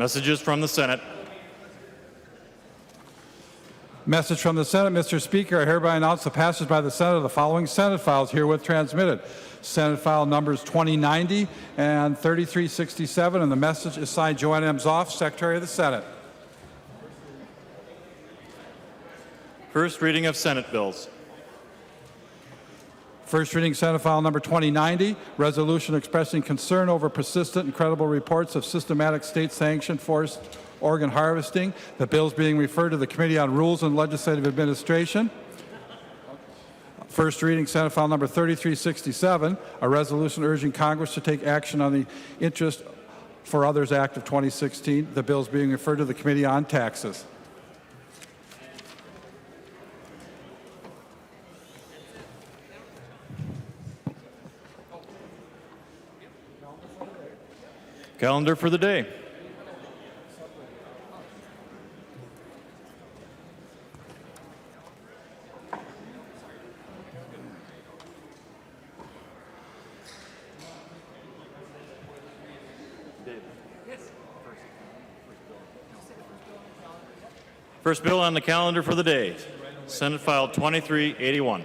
Messages from the Senate. Message from the Senate. Mr. Speaker, I hereby announce the passage by the Senate of the following Senate files herewith transmitted. Senate file numbers 2090 and 3367, and the message is signed Joanne M. Zoff, Secretary of the Senate. First reading of Senate bills. First reading Senate file number 2090, resolution expressing concern over persistent and credible reports of systematic state-sanctioned forced organ harvesting. The bill is being referred to the Committee on Rules and Legislative Administration. First reading Senate file number 3367, a resolution urging Congress to take action on the Interest for Others Act of 2016. The bill is being referred to the Committee on Taxes. Calendar for the day. First bill on the calendar for the day, Senate File 2381.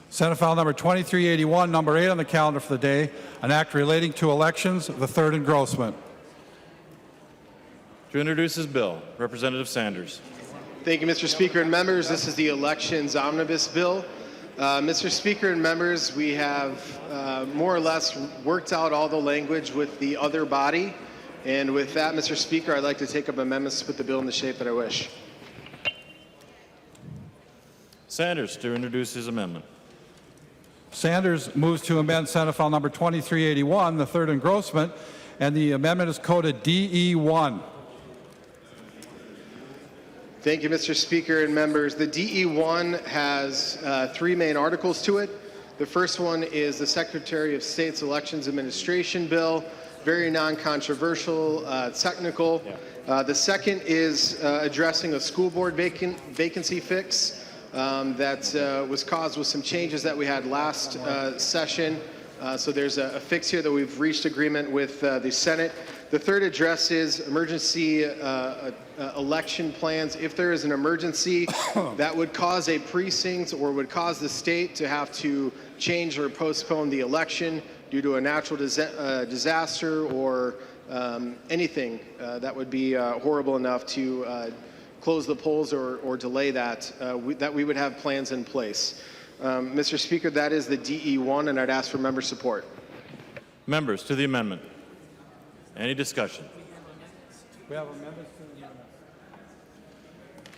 Senate file number 2381, number 8 on the calendar for the day, an act relating to elections, the third engrossment. To introduce his bill, Representative Sanders. Thank you, Mr. Speaker and members. This is the Elections Omnibus Bill. Mr. Speaker and members, we have more or less worked out all the language with the other body. And with that, Mr. Speaker, I'd like to take up amendments to put the bill in the shape that I wish. Sanders to introduce his amendment. Sanders moves to amend Senate file number 2381, the third engrossment, and the amendment is coded DE1. Thank you, Mr. Speaker and members. The DE1 has three main articles to it. The first one is the Secretary of State's Elections Administration Bill, very non-controversial, technical. The second is addressing a school board vacancy fix that was caused with some changes that we had last session. So there's a fix here that we've reached agreement with the Senate. The third addresses emergency election plans. If there is an emergency that would cause a precinct or would cause the state to have to change or postpone the election due to a natural disaster or anything that would be horrible enough to close the polls or delay that, that we would have plans in place. Mr. Speaker, that is the DE1, and I'd ask for member support. Members to the amendment. Any discussion? We have amendments to the amendment.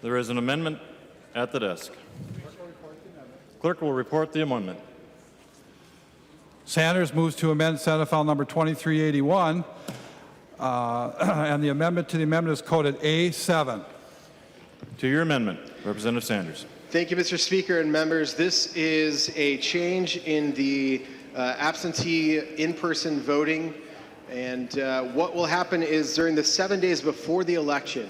There is an amendment at the desk. Clerk will report the amendment. Sanders moves to amend Senate file number 2381, and the amendment to the amendment is coded A7. To your amendment, Representative Sanders. Thank you, Mr. Speaker and members. This is a change in the absentee in-person voting. And what will happen is during the 7 days before the election,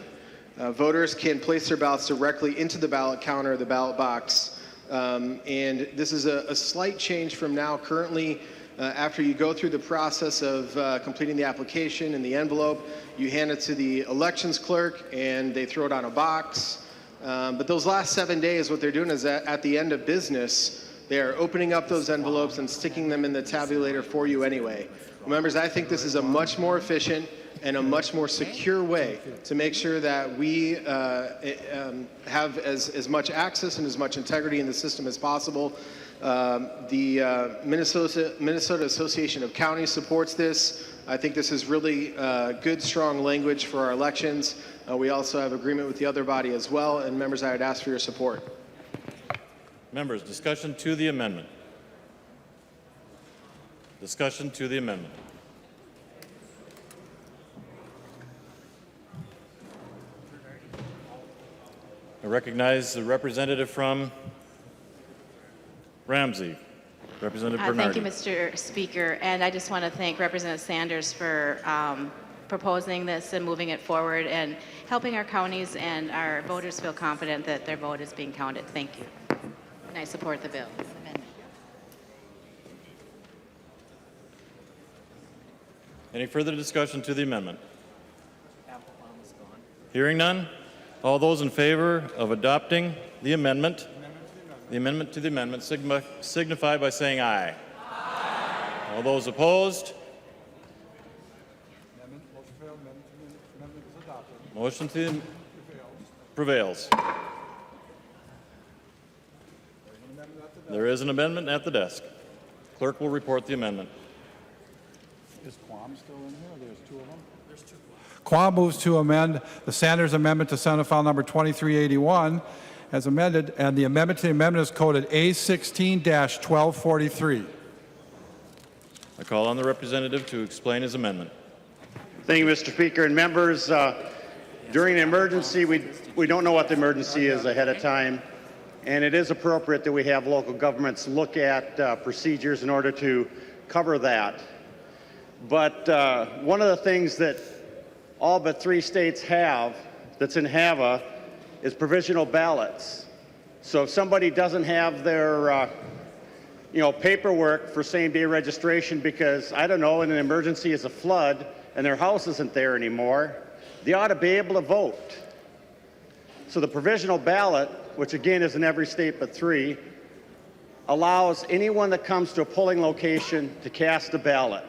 voters can place their ballots directly into the ballot counter, the ballot box. And this is a slight change from now. Currently, after you go through the process of completing the application in the envelope, you hand it to the elections clerk and they throw it on a box. But those last 7 days, what they're doing is that at the end of business, they are opening up those envelopes and sticking them in the tabulator for you anyway. Members, I think this is a much more efficient and a much more secure way to make sure that we have as much access and as much integrity in the system as possible. The Minnesota Association of Counties supports this. I think this is really good, strong language for our elections. We also have agreement with the other body as well. And members, I would ask for your support. Members, discussion to the amendment. Discussion to the amendment. I recognize the representative from Ramsey, Representative Bernardi. Thank you, Mr. Speaker. And I just want to thank Representative Sanders for proposing this and moving it forward and helping our counties and our voters feel confident that their vote is being counted. Thank you. And I support the bill. Any further discussion to the amendment? Hearing none, all those in favor of adopting the amendment to the amendment signify by saying aye. Aye. All those opposed? Motion to prevails. There is an amendment at the desk. Clerk will report the amendment. Is Quam still in here? There's two of them? There's two. Quam moves to amend the Sanders Amendment to Senate File Number 2381 as amended, and the amendment to the amendment is coded A16-1243. I call on the representative to explain his amendment. Thank you, Mr. Speaker and members. During an emergency, we don't know what the emergency is ahead of time, and it is appropriate that we have local governments look at procedures in order to cover that. But one of the things that all but 3 states have that's in HAVA is provisional ballots. So if somebody doesn't have their paperwork for same-day registration because, I don't know, in an emergency is a flood and their house isn't there anymore, they ought to be able to vote. So the provisional ballot, which again is in every state but 3, allows anyone that comes to a polling location to cast a ballot.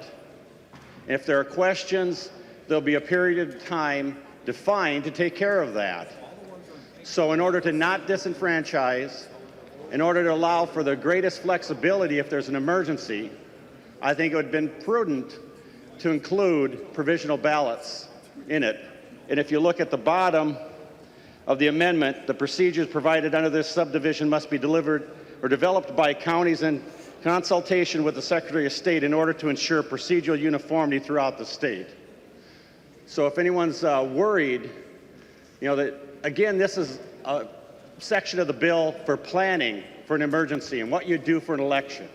If there are questions, there'll be a period of time defined to take care of that. So in order to not disenfranchise, in order to allow for the greatest flexibility if there's an emergency, I think it would have been prudent to include provisional ballots in it. And if you look at the bottom of the amendment, the procedures provided under this subdivision must be delivered or developed by counties in consultation with the Secretary of State in order to ensure procedural uniformity throughout the state. So if anyone's worried, that again, this is a section of the bill for planning for an emergency and what you do for an election.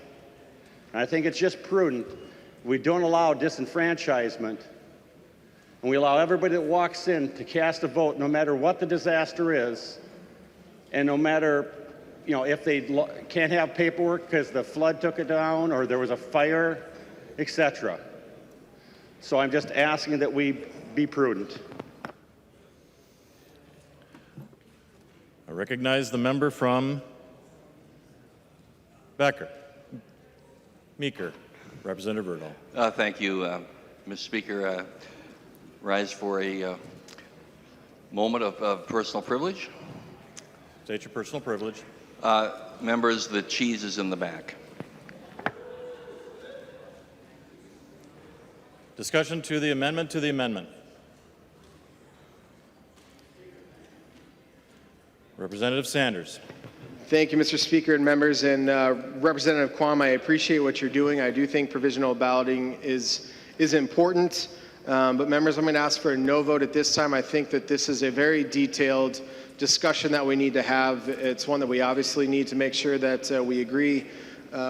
And I think it's just prudent we don't allow disenfranchisement and we allow everybody that walks in to cast a vote no matter what the disaster is and no matter if they can't have paperwork because the flood took it down or there was a fire, etc. So I'm just asking that we be prudent. I recognize the member from Meeker, Representative Berdahl. Thank you, Mr. Speaker. Rise for a moment of personal privilege. State your personal privilege. Members, the cheese is in the back. Discussion to the amendment to the amendment. Representative Sanders. Thank you, Mr. Speaker and members. And Representative Quam, I appreciate what you're doing. I do think provisional balloting is important. But members, I'm going to ask for a no vote at this time. I think that this is a very detailed discussion that we need to have. It's one that we obviously need to make sure that we agree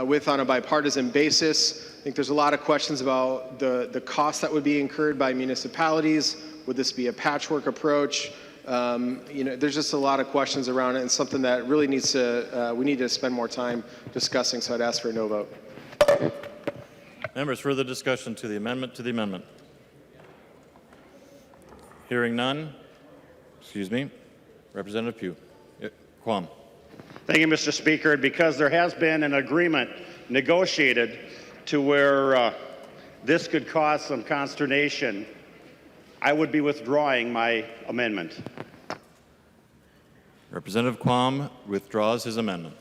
with on a bipartisan basis. I think there's a lot of questions about the cost that would be incurred by municipalities. Would this be a patchwork approach? There's just a lot of questions around it and something that really needs to, we need to spend more time discussing, so I'd ask for a no vote. Members, further discussion to the amendment to the amendment. Hearing none. Representative Pugh. Quam. Thank you, Mr. Speaker. And because there has been an agreement negotiated to where this could cause some consternation, I would be withdrawing my amendment. Representative Quam withdraws his amendment.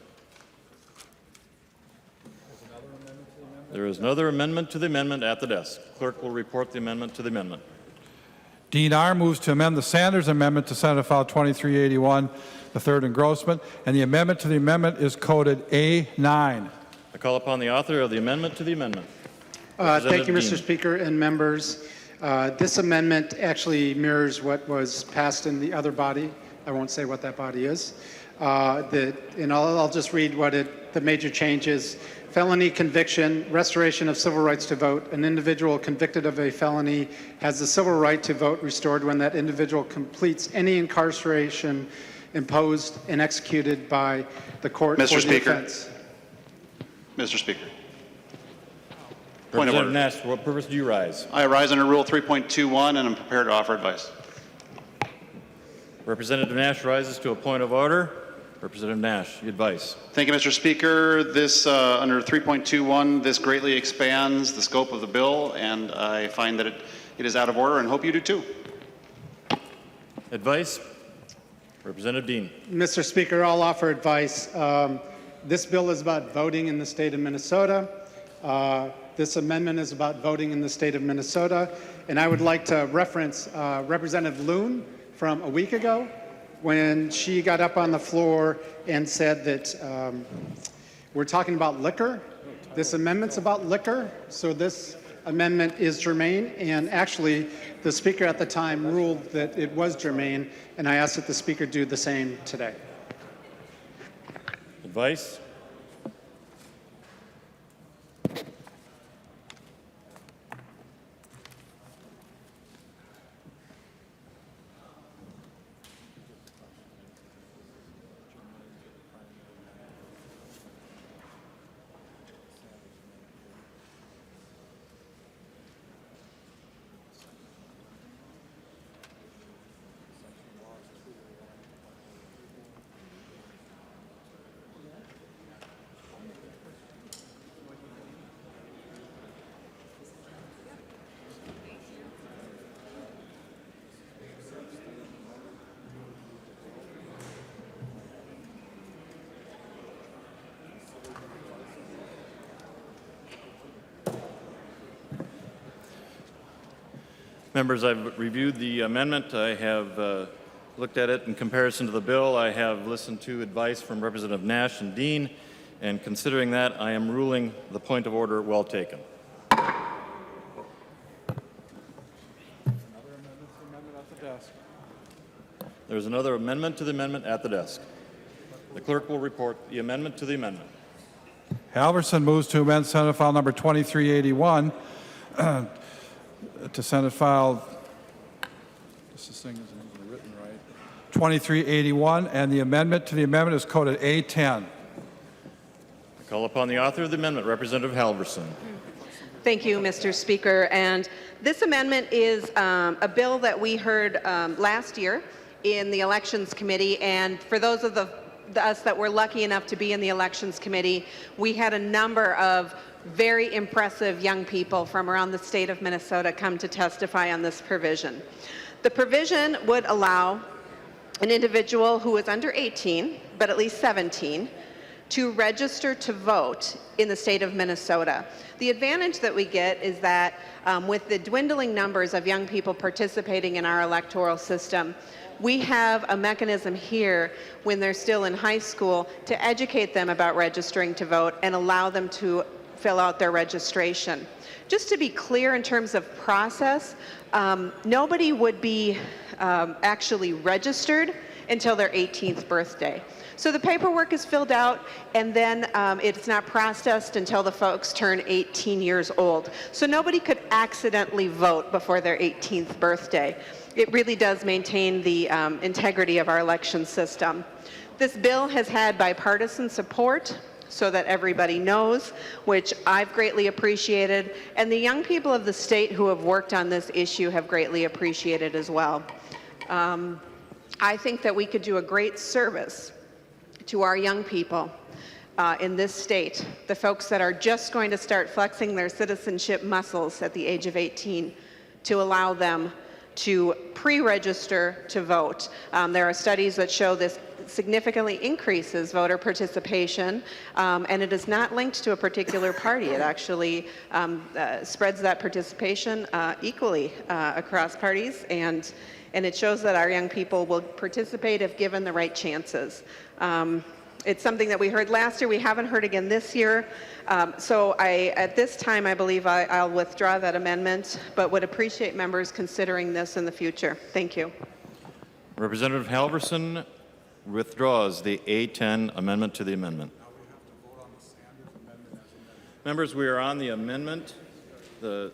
There is another amendment to the amendment at the desk. Clerk will report the amendment to the amendment. Dean R. moves to amend the Sanders Amendment to Senate File 2381, the third engrossment, and the amendment to the amendment is coded A9. I call upon the author of the amendment to the amendment. Thank you, Mr. Dean. Speaker and members. This amendment actually mirrors what was passed in the other body. I won't say what that body is. I'll just read what the major change is. Felony conviction, restoration of civil rights to vote. An individual convicted of a felony has the civil right to vote restored when that individual completes any incarceration imposed and executed by the court Mr. for the Speaker. offense. Mr. Speaker. Point of Representative order. Nash, for what purpose do you rise? I rise under Rule 3.21 and I'm prepared to offer advice. Representative Nash rises to a point of order. Representative Nash, your advice. Thank you, Mr. Speaker. This, under 3.21, this greatly expands the scope of the bill, and I find that it is out of order and hope you do too. Advice? Representative Dean. Mr. Speaker, I'll offer advice. This bill is about voting in the state of Minnesota. This amendment is about voting in the state of Minnesota. And I would like to reference Representative Loon from a week ago when she got up on the floor and said that we're talking about liquor. This amendment's about liquor, so this amendment is germane, and actually the speaker at the time ruled that it was germane, and I ask that the speaker do the same today. Advice? Members, I've reviewed the amendment. I have looked at it in comparison to the bill. I have listened to advice from Representative Nash and Dean, and considering that, I am ruling the point of order well taken. There's another amendment to the amendment at the desk. The clerk will report the amendment to the amendment. Halverson moves to amend Senate File Number 2381 to Senate File, this thing isn't written right, 2381, and the amendment to the amendment is coded A10. I call upon the author of the amendment, Representative Halverson. Thank you, Mr. Speaker. And this amendment is a bill that we heard last year in the Elections Committee. And for those of us that were lucky enough to be in the Elections Committee, we had a number of very impressive young people from around the state of Minnesota come to testify on this provision. The provision would allow an individual who is under 18, but at least 17, to register to vote in the state of Minnesota. The advantage that we get is that with the dwindling numbers of young people participating in our electoral system, we have a mechanism here when they're still in high school to educate them about registering to vote and allow them to fill out their registration. Just to be clear in terms of process, nobody would be actually registered until their 18th birthday. So the paperwork is filled out, and then it's not processed until the folks turn 18 years old. So nobody could accidentally vote before their 18th birthday. It really does maintain the integrity of our election system. This bill has had bipartisan support, so that everybody knows, which I've greatly appreciated, and the young people of the state who have worked on this issue have greatly appreciated as well. I think that we could do a great service to our young people in this state, the folks that are just going to start flexing their citizenship muscles at the age of 18, to allow them to pre-register to vote. There are studies that show this significantly increases voter participation, and it is not linked to a particular party. It actually spreads that participation equally across parties, and it shows that our young people will participate if given the right chances. It's something that we heard last year. We haven't heard again this year. So at this time, I believe I'll withdraw that amendment, but would appreciate members considering this in the future. Thank you. Representative Halverson withdraws the A10 amendment to the amendment. Members, we are on the amendment, the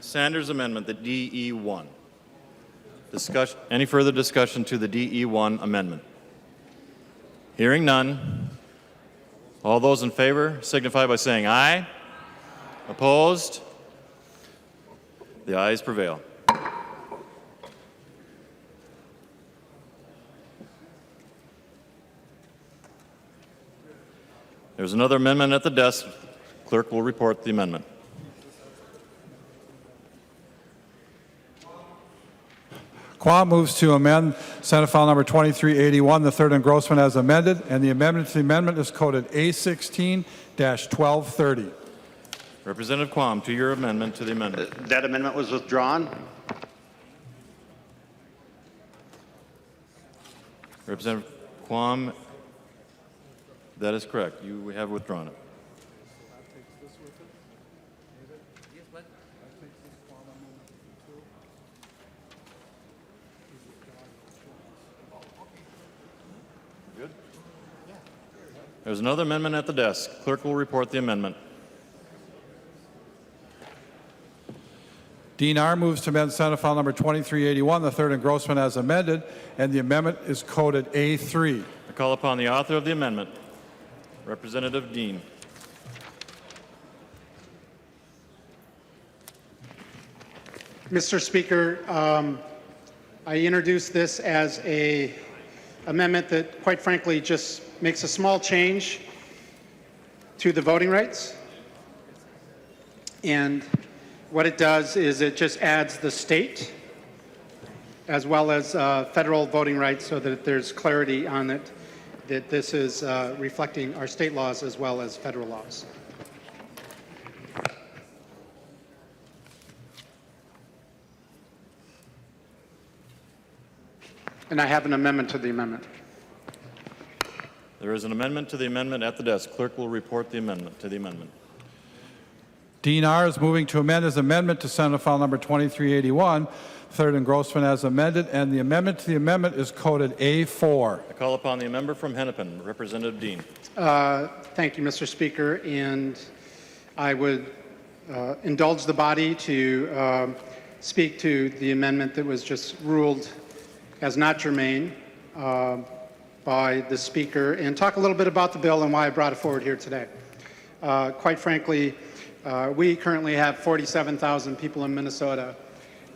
Sanders amendment, the DE1. Any further discussion to the DE1 amendment? Hearing none. All those in favor signify by saying aye. Opposed? The ayes prevail. There's another amendment at the desk. Clerk will report the amendment. Quam moves to amend Senate File Number 2381, the third engrossment as amended, and the amendment to the amendment is coded A16-1230. Representative Quam, to your amendment to the amendment. That amendment was withdrawn. Representative Quam, that is correct. You have withdrawn it. Good. There's another amendment at the desk. Clerk will report the amendment. Dean R. moves to amend Senate File Number 2381, the third engrossment as amended, and the amendment is coded A3. I call upon the author of the amendment, Representative Dean. Mr. Speaker, I introduced this as an amendment that, quite frankly, just makes a small change to the voting rights. And what it does is it just adds the state as well as federal voting rights so that there's clarity on it, that this is reflecting our state laws as well as federal laws. And I have an amendment to the amendment. There is an amendment to the amendment at the desk. Clerk will report the amendment to the amendment. Dean R. is moving to amend his amendment to Senate File Number 2381, third engrossment as amended, and the amendment to the amendment is coded A4. I call upon the member from Hennepin, Representative Dean. Thank you, Mr. Speaker, and I would indulge the body to speak to the amendment that was just ruled as not germane by the Speaker and talk a little bit about the bill and why I brought it forward here today. Quite frankly, we currently have 47,000 people in Minnesota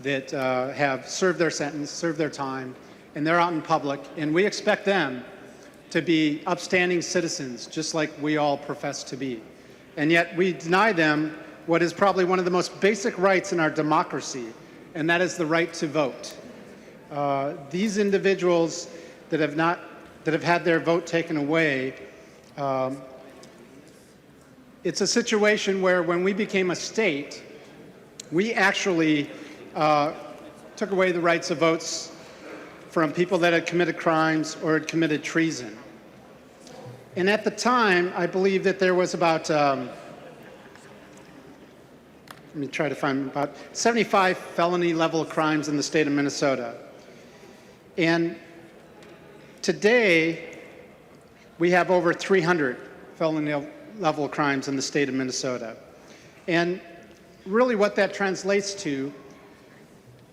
that have served their sentence, served their time, and they're out in public, and we expect them to be upstanding citizens, just like we all profess to be. And yet we deny them what is probably one of the most basic rights in our democracy, and that is the right to vote. These individuals that have had their vote taken away, it's a situation where when we became a state, we actually took away the rights of votes from people that had committed crimes or had committed treason. And at the time, I believe that there was about, let me try to find about 75 felony level crimes in the state of Minnesota. And today, we have over 300 felony level crimes in the state of Minnesota. And really what that translates to,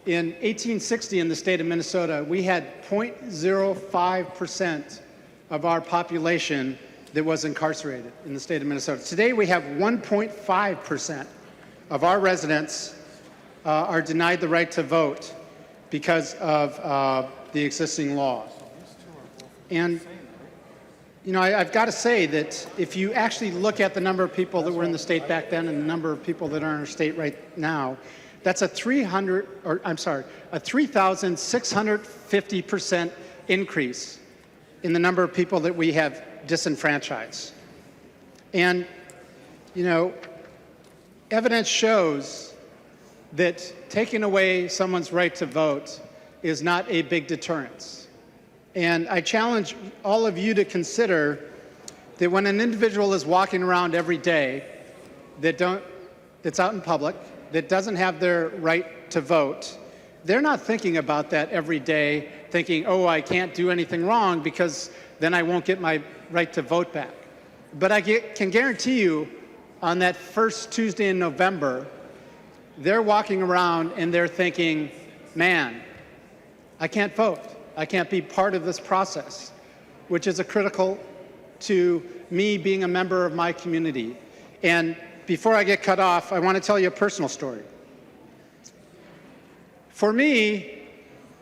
in 1860 in the state of Minnesota, we had 0.05% of our population that was incarcerated in the state of Minnesota. Today we have 1.5% of our residents are denied the right to vote because of the existing law. And you know, I've got to say that if you actually look at the number of people that were in the state back then and the number of people that are in our state right now, that's a 3,650% increase in the number of people that we have disenfranchised. And, you know, evidence shows that taking away someone's right to vote is not a big deterrence. And I challenge all of you to consider that when an individual is walking around every day that's out in public, that doesn't have their right to vote, they're not thinking about that every day, thinking, oh, I can't do anything wrong because then I won't get my right to vote back. But I can guarantee you on that first Tuesday in November, they're walking around and they're thinking, man, I can't vote. I can't be part of this process, which is critical to me being a member of my community. And before I get cut off, I want to tell you a personal story. For me,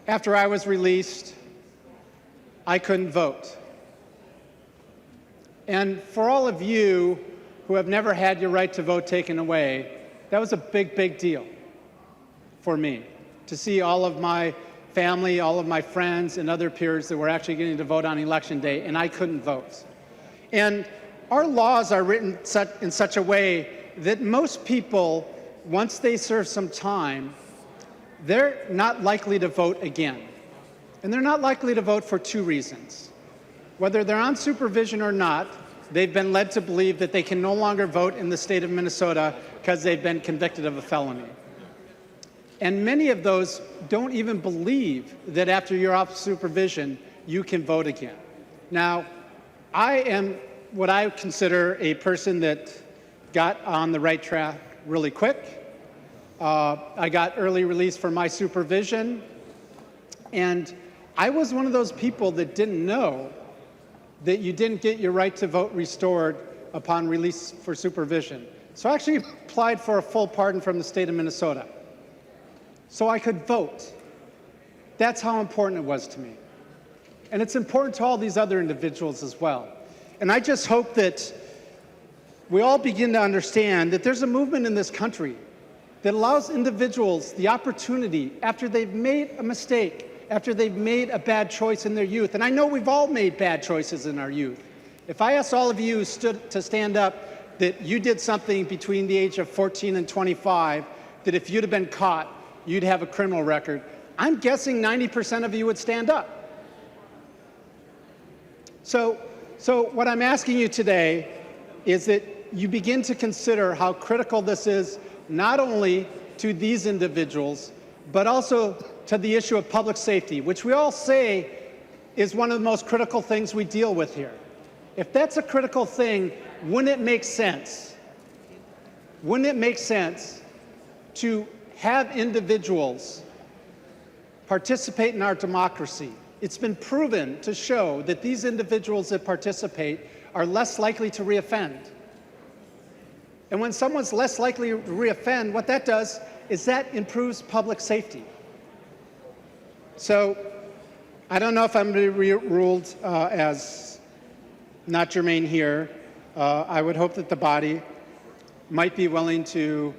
after I was released, I couldn't vote. And for all of you who have never had your right to vote taken away, that was a big, big deal for me, to see all of my family, all of my friends, and other peers that were actually getting to vote on Election Day, and I couldn't vote. And our laws are written in such a way that most people, once they serve some time, they're not likely to vote again. And they're not likely to vote for two reasons. Whether they're on supervision or not, they've been led to believe that they can no longer vote in the state of Minnesota because they've been convicted of a felony. And many of those don't even believe that after you're off supervision, you can vote again. Now, I am what I consider a person that got on the right track really quick. I got early release from my supervision, and I was one of those people that didn't know that you didn't get your right to vote restored upon release for supervision. So I actually applied for a full pardon from the state of Minnesota so I could vote. That's how important it was to me. And it's important to all these other individuals as well. And I just hope that we all begin to understand that there's a movement in this country that allows individuals the opportunity, after they've made a mistake, after they've made a bad choice in their youth, and I know we've all made bad choices in our youth. If I asked all of you to stand up that you did something between the age of 14 and 25, that if you'd have been caught, you'd have a criminal record, I'm guessing 90% of you would stand up. So what I'm asking you today is that you begin to consider how critical this is, not only to these individuals, but also to the issue of public safety, which we all say is one of the most critical things we deal with here. If that's a critical thing, wouldn't it make sense? Wouldn't it make sense to have individuals participate in our democracy? It's been proven to show that these individuals that participate are less likely to reoffend. And when someone's less likely to reoffend, what that does is that improves public safety. So I don't know if I'm going to be ruled as not germane here. I would hope that the body might be willing to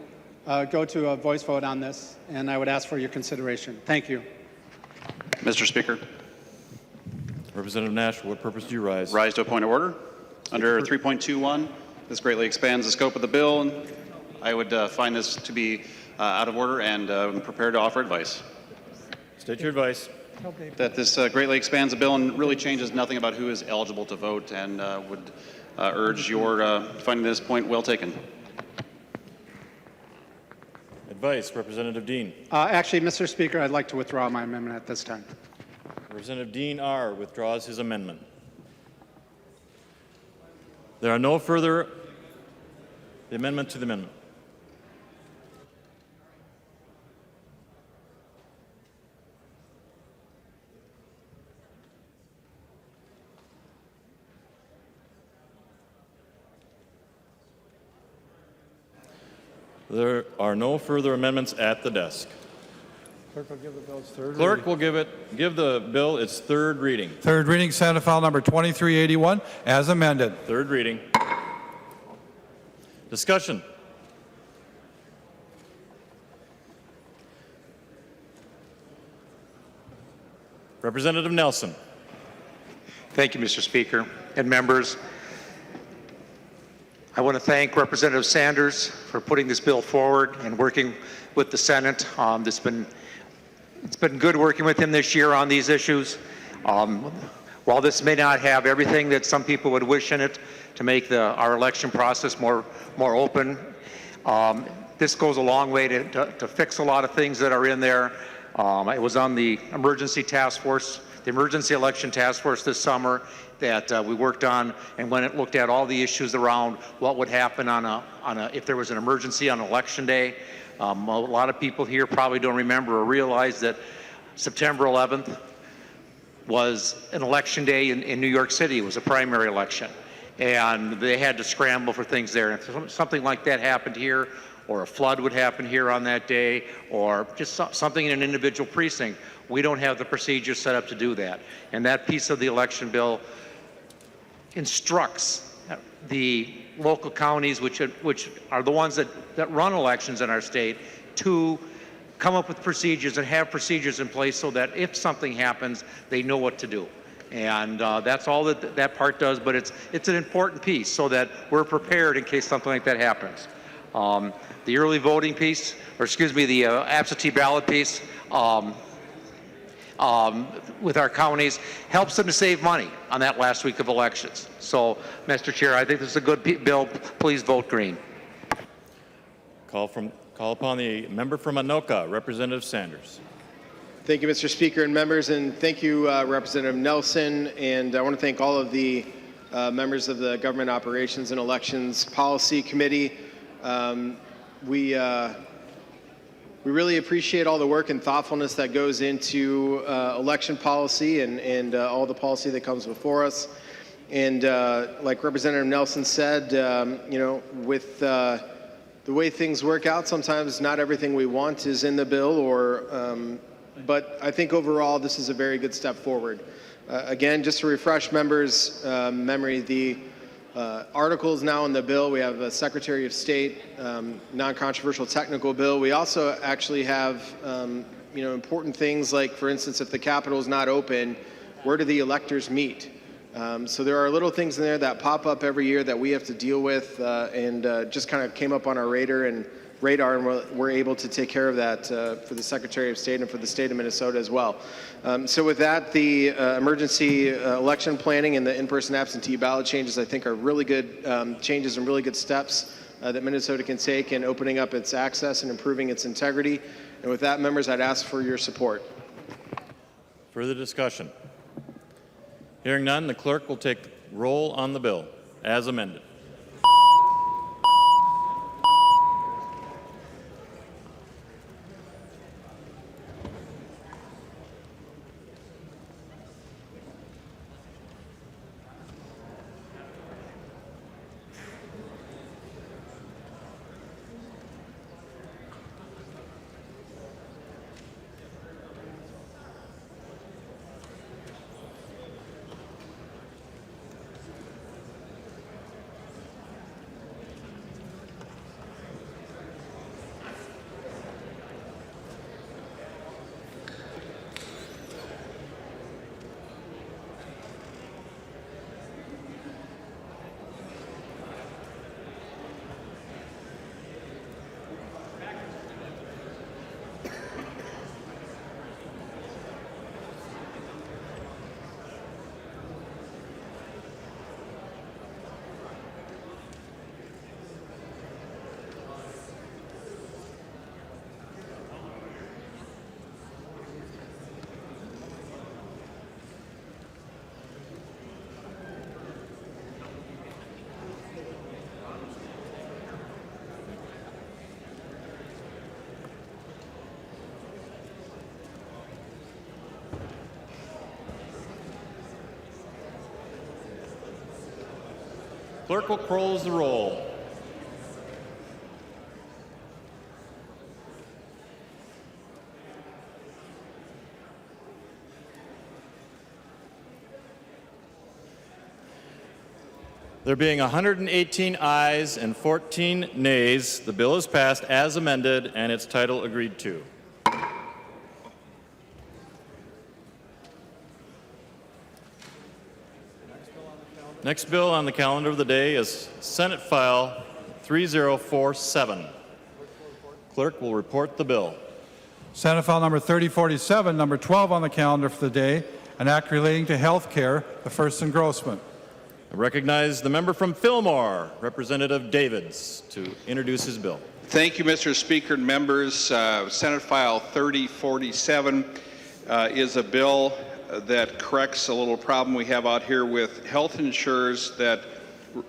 go to a voice vote on this, and I would ask for your consideration. Thank you. Mr. Speaker. Representative Nash, for what purpose do you rise? Rise to a point of order. Under 3.21, this greatly expands the scope of the bill, and I would find this to be out of order and prepared to offer advice. State your advice. That this greatly expands the bill and really changes nothing about who is eligible to vote, and would urge your finding this point well taken. Advice, Representative Dean. Actually, Mr. Speaker, I'd like to withdraw my amendment at this time. Representative Dean R. withdraws his amendment. There are no further amendment to the amendment. There are no further amendments at the desk. Clerk will give the bill's third Clerk reading. will give the bill its third reading. Third reading, Senate File number 2381, as amended. Third reading. Discussion. Representative Nelson. Thank you, Mr. Speaker and members. I want to thank Representative Sanders for putting this bill forward and working with the Senate. It's been good working with him this year on these issues. While this may not have everything that some people would wish in it to make our election process more open, this goes a long way to fix a lot of things that are in there. It was on the emergency task force, the emergency election task force this summer that we worked on, and when it looked at all the issues around what would happen if there was an emergency on election day. A lot of people here probably don't remember or realize that September 11th was an election day in New York City. It was a primary election. and they had to scramble for things there. And if something like that happened here, or a flood would happen here on that day, or just something in an individual precinct, we don't have the procedures set up to do that. And that piece of the election bill instructs the local counties, which are the ones that run elections in our state, to come up with procedures and have procedures in place so that if something happens, they know what to do. And that's all that part does, but it's an important piece so that we're prepared in case something like that happens. The early voting piece, or excuse me, the absentee ballot piece with our counties helps them to save money on that last week of elections. So, Mr. Chair, I think this is a good bill. Please vote green. Call upon the member from Anoka, Representative Sanders. Thank you, Mr. Speaker and members, and thank you, Representative Nelson. And I want to thank all of the members of the Government Operations and Elections Policy Committee. We really appreciate all the work and thoughtfulness that goes into election policy and all the policy that comes before us. And like Representative Nelson said, you know, with the way things work out, sometimes not everything we want is in the bill, but I think overall this is a very good step forward. Again, just to refresh members' memory, the articles now in the bill, we have a Secretary of State non-controversial technical bill. We also actually have you know, important things like, for instance, if the Capitol is not open, where do the electors meet? So there are little things in there that pop up every year that we have to deal with, and just kind of came up on our radar, and we're able to take care of that for the Secretary of State and for the state of Minnesota as well. So with that, the emergency election planning and the in-person absentee ballot changes, I think, are really good changes and really good steps that Minnesota can take in opening up its access and improving its integrity. And with that, members, I'd ask for your support. Further discussion? Hearing none, the clerk will take roll on the bill as amended. Clerk will close the roll. There being 118 ayes and 14 nays, the bill is passed as amended and its title agreed to. Next bill on the calendar of the day is Senate File 3047. Clerk will report the bill. Senate File number 3047, number 12 on the calendar for the day, an act relating to health care, the first engrossment. I recognize the member from Fillmore, Representative Davids, to introduce his bill. Thank you, Mr. Speaker and members. Senate File 3047 is a bill that corrects a little problem we have out here with health insurers that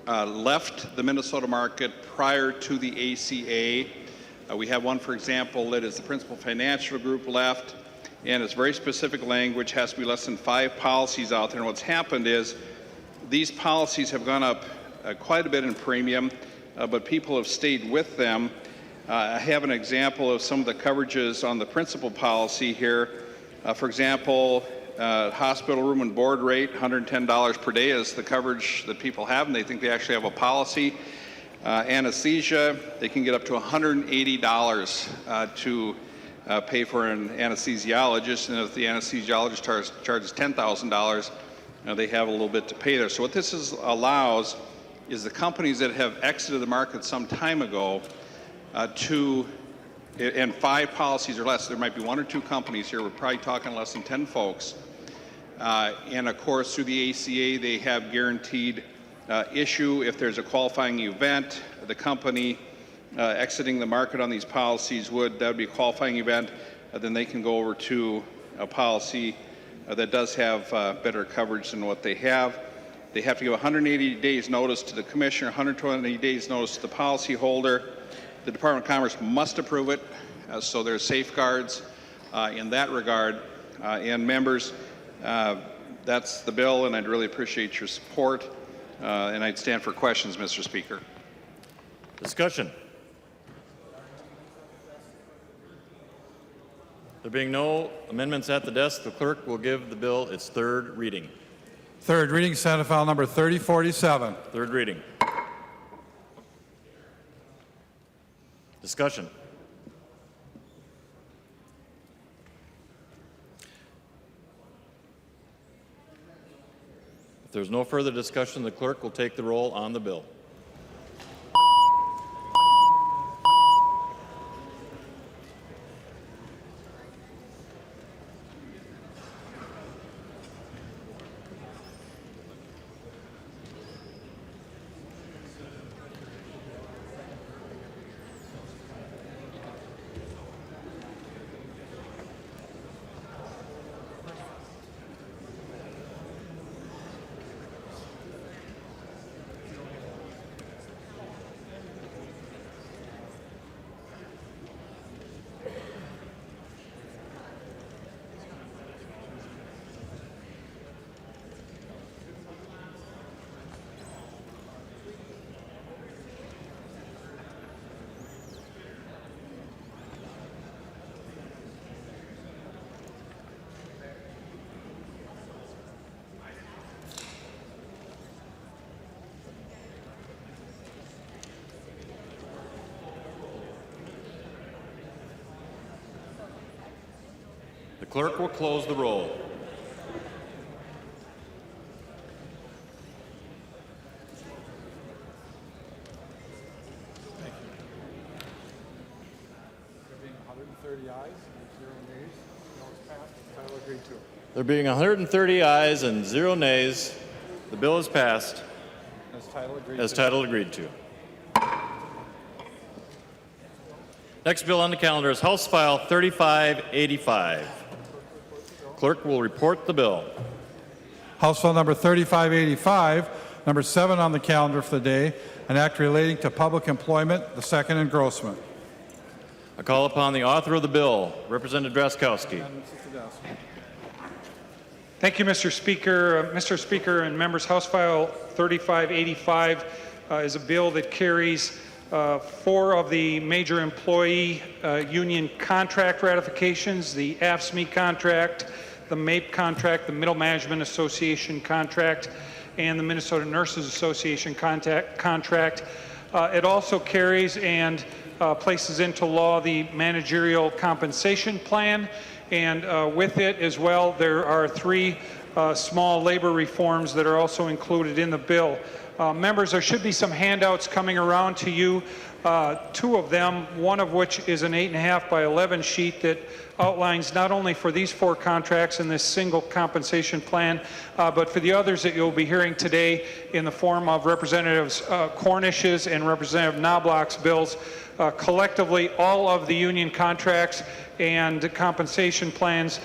left the Minnesota market prior to the ACA. We have one, for example, that is the Principal Financial Group left, and it's very specific language, has to be less than 5 policies out there. And what's happened is these policies have gone up quite a bit in premium, but people have stayed with them. I have an example of some of the coverages on the principal policy here. For example, hospital room and board rate, $110 per day is the coverage that people have, and they think they actually have a policy. Anesthesia, they can get up to $180 to pay for an anesthesiologist, and if the anesthesiologist charges $10,000, they have a little bit to pay there. So what this allows is the companies that have exited the market some time ago and 5 policies or less, there might be 1 or 2 companies here, we're probably talking less than 10 folks. And of course, through the ACA, they have guaranteed issue. If there's a qualifying event, the company exiting the market on these policies that would be a qualifying event, then they can go over to a policy that does have better coverage than what they have. They have to give 180 days notice to the commissioner, 120 days notice to the policyholder. The Department of Commerce must approve it, so there's safeguards in that regard. And members, that's the bill, and I'd really appreciate your support. And I'd stand for questions, Mr. Speaker. Discussion. There being no amendments at the desk, the clerk will give the bill its 3rd reading. Third reading, Senate File number 3047. 3rd reading. Discussion. If there's no further discussion, the clerk will take the roll on the bill. The clerk will close the roll. There being 130 ayes and 0 nays, the bill is passed as title agreed to. Next bill on the calendar is House File 3585. Clerk will report the bill. House File number 3585, number 7 on the calendar for the day, an act relating to public employment, the second engrossment. I call upon the author of the bill, Representative Drazkowski. Thank you, Mr. Speaker. Mr. Speaker and members, House File 3585 is a bill that carries 4 of the major employee union contract ratifications, the AFSCME contract, the MAPE contract, the Middle Management Association contract, and the Minnesota Nurses Association contract. It also carries and places into law the managerial compensation plan, and with it as well, there are 3 small labor reforms that are also included in the bill. Members, there should be some handouts coming around to you, 2 of them, one of which is an 8.5 by 11 sheet that outlines not only for these 4 contracts in this single compensation plan, but for the others that you'll be hearing today in the form of Representatives Cornish's and Representative Knoblach's bills. Collectively, all of the union contracts and compensation plans,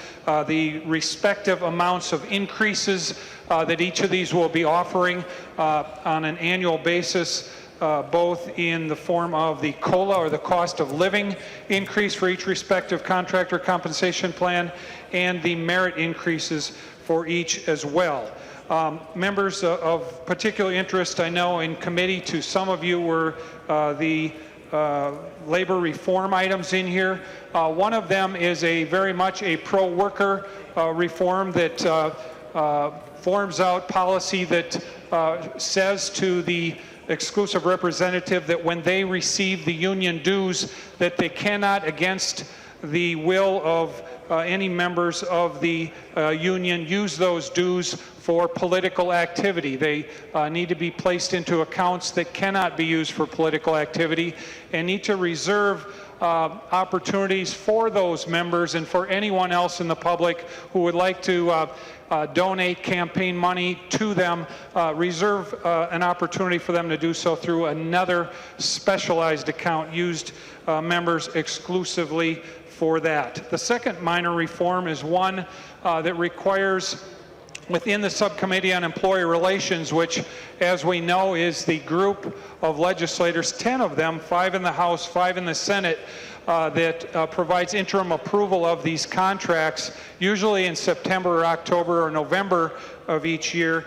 the respective amounts of increases that each of these will be offering on an annual basis, both in the form of the COLA, or the cost of living increase for each respective contractor compensation plan, and the merit increases for each as well. Members of particular interest, I know, in committee to some of you were the labor reform items in here. One of them is very much a pro-worker reform that forms out policy that says to the exclusive representative that when they receive the union dues, that they cannot, against the will of any members of the union, use those dues for political activity. They need to be placed into accounts that cannot be used for political activity, and need to reserve opportunities for those members and for anyone else in the public who would like to donate campaign money to them, reserve an opportunity for them to do so through another specialized account used members exclusively for that. The second minor reform is one that requires, within the Subcommittee on Employee Relations, which, as we know, is the group of legislators, 10 of them, 5 in the House, 5 in the Senate, that provides interim approval of these contracts, usually in September or October or November of each year,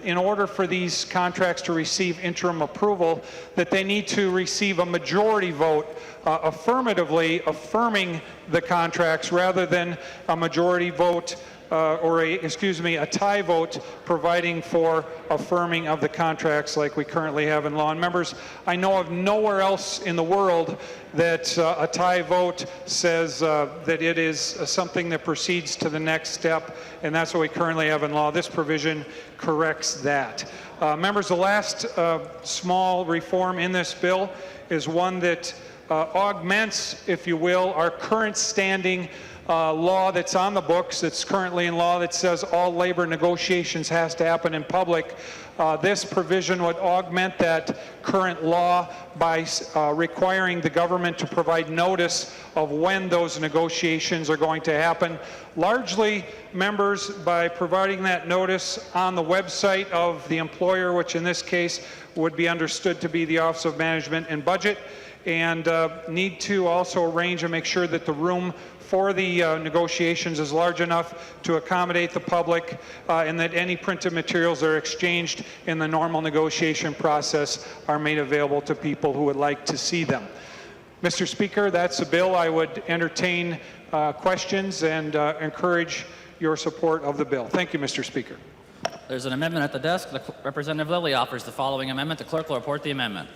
in order for these contracts to receive interim approval, that they need to receive a majority vote affirmatively affirming the contracts, rather than a majority vote a tie vote providing for affirming of the contracts like we currently have in law. And members, I know of nowhere else in the world that a tie vote says that it is something that proceeds to the next step, and that's what we currently have in law. This provision corrects that. Members, the last small reform in this bill is one that augments, if you will, our current standing law that's on the books, that's currently in law, that says all labor negotiations has to happen in public. This provision would augment that current law by requiring the government to provide notice of when those negotiations are going to happen. Largely, members, by providing that notice on the website of the employer, which in this case would be understood to be the Office of Management and Budget, and need to also arrange and make sure that the room for the negotiations is large enough to accommodate the public, and that any printed materials that are exchanged in the normal negotiation process are made available to people who would like to see them. Mr. Speaker, that's a bill. I would entertain questions and encourage your support of the bill. Thank you, Mr. Speaker. There's an amendment at the desk. Representative Lilly offers the following amendment. The clerk will report the amendment.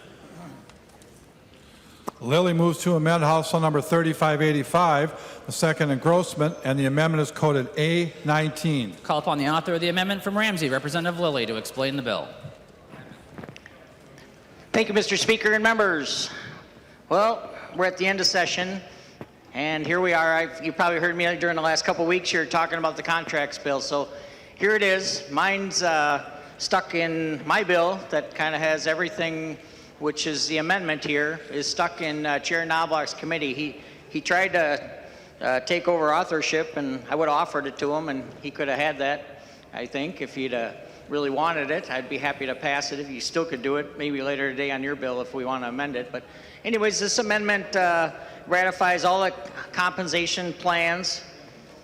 Lilly moves to amend House Bill number 3585, the second engrossment, and the amendment is coded A19. Call upon the author of the amendment from Ramsey, Representative Lilly, to explain the bill. Thank you, Mr. Speaker and members. Well, we're at the end of session, and here we are. You probably heard me during the last couple of weeks here talking about the contracts bill, so here it is. Mine's stuck in my bill that kind of has everything, which is the amendment here, is stuck in Chair Knoblach's committee. He tried to take over authorship, and I would have offered it to him, and he could have had that, I think, if he'd really wanted it. I'd be happy to pass it if you still could do it, maybe later today on your bill if we want to amend it. But anyways, this amendment ratifies all the compensation plans.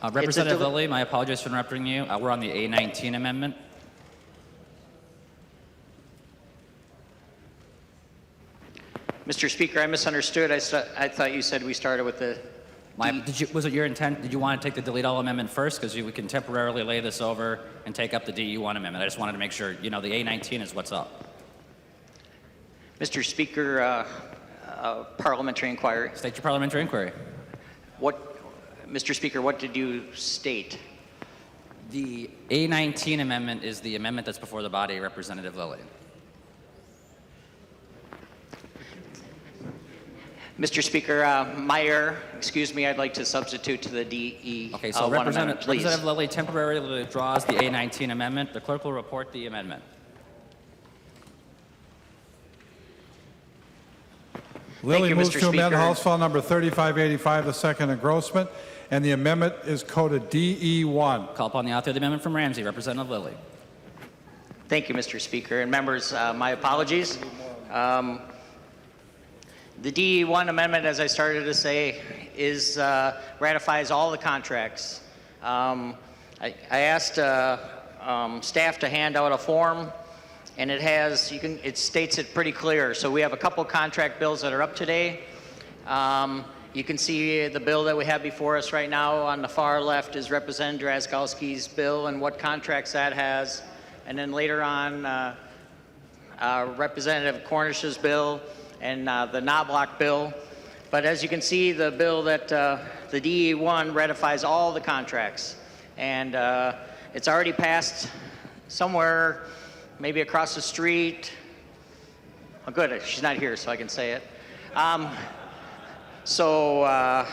Representative Lilly, my apologies for interrupting you. We're on the A19 amendment. Mr. Speaker, I misunderstood. I thought you said we started with the Was it your intent? Did you want to take the delete all amendment first? Because we can temporarily lay this over and take up the DE1 amendment. I just wanted to make sure, you know, the A19 is what's up. Mr. Speaker, parliamentary inquiry. State your parliamentary inquiry. Mr. Speaker, what did you state? The A19 amendment is the amendment that's before the body, Representative Lilly. Mr. Speaker, excuse me, I'd like to substitute to the DE. Okay, so Representative Lilly temporarily withdraws the A19 amendment. The clerk will report the amendment. Lilly moves to amend House File number 3585, the second engrossment, and the amendment is coded DE1. Call upon the author of the amendment from Ramsey, Representative Lilly. Thank you, Mr. Speaker. And members, my apologies. The DE1 amendment, as I started to say, ratifies all the contracts. I asked staff to hand out a form, and it has, it states it pretty clear. So we have a couple contract bills that are up today. You can see the bill that we have before us right now. On the far left is Representative Drazkowski's bill and what contracts that has. And then later on, Representative Cornish's bill and the Knoblach bill. But as you can see, the bill that the DE1 ratifies all the contracts. And it's already passed somewhere, maybe across the street. Oh, good, she's not here, so I can say it. So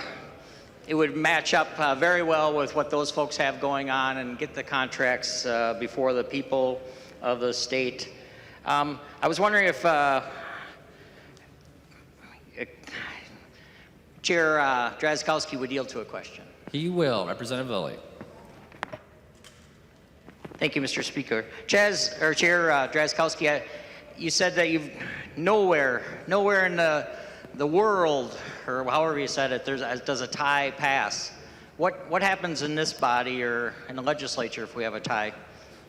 it would match up very well with what those folks have going on and get the contracts before the people of the state. I was wondering if Chair Drazkowski would yield to a question. He will. Representative Lilly. Thank you, Mr. Speaker. Chair Drazkowski, you said that you've nowhere in the world, or however you said it, does a tie pass. What happens in this body or in the legislature if we have a tie?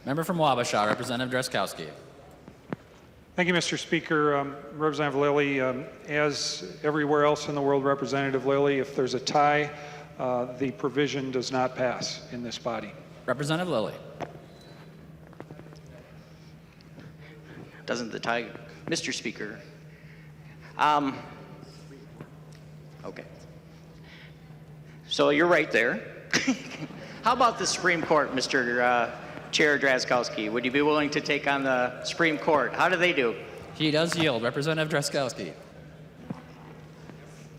Member from Wabasha, Representative Drazkowski. Thank you, Mr. Speaker. Representative Lilly, as everywhere else in the world, Representative Lilly, if there's a tie, the provision does not pass in this body. Representative Lilly. Doesn't the tie, Mr. Speaker? Okay. So you're right there. How about the Supreme Court, Mr. Chair Drazkowski? Would you be willing to take on the Supreme Court? How do they do? He does yield. Representative Drazkowski.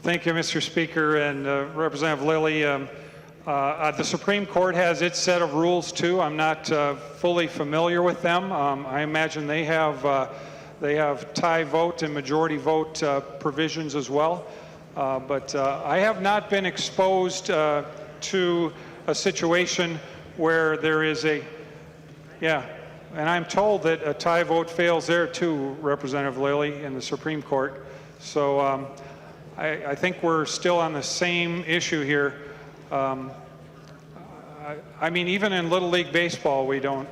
Thank you, Mr. Speaker, and Representative Lilly. The Supreme Court has its set of rules too. I'm not fully familiar with them. I imagine they have tie vote and majority vote provisions as well. But I have not been exposed to a situation where there is and I'm told that a tie vote fails there too, Representative Lilly, in the Supreme Court. So I think we're still on the same issue here. I mean, even in Little League Baseball, we don't,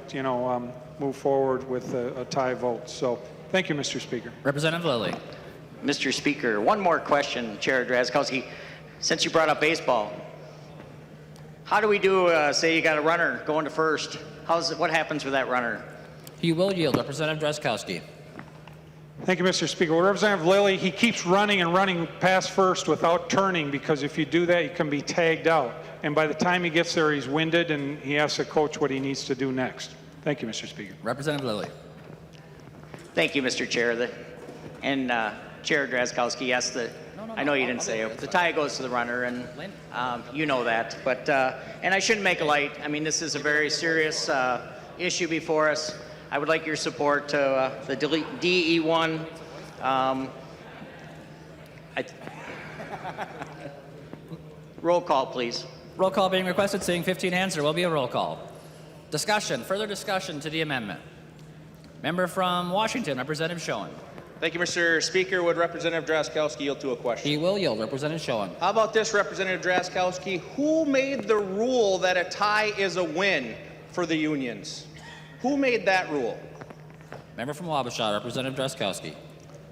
move forward with a tie vote. So thank you, Mr. Speaker. Representative Lilly. Mr. Speaker, one more question, Chair Drazkowski. Since you brought up baseball, how do we do, say you got a runner going to first? What happens with that runner? He will yield. Representative Drazkowski. Thank you, Mr. Speaker. Well, Representative Lilly, he keeps running and running past first without turning, because if you do that, you can be tagged out. And by the time he gets there, he's winded and he asks the coach what he needs to do next. Thank you, Mr. Speaker. Representative Lilly. Thank you, Mr. Chair. And Chair Drazkowski, yes, I know you didn't say it. The tie goes to the runner, and you know that. But and I shouldn't make a light. I mean, this is a very serious issue before us. I would like your support to the DE1. Roll call, please. Roll call being requested. Seeing 15 hands, there will be a roll call. Discussion. Further discussion to the amendment. Member from Washington, Representative Schoen. Thank you, Mr. Speaker. Would Representative Drazkowski yield to a question? He will yield. Representative Schoen. How about this, Representative Drazkowski? Who made the rule that a tie is a win for the unions? Who made that rule? Member from Wabasha, Representative Drazkowski.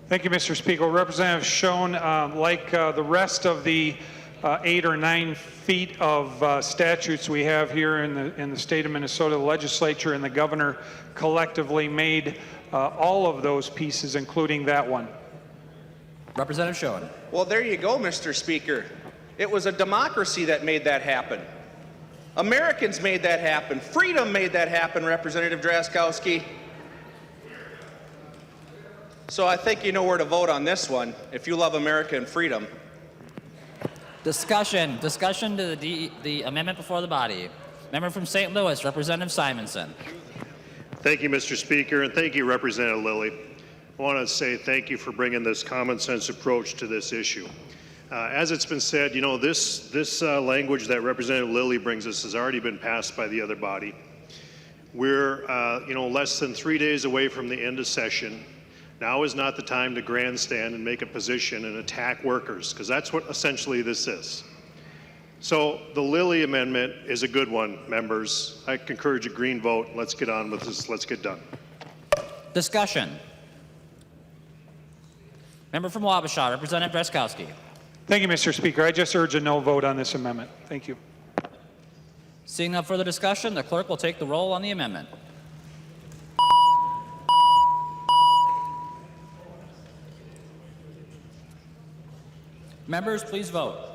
Thank you, Mr. Speaker. Representative Schoen, like the rest of the 8 or 9 feet of statutes we have here in the state of Minnesota, the legislature and the governor collectively made all of those pieces, including that one. Representative Schoen. Well, there you go, Mr. Speaker. It was a democracy that made that happen. Americans made that happen. Freedom made that happen, Representative Drazkowski. So I think you know where to vote on this one, if you love America and freedom. Discussion to the amendment before the body. Member from St. Louis, Representative Simonson. Thank you, Mr. Speaker, and thank you, Representative Lilly. I want to say thank you for bringing this common sense approach to this issue. As it's been said, this language that Representative Lilly brings us has already been passed by the other body. We're, less than 3 days away from the end of session. Now is not the time to grandstand and make a position and attack workers, because that's what essentially this is. So the Lilly amendment is a good one, members. I encourage a green vote. Let's get on with this. Let's get done. Discussion. Member from Wabasha, Representative Drazkowski. Thank you, Mr. Speaker. I just urge a no vote on this amendment. Thank you. Seeing no further discussion, the clerk will take the roll on the amendment. Members, please vote.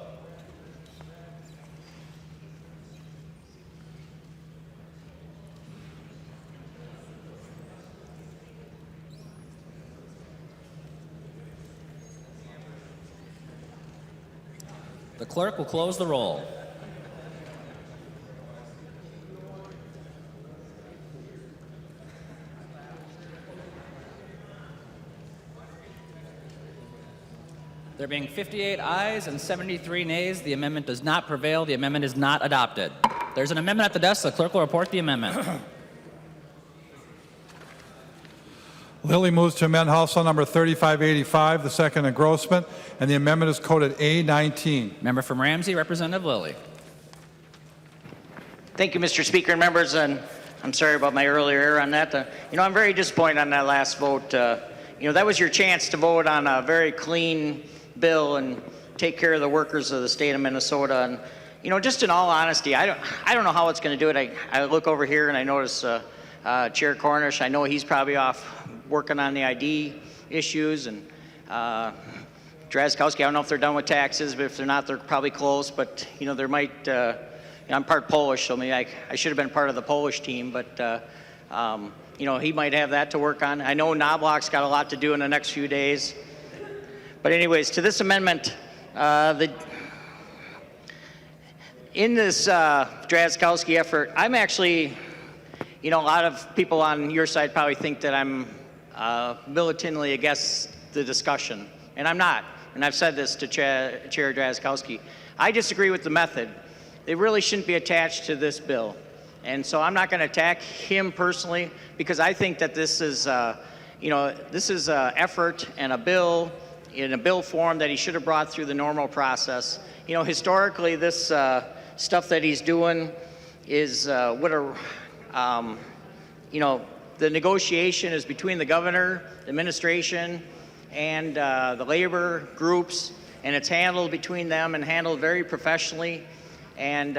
The clerk will close the roll. There being 58 ayes and 73 nays, the amendment does not prevail. The amendment is not adopted. There's an amendment at the desk. The clerk will report the amendment. Lilly moves to amend House Bill number 3585, the second engrossment, and the amendment is coded A19. Member from Ramsey, Representative Lilly. Thank you, Mr. Speaker and members, and I'm sorry about my earlier error on that. I'm very disappointed on that last vote. That was your chance to vote on a very clean bill and take care of the workers of the state of Minnesota. And, just in all honesty, I don't know how it's going to do it. I look over here and I notice Chair Cornish. I know he's probably off working on the ID issues, and Drazkowski, I don't know if they're done with taxes, but if they're not, they're probably close. But, there might, I'm part Polish, so maybe I should have been part of the Polish team, but, he might have that to work on. I know Knoblach's got a lot to do in the next few days. But anyways, to this amendment, in this Drazkowski effort, I'm actually, a lot of people on your side probably think that I'm militantly against the discussion, and I'm not. And I've said this to Chair Drazkowski. I disagree with the method. It really shouldn't be attached to this bill. And so I'm not going to attack him personally, because I think that this is, this is an effort and a bill in a bill form that he should have brought through the normal process. Historically, this stuff that he's doing is the negotiation is between the governor, the administration, and the labor groups, and it's handled between them and handled very professionally. And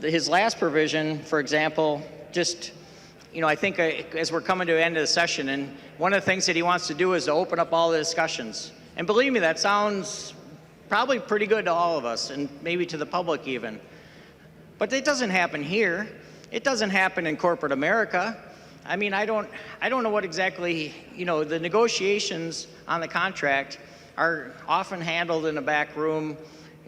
his last provision, for example, just, I think as we're coming to the end of the session, and one of the things that he wants to do is to open up all the discussions. And believe me, that sounds probably pretty good to all of us, and maybe to the public even. But it doesn't happen here. It doesn't happen in corporate America. I mean, I don't know what exactly, the negotiations on the contract are often handled in a back room,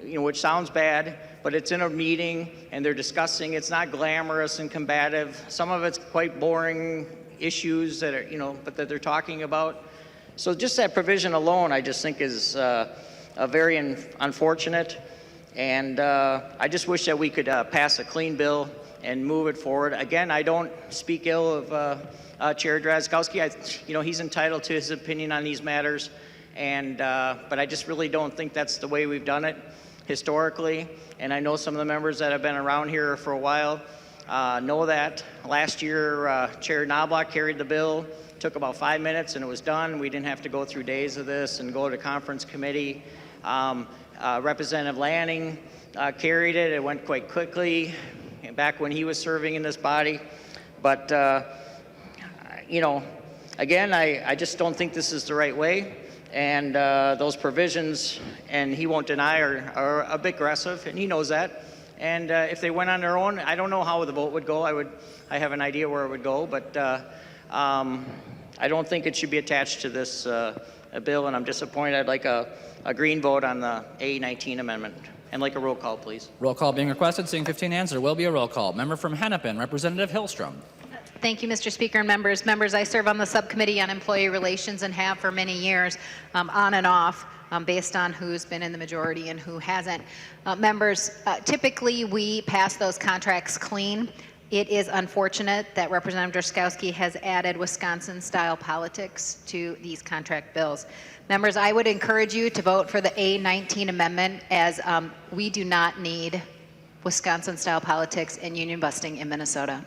which sounds bad, but it's in a meeting and they're discussing. It's not glamorous and combative. Some of it's quite boring issues that are, but that they're talking about. So just that provision alone, I just think is very unfortunate. And I just wish that we could pass a clean bill and move it forward. Again, I don't speak ill of Chair Drazkowski. He's entitled to his opinion on these matters. And but I just really don't think that's the way we've done it historically. And I know some of the members that have been around here for a while know that. Last year, Chair Knoblach carried the bill. Took about 5 minutes and it was done. We didn't have to go through days of this and go to conference committee. Representative Lanning carried it. It went quite quickly back when he was serving in this body. But, again, I just don't think this is the right way. And those provisions, and he won't deny, are a bit aggressive, and he knows that. And if they went on their own, I don't know how the vote would go. I have an idea where it would go, but I don't think it should be attached to this bill, and I'm disappointed. I'd like a green vote on the A19 amendment. And like a roll call, please. Roll call being requested. Seeing 15 hands, there will be a roll call. Member from Hennepin, Representative Hillstrom. Thank you, Mr. Speaker and members. Members, I serve on the Subcommittee on Employee Relations and have for many years, on and off, based on who's been in the majority and who hasn't. Members, typically we pass those contracts clean. It is unfortunate that Representative Drazkowski has added Wisconsin-style politics to these contract bills. Members, I would encourage you to vote for the A19 amendment, as we do not need Wisconsin-style politics, and union busting in Minnesota.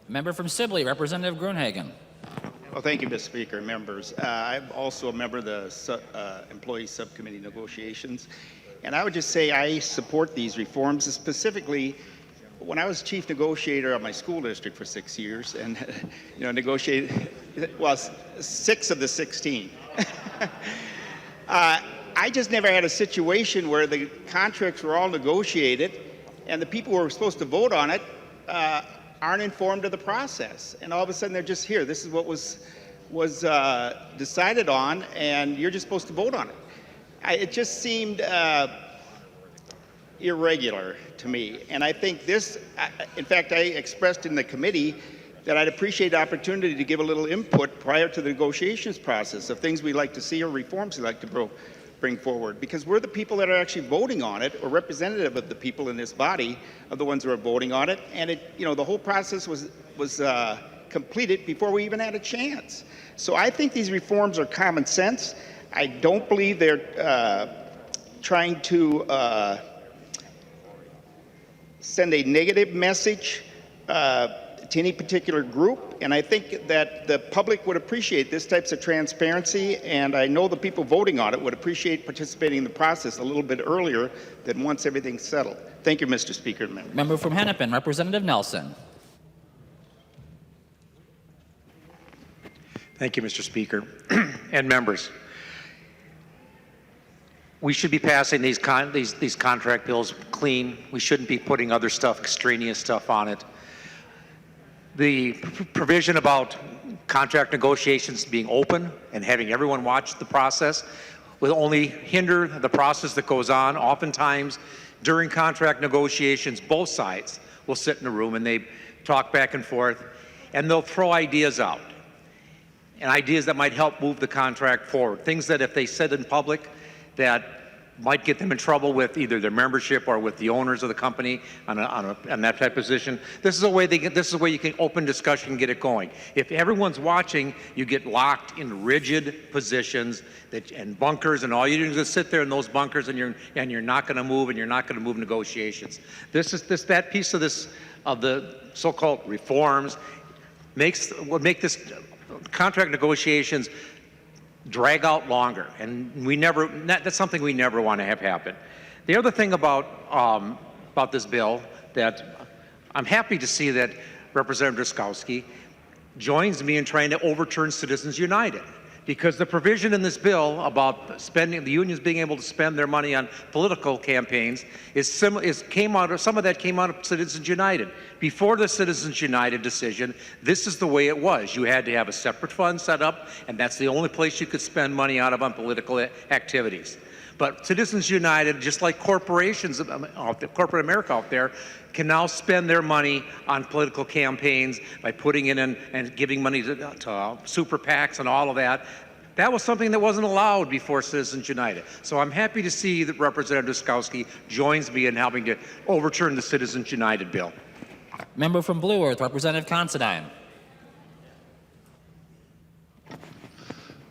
Member from Sibley, Representative Grunhagen. Well, thank you, Mr. Speaker and members. I'm also a member of the Employee Subcommittee negotiations, and I would just say I support these reforms. Specifically, when I was chief negotiator of my school district for 6 years, and negotiated, well, 6 of the 16. I just never had a situation where the contracts were all negotiated, and the people who were supposed to vote on it aren't informed of the process, and all of a sudden they're just here. This is what was decided on, and you're just supposed to vote on it. It just seemed irregular to me, and I think this. In fact, I expressed in the committee that I'd appreciate the opportunity to give a little input prior to the negotiations process of things we'd like to see or reforms we'd like to bring forward, because we're the people that are actually voting on it, or representative of the people in this body are the ones who are voting on it, and the whole process was completed before we even had a chance. So I think these reforms are common sense. I don't believe they're trying to send a negative message to any particular group, and I think that the public would appreciate this types of transparency, and I know the people voting on it would appreciate participating in the process a little bit earlier than once everything's settled. Thank you, Mr. Speaker. Member from Hennepin, Representative Nelson. Thank you, Mr. Speaker and members. We should be passing these contract bills clean. We shouldn't be putting other stuff, extraneous stuff on it. The provision about contract negotiations being open and having everyone watch the process will only hinder the process that goes on. Oftentimes, during contract negotiations, both sides will sit in a room and they talk back and forth, and they'll throw ideas out, and ideas that might help move the contract forward. Things that if they said in public that might get them in trouble with either their membership or with the owners of the company on that type of position. This is a way this is a way you can open discussion and get it going. If everyone's watching, you get locked in rigid positions and bunkers, and all you do is just sit there in those bunkers, and you're not going to move, and you're not going to move negotiations. That piece of the so-called reforms would make this contract negotiations drag out longer, and that's something we never want to have happen. The other thing about this bill that I'm happy to see that Representative Drazkowski joins me in trying to overturn Citizens United, because the provision in this bill about the unions being able to spend their money on political campaigns some of that came out of Citizens United. Before the Citizens United decision, this is the way it was. You had to have a separate fund set up, and that's the only place you could spend money out of on political activities. But Citizens United, just like corporations, corporate America out there, can now spend their money on political campaigns by putting in and giving money to super PACs and all of that. That was something that wasn't allowed before Citizens United. So I'm happy to see that Representative Drazkowski joins me in helping to overturn the Citizens United bill. Member from Blue Earth, Representative Considine.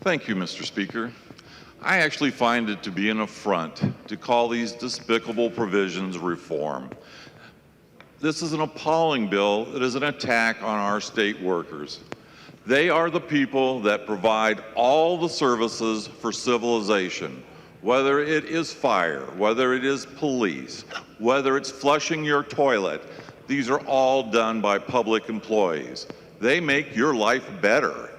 Thank you, Mr. Speaker. I actually find it to be an affront to call these despicable provisions reform. This is an appalling bill that is an attack on our state workers. They are the people that provide all the services for civilization, whether it is fire, whether it is police, whether it's flushing your toilet. These are all done by public employees. They make your life better.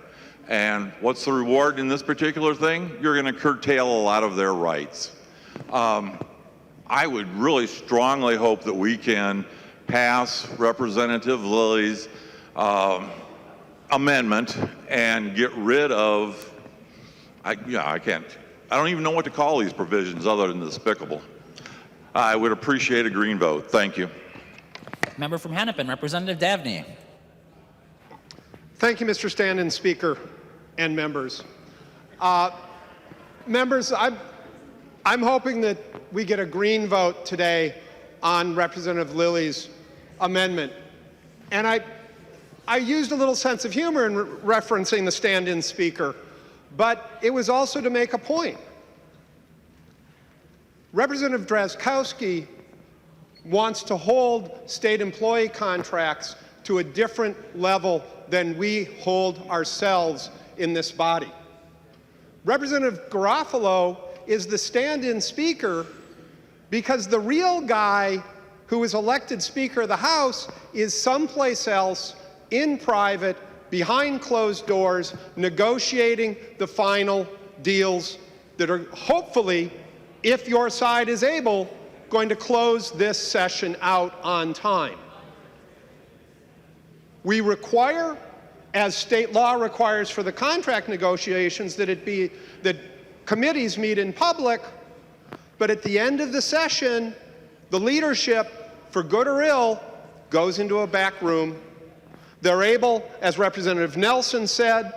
And what's the reward in this particular thing? You're going to curtail a lot of their rights. I would really strongly hope that we can pass Representative Lilly's amendment and get rid of, I don't even know what to call these provisions other than despicable. I would appreciate a green vote. Thank you. Member from Hennepin, Representative Davney. Thank you, Mr. Standing Speaker and members. Members, I'm hoping that we get a green vote today on Representative Lilly's amendment. And I used a little sense of humor in referencing the stand-in speaker, but it was also to make a point. Representative Drazkowski wants to hold state employee contracts to a different level than we hold ourselves in this body. Representative Garofalo is the stand-in speaker because the real guy who was elected Speaker of the House is someplace else in private, behind closed doors, negotiating the final deals that are hopefully, if your side is able, going to close this session out on time. We require, as state law requires for the contract negotiations, that committees meet in public, but at the end of the session, the leadership, for good or ill, goes into a back room. They're able, as Representative Nelson said,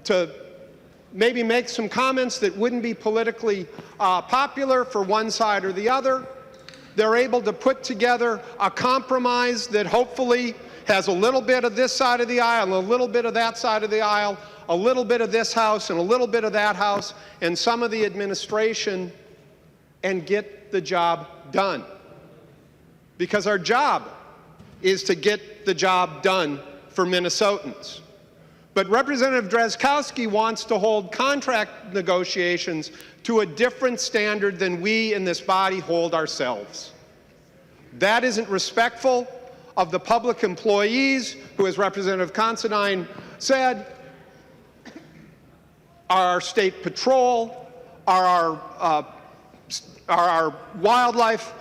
to maybe make some comments that wouldn't be politically popular for one side or the other. They're able to put together a compromise that hopefully has a little bit of this side of the aisle, a little bit of that side of the aisle, a little bit of this house and a little bit of that house, and some of the administration, and get the job done. Because our job is to get the job done for Minnesotans. But Representative Drazkowski wants to hold contract negotiations to a different standard than we in this body hold ourselves. That isn't respectful of the public employees who, as Representative Considine said, are our state patrol, are our wildlife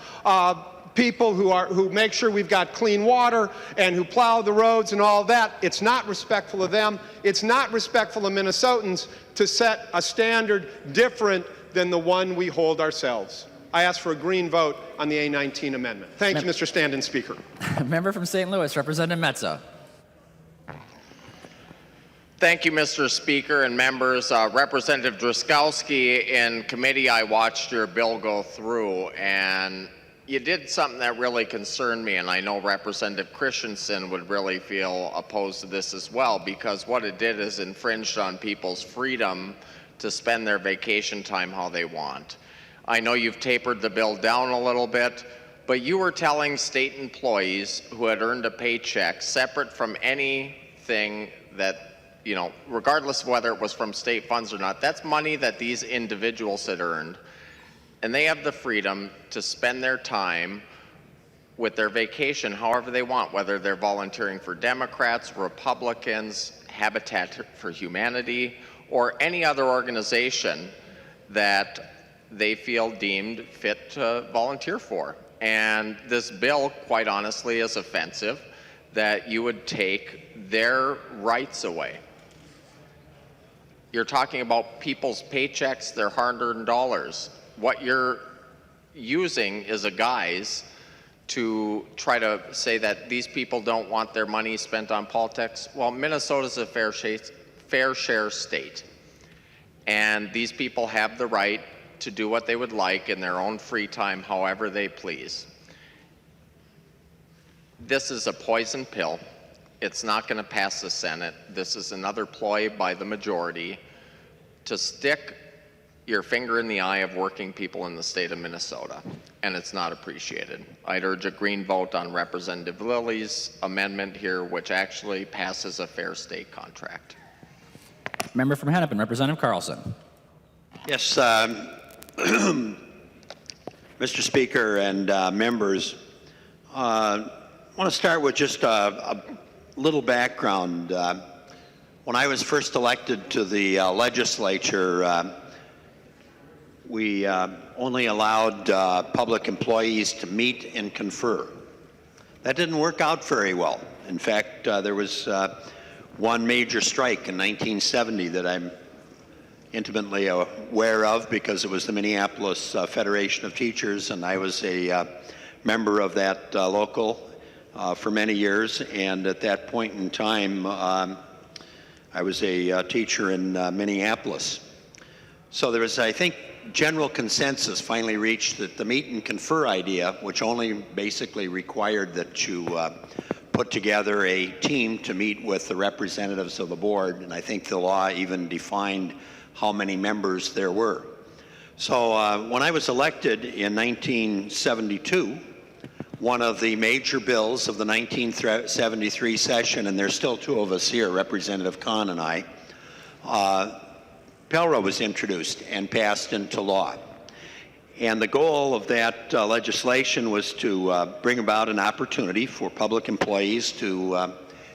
people who make sure we've got clean water and who plow the roads and all that. It's not respectful of them. It's not respectful of Minnesotans to set a standard different than the one we hold ourselves. I ask for a green vote on the A19 amendment. Thank you, Mr. Stand-in Speaker. Member from St. Louis, Representative Metza. Thank you, Mr. Speaker and members. Representative Drazkowski, in committee I watched your bill go through, and you did something that really concerned me, and I know Representative Christensen would really feel opposed to this as well, because what it did is infringed on people's freedom to spend their vacation time how they want. I know you've tapered the bill down a little bit, but you were telling state employees who had earned a paycheck separate from anything that, you know, regardless of whether it was from state funds or not, that's money that these individuals had earned. And they have the freedom to spend their time with their vacation however they want, whether they're volunteering for Democrats, Republicans, Habitat for Humanity, or any other organization that they feel deemed fit to volunteer for. And this bill, quite honestly, is offensive that you would take their rights away. You're talking about people's paychecks, their hard-earned dollars. What you're using is a guise to try to say that these people don't want their money spent on politics. Well, Minnesota's a fair share state. And these people have the right to do what they would like in their own free time, however they please. This is a poison pill. It's not going to pass the Senate. This is another ploy by the majority to stick your finger in the eye of working people in the state of Minnesota, and it's not appreciated. I'd urge a green vote on Representative Lilly's amendment here, which actually passes a fair state contract. Member from Hennepin, Representative Carlson. Yes, Mr. Speaker and members, I want to start with just a little background. When I was first elected to the legislature, we only allowed public employees to meet and confer. That didn't work out very well. In fact, there was one major strike in 1970 that I'm intimately aware of because it was the Minneapolis Federation of Teachers, and I was a member of that local for many years. And at that point in time, I was a teacher in Minneapolis. So there was, I think, general consensus finally reached that the meet and confer idea, which only basically required that you put together a team to meet with the representatives of the board, and I think the law even defined how many members there were. So when I was elected in 1972, one of the major bills of the 1973 session, and there's still two of us here, Representative Kahn and I, PELRA was introduced and passed into law. And the goal of that legislation was to bring about an opportunity for public employees to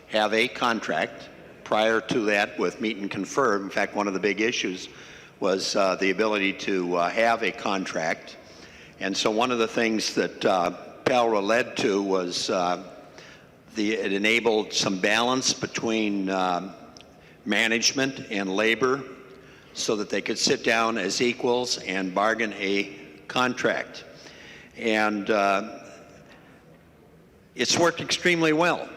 have a contract. Prior to that with meet and confer, in fact, one of the big issues was the ability to have a contract. And so one of the things that PELRA led to was it enabled some balance between management and labor so that they could sit down as equals and bargain a contract. And it's worked extremely well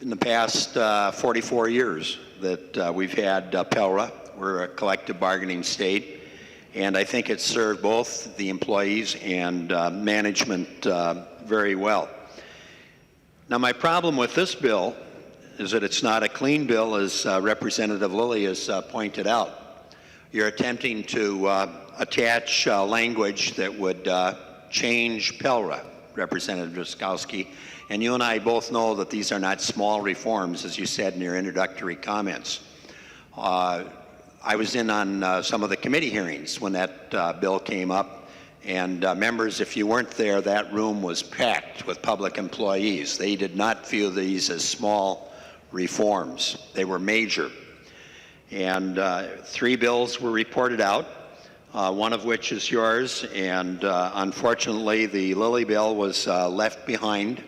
in the past 44 years that we've had PELRA. We're a collective bargaining state, and I think it's served both the employees and management very well. Now, my problem with this bill is that it's not a clean bill, as Representative Lilly has pointed out. You're attempting to attach language that would change PELRA, Representative Drazkowski, and you and I both know that these are not small reforms, as you said in your introductory comments. I was in on some of the committee hearings when that bill came up, and members, if you weren't there, that room was packed with public employees. They did not view these as small reforms. They were major. And 3 bills were reported out, one of which is yours, and unfortunately the Lilly bill was left behind.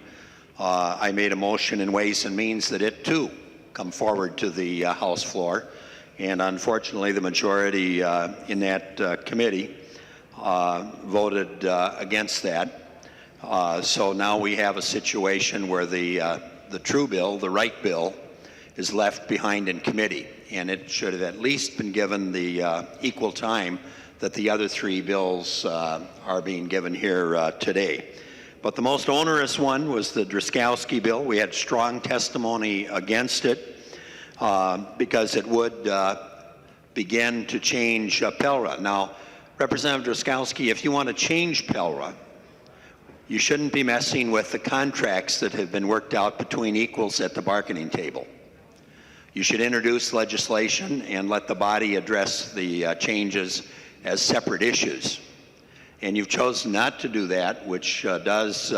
I made a motion in Ways and Means that it too come forward to the House floor, and unfortunately the majority in that committee voted against that. So now we have a situation where the true bill, the right bill, is left behind in committee, and it should have at least been given the equal time that the other 3 bills are being given here today. But the most onerous one was the Drazkowski bill. We had strong testimony against it because it would begin to change PELRA. Now, Representative Drazkowski, if you want to change PELRA, you shouldn't be messing with the contracts that have been worked out between equals at the bargaining table. You should introduce legislation and let the body address the changes as separate issues. And you've chosen not to do that, which does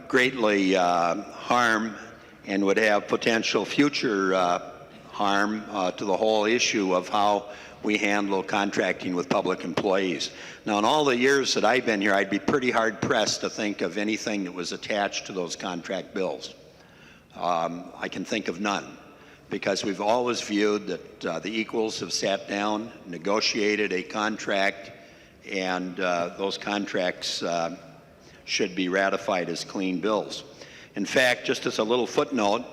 greatly harm and would have potential future harm to the whole issue of how we handle contracting with public employees. Now, in all the years that I've been here, I'd be pretty hard-pressed to think of anything that was attached to those contract bills. I can think of none, because we've always viewed that the equals have sat down, negotiated a contract, and those contracts should be ratified as clean bills. In fact, just as a little footnote,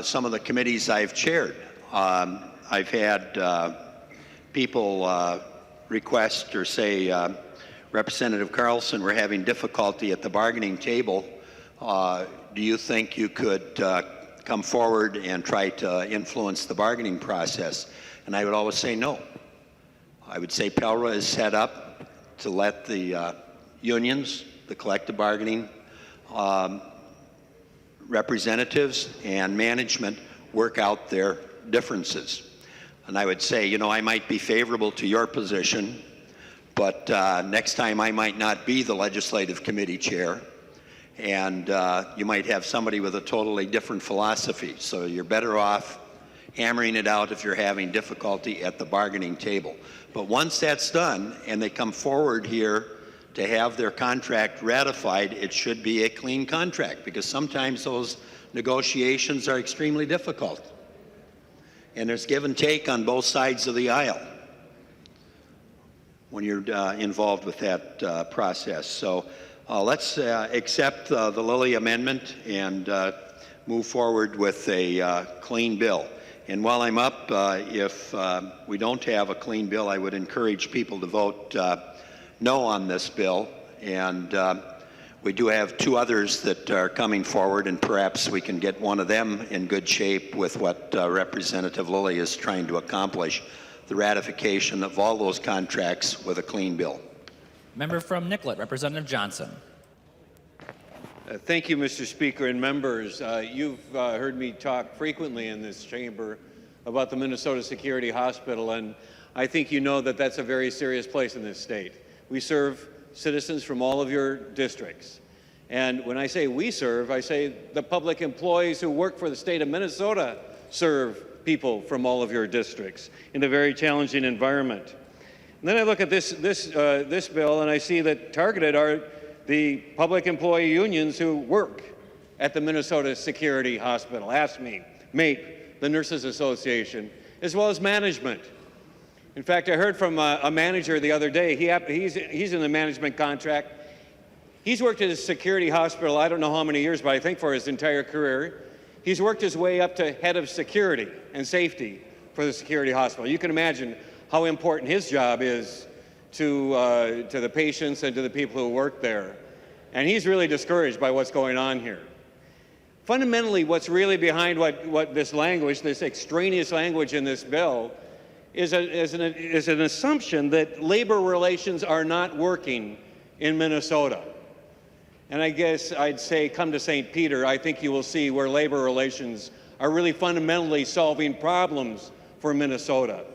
some of the committees I've chaired, I've had people request or say, Representative Carlson, we're having difficulty at the bargaining table. Do you think you could come forward and try to influence the bargaining process? And I would always say no. I would say PELRA is set up to let the unions, the collective bargaining representatives and management work out their differences. And I would say, you know, I might be favorable to your position, but next time I might not be the legislative committee chair, and you might have somebody with a totally different philosophy. So you're better off hammering it out if you're having difficulty at the bargaining table. But once that's done and they come forward here to have their contract ratified, it should be a clean contract, because sometimes those negotiations are extremely difficult. And there's give and take on both sides of the aisle when you're involved with that process. So let's accept the Lilly amendment and move forward with a clean bill. And while I'm up, if we don't have a clean bill, I would encourage people to vote no on this bill. And we do have 2 others that are coming forward, and perhaps we can get one of them in good shape with what Representative Lilly is trying to accomplish, the ratification of all those contracts with a clean bill. Member from Nicollet, Representative Johnson. Thank you, Mr. Speaker and members. You've heard me talk frequently in this chamber about the Minnesota Security Hospital, and I think you know that that's a very serious place in this state. We serve citizens from all of your districts. And when I say we serve, I say the public employees who work for the state of Minnesota serve people from all of your districts in a very challenging environment. And then I look at this bill and I see that targeted are the public employee unions who work at the Minnesota Security Hospital, AFSCME, MAPE, the Nurses Association, as well as management. In fact, I heard from a manager the other day. He's in the management contract. He's worked at a security hospital, I don't know how many years, but I think for his entire career. He's worked his way up to head of security and safety for the security hospital. You can imagine how important his job is to the patients and to the people who work there. And he's really discouraged by what's going on here. Fundamentally, what's really behind what this language, this extraneous language in this bill, is an assumption that labor relations are not working in Minnesota. And I guess I'd say, come to St. Peter, I think you will see where labor relations are really fundamentally solving problems for Minnesota.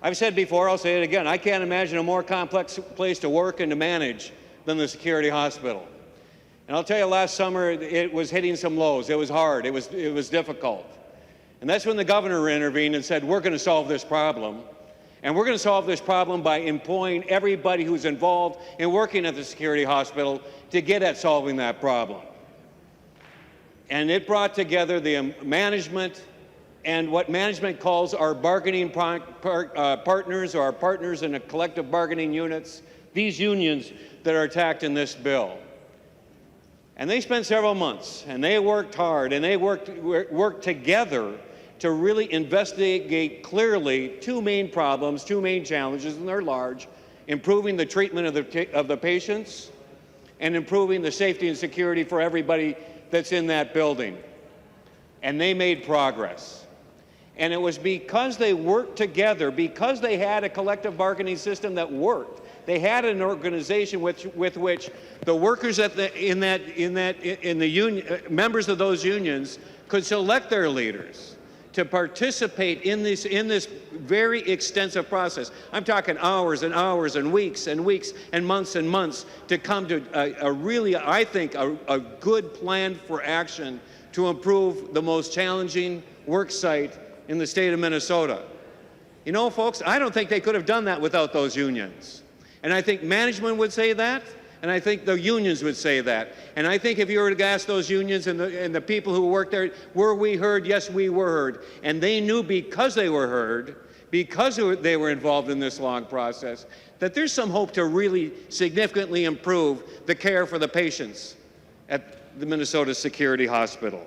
I've said before, I'll say it again, I can't imagine a more complex place to work and to manage than the security hospital. And I'll tell you, last summer, it was hitting some lows. It was hard. It was difficult. And that's when the governor intervened and said, we're going to solve this problem. And we're going to solve this problem by employing everybody who's involved in working at the security hospital to get at solving that problem. And it brought together the management and what management calls our bargaining partners, or our partners in the collective bargaining units, these unions that are attacked in this bill. And they spent several months, and they worked hard, and they worked together to really investigate clearly two main problems, two main challenges, and they're large: improving the treatment of the patients and improving the safety and security for everybody that's in that building. And they made progress. And it was because they worked together, because they had a collective bargaining system that worked. They had an organization with which the workers members of those unions could select their leaders to participate in this very extensive process. I'm talking hours and hours and weeks and months to come to a really, I think, a good plan for action to improve the most challenging work site in the state of Minnesota. You know, folks, I don't think they could have done that without those unions. And I think management would say that, and I think the unions would say that. And I think if you were to ask those unions and the people who worked there, were we heard? Yes, we were heard. And they knew, because they were heard, because they were involved in this long process, that there's some hope to really significantly improve the care for the patients at the Minnesota Security Hospital.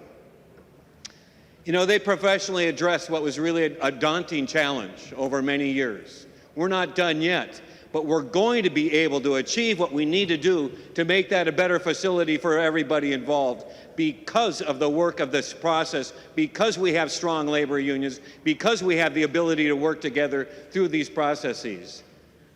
You know, they professionally addressed what was really a daunting challenge over many years. We're not done yet, but we're going to be able to achieve what we need to do to make that a better facility for everybody involved because of the work of this process, because we have strong labor unions, because we have the ability to work together through these processes.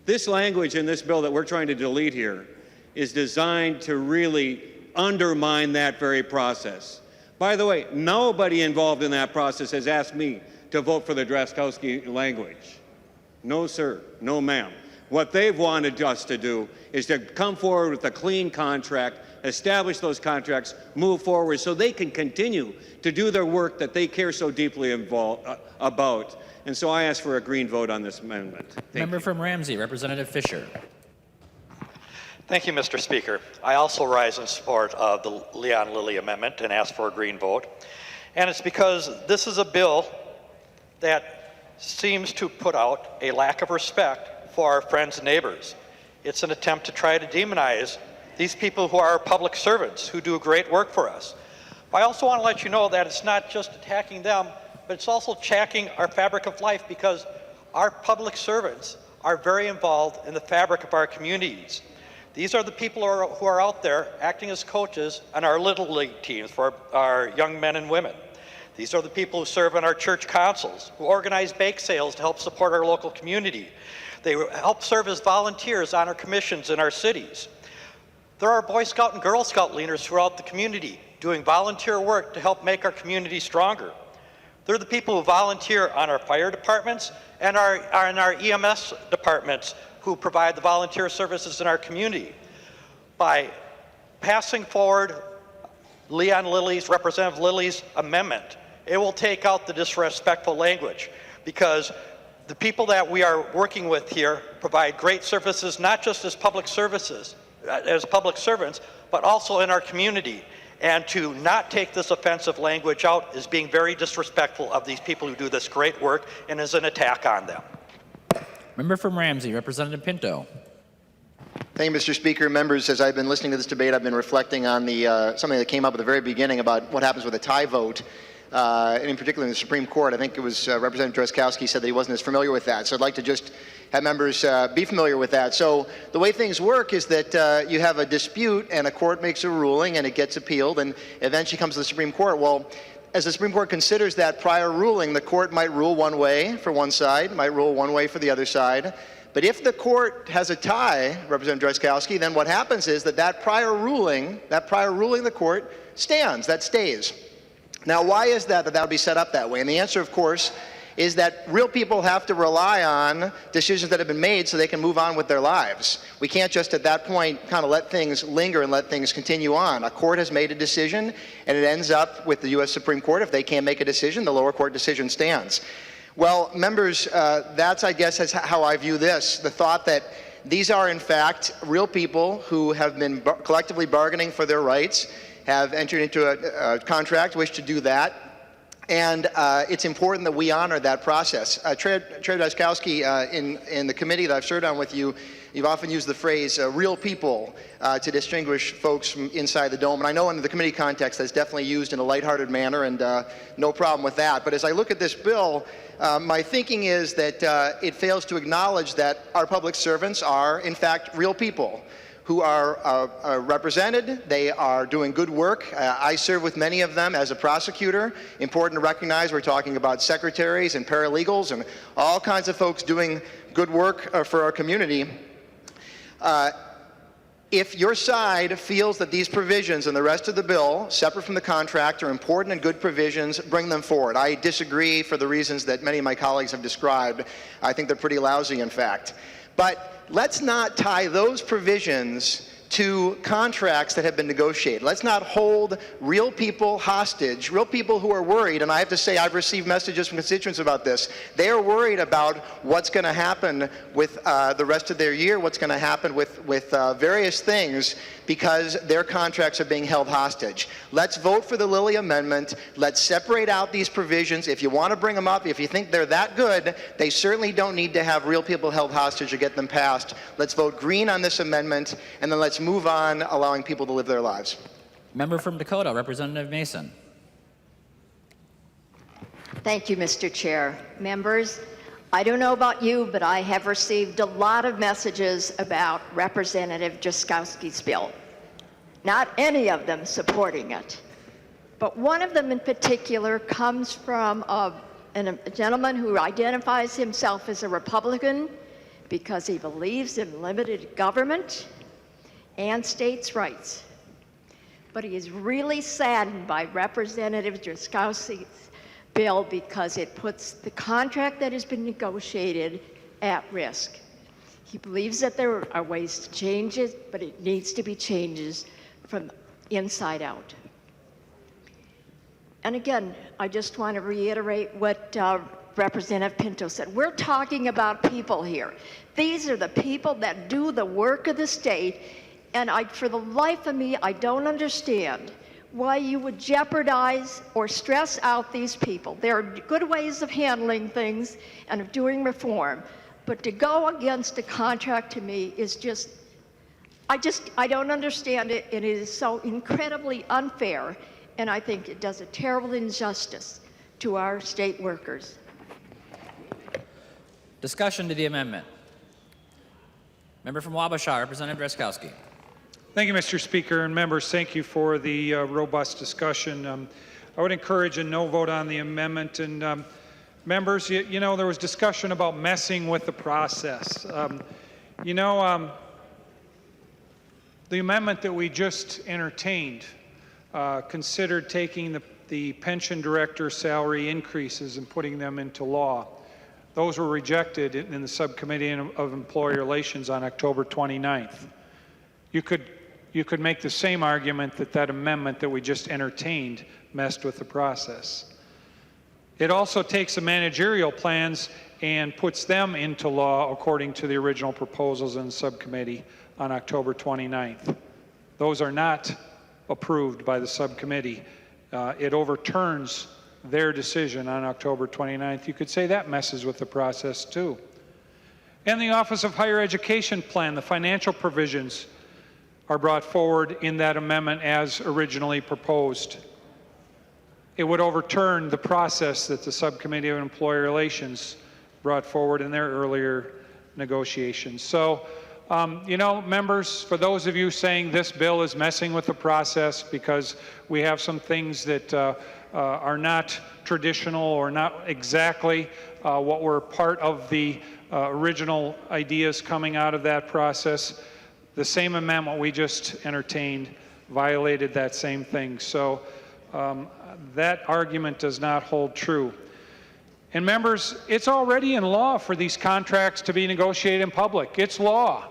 This language in this bill that we're trying to delete here is designed to really undermine that very process. By the way, nobody involved in that process has asked me to vote for the Drazkowski language. No, sir. No, ma'am. What they've wanted us to do is to come forward with a clean contract, establish those contracts, move forward so they can continue to do their work that they care so deeply about. And so I ask for a green vote on this amendment. Member from Ramsey, Representative Fisher. Thank you, Mr. Speaker. I also rise in support of the Leon Lilly amendment and ask for a green vote. And it's because this is a bill that seems to put out a lack of respect for our friends and neighbors. It's an attempt to try to demonize these people who are public servants, who do great work for us. But I also want to let you know that it's not just attacking them, but it's also attacking our fabric of life, because our public servants are very involved in the fabric of our communities. These are the people who are out there acting as coaches on our Little League teams for our young men and women. These are the people who serve on our church councils, who organize bake sales to help support our local community. They help serve as volunteers on our commissions in our cities. There are Boy Scout and Girl Scout leaders throughout the community doing volunteer work to help make our community stronger. They're the people who volunteer on our fire departments and in our EMS departments who provide the volunteer services in our community. By passing forward Representative Lilly's amendment, it will take out the disrespectful language, because the people that we are working with here provide great services, not just as public servants, but also in our community. And to not take this offensive language out is being very disrespectful of these people who do this great work and is an attack on them. Member from Ramsey, Representative Pinto. Thank you, Mr. Speaker. Members, as I've been listening to this debate, I've been reflecting on something that came up at the very beginning about what happens with a tie vote, and in particular in the Supreme Court. I think it was Representative Drazkowski said that he wasn't as familiar with that. So I'd like to just have members be familiar with that. So the way things work is that you have a dispute and a court makes a ruling and it gets appealed and eventually comes to the Supreme Court. Well, as the Supreme Court considers that prior ruling, the court might rule one way for one side, might rule one way for the other side. But if the court has a tie, Representative Drazkowski, then what happens is that prior ruling of the court stands, that stays. Now, why is that would be set up that way? And the answer, of course, is that real people have to rely on decisions that have been made so they can move on with their lives. We can't just at that point kind of let things linger and let things continue on. A court has made a decision and it ends up with the U.S. Supreme Court. If they can't make a decision, the lower court decision stands. Well, members, that's, I guess, is how I view this. The thought that these are, in fact, real people who have been collectively bargaining for their rights, have entered into a contract, wish to do that, and it's important that we honor that process. Chair Drazkowski, in the committee that I've served on with you, you've often used the phrase real people to distinguish folks from inside the dome. And I know in the committee context that's definitely used in a lighthearted manner, and no problem with that. But as I look at this bill, my thinking is that it fails to acknowledge that our public servants are, in fact, real people who are represented. They are doing good work. I serve with many of them as a prosecutor. Important to recognize we're talking about secretaries and paralegals and all kinds of folks doing good work for our community. If your side feels that these provisions and the rest of the bill, separate from the contract, are important and good provisions, bring them forward. I disagree for the reasons that many of my colleagues have described. I think they're pretty lousy, in fact. But let's not tie those provisions to contracts that have been negotiated. Let's not hold real people hostage, real people who are worried, and I have to say I've received messages from constituents about this. They are worried about what's going to happen with the rest of their year, what's going to happen with various things, because their contracts are being held hostage. Let's vote for the Lilly amendment. Let's separate out these provisions. If you want to bring them up, if you think they're that good, they certainly don't need to have real people held hostage or get them passed. Let's vote green on this amendment, and then let's move on, allowing people to live their lives. Member from Dakota, Representative Mason. Thank you, Mr. Chair. Members, I don't know about you, but I have received a lot of messages about Representative Drazkowski's bill. Not any of them supporting it. But one of them in particular comes from a gentleman who identifies himself as a Republican because he believes in limited government and states' rights. But he is really saddened by Representative Drazkowski's bill because it puts the contract that has been negotiated at risk. He believes that there are ways to change it, but it needs to be changes from inside out. And again, I just want to reiterate what Representative Pinto said. We're talking about people here. These are the people that do the work of the state, and for the life of me, I don't understand why you would jeopardize or stress out these people. There are good ways of handling things and of doing reform, but to go against a contract to me is just, I don't understand it, and it is so incredibly unfair, and I think it does a terrible injustice to our state workers. Discussion to the amendment. Member from Wabasha, Representative Drazkowski. Thank you, Mr. Speaker, and members, thank you for the robust discussion. I would encourage a no vote on the amendment. And members, you know, there was discussion about messing with the process. The The amendment that we just entertained considered taking the pension director salary increases and putting them into law. Those were rejected in the Subcommittee of Employee Relations on October 29th. You could make the same argument that that amendment that we just entertained messed with the process. It also takes the managerial plans and puts them into law according to the original proposals in the subcommittee on October 29th. Those are not approved by the subcommittee. It overturns their decision on October 29th. You could say that messes with the process too. And the Office of Higher Education Plan, the financial provisions are brought forward in that amendment as originally proposed. It would overturn the process that the Subcommittee of Employee Relations brought forward in their earlier negotiations. So, you know, members, for those of you saying this bill is messing with the process because we have some things that are not traditional or not exactly what were part of the original ideas coming out of that process, the same amendment we just entertained violated that same thing. So that argument does not hold true. And members, it's already in law for these contracts to be negotiated in public. It's law.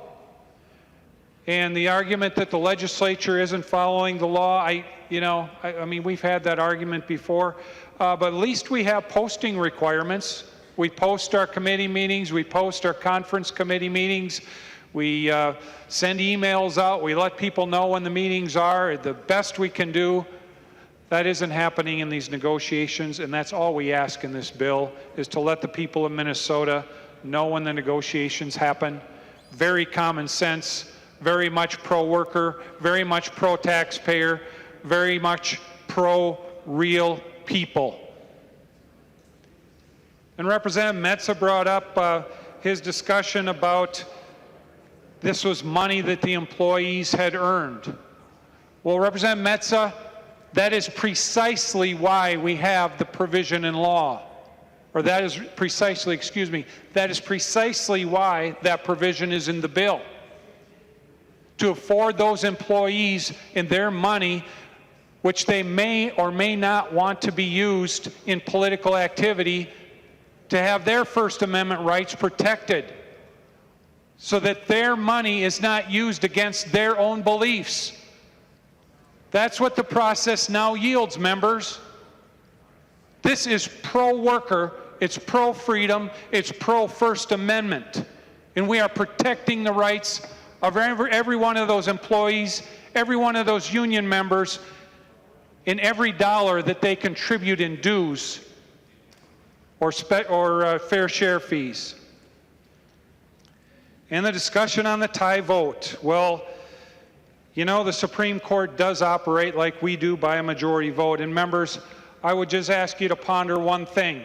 And the argument that the legislature isn't following the law, I mean, we've had that argument before, but at least we have posting requirements. We post our committee meetings, we post our conference committee meetings, we send emails out, we let people know when the meetings are, the best we can do. That isn't happening in these negotiations, and that's all we ask in this bill, is to let the people of Minnesota know when the negotiations happen. Very common sense, very much pro-worker, very much pro-taxpayer, very much pro-real people. And Representative Metsa brought up his discussion about this was money that the employees had earned. Well, Representative Metsa, that is precisely why we have the provision in law. Or that is precisely, excuse me, that is precisely why that provision is in the bill. To afford those employees in their money, which they may or may not want to be used in political activity, to have their First Amendment rights protected so that their money is not used against their own beliefs. That's what the process now yields, members. This is pro-worker, it's pro-freedom, it's pro-First Amendment. And we are protecting the rights of every one of those employees, every one of those union members, in every dollar that they contribute in dues or fair share fees. And the discussion on the tie vote. Well, you know, the Supreme Court does operate like we do by a majority vote. And members, I would just ask you to ponder one thing.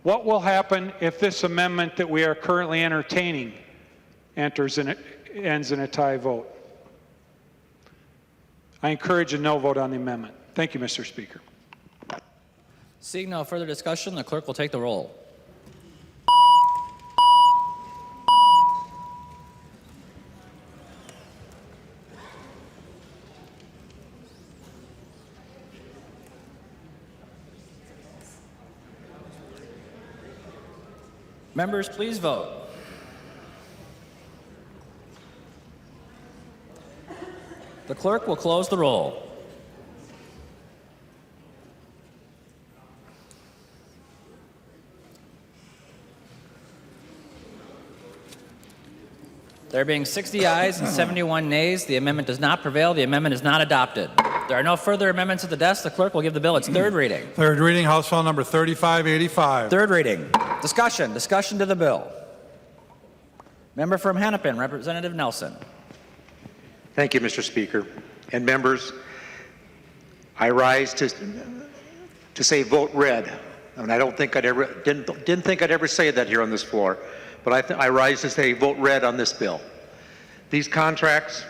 What will happen if this amendment that we are currently entertaining ends in a tie vote? I encourage a no vote on the amendment. Thank you, Mr. Speaker. Seeing no further discussion, the clerk will take the roll. Members, please vote. The clerk will close the roll. There being 60 ayes and 71 nays, the amendment does not prevail. The amendment is not adopted. There are no further amendments at the desk. The clerk will give the bill its third reading. Third reading, House File Number 3585. Third reading. Discussion to the bill. Member from Hennepin, Representative Nelson. Thank you, Mr. Speaker. And members, I rise to say vote red. And I don't think didn't think I'd ever say that here on this floor, but I rise to say vote red on this bill. These contracts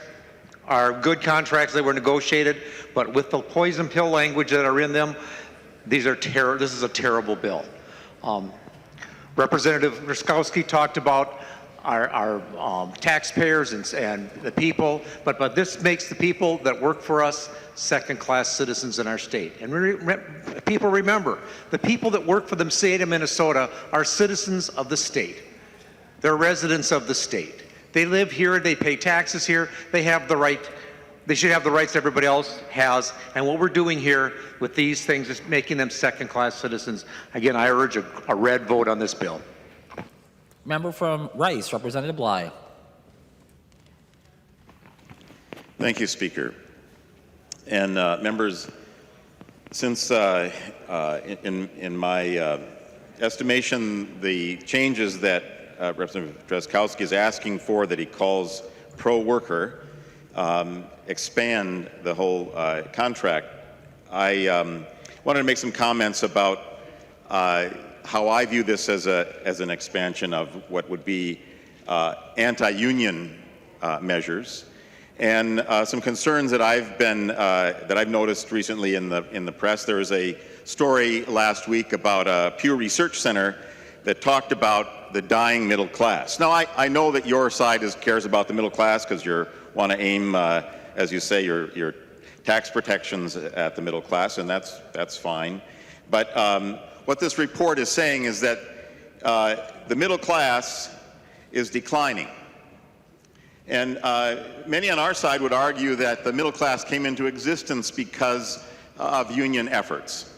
are good contracts that were negotiated, but with the poison pill language that are in them, this is a terrible bill. Representative Drazkowski talked about taxpayers and the people, but this makes the people that work for us second-class citizens in our state. And people remember, the people that work for the state of Minnesota are citizens of the state. They're residents of the state. They live here, they pay taxes here, they have the right, they should have the rights everybody else has. And what we're doing here with these things is making them second-class citizens. Again, I urge a red vote on this bill. Member from Rice, Representative Bly. Thank you, Speaker. And members, since in my estimation, the changes that Representative Drazkowski is asking for, that he calls pro-worker, expand the whole contract, I wanted to make some comments about how I view this as an expansion of what would be anti-union measures, and some concerns that I've noticed recently in the press. There was a story last week about a Pew Research Center that talked about the dying middle class. Now, I know that your side cares about the middle class because you want to aim, as you say, your tax protections at the middle class, and that's fine. But what this report is saying is that the middle class is declining. And many on our side would argue that the middle class came into existence because of union efforts.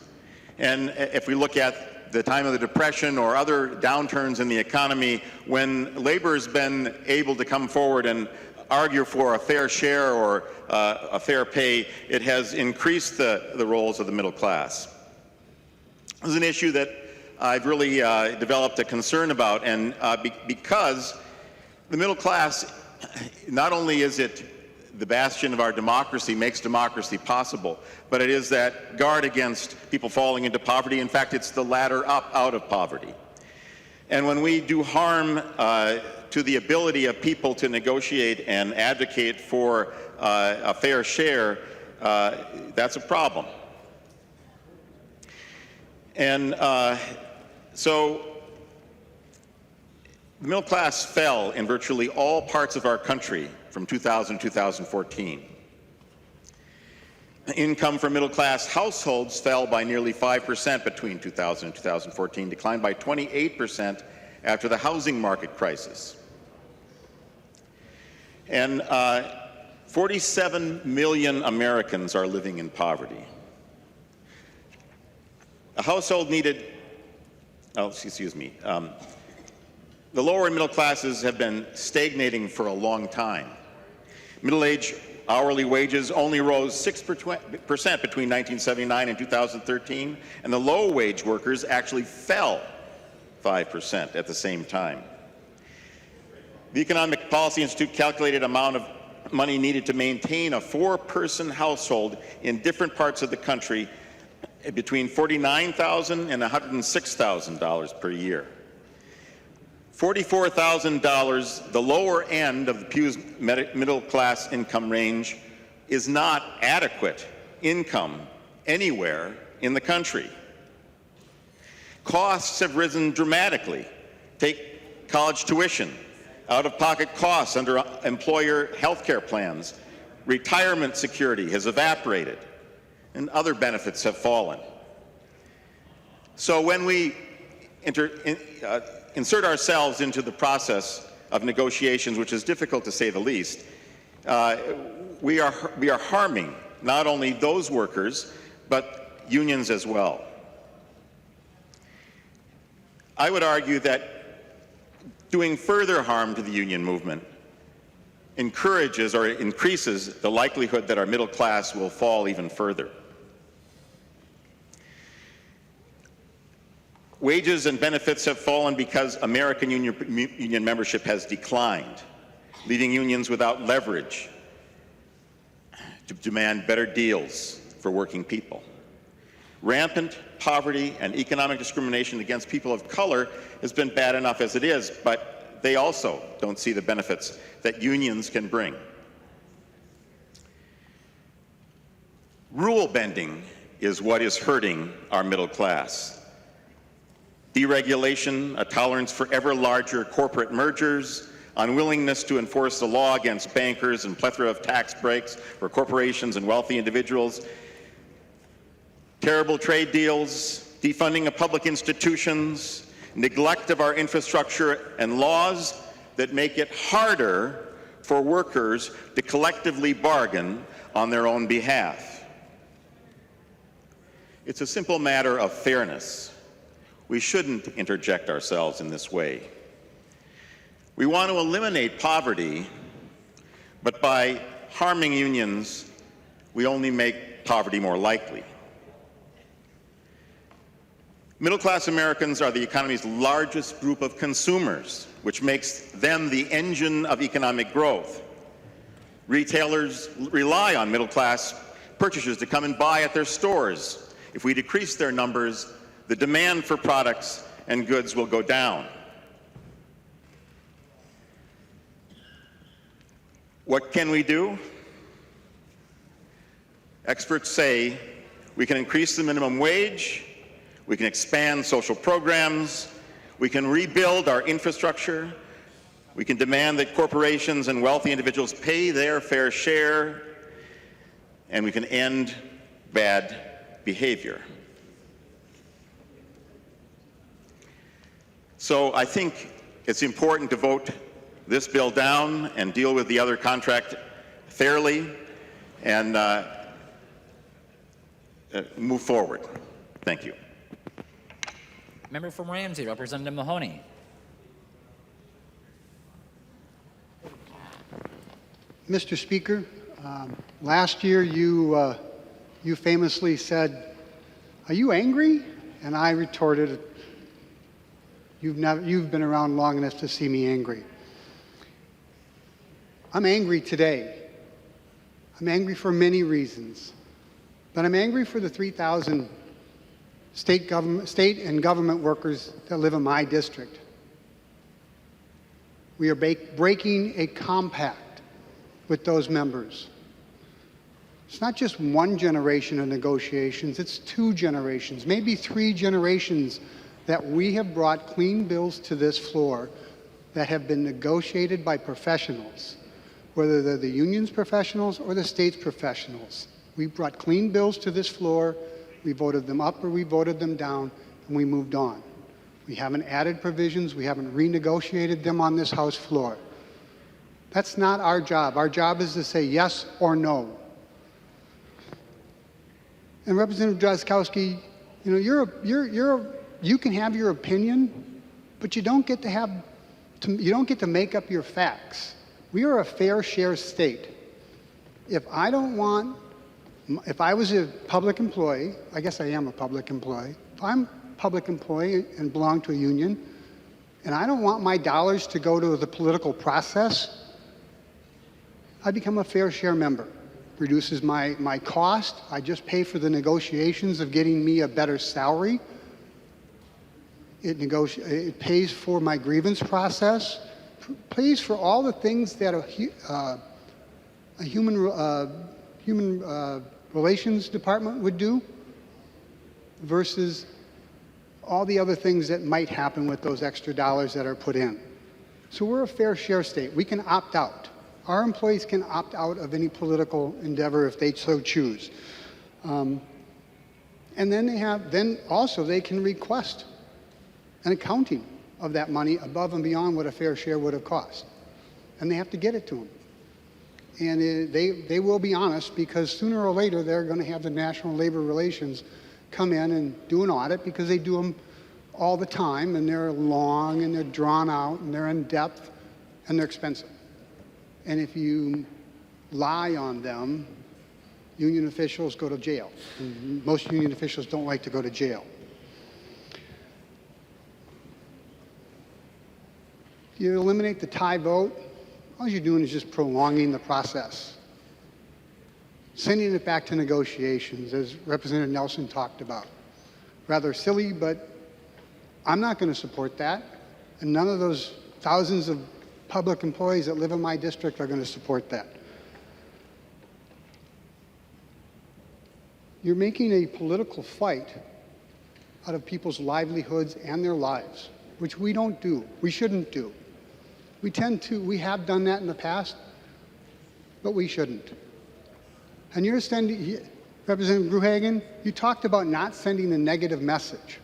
And if we look at the time of the Depression or other downturns in the economy, when labor has been able to come forward and argue for a fair share or a fair pay, it has increased the roles of the middle class. This is an issue that I've really developed a concern about, and because the middle class, not only is it the bastion of our democracy, makes democracy possible, but it is that guard against people falling into poverty. In fact, it's the ladder up out of poverty. And when we do harm to the ability of people to negotiate and advocate for a fair share, that's a problem. And so the middle class fell in virtually all parts of our country from 2000 to 2014. Income for middle class households fell by nearly 5% between 2000 and 2014, declined by 28% after the housing market crisis. And 47 million Americans are living in poverty. A household needed, the lower and middle classes have been stagnating for a long time. Middle-aged hourly wages only rose 6% between 1979 and 2013, and the low-wage workers actually fell 5% at the same time. The Economic Policy Institute calculated amount of money needed to maintain a four-person household in different parts of the country between $49,000 and $106,000 per year. $44,000, the lower end of the Pew's middle class income range, is not adequate income anywhere in the country. Costs have risen dramatically. Take college tuition, out-of-pocket costs under employer health care plans, retirement security has evaporated, and other benefits have fallen. So when we insert ourselves into the process of negotiations, which is difficult to say the least, we are harming not only those workers, but unions as well. I would argue that doing further harm to the union movement encourages or increases the likelihood that our middle class will fall even further. Wages and benefits have fallen because American union membership has declined, leaving unions without leverage to demand better deals for working people. Rampant poverty and economic discrimination against people of color has been bad enough as it is, but they also don't see the benefits that unions can bring. Rule bending is what is hurting our middle class. Deregulation, a tolerance for ever larger corporate mergers, unwillingness to enforce the law against bankers and plethora of tax breaks for corporations and wealthy individuals, terrible trade deals, defunding of public institutions, neglect of our infrastructure, and laws that make it harder for workers to collectively bargain on their own behalf. It's a simple matter of fairness. We shouldn't interject ourselves in this way. We want to eliminate poverty, but by harming unions, we only make poverty more likely. Middle-class Americans are the economy's largest group of consumers, which makes them the engine of economic growth. Retailers rely on middle-class purchasers to come and buy at their stores. If we decrease their numbers, the demand for products and goods will go down. What can we do? Experts say we can increase the minimum wage, we can expand social programs, we can rebuild our infrastructure, we can demand that corporations and wealthy individuals pay their fair share, and we can end bad behavior. So I think it's important to vote this bill down and deal with the other contract fairly and move forward. Thank you. Member from Ramsey, Representative Mahoney. Mr. Speaker, last year you famously said, "Are you angry?" And I retorted, "You've been around long enough to see me angry." I'm angry today. I'm angry for many reasons, but I'm angry for the 3,000 state and government workers that live in my district. We are breaking a compact with those members. It's not just one generation of negotiations, it's 2 generations, maybe 3 generations that we have brought clean bills to this floor that have been negotiated by professionals, whether they're the union's professionals or the state's professionals. We brought clean bills to this floor. We voted them up or we voted them down, and we moved on. We haven't added provisions. We haven't renegotiated them on this House floor. That's not our job. Our job is to say yes or no. And Representative Drazkowski, you know, you can have your opinion, but you don't get to make up your facts. We are a fair share state. If I was a public employee, I guess I am a public employee. If I'm a public employee and belong to a union, and I don't want my dollars to go to the political process, I become a fair share member. Reduces my cost. I just pay for the negotiations of getting me a better salary. It pays for my grievance process, pays for all the things that a human relations department would do versus all the other things that might happen with those extra dollars that are put in. So we're a fair share state. We can opt out. Our employees can opt out of any political endeavor if they so choose. And then also they can request an accounting of that money above and beyond what a fair share would have cost. And they have to get it to them. And they will be honest, because sooner or later they're going to have the National Labor Relations come in and do an audit, because they do them all the time, and they're long and they're drawn out and they're in depth and they're expensive. And if you lie on them, union officials go to jail. And most union officials don't like to go to jail. If you eliminate the tie vote, all you're doing is just prolonging the process. Sending it back to negotiations, as Representative Nelson talked about. Rather silly, but I'm not going to support that. And none of those thousands of public employees that live in my district are going to support that. You're making a political fight out of people's livelihoods and their lives, which we don't do. We shouldn't do. We have done that in the past, but we shouldn't. And you understand, Representative Gruhagen, you talked about not sending a negative message.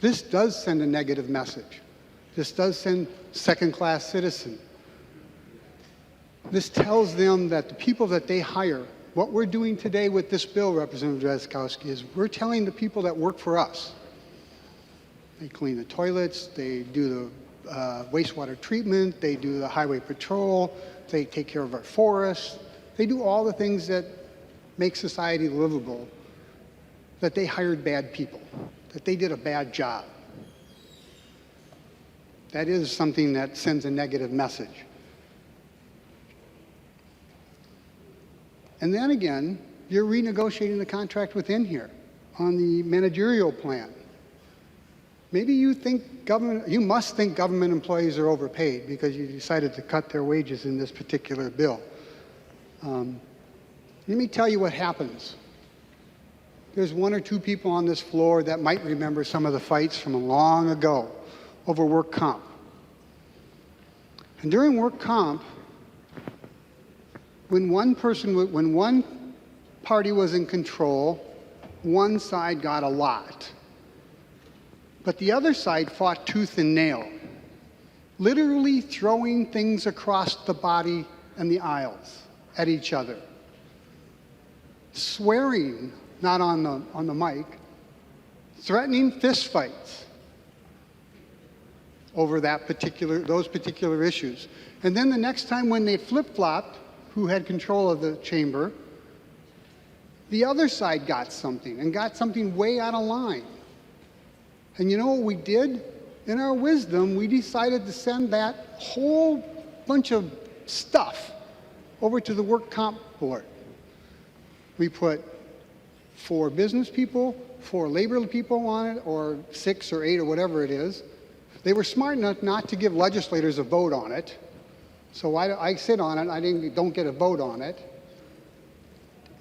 This does send a negative message. This does send second-class citizen. This tells them that the people that they hire, what we're doing today with this bill, Representative Drazkowski, is we're telling the people that work for us, they clean the toilets, they do the wastewater treatment, they do the highway patrol, they take care of our forests, they do all the things that make society livable, that they hired bad people, that they did a bad job. That is something that sends a negative message. And then again, you're renegotiating the contract within here on the managerial plan. Maybe you must think government employees are overpaid because you decided to cut their wages in this particular bill. Let me tell you what happens. There's one or two people on this floor that might remember some of the fights from long ago over work comp. And during work comp, when one party was in control, one side got a lot. But the other side fought tooth and nail, literally throwing things across the body and the aisles at each other. Swearing, not on the mic, threatening fistfights over those particular issues. And then the next time when they flip-flopped, who had control of the chamber, the other side got something, and got something way out of line. And you know what we did? In our wisdom, we decided to send that whole bunch of stuff over to the work comp board. We put 4 business people, 4 labor people on it, or 6 or 8 or whatever it is. They were smart enough not to give legislators a vote on it. So I sit on it, I don't get a vote on it,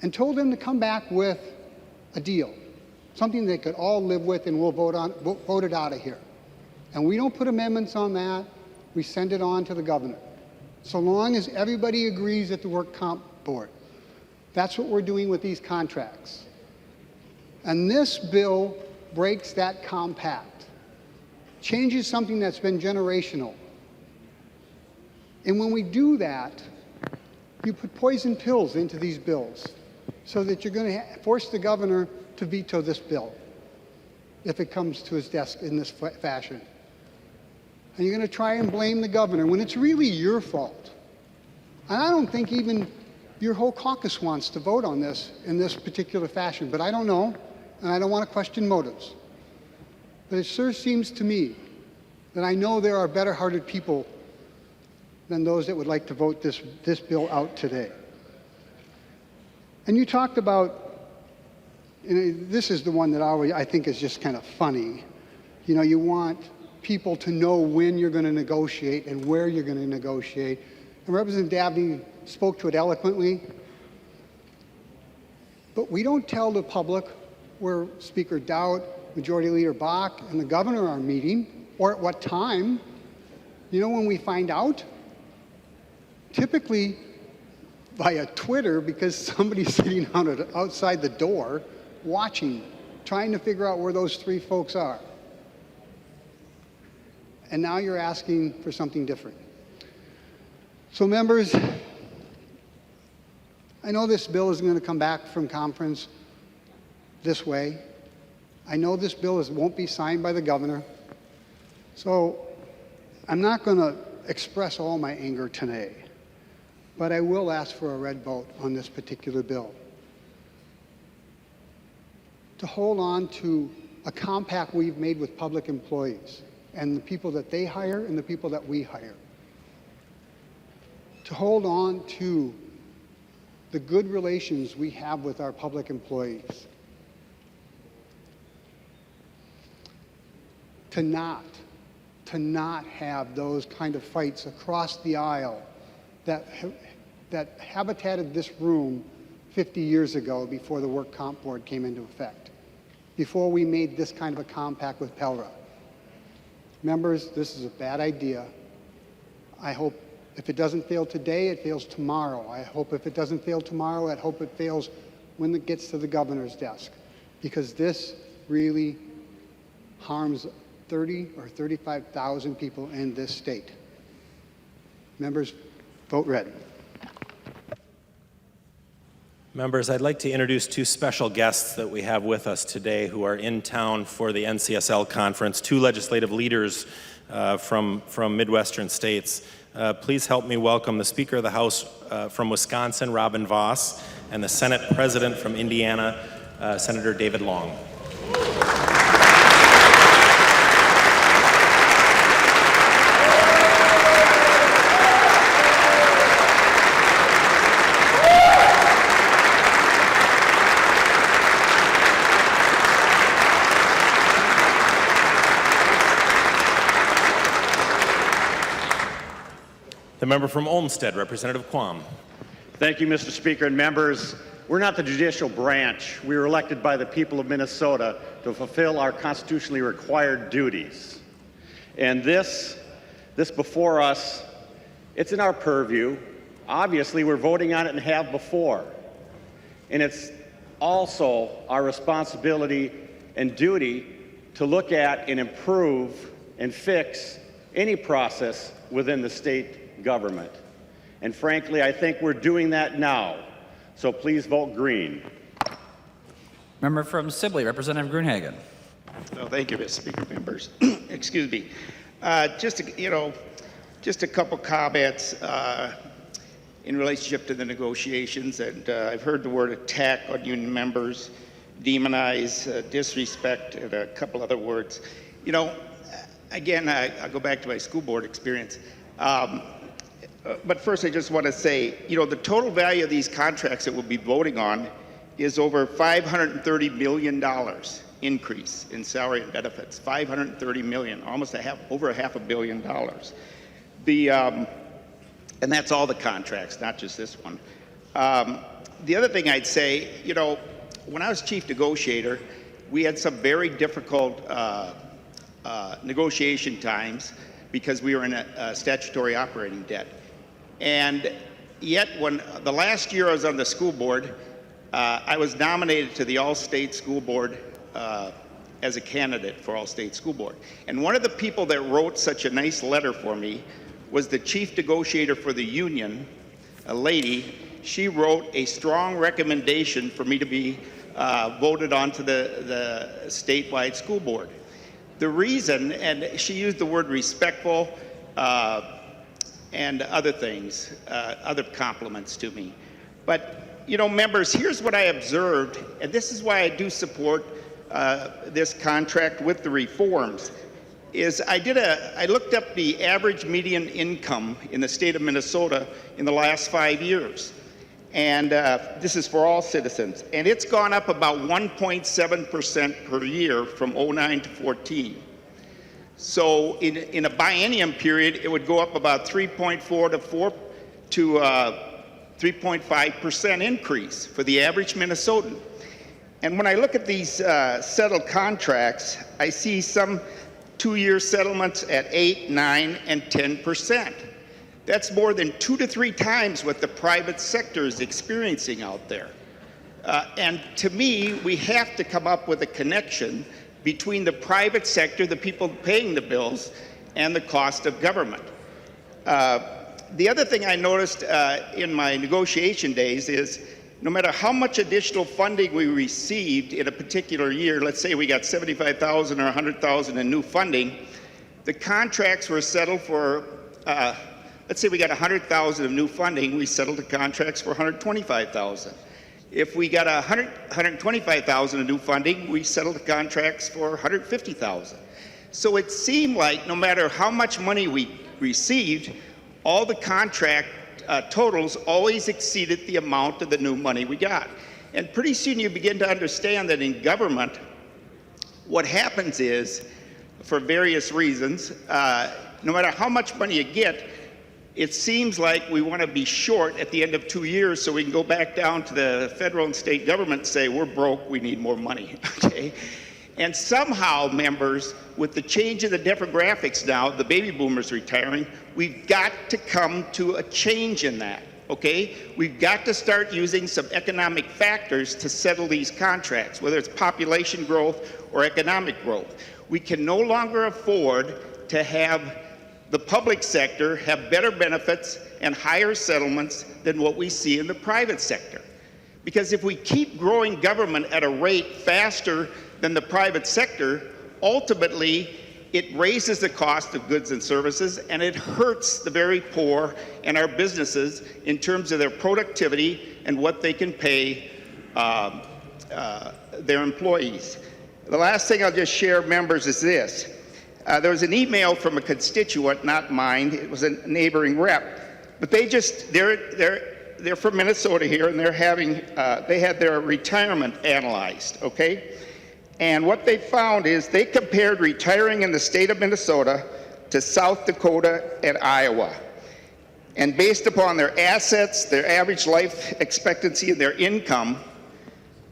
and told them to come back with a deal, something they could all live with, and we'll vote it out of here. And we don't put amendments on that, we send it on to the governor, so long as everybody agrees at the work comp board. That's what we're doing with these contracts. And this bill breaks that compact, changes something that's been generational. And when we do that, you put poison pills into these bills so that you're going to force the governor to veto this bill if it comes to his desk in this fashion. And you're going to try and blame the governor when it's really your fault. And I don't think even your whole caucus wants to vote on this in this particular fashion, but I don't know, and I don't want to question motives. But it sure seems to me that I know there are better-hearted people than those that would like to vote this bill out today. And you talked about, this is the one that I think is just kind of funny. You know, you want people to know when you're going to negotiate and where you're going to negotiate. And Representative Dabney spoke to it eloquently. But we don't tell the public where Speaker Dowd, Majority Leader Bach, and the governor are meeting, or at what time. You know when we find out? Typically via Twitter, because somebody's sitting outside the door watching, trying to figure out where those 3 folks are. And now you're asking for something different. So members, I know this bill is going to come back from conference this way. I know this bill won't be signed by the governor. So I'm not going to express all my anger today. But I will ask for a red vote on this particular bill. To hold on to a compact we've made with public employees and the people that they hire and the people that we hire. To hold on to the good relations we have with our public employees. To not have those kind of fights across the aisle that habitated this room 50 years ago before the work comp board came into effect, before we made this kind of a compact with PELRA. Members, this is a bad idea. I hope if it doesn't fail today, it fails tomorrow. I hope if it doesn't fail tomorrow, I hope it fails when it gets to the governor's desk, because this really harms 30 or 35,000 people in this state. Members, vote red. Members, I'd like to introduce two special guests that we have with us today who are in town for the NCSL conference, two legislative leaders from Midwestern states. Please help me welcome the Speaker of the House from Wisconsin, Robin Voss, and the Senate President from Indiana, Senator David Long. The member from Olmsted, Representative Quam. Thank you, Mr. Speaker and members. We're not the judicial branch. We were elected by the people of Minnesota to fulfill our constitutionally required duties. And this before us, it's in our purview. Obviously, we're voting on it and have before. And it's also our responsibility and duty to look at and improve and fix any process within the state government. And frankly, I think we're doing that now. So please vote green. Member from Sibley, Representative Grunhagen. Well, thank you, Mr. Speaker, members. Excuse me. Just a couple comments in relationship to the negotiations. And I've heard the word attack on union members, demonize, disrespect, and a couple other words. You know, again, I'll go back to my school board experience. But first, I just want to say, you know, the total value of these contracts that we'll be voting on is over $530 million increase in salary and benefits. $530 million, almost over $500 million. And that's all the contracts, not just this one. The other thing I'd say, you know, when I was chief negotiator, we had some very difficult negotiation times because we were in a statutory operating debt. And yet, when the last year I was on the school board, I was nominated to the All-State School Board as a candidate for All-State School Board. And one of the people that wrote such a nice letter for me was the chief negotiator for the union, a lady. She wrote a strong recommendation for me to be voted onto the statewide school board. The reason, and she used the word respectful, and other things, other compliments to me. But, you know, members, here's what I observed, and this is why I do support this contract with the reforms, is I looked up the average median income in the state of Minnesota in the last 5 years. And this is for all citizens. And it's gone up about 1.7% per year from 09 to 14. So in a biennium period, it would go up about 3.4 to 3.5% increase for the average Minnesotan. And when I look at these settled contracts, I see some 2-year settlements at 8, 9, and 10%. That's more than 2 to 3 times what the private sector is experiencing out there. And to me, we have to come up with a connection between the private sector, the people paying the bills, and the cost of government. The other thing I noticed in my negotiation days is no matter how much additional funding we received in a particular year, let's say we got $75,000 or $100,000 in new funding, the contracts were settled for, let's say we got $100,000 of new funding, we settled the contracts for $125,000. If we got $125,000 of new funding, we settled the contracts for $150,000. So it seemed like no matter how much money we received, all the contract totals always exceeded the amount of the new money we got. And pretty soon you begin to understand that in government, what happens is, for various reasons, no matter how much money you get, it seems like we want to be short at the end of 2 years so we can go back down to the federal and state government and say, we're broke, we need more money, okay? And somehow, members, with the change in the demographics now, the baby boomers retiring, we've got to come to a change in that, okay? We've got to start using some economic factors to settle these contracts, whether it's population growth or economic growth. We can no longer afford to have the public sector have better benefits and higher settlements than what we see in the private sector. Because if we keep growing government at a rate faster than the private sector, ultimately it raises the cost of goods and services, and it hurts the very poor and our businesses in terms of their productivity and what they can pay their employees. The last thing I'll just share, members, is this. There was an email from a constituent, not mine. It was a neighboring rep, but they're from Minnesota here, and they had their retirement analyzed, okay? And what they found is they compared retiring in the state of Minnesota to South Dakota and Iowa. And based upon their assets, their average life expectancy, and their income,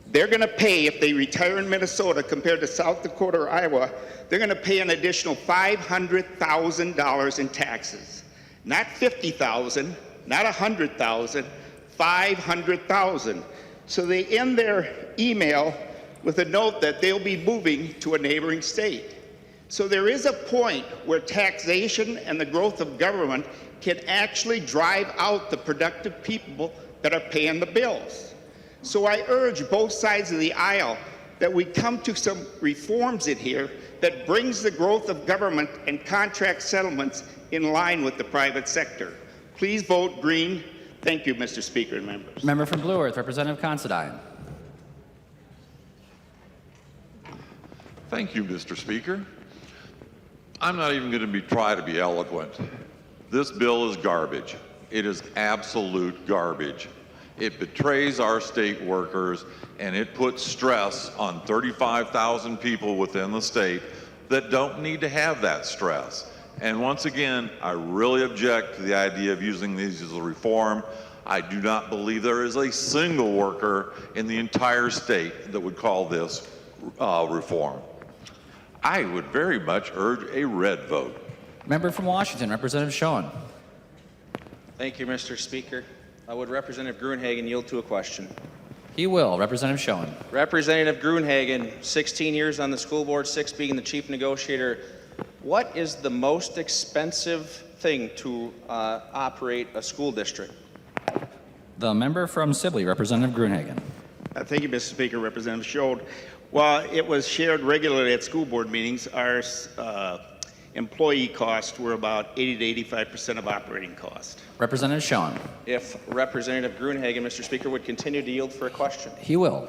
they're going to pay, if they retire in Minnesota compared to South Dakota or Iowa, they're going to pay an additional $500,000 in taxes. Not $50,000, not $100,000, $500,000. So they end their email with a note that they'll be moving to a neighboring state. So there is a point where taxation and the growth of government can actually drive out the productive people that are paying the bills. So I urge both sides of the aisle that we come to some reforms in here that brings the growth of government and contract settlements in line with the private sector. Please vote green. Thank you, Mr. Speaker and members. Member from Blue Earth, Representative Considine. Thank you, Mr. Speaker. I'm not even going to try to be eloquent. This bill is garbage. It is absolute garbage. It betrays our state workers, and it puts stress on 35,000 people within the state that don't need to have that stress. And once again, I really object to the idea of using these as a reform. I do not believe there is a single worker in the entire state that would call this reform. I would very much urge a red vote. Member from Washington, Representative Schoen. Thank you, Mr. Speaker. Would Representative Gruenhagen yield to a question? He will. Representative Schoen. Representative Gruenhagen, 16 years on the school board, 6 being the chief negotiator. What is the most expensive thing to operate a school district? The member from Sibley, Representative Gruenhagen. Thank you, Mr. Speaker. Representative Schoen. Well, it was shared regularly at school board meetings. Our employee costs were about 80 to 85% of operating cost. Representative Schoen. If Representative Gruenhagen, Mr. Speaker, would continue to yield for a question. He will.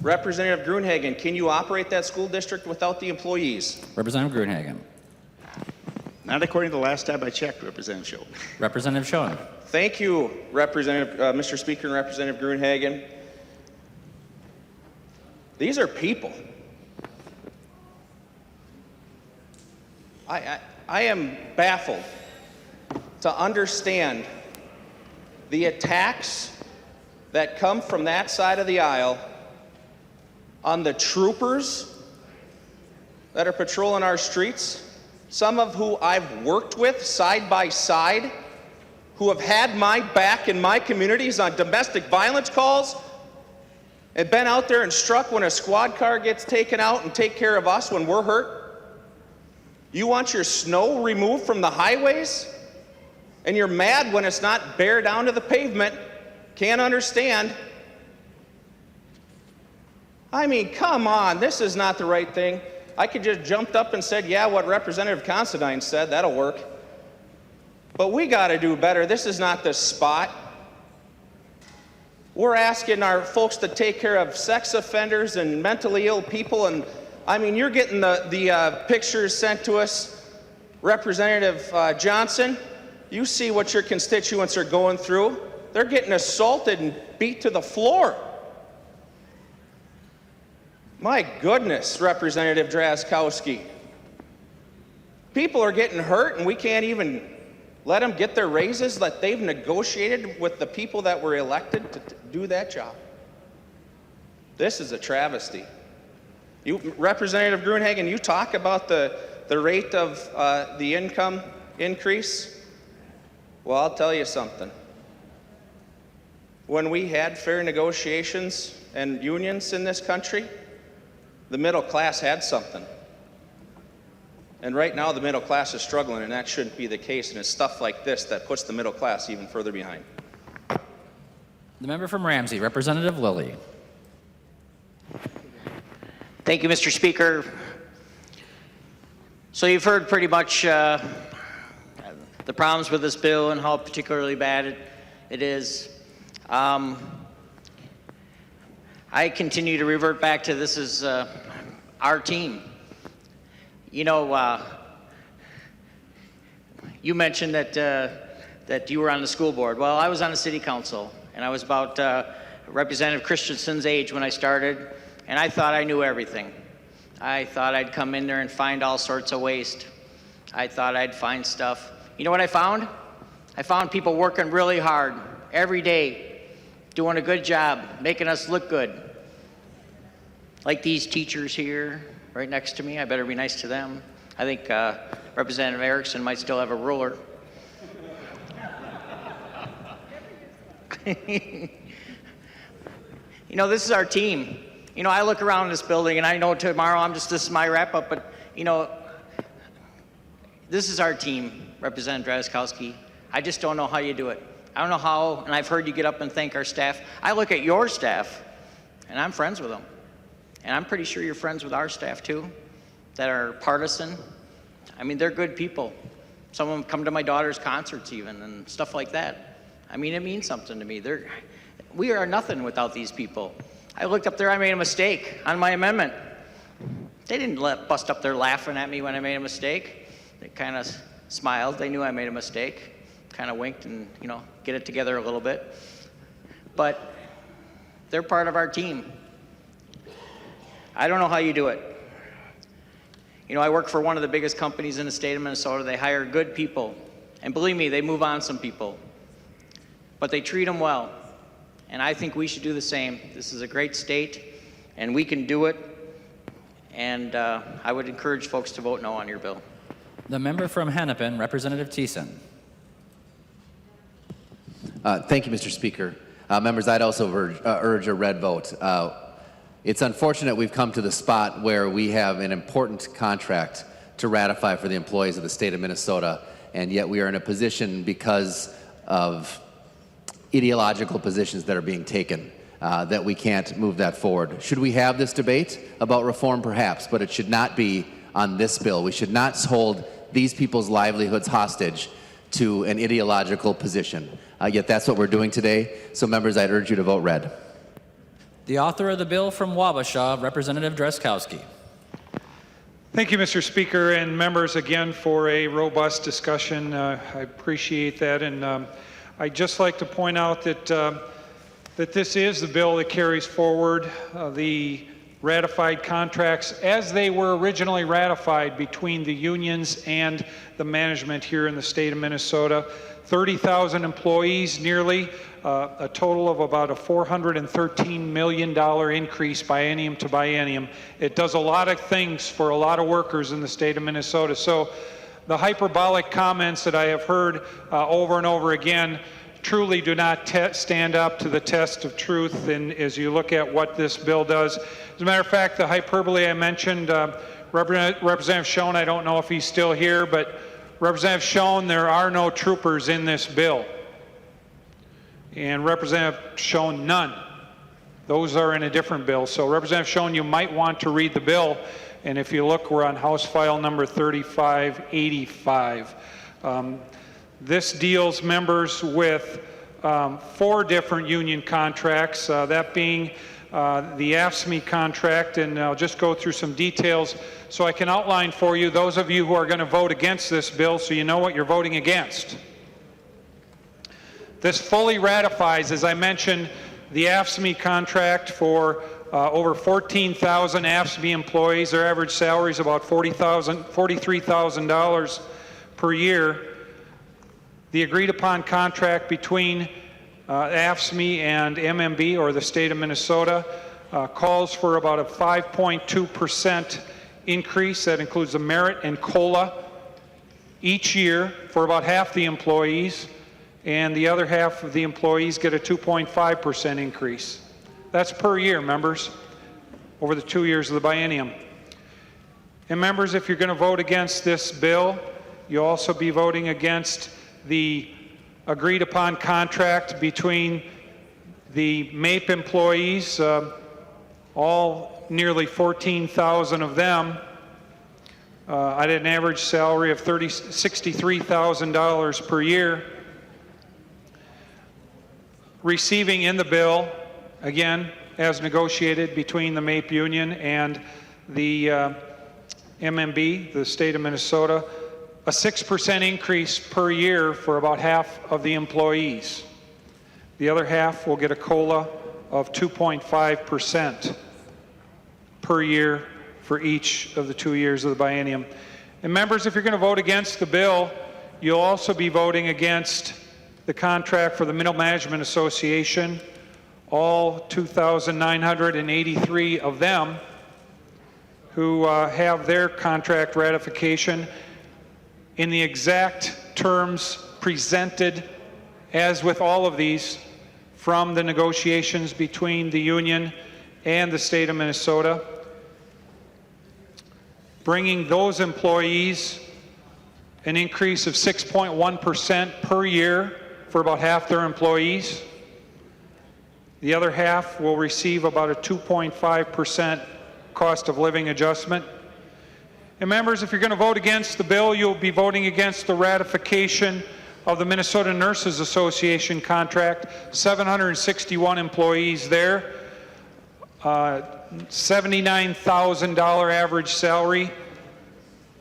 Representative Gruenhagen, can you operate that school district without the employees? Representative Gruenhagen. Not according to the last time I checked, Representative Schoen. Representative Schoen. Thank you, Mr. Speaker and Representative Gruenhagen. These are people. I am baffled to understand the attacks that come from that side of the aisle on the troopers that are patrolling our streets, some of who I've worked with side by side, who have had my back in my communities on domestic violence calls, and been out there and struck when a squad car gets taken out and take care of us when we're hurt. You want your snow removed from the highways? And you're mad when it's not bare down to the pavement. Can't understand. I mean, come on, this is not the right thing. I could just jumped up and said, yeah, what Representative Considine said, that'll work. But we gotta do better. This is not the spot. We're asking our folks to take care of sex offenders and mentally ill people, and I mean, you're getting the pictures sent to us. Representative Johnson, you see what your constituents are going through. They're getting assaulted and beat to the floor. My goodness, Representative Drazkowski. People are getting hurt and we can't even let them get their raises that they've negotiated with the people that were elected to do that job. This is a travesty. Representative Gruenhagen, you talk about the rate of the income increase. Well, I'll tell you something. When we had fair negotiations and unions in this country, the middle class had something. And right now the middle class is struggling, and that shouldn't be the case, and it's stuff like this that puts the middle class even further behind. The member from Ramsey, Representative Lilly. Thank you, Mr. Speaker. So you've heard pretty much the problems with this bill and how particularly bad it is. I continue to revert back to this is our team. You know, you mentioned that you were on the school board. Well, I was on the city council, and I was about Representative Christensen's age when I started, and I thought I knew everything. I thought I'd come in there and find all sorts of waste. I thought I'd find stuff. You know what I found? I found people working really hard every day, doing a good job, making us look good. Like these teachers here, right next to me. I better be nice to them. I think Representative Erickson might still have a ruler. You know, this is our team. You know, I look around this building, and I know tomorrow this is my wrap up, but, you know, this is our team, Representative Drazkowski. I just don't know how you do it. I don't know how, and I've heard you get up and thank our staff. I look at your staff, and I'm friends with them. And I'm pretty sure you're friends with our staff too, that are partisan. I mean, they're good people. Some of them come to my daughter's concerts even, and stuff like that. I mean, it means something to me. We are nothing without these people. I looked up there, I made a mistake on my amendment. They didn't bust up there laughing at me when I made a mistake. They kind of smiled. They knew I made a mistake. Kind of winked and, you know, get it together a little bit. But they're part of our team. I don't know how you do it. You know, I work for one of the biggest companies in the state of Minnesota. They hire good people. And believe me, they move on some people. But they treat them well. And I think we should do the same. This is a great state, and we can do it. And I would encourage folks to vote no on your bill. The member from Hennepin, Representative Thiessen. Thank you, Mr. Speaker. Members, I'd also urge a red vote. It's unfortunate we've come to the spot where we have an important contract to ratify for the employees of the state of Minnesota, and yet we are in a position because of ideological positions that are being taken that we can't move that forward. Should we have this debate about reform? Perhaps, but it should not be on this bill. We should not hold these people's livelihoods hostage to an ideological position. Yet that's what we're doing today. So members, I'd urge you to vote red. The author of the bill from Wabasha, Representative Drazkowski. Thank you, Mr. Speaker, and members again for a robust discussion. I appreciate that, and I'd just like to point out that that this is the bill that carries forward the ratified contracts as they were originally ratified between the unions and the management here in the state of Minnesota. 30,000 employees nearly, a total of about a $413 million increase biennium to biennium. It does a lot of things for a lot of workers in the state of Minnesota. So the hyperbolic comments that I have heard over and over again truly do not stand up to the test of truth, and as you look at what this bill does. As a matter of fact, the hyperbole I mentioned, Representative Schoen, I don't know if he's still here, but Representative Schoen, there are no troopers in this bill. And Representative Schoen, none. Those are in a different bill. So Representative Schoen, you might want to read the bill. And if you look, we're on House File number 3585. This deals, members, with 4 different union contracts, that being the AFSCME contract, and I'll just go through some details so I can outline for you those of you who are going to vote against this bill so you know what you're voting against. This fully ratifies, as I mentioned, the AFSCME contract for over 14,000 AFSCME employees. Their average salary is about $43,000 per year. The agreed upon contract between AFSCME and MMB, or the state of Minnesota, calls for about a 5.2% increase. That includes the merit and COLA each year for about half the employees, and the other half of the employees get a 2.5% increase. That's per year, members, over the 2 years of the biennium. And members, if you're going to vote against this bill, you'll also be voting against the agreed upon contract between the MAPE employees, all nearly 14,000 of them, at an average salary of $63,000 per year, receiving in the bill, again, as negotiated between the MAPE union and the MMB, the state of Minnesota, a 6% increase per year for about half of the employees. The other half will get a COLA of 2.5% per year for each of the 2 years of the biennium. And members, if you're going to vote against the bill, you'll also be voting against the contract for the Middle Management Association, all 2,983 of them who have their contract ratification in the exact terms presented, as with all of these, from the negotiations between the union and the state of Minnesota, bringing those employees an increase of 6.1% per year for about half their employees. The other half will receive about a 2.5% cost of living adjustment. And members, if you're going to vote against the bill, you'll be voting against the ratification of the Minnesota Nurses Association contract. 761 employees there, $79,000 average salary.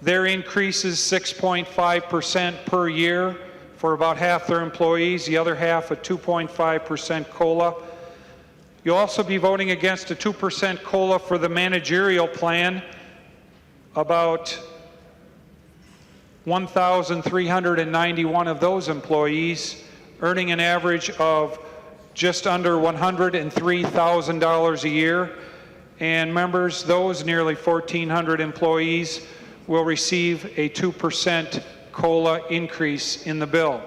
Their increase is 6.5% per year for about half their employees, the other half a 2.5% COLA. You'll also be voting against a 2% COLA for the managerial plan, about 1,391 of those employees earning an average of just under $103,000 a year. And members, those nearly 1,400 employees will receive a 2% COLA increase in the bill.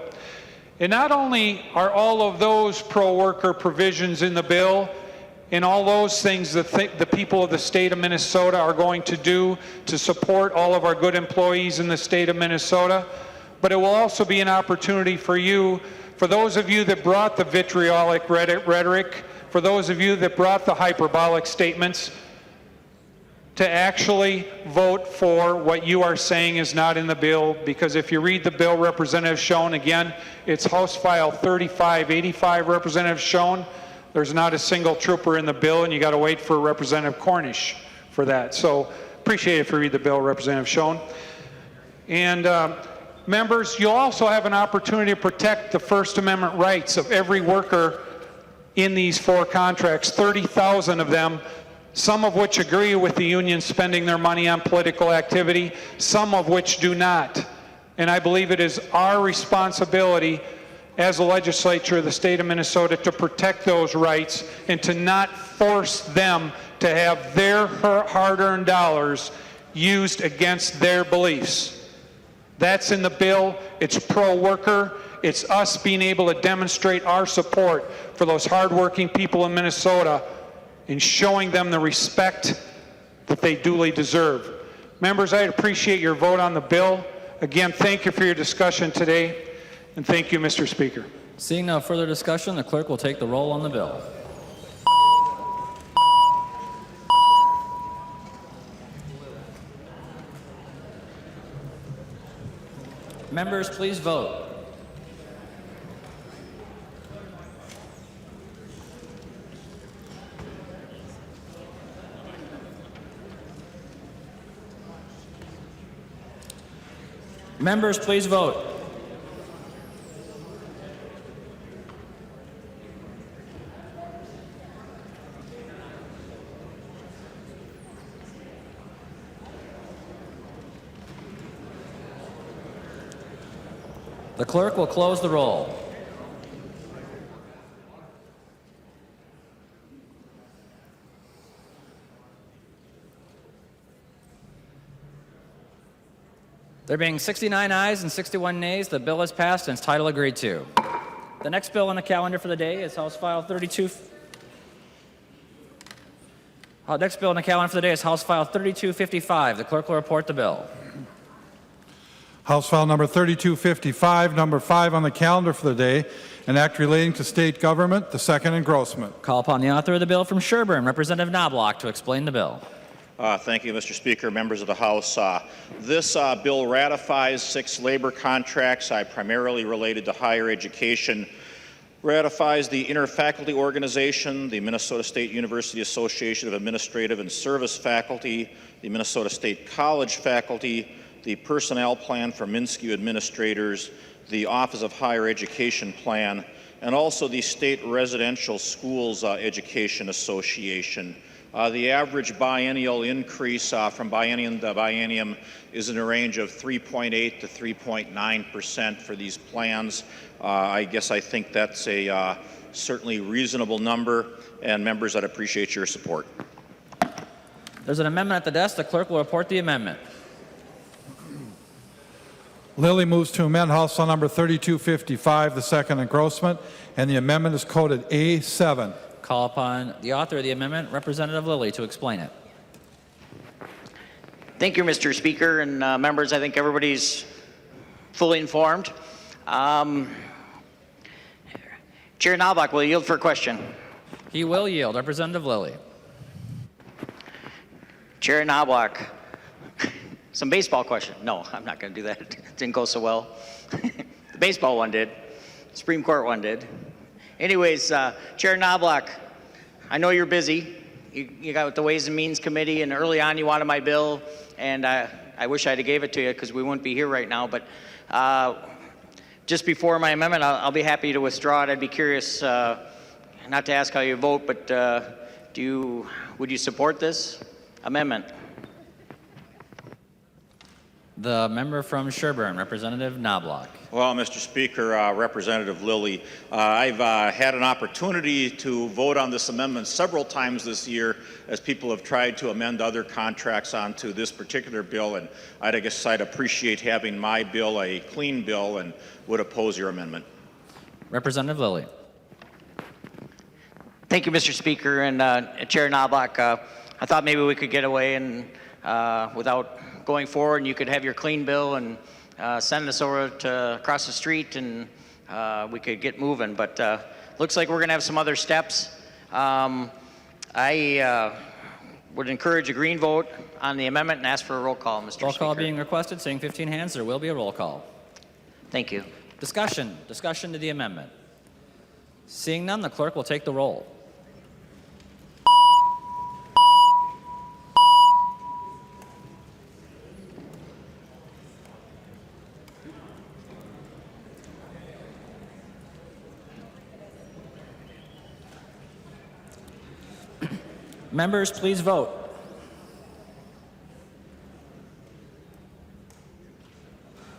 And not only are all of those pro-worker provisions in the bill and all those things that the people of the state of Minnesota are going to do to support all of our good employees in the state of Minnesota, but it will also be an opportunity for you, for those of you that brought the vitriolic rhetoric, for those of you that brought the hyperbolic statements, to actually vote for what you are saying is not in the bill. Because if you read the bill, Representative Schoen, again, it's House File 3585, Representative Schoen. There's not a single trooper in the bill, and you got to wait for Representative Cornish for that. So appreciate it if you read the bill, Representative Schoen. And members, you'll also have an opportunity to protect the First Amendment rights of every worker in these 4 contracts, 30,000 of them, some of which agree with the union spending their money on political activity, some of which do not. And I believe it is our responsibility as a legislature of the state of Minnesota to protect those rights and to not force them to have their hard-earned dollars used against their beliefs. That's in the bill. It's pro-worker. It's us being able to demonstrate our support for those hardworking people in Minnesota and showing them the respect that they duly deserve. Members, I appreciate your vote on the bill. Again, thank you for your discussion today, and thank you, Mr. Speaker. Seeing no further discussion, the clerk will take the roll on the bill. Members, please vote. Members, please vote. The clerk will close the roll. There being 69 ayes and 61 nays, the bill is passed and its title agreed to. The next bill on the calendar for the day is House File 3255. The clerk will report the bill. House File number 3255, number 5 on the calendar for the day, an act relating to state government, the second engrossment. Call upon the author of the bill from Sherburne, Representative Knoblach, to explain the bill. Thank you, Mr. Speaker, members of the House. This bill ratifies 6 labor contracts, primarily related to higher education. Ratifies the Interfaculty Organization, the Minnesota State University Association of Administrative and Service Faculty, the Minnesota State College Faculty, the Personnel Plan for MNSCU administrators, the Office of Higher Education Plan, and also the State Residential Schools Education Association. The average biennial increase from biennium to biennium is in a range of 3.8 to 3.9% for these plans. I think that's a certainly reasonable number, and members, I'd appreciate your support. There's an amendment at the desk. The clerk will report the amendment. Lilly moves to amend House File number 3255, the second engrossment, and the amendment is coded A7. Call upon the author of the amendment, Representative Lilly, to explain it. Thank you, Mr. Speaker, and members. I think everybody's fully informed. Chair Knoblach, will you yield for a question? He will yield. Representative Lilly. Chair Knoblach, some baseball question. No, I'm not going to do that. It didn't go so well. The baseball one did. Supreme Court one did. Anyways, Chair Knoblach, I know you're busy. You got the Ways and Means Committee, and early on you wanted my bill, and I wish I'd have gave it to you because we wouldn't be here right now. But just before my amendment, I'll be happy to withdraw it. I'd be curious, not to ask how you vote, but would you support this amendment? The member from Sherburne, Representative Knoblach. Well, Mr. Speaker, Representative Lilly, I've had an opportunity to vote on this amendment several times this year as people have tried to amend other contracts onto this particular bill, and I'd appreciate having my bill a clean bill and would oppose your amendment. Representative Lilly. Thank you, Mr. Speaker, and Chair Knoblach. I thought maybe we could get away and without going forward, and you could have your clean bill and send us over to across the street, and we could get moving. But looks like we're going to have some other steps. I would encourage a green vote on the amendment and ask for a roll call, Mr. Speaker. Roll call being requested. Seeing 15 hands, there will be a roll call. Thank you. Discussion to the amendment. Seeing none, the clerk will take the roll. Members, please vote.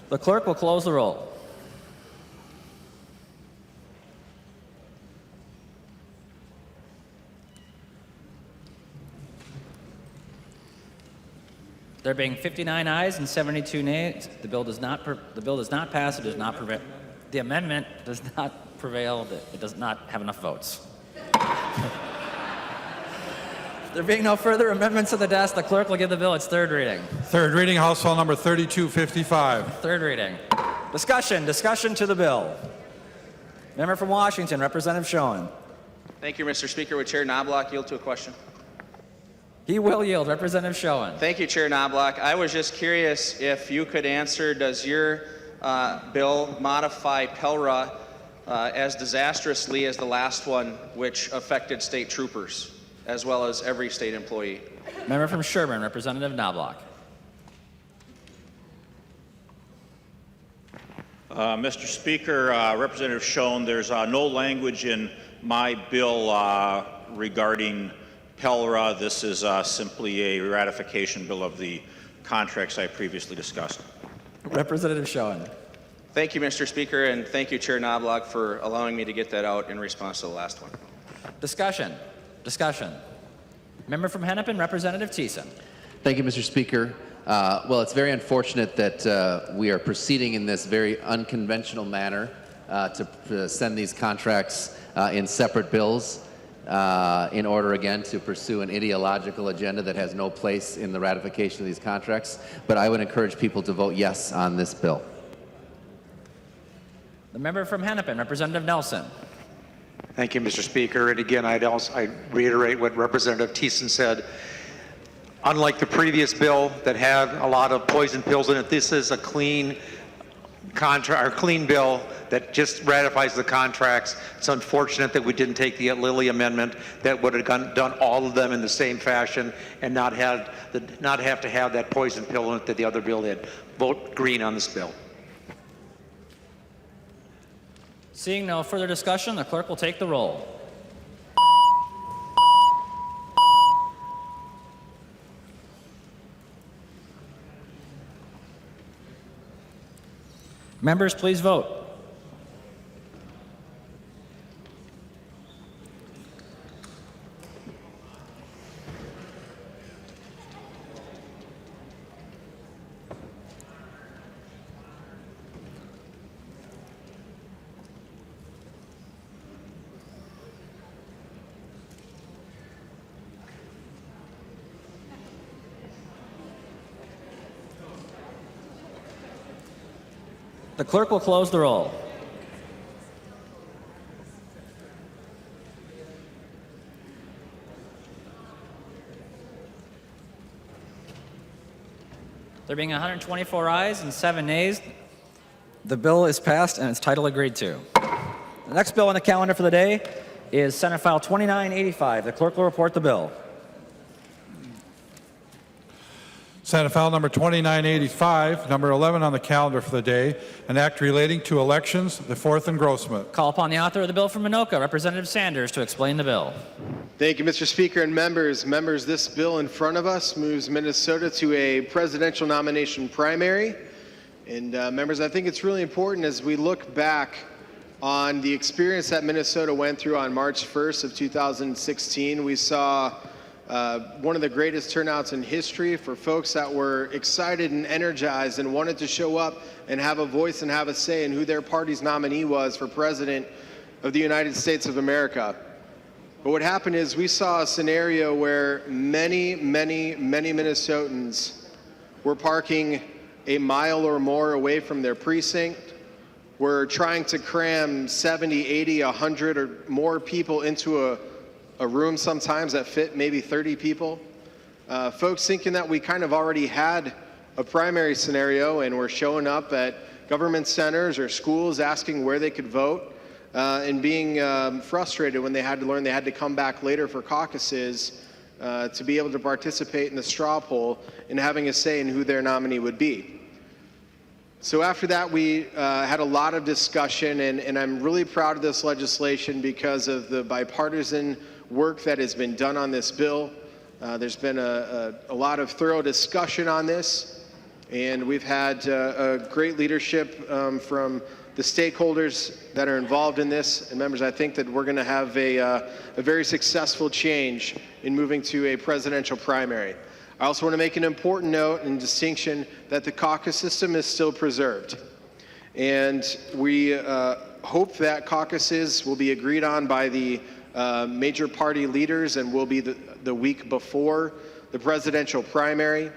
The clerk will close the roll. There being 59 ayes and 72 nays, the bill does not pass. It does not prevail. The amendment does not prevail. It does not have enough votes. There being no further amendments to the desk, the clerk will give the bill its third reading. Third reading, House File number 3255. Third reading. Discussion to the bill. Member from Washington, Representative Schoen. Thank you, Mr. Speaker. Would Chair Knoblach yield to a question? He will yield. Representative Schoen. Thank you, Chair Knoblach. I was just curious if you could answer, does your bill modify PELRA as disastrously as the last one, which affected state troopers, as well as every state employee? Member from Sherburne, Representative Knoblach. Mr. Speaker, Representative Schoen, there's no language in my bill regarding PELRA. This is simply a ratification bill of the contracts I previously discussed. Representative Schoen. Thank you, Mr. Speaker, and thank you, Chair Knoblach, for allowing me to get that out in response to the last one. Discussion. Member from Hennepin, Representative Thiessen. Thank you, Mr. Speaker. Well, it's very unfortunate that we are proceeding in this very unconventional manner to send these contracts in separate bills in order, again, to pursue an ideological agenda that has no place in the ratification of these contracts. But I would encourage people to vote yes on this bill. The member from Hennepin, Representative Nelson. Thank you, Mr. Speaker. And again, I reiterate what Representative Thiessen said. Unlike the previous bill that had a lot of poison pills in it, this is a clean bill that just ratifies the contracts. It's unfortunate that we didn't take the Lilly amendment that would have done all of them in the same fashion and not have to have that poison pill in it that the other bill did. Vote green on this bill. Seeing no further discussion, the clerk will take the roll. Members, please vote. The clerk will close the roll. There being 124 ayes and 7 nays, the bill is passed and its title agreed to. The next bill on the calendar for the day is Senate File 2985. The clerk will report the bill. Senate File number 2985, number 11 on the calendar for the day, an act relating to elections, the fourth engrossment. Call upon the author of the bill from Minoka, Representative Sanders, to explain the bill. Thank you, Mr. Speaker and members. Members, this bill in front of us moves Minnesota to a presidential nomination primary. And members, I think it's really important as we look back on the experience that Minnesota went through on March 1st of 2016. We saw one of the greatest turnouts in history for folks that were excited and energized and wanted to show up and have a voice and have a say in who their party's nominee was for president of the United States of America. But what happened is we saw a scenario where many Minnesotans were parking a mile or more away from their precinct, were trying to cram 70, 80, 100 or more people into a room sometimes that fit maybe 30 people. Folks thinking that we kind of already had a primary scenario and were showing up at government centers or schools asking where they could vote and being frustrated when they had to learn they had to come back later for caucuses to be able to participate in the straw poll and having a say in who their nominee would be. So after that, we had a lot of discussion, and I'm really proud of this legislation because of the bipartisan work that has been done on this bill. There's been a lot of thorough discussion on this, and we've had a great leadership from the stakeholders that are involved in this. And members, I think that we're going to have a very successful change in moving to a presidential primary. I also want to make an important note and distinction that the caucus system is still preserved. And we hope that caucuses will be agreed on by the major party leaders and will be the week before the presidential primary.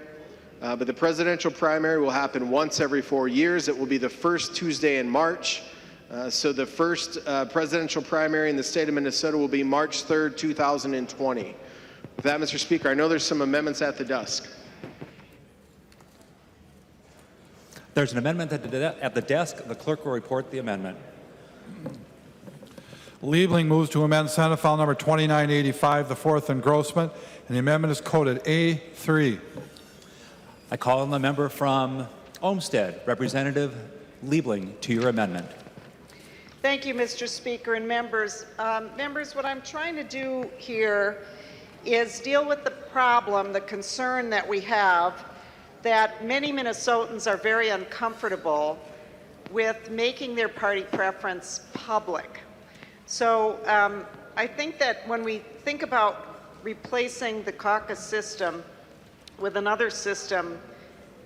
But the presidential primary will happen once every 4 years. It will be the first Tuesday in March. So the first presidential primary in the state of Minnesota will be March 3rd, 2020. With that, Mr. Speaker, I know there's some amendments at the desk. There's an amendment at the desk. The clerk will report the amendment. Liebling moves to amend Senate File number 2985, the fourth engrossment, and the amendment is coded A3. I call on the member from Olmsted, Representative Liebling, to your amendment. Thank you, Mr. Speaker and members. Members, what I'm trying to do here is deal with the problem, the concern that we have that many Minnesotans are very uncomfortable with making their party preference public. So I think that when we think about replacing the caucus system with another system,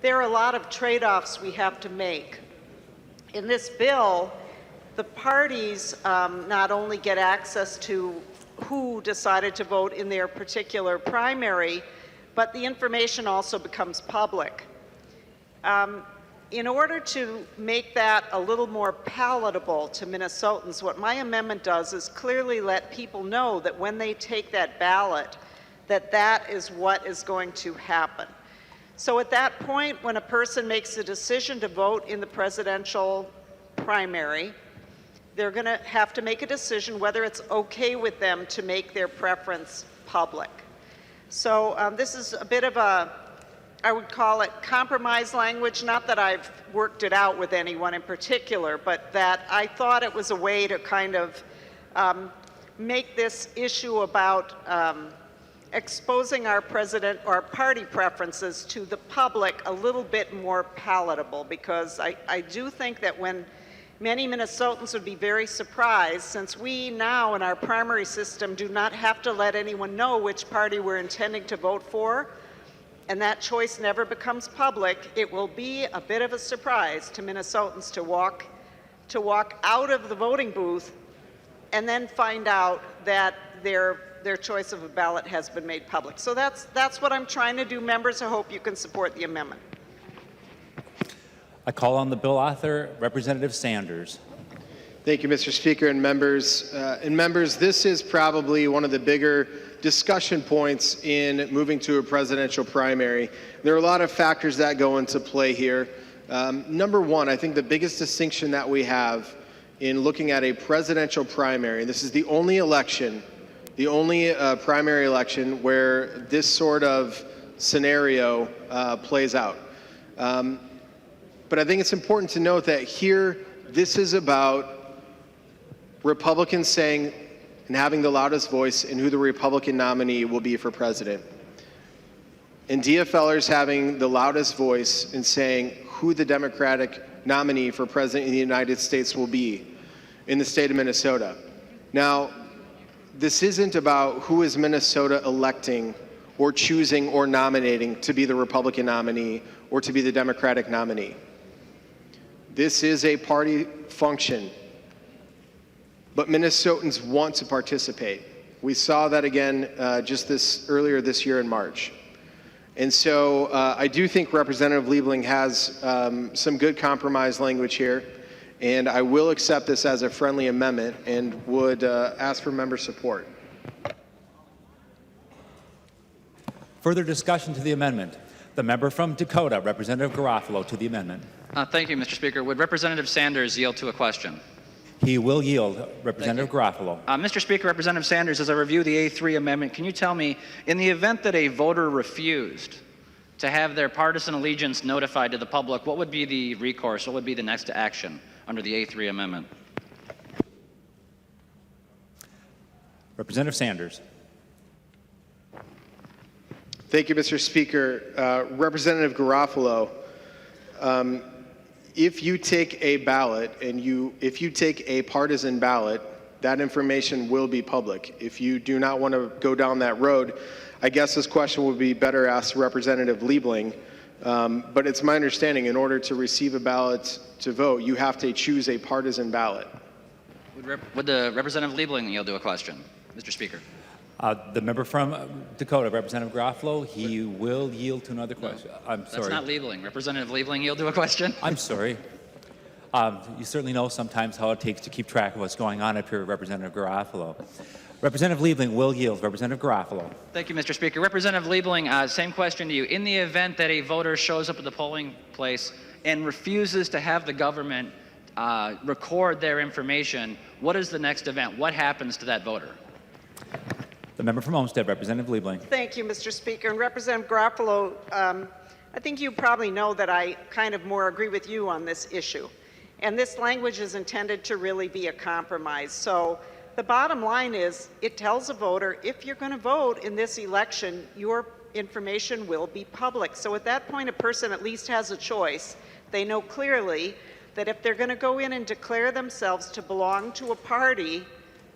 there are a lot of trade-offs we have to make. In this bill, the parties not only get access to who decided to vote in their particular primary, but the information also becomes public. In order to make that a little more palatable to Minnesotans, what my amendment does is clearly let people know that when they take that ballot, that is what is going to happen. So at that point, when a person makes a decision to vote in the presidential primary, they're going to have to make a decision whether it's okay with them to make their preference public. So this is a bit of a, I would call it compromise language, not that I've worked it out with anyone in particular, but that I thought it was a way to kind of make this issue about exposing our president or party preferences to the public a little bit more palatable, because I do think that when many Minnesotans would be very surprised, since we now in our primary system do not have to let anyone know which party we're intending to vote for, and that choice never becomes public, it will be a bit of a surprise to Minnesotans to walk out of the voting booth and then find out that their choice of a ballot has been made public. So that's what I'm trying to do, members. I hope you can support the amendment. I call on the bill author, Representative Sanders. Thank you, Mr. Speaker and members. This is probably one of the bigger discussion points in moving to a presidential primary. There are a lot of factors that go into play here. Number one, I think the biggest distinction that we have in looking at a presidential primary, this is the only election, the only primary election where this sort of scenario plays out. But I think it's important to note that here, this is about Republicans saying and having the loudest voice in who the Republican nominee will be for president. And DFLers having the loudest voice in saying who the Democratic nominee for president of the United States will be in the state of Minnesota. Now, this isn't about who is Minnesota electing or choosing or nominating to be the Republican nominee or to be the Democratic nominee. This is a party function, but Minnesotans want to participate. We saw that again earlier this year in March. And so I do think Representative Liebling has some good compromise language here, and I will accept this as a friendly amendment and would ask for member support. Further discussion to the amendment. The member from Dakota, Representative Garofalo, to the amendment. Thank you, Mr. Speaker. Would Representative Sanders yield to a question? He will yield. Representative Garofalo. Mr. Speaker, Representative Sanders, as I review the A3 amendment, can you tell me, in the event that a voter refused to have their partisan allegiance notified to the public, what would be the recourse? What would be the next action under the A3 amendment? Representative Sanders. Thank you, Mr. Speaker. Representative Garofalo, if you take a ballot and if you take a partisan ballot, that information will be public. If you do not want to go down that road, I guess this question would be better asked to Representative Liebling. But it's my understanding, in order to receive a ballot to vote, you have to choose a partisan ballot. Would the Representative Liebling yield to a question, Mr. Speaker? The member from Dakota, Representative Garofalo, he will yield to another question. I'm sorry. That's not Liebling. Representative Liebling yield to a question? I'm sorry. You certainly know sometimes how it takes to keep track of what's going on up here, Representative Garofalo. Representative Liebling will yield. Representative Garofalo. Thank you, Mr. Speaker. Representative Liebling, same question to you. In the event that a voter shows up at the polling place and refuses to have the government record their information, what is the next event? What happens to that voter? The member from Olmsted, Representative Liebling. Thank you, Mr. Speaker. And Representative Garofalo, I think you probably know that I kind of more agree with you on this issue. And this language is intended to really be a compromise. So the bottom line is, it tells a voter, if you're going to vote in this election, your information will be public. So at that point, a person at least has a choice. They know clearly that if they're going to go in and declare themselves to belong to a party,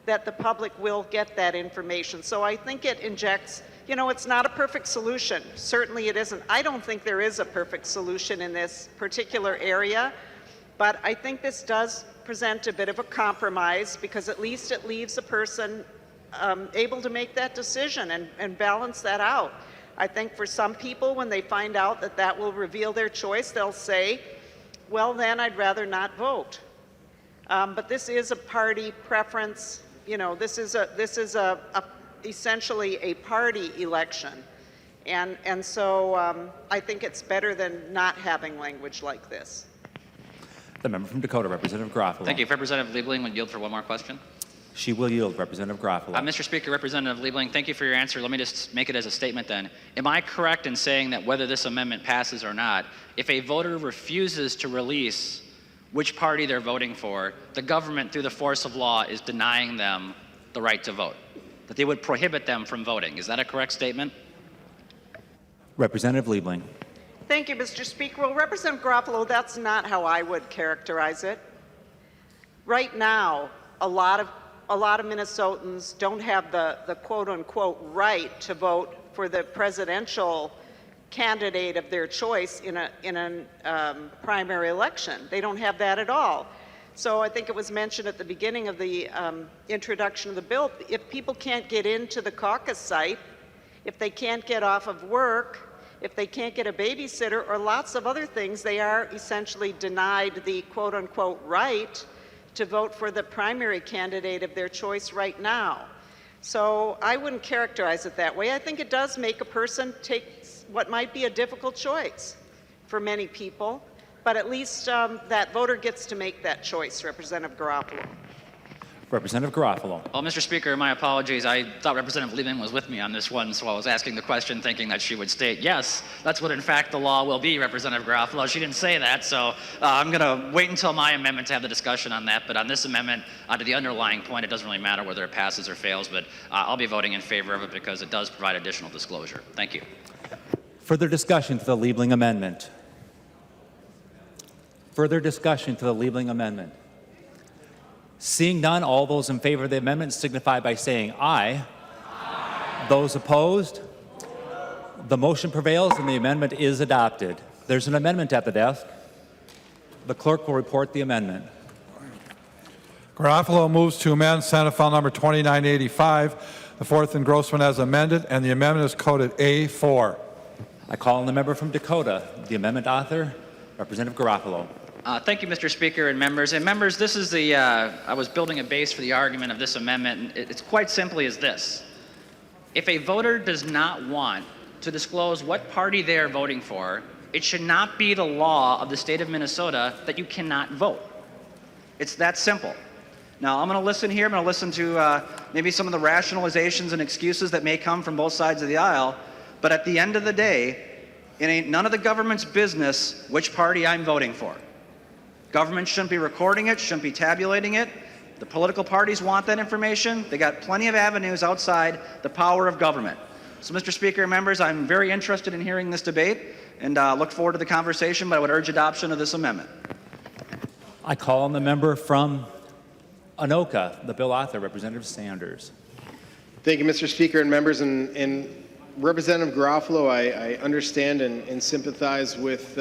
that the public will get that information. So I think it injects, you know, it's not a perfect solution. Certainly it isn't. I don't think there is a perfect solution in this particular area, but I think this does present a bit of a compromise because at least it leaves a person able to make that decision and balance that out. I think for some people, when they find out that that will reveal their choice, they'll say, well, then I'd rather not vote. But this is a party preference. You know, this is essentially a party election. And so I think it's better than not having language like this. The member from Dakota, Representative Garofalo. Thank you. If Representative Liebling would yield for one more question. She will yield, Representative Garofalo. Mr. Speaker, Representative Liebling, thank you for your answer. Let me just make it as a statement then. Am I correct in saying that whether this amendment passes or not, if a voter refuses to release which party they're voting for, the government, through the force of law, is denying them the right to vote? That they would prohibit them from voting. Is that a correct statement? Representative Liebling. Thank you, Mr. Speaker. Well, Representative Garofalo, that's not how I would characterize it. Right now, a lot of Minnesotans don't have the quote-unquote right to vote for the presidential candidate of their choice in a primary election. They don't have that at all. So I think it was mentioned at the beginning of the introduction of the bill, if people can't get into the caucus site, if they can't get off of work, if they can't get a babysitter or lots of other things, they are essentially denied the quote-unquote right to vote for the primary candidate of their choice right now. So I wouldn't characterize it that way. I think it does make a person take what might be a difficult choice for many people, but at least that voter gets to make that choice, Representative Garofalo. Representative Garofalo. Well, Mr. Speaker, my apologies. I thought Representative Liebling was with me on this one, so I was asking the question thinking that she would state, yes, that's what in fact the law will be, Representative Garofalo. She didn't say that, so I'm going to wait until my amendment to have the discussion on that. But on this amendment, to the underlying point, it doesn't really matter whether it passes or fails, but I'll be voting in favor of it because it does provide additional disclosure. Thank you. Further discussion to the Liebling amendment. Further discussion to the Liebling amendment. Seeing none, all those in favor of the amendment signify by saying aye. Aye. Those opposed? The motion prevails and the amendment is adopted. There's an amendment at the desk. The clerk will report the amendment. Garofalo moves to amend Senate File Number 2985, the fourth engrossment as amended, and the amendment is coded A4. I call on the member from Dakota, the amendment author, Representative Garofalo. Thank you, Mr. Speaker and members. And members, this is the, I was building a base for the argument of this amendment, and it's quite simply as this. If a voter does not want to disclose what party they are voting for, it should not be the law of the state of Minnesota that you cannot vote. It's that simple. Now, I'm going to listen here. I'm going to listen to maybe some of the rationalizations and excuses that may come from both sides of the aisle, but at the end of the day, it ain't none of the government's business which party I'm voting for. Government shouldn't be recording it, shouldn't be tabulating it. The political parties want that information. They got plenty of avenues outside the power of government. So, Mr. Speaker and members, I'm very interested in hearing this debate and look forward to the conversation, but I would urge adoption of this amendment. I call on the member from Anoka, the bill author, Representative Sanders. Thank you, Mr. Speaker and members. And Representative Garofalo, I understand and sympathize with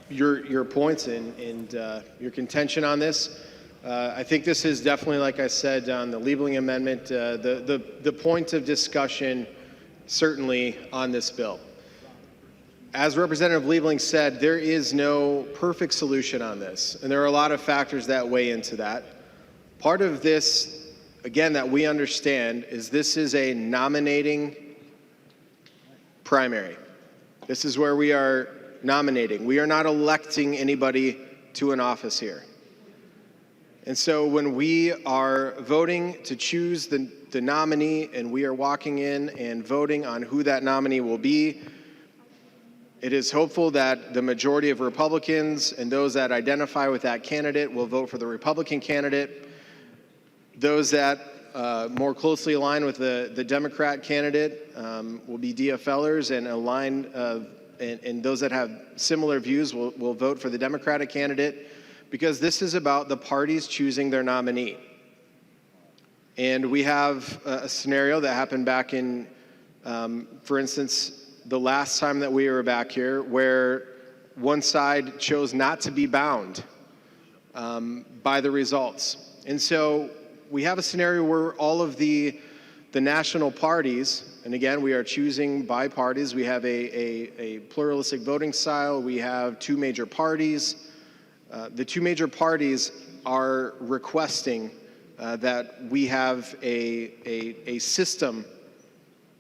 your points and your contention on this. I think this is definitely, like I said, on the Liebling amendment, the point of discussion certainly on this bill. As Representative Liebling said, there is no perfect solution on this, and there are a lot of factors that weigh into that. Part of this, again, that we understand is this is a nominating primary. This is where we are nominating. We are not electing anybody to an office here. And so when we are voting to choose the nominee and we are walking in and voting on who that nominee will be, it is hopeful that the majority of Republicans and those that identify with that candidate will vote for the Republican candidate. Those that more closely align with the Democrat candidate will be DFLers and align, and those that have similar views will vote for the Democratic candidate, because this is about the parties choosing their nominee. And we have a scenario that happened back in For instance, the last time that we were back here, where one side chose not to be bound by the results. And so we have a scenario where all of the national parties, and again, we are choosing by parties. We have a pluralistic voting style. We have two major parties. The two major parties are requesting that we have a system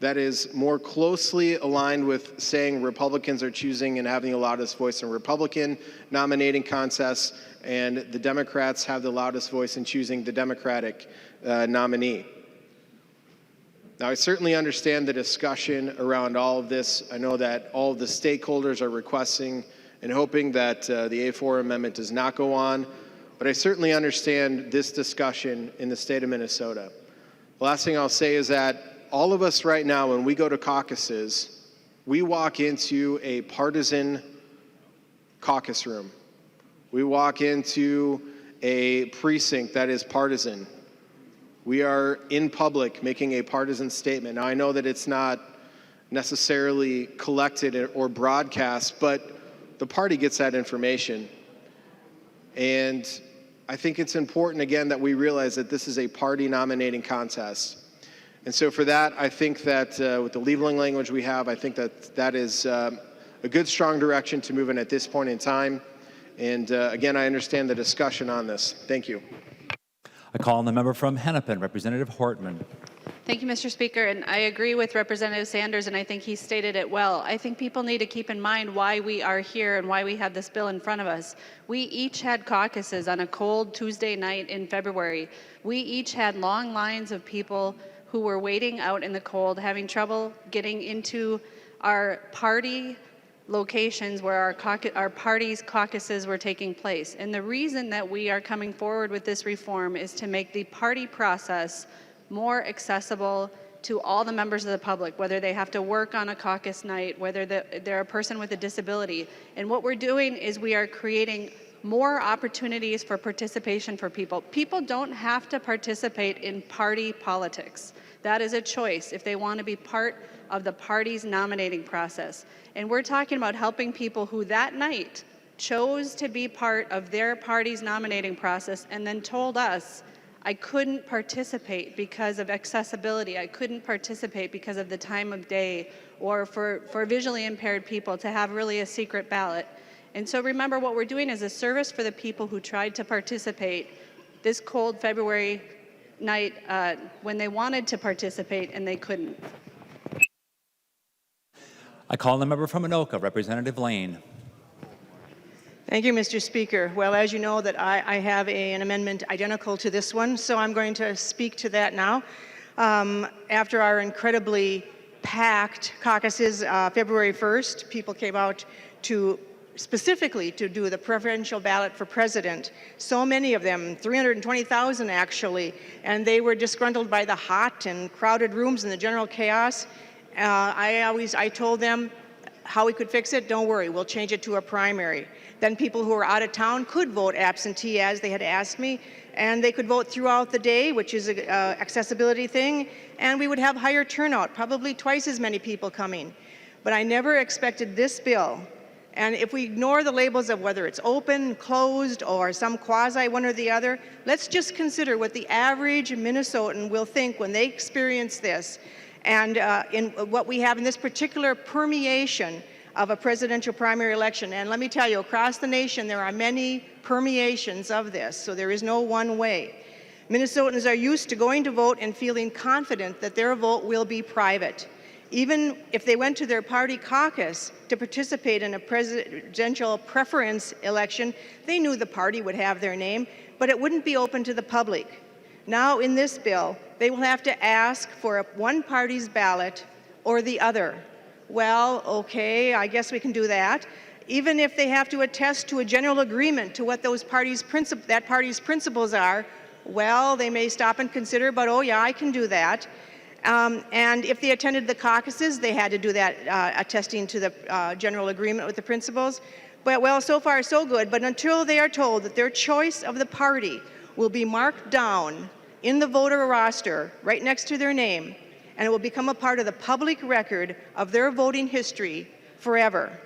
that is more closely aligned with saying Republicans are choosing and having the loudest voice in Republican nominating contests, and the Democrats have the loudest voice in choosing the Democratic nominee. Now, I certainly understand the discussion around all of this. I know that all of the stakeholders are requesting and hoping that the A4 amendment does not go on, but I certainly understand this discussion in the state of Minnesota. The last thing I'll say is that all of us right now, when we go to caucuses, we walk into a partisan caucus room. We walk into a precinct that is partisan. We are in public making a partisan statement. Now, I know that it's not necessarily collected or broadcast, but the party gets that information. And I think it's important, again, that we realize that this is a party nominating contest. And so for that, I think that with the leveling language we have, I think that that is a good, strong direction to move in at this point in time. And again, I understand the discussion on this. Thank you. I call on the member from Hennepin, Representative Hortman. Thank you, Mr. Speaker, and I agree with Representative Sanders, and I think he stated it well. I think people need to keep in mind why we are here and why we have this bill in front of us. We each had caucuses on a cold Tuesday night in February. We each had long lines of people who were waiting out in the cold, having trouble getting into our party locations where our party's caucuses were taking place. And the reason that we are coming forward with this reform is to make the party process more accessible to all the members of the public, whether they have to work on a caucus night, whether they're a person with a disability. And what we're doing is we are creating more opportunities for participation for people. People don't have to participate in party politics. That is a choice if they want to be part of the party's nominating process. And we're talking about helping people who that night chose to be part of their party's nominating process and then told us, I couldn't participate because of accessibility. I couldn't participate because of the time of day, or for visually impaired people to have really a secret ballot. And so remember, what we're doing is a service for the people who tried to participate this cold February night when they wanted to participate and they couldn't. I call on the member from Anoka, Representative Lane. Thank you, Mr. Speaker. Well, as you know, that I have an amendment identical to this one, so I'm going to speak to that now. After our incredibly packed caucuses February 1st, people came out specifically to do the preferential ballot for president. So many of them, 320,000 actually, and they were disgruntled by the hot and crowded rooms and the general chaos. I told them how we could fix it. Don't worry, we'll change it to a primary. Then people who were out of town could vote absentee, as they had asked me, and they could vote throughout the day, which is an accessibility thing, and we would have higher turnout, probably twice as many people coming. But I never expected this bill. And if we ignore the labels of whether it's open, closed, or some quasi one or the other, let's just consider what the average Minnesotan will think when they experience this. And in what we have in this particular permeation of a presidential primary election. And let me tell you, across the nation, there are many permeations of this, so there is no one way. Minnesotans are used to going to vote and feeling confident that their vote will be private. Even if they went to their party caucus to participate in a presidential preference election, they knew the party would have their name, but it wouldn't be open to the public. Now, in this bill, they will have to ask for one party's ballot or the other. Well, okay, I guess we can do that. Even if they have to attest to a general agreement to what that party's principles are, well, they may stop and consider, but oh yeah, I can do that. And if they attended the caucuses, they had to do that, attesting to the general agreement with the principles. But well, so far so good, but until they are told that their choice of the party will be marked down in the voter roster right next to their name, and it will become a part of the public record of their voting history forever.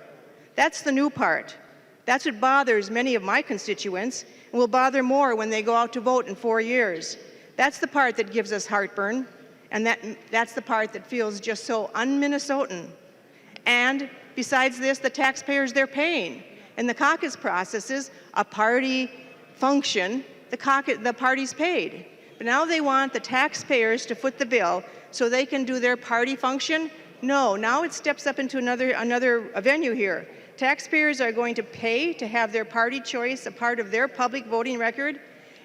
That's the new part. That's what bothers many of my constituents and will bother more when they go out to vote in 4 years. That's the part that gives us heartburn, and that's the part that feels just so un-Minnesotan. And besides this, the taxpayers they're paying. In the caucus processes, a party function, the party's paid. But now they want the taxpayers to foot the bill so they can do their party function? No, now it steps up into another venue here. Taxpayers are going to pay to have their party choice a part of their public voting record.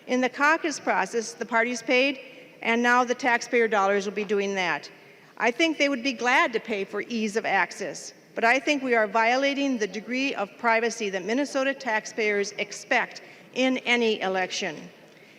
In the caucus process, the party's paid, and now the taxpayer dollars will be doing that. I think they would be glad to pay for ease of access, but I think we are violating the degree of privacy that Minnesota taxpayers expect in any election.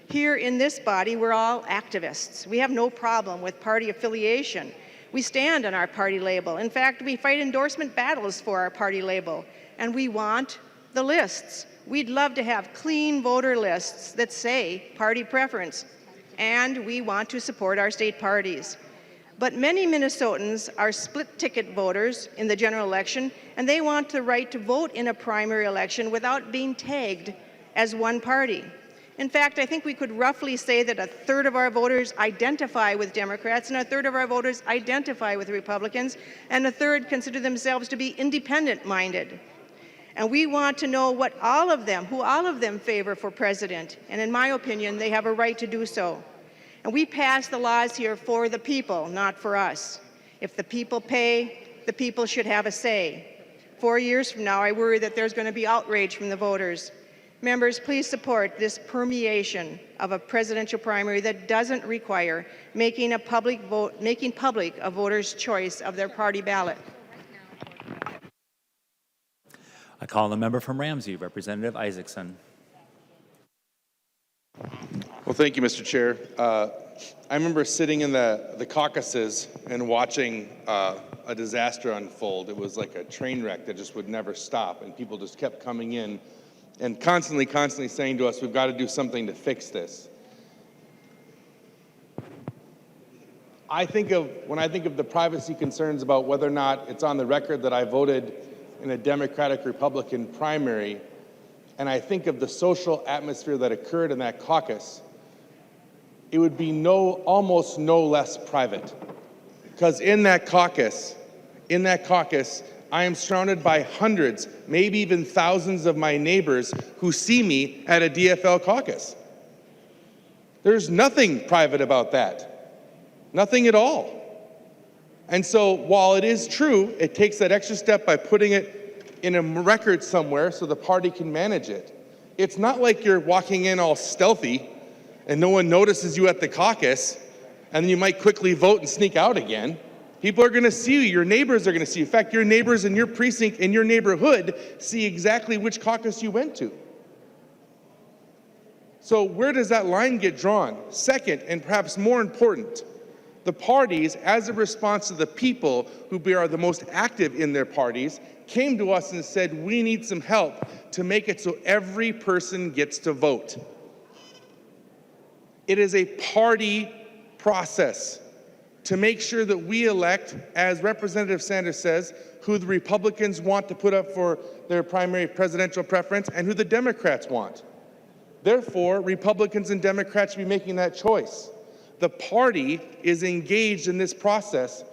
Here in this body, we're all activists. We have no problem with party affiliation. We stand on our party label. In fact, we fight endorsement battles for our party label, and we want the lists. We'd love to have clean voter lists that say party preference, and we want to support our state parties. But many Minnesotans are split-ticket voters in the general election, and they want the right to vote in a primary election without being tagged as one party. In fact, I think we could roughly say that a third of our voters identify with Democrats, and a third of our voters identify with Republicans, and a third consider themselves to be independent-minded. And we want to know who all of them favor for president, and in my opinion, they have a right to do so. And we pass the laws here for the people, not for us. If the people pay, the people should have a say. 4 years from now, I worry that there's going to be outrage from the voters. Members, please support this permeation of a presidential primary that doesn't require making public a voter's choice of their party ballot. I call on the member from Ramsey, Representative Isaacson. Well, thank you, Mr. Chair. I remember sitting in the caucuses and watching a disaster unfold. It was like a train wreck that just would never stop, and people just kept coming in and constantly saying to us, we've got to do something to fix this. When I think of the privacy concerns about whether or not it's on the record that I voted in a Democratic-Republican primary, and I think of the social atmosphere that occurred in that caucus, it would be almost no less private. Because in that caucus, I am surrounded by hundreds, maybe even thousands of my neighbors who see me at a DFL caucus. There's nothing private about that. Nothing at all. And so while it is true, it takes that extra step by putting it in a record somewhere so the party can manage it. It's not like you're walking in all stealthy and no one notices you at the caucus and then you might quickly vote and sneak out again. People are going to see you. Your neighbors are going to see you. In fact, your neighbors in your precinct, in your neighborhood, see exactly which caucus you went to. So where does that line get drawn? Second, and perhaps more important, the parties, as a response to the people who are the most active in their parties, came to us and said, we need some help to make it so every person gets to vote. It is a party process to make sure that we elect, as Representative Sanders says, who the Republicans want to put up for their primary presidential preference and who the Democrats want. Therefore, Republicans and Democrats should be making that choice. The party is engaged in this process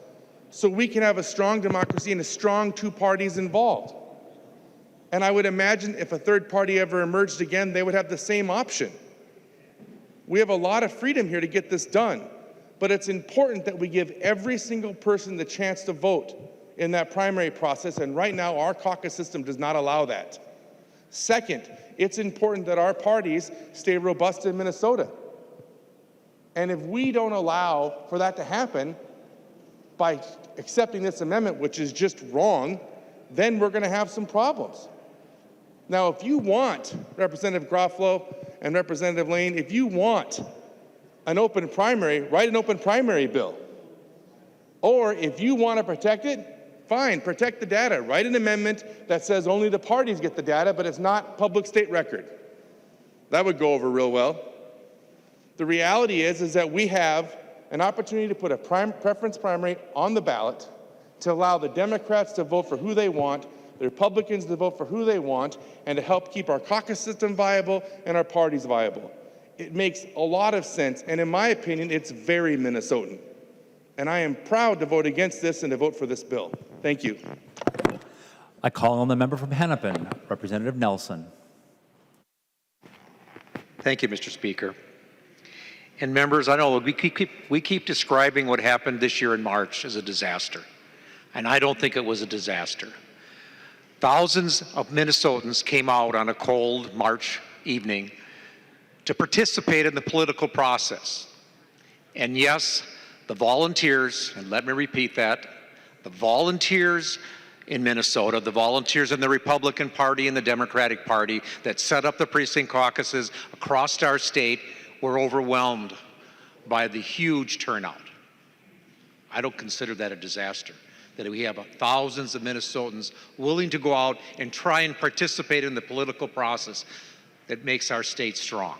so we can have a strong democracy and a strong two parties involved. And I would imagine if a third party ever emerged again, they would have the same option. We have a lot of freedom here to get this done. But it's important that we give every single person the chance to vote in that primary process, and right now our caucus system does not allow that. Second, it's important that our parties stay robust in Minnesota. And if we don't allow for that to happen by accepting this amendment, which is just wrong, then we're going to have some problems. Now, if you want, Representative Garofalo and Representative Lane, if you want an open primary, write an open primary bill. Or if you want to protect it, fine, protect the data. Write an amendment that says only the parties get the data, but it's not public state record. That would go over real well. The reality is that we have an opportunity to put a preference primary on the ballot to allow the Democrats to vote for who they want, the Republicans to vote for who they want, and to help keep our caucus system viable and our parties viable. It makes a lot of sense, and in my opinion, it's very Minnesotan. And I am proud to vote against this and to vote for this bill. Thank you. I call on the member from Hennepin, Representative Nelson. Thank you, Mr. Speaker. And members, I know we keep describing what happened this year in March as a disaster. And I don't think it was a disaster. Thousands of Minnesotans came out on a cold March evening to participate in the political process. And yes, the volunteers, and let me repeat that, the volunteers in Minnesota, the volunteers in the Republican Party and the Democratic Party that set up the precinct caucuses across our state were overwhelmed by the huge turnout. I don't consider that a disaster, that we have thousands of Minnesotans willing to go out and try and participate in the political process that makes our state strong.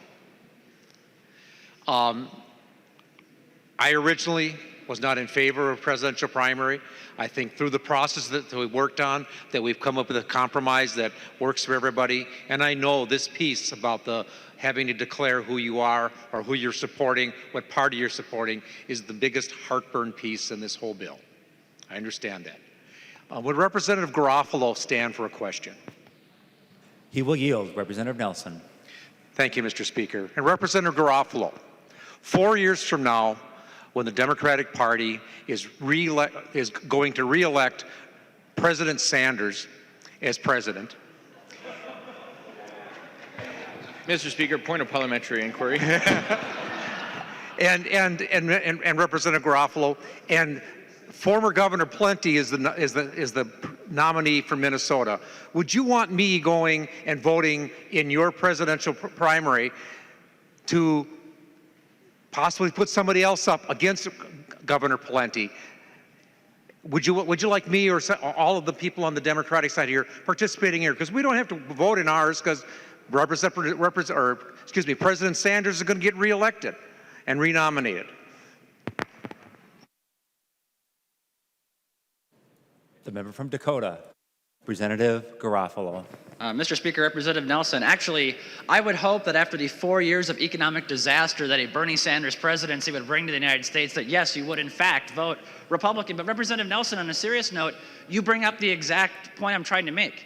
I originally was not in favor of presidential primary. I think through the process that we worked on, that we've come up with a compromise that works for everybody. And I know this piece about the having to declare who you are or who you're supporting, what party you're supporting, is the biggest heartburn piece in this whole bill. I understand that. Would Representative Garofalo stand for a question? He will yield. Representative Nelson. Thank you, Mr. Speaker. And Representative Garofalo, 4 years from now, when the Democratic Party is going to re-elect President Sanders as president. Mr. Speaker, point of parliamentary inquiry. and Representative Garofalo, and former Governor Plenty is the nominee for Minnesota. Would you want me going and voting in your presidential primary to possibly put somebody else up against Governor Plenty? Would you like me or all of the people on the Democratic side here participating here? Because we don't have to vote in ours because President Sanders is going to get reelected and renominated. The member from Dakota, Representative Garofalo. Mr. Speaker, Representative Nelson, actually, I would hope that after the 4 years of economic disaster that a Bernie Sanders presidency would bring to the United States, that yes, you would in fact vote Republican. But Representative Nelson, on a serious note, you bring up the exact point I'm trying to make.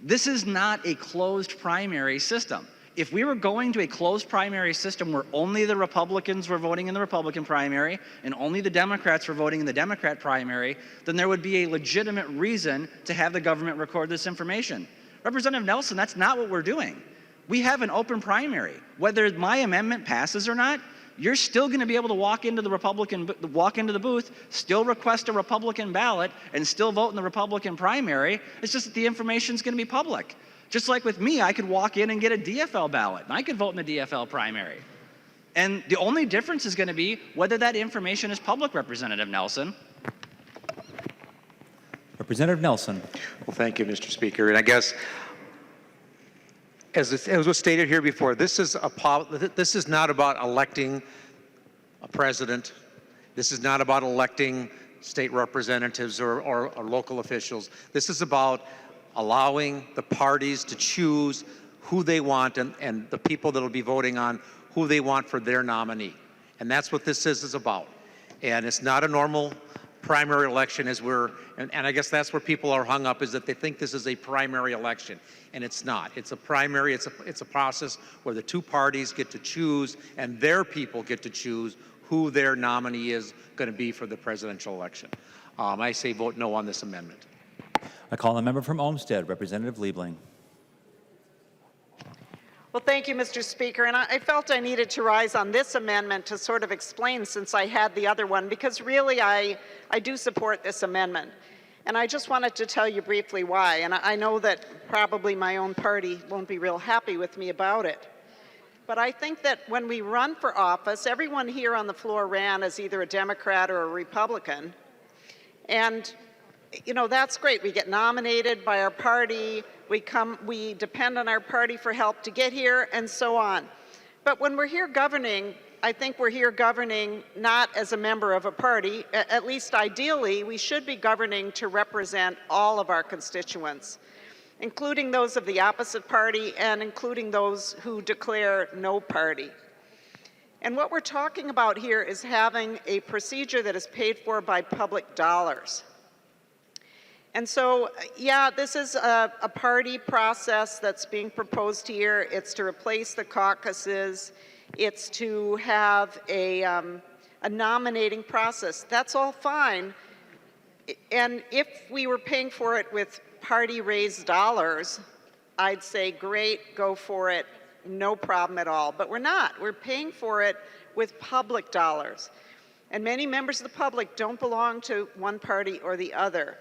This is not a closed primary system. If we were going to a closed primary system where only the Republicans were voting in the Republican primary and only the Democrats were voting in the Democrat primary, then there would be a legitimate reason to have the government record this information. Representative Nelson, that's not what we're doing. We have an open primary. Whether my amendment passes or not, you're still going to be able to walk into the booth, still request a Republican ballot, and still vote in the Republican primary. It's just that the information's going to be public. Just like with me, I could walk in and get a DFL ballot, and I could vote in the DFL primary. And the only difference is going to be whether that information is public, Representative Nelson. Representative Nelson. Well, thank you, Mr. Speaker. And I guess, as was stated here before, this is not about electing a president. This is not about electing state representatives or local officials. This is about allowing the parties to choose who they want and the people that will be voting on who they want for their nominee. And that's what this is about. And it's not a normal primary election and I guess that's where people are hung up, is that they think this is a primary election. And it's not. It's a primary, it's a process where the two parties get to choose and their people get to choose who their nominee is going to be for the presidential election. I say vote no on this amendment. I call on the member from Olmsted, Representative Liebling. Well, thank you, Mr. Speaker. And I felt I needed to rise on this amendment to sort of explain, since I had the other one, because really I do support this amendment. And I just wanted to tell you briefly why. And I know that probably my own party won't be real happy with me about it. But I think that when we run for office, everyone here on the floor ran as either a Democrat or a Republican. And you know, that's great. We get nominated by our party, we depend on our party for help to get here, and so on. But when we're here governing, I think we're here governing not as a member of a party. At least ideally, we should be governing to represent all of our constituents, including those of the opposite party and including those who declare no party. And what we're talking about here is having a procedure that is paid for by public dollars. And so, yeah, this is a party process that's being proposed here. It's to replace the caucuses. It's to have a nominating process. That's all fine. And if we were paying for it with party-raised dollars, I'd say, great, go for it, no problem at all. But we're not. We're paying for it with public dollars. And many members of the public don't belong to one party or the other.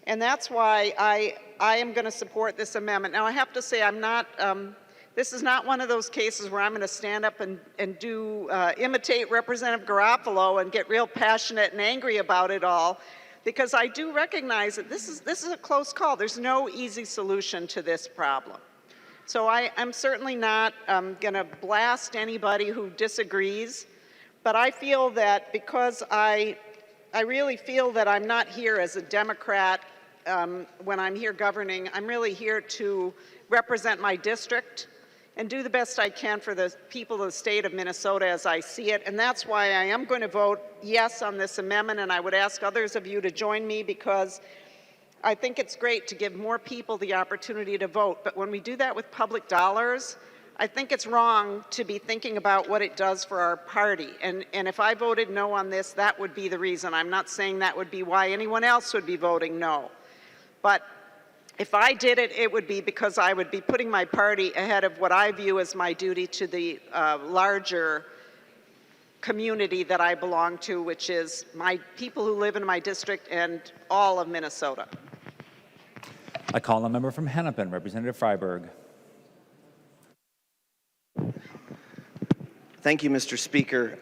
And that's why I am going to support this amendment. Now, I have to say, I'm not, this is not one of those cases where I'm going to stand up and imitate Representative Garofalo and get real passionate and angry about it all, because I do recognize that this is a close call. There's no easy solution to this problem. So I'm certainly not going to blast anybody who disagrees, but I feel that because I really feel that I'm not here as a Democrat when I'm here governing. I'm really here to represent my district and do the best I can for the people of the state of Minnesota as I see it. And that's why I am going to vote yes on this amendment, and I would ask others of you to join me, because I think it's great to give more people the opportunity to vote. But when we do that with public dollars, I think it's wrong to be thinking about what it does for our party. And if I voted no on this, that would be the reason. I'm not saying that would be why anyone else would be voting no. But if I did it, it would be because I would be putting my party ahead of what I view as my duty to the larger community that I belong to, which is my people who live in my district and all of Minnesota. I call on a member from Hennepin, Representative Freiberg. Thank you, Mr. Speaker.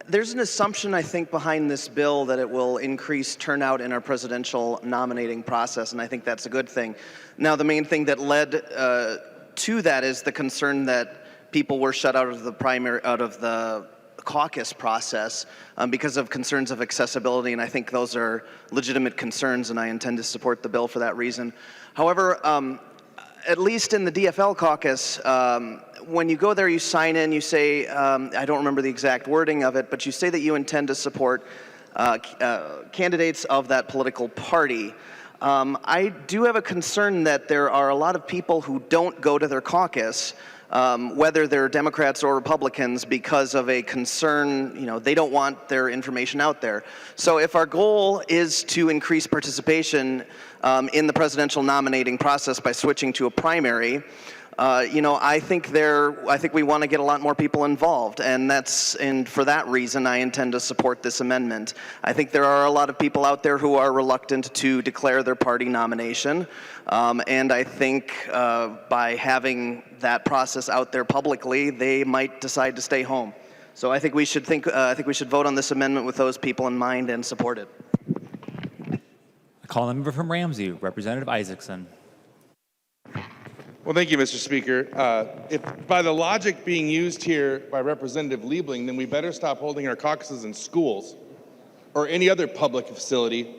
There's an assumption, I think, behind this bill that it will increase turnout in our presidential nominating process, and I think that's a good thing. Now, the main thing that led to that is the concern that people were shut out of the caucus process because of concerns of accessibility, and I think those are legitimate concerns, and I intend to support the bill for that reason. However, at least in the DFL caucus, when you go there, you sign in, you say, I don't remember the exact wording of it, but you say that you intend to support candidates of that political party. I do have a concern that there are a lot of people who don't go to their caucus, whether they're Democrats or Republicans, because of a concern, they don't want their information out there. So if our goal is to increase participation in the presidential nominating process by switching to a primary, I think we want to get a lot more people involved, and for that reason, I intend to support this amendment. I think there are a lot of people out there who are reluctant to declare their party nomination, and I think by having that process out there publicly, they might decide to stay home. So I think we should vote on this amendment with those people in mind and support it. I call on a member from Ramsey, Representative Isaacson. Well, thank you, Mr. Speaker. If by the logic being used here by Representative Liebling, then we better stop holding our caucuses in schools or any other public facility,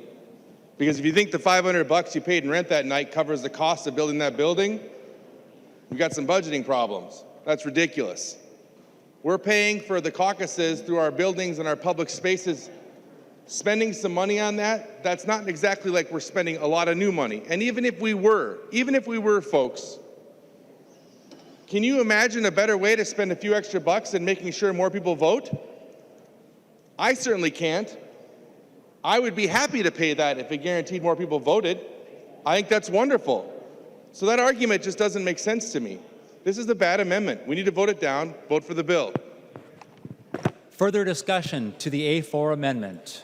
because if you think the $500 you paid in rent that night covers the cost of building that building, we've got some budgeting problems. That's ridiculous. We're paying for the caucuses through our buildings and our public spaces. Spending some money on that, that's not exactly like we're spending a lot of new money. And even if we were, folks, can you imagine a better way to spend a few extra bucks than making sure more people vote? I certainly can't. I would be happy to pay that if it guaranteed more people voted. I think that's wonderful. So that argument just doesn't make sense to me. This is a bad amendment. We need to vote it down. Vote for the bill. Further discussion to the A4 amendment.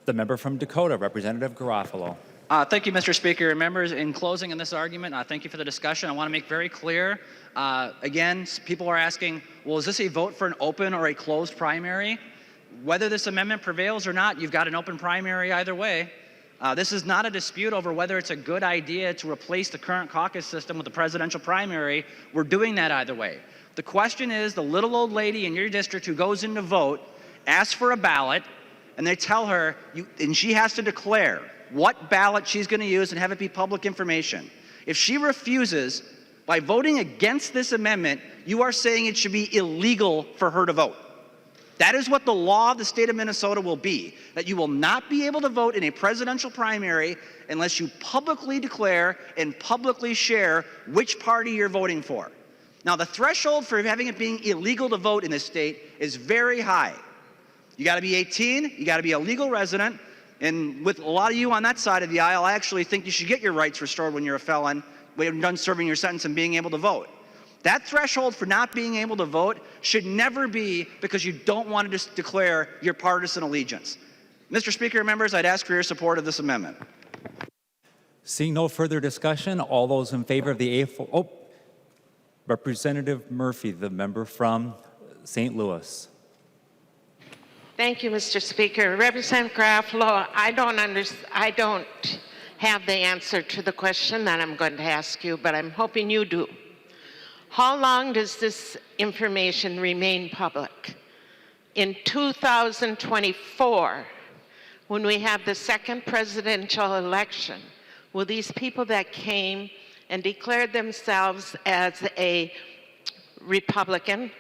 The member from Dakota, Representative Garofalo. Thank you, Mr. Speaker. And members, in closing in this argument, thank you for the discussion. I want to make very clear, again, people are asking, well, is this a vote for an open or a closed primary? Whether this amendment prevails or not, you've got an open primary either way. This is not a dispute over whether it's a good idea to replace the current caucus system with the presidential primary. We're doing that either way. The question is the little old lady in your district who goes in to vote, asks for a ballot, and they tell her, and she has to declare what ballot she's going to use and have it be public information. If she refuses, by voting against this amendment, you are saying it should be illegal for her to vote. That is what the law of the state of Minnesota will be, that you will not be able to vote in a presidential primary unless you publicly declare and publicly share which party you're voting for. Now, the threshold for having it being illegal to vote in this state is very high. You got to be 18, you got to be a legal resident, and with a lot of you on that side of the aisle, I actually think you should get your rights restored when you're a felon, when you're done serving your sentence and being able to vote. That threshold for not being able to vote should never be because you don't want to just declare your partisan allegiance. Mr. Speaker, members, I'd ask for your support of this amendment. Seeing no further discussion, all those in favor of the A4, Representative Murphy, the member from St. Louis. Thank you, Mr. Speaker. Representative Garofalo, I don't have the answer to the question that I'm going to ask you, but I'm hoping you do. How long does this information remain public? In 2024, when we have the second presidential election, will these people that came and declared themselves as a Republican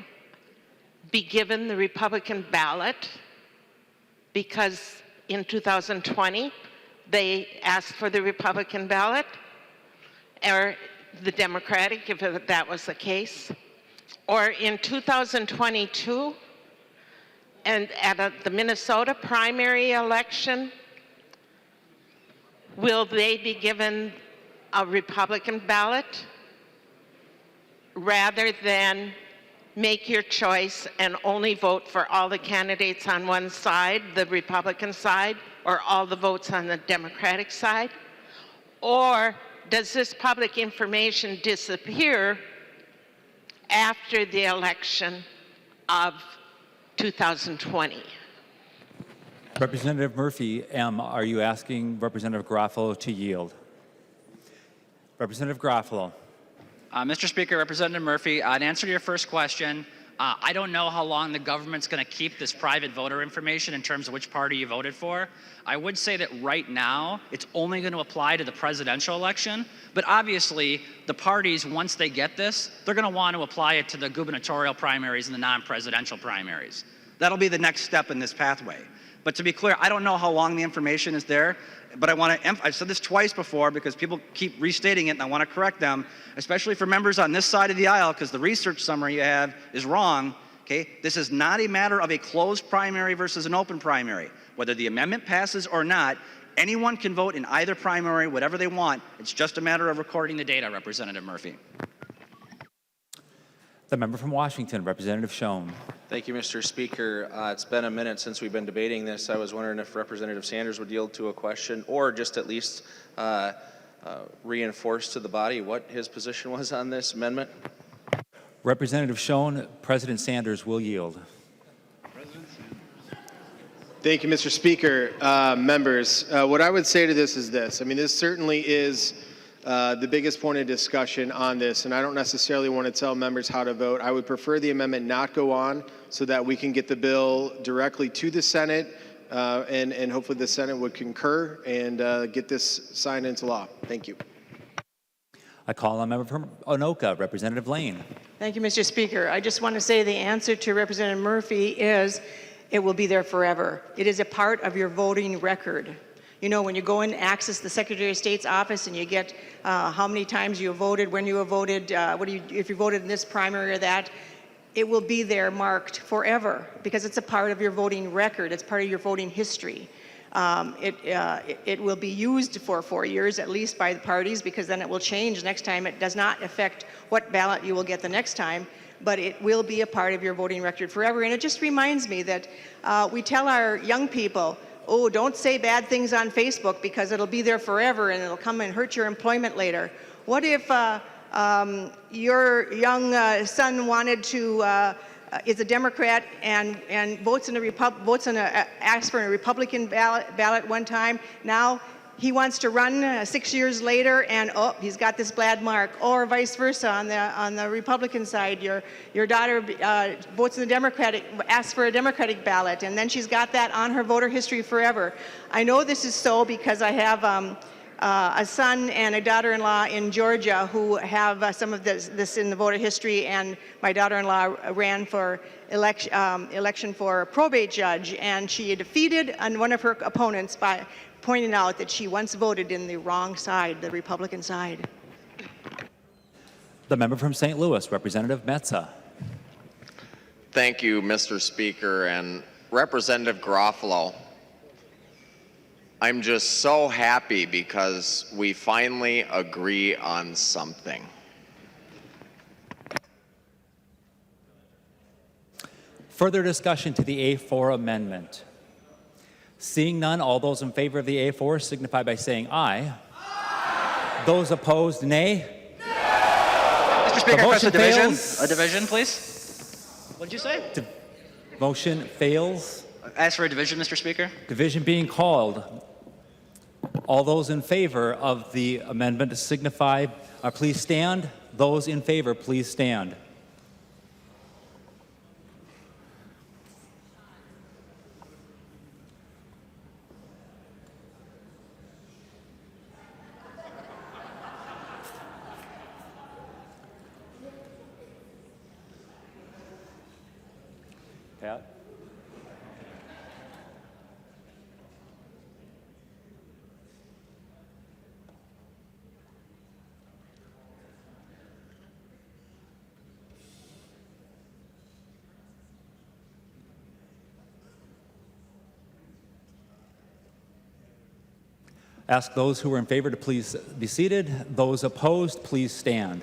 be given the Republican ballot because in 2020 they asked for the Republican ballot, or the Democratic, if that was the case, or in 2022, and at the Minnesota primary election, will they be given a Republican ballot rather than make your choice and only vote for all the candidates on one side, the Republican side, or all the votes on the Democratic side? Or does this public information disappear after the election of 2020? Representative Murphy, are you asking Representative Garofalo to yield? Representative Garofalo. Mr. Speaker, Representative Murphy, in answer to your first question, I don't know how long the government's going to keep this private voter information in terms of which party you voted for. I would say that right now, it's only going to apply to the presidential election, but obviously, the parties, once they get this, they're going to want to apply it to the gubernatorial primaries and the non-presidential primaries. That'll be the next step in this pathway. But to be clear, I don't know how long the information is there, but I've said this twice before because people keep restating it and I want to correct them, especially for members on this side of the aisle because the research summary you have is wrong. Okay? This is not a matter of a closed primary versus an open primary. Whether the amendment passes or not, anyone can vote in either primary, whatever they want. It's just a matter of recording the data, Representative Murphy. The member from Washington, Representative Schoen. Thank you, Mr. Speaker. It's been a minute since we've been debating this. I was wondering if Representative Sanders would yield to a question or just at least reinforce to the body what his position was on this amendment. Representative Schoen, President Sanders will yield. Thank you, Mr. Speaker. Members, what I would say to this is this. I mean, this certainly is the biggest point of discussion on this, and I don't necessarily want to tell members how to vote. I would prefer the amendment not go on so that we can get the bill directly to the Senate, and hopefully the Senate would concur and get this signed into law. Thank you. I call on a member from Anoka, Representative Lane. Thank you, Mr. Speaker. I just want to say the answer to Representative Murphy is it will be there forever. It is a part of your voting record. You know, when you go and access the Secretary of State's office and you get how many times you voted, when you have voted, if you voted in this primary or that, it will be there marked forever because it's a part of your voting record. It's part of your voting history. It will be used for 4 years at least by the parties because then it will change next time. It does not affect what ballot you will get the next time, but it will be a part of your voting record forever. And it just reminds me that we tell our young people, oh, don't say bad things on Facebook because it'll be there forever and it'll come and hurt your employment later. What if your young son wanted to is a Democrat and asks for a Republican ballot one time? Now he wants to run 6 years later, and oh, he's got this bad mark. Or vice versa on the Republican side, your daughter votes in the Democratic, asks for a Democratic ballot, and then she's got that on her voter history forever. I know this is so because I have a son and a daughter-in-law in Georgia who have some of this in the voter history, and my daughter-in-law ran for election for a probate judge, and she defeated one of her opponents by pointing out that she once voted in the wrong side, the Republican side. The member from St. Louis, Representative Metza. Thank you, Mr. Speaker. And Representative Garofalo, I'm just so happy because we finally agree on something. Further discussion to the A4 amendment. Seeing none, all those in favor of the A4 signify by saying aye. Aye. Those opposed, nay. Mr. Speaker, request a division. A division, please. What did you say? Motion fails. Ask for a division, Mr. Speaker. Division being called. All those in favor of the amendment signify, please stand. Those in favor, please stand. Pat? Ask those who are in favor to please be seated. Those opposed, please stand.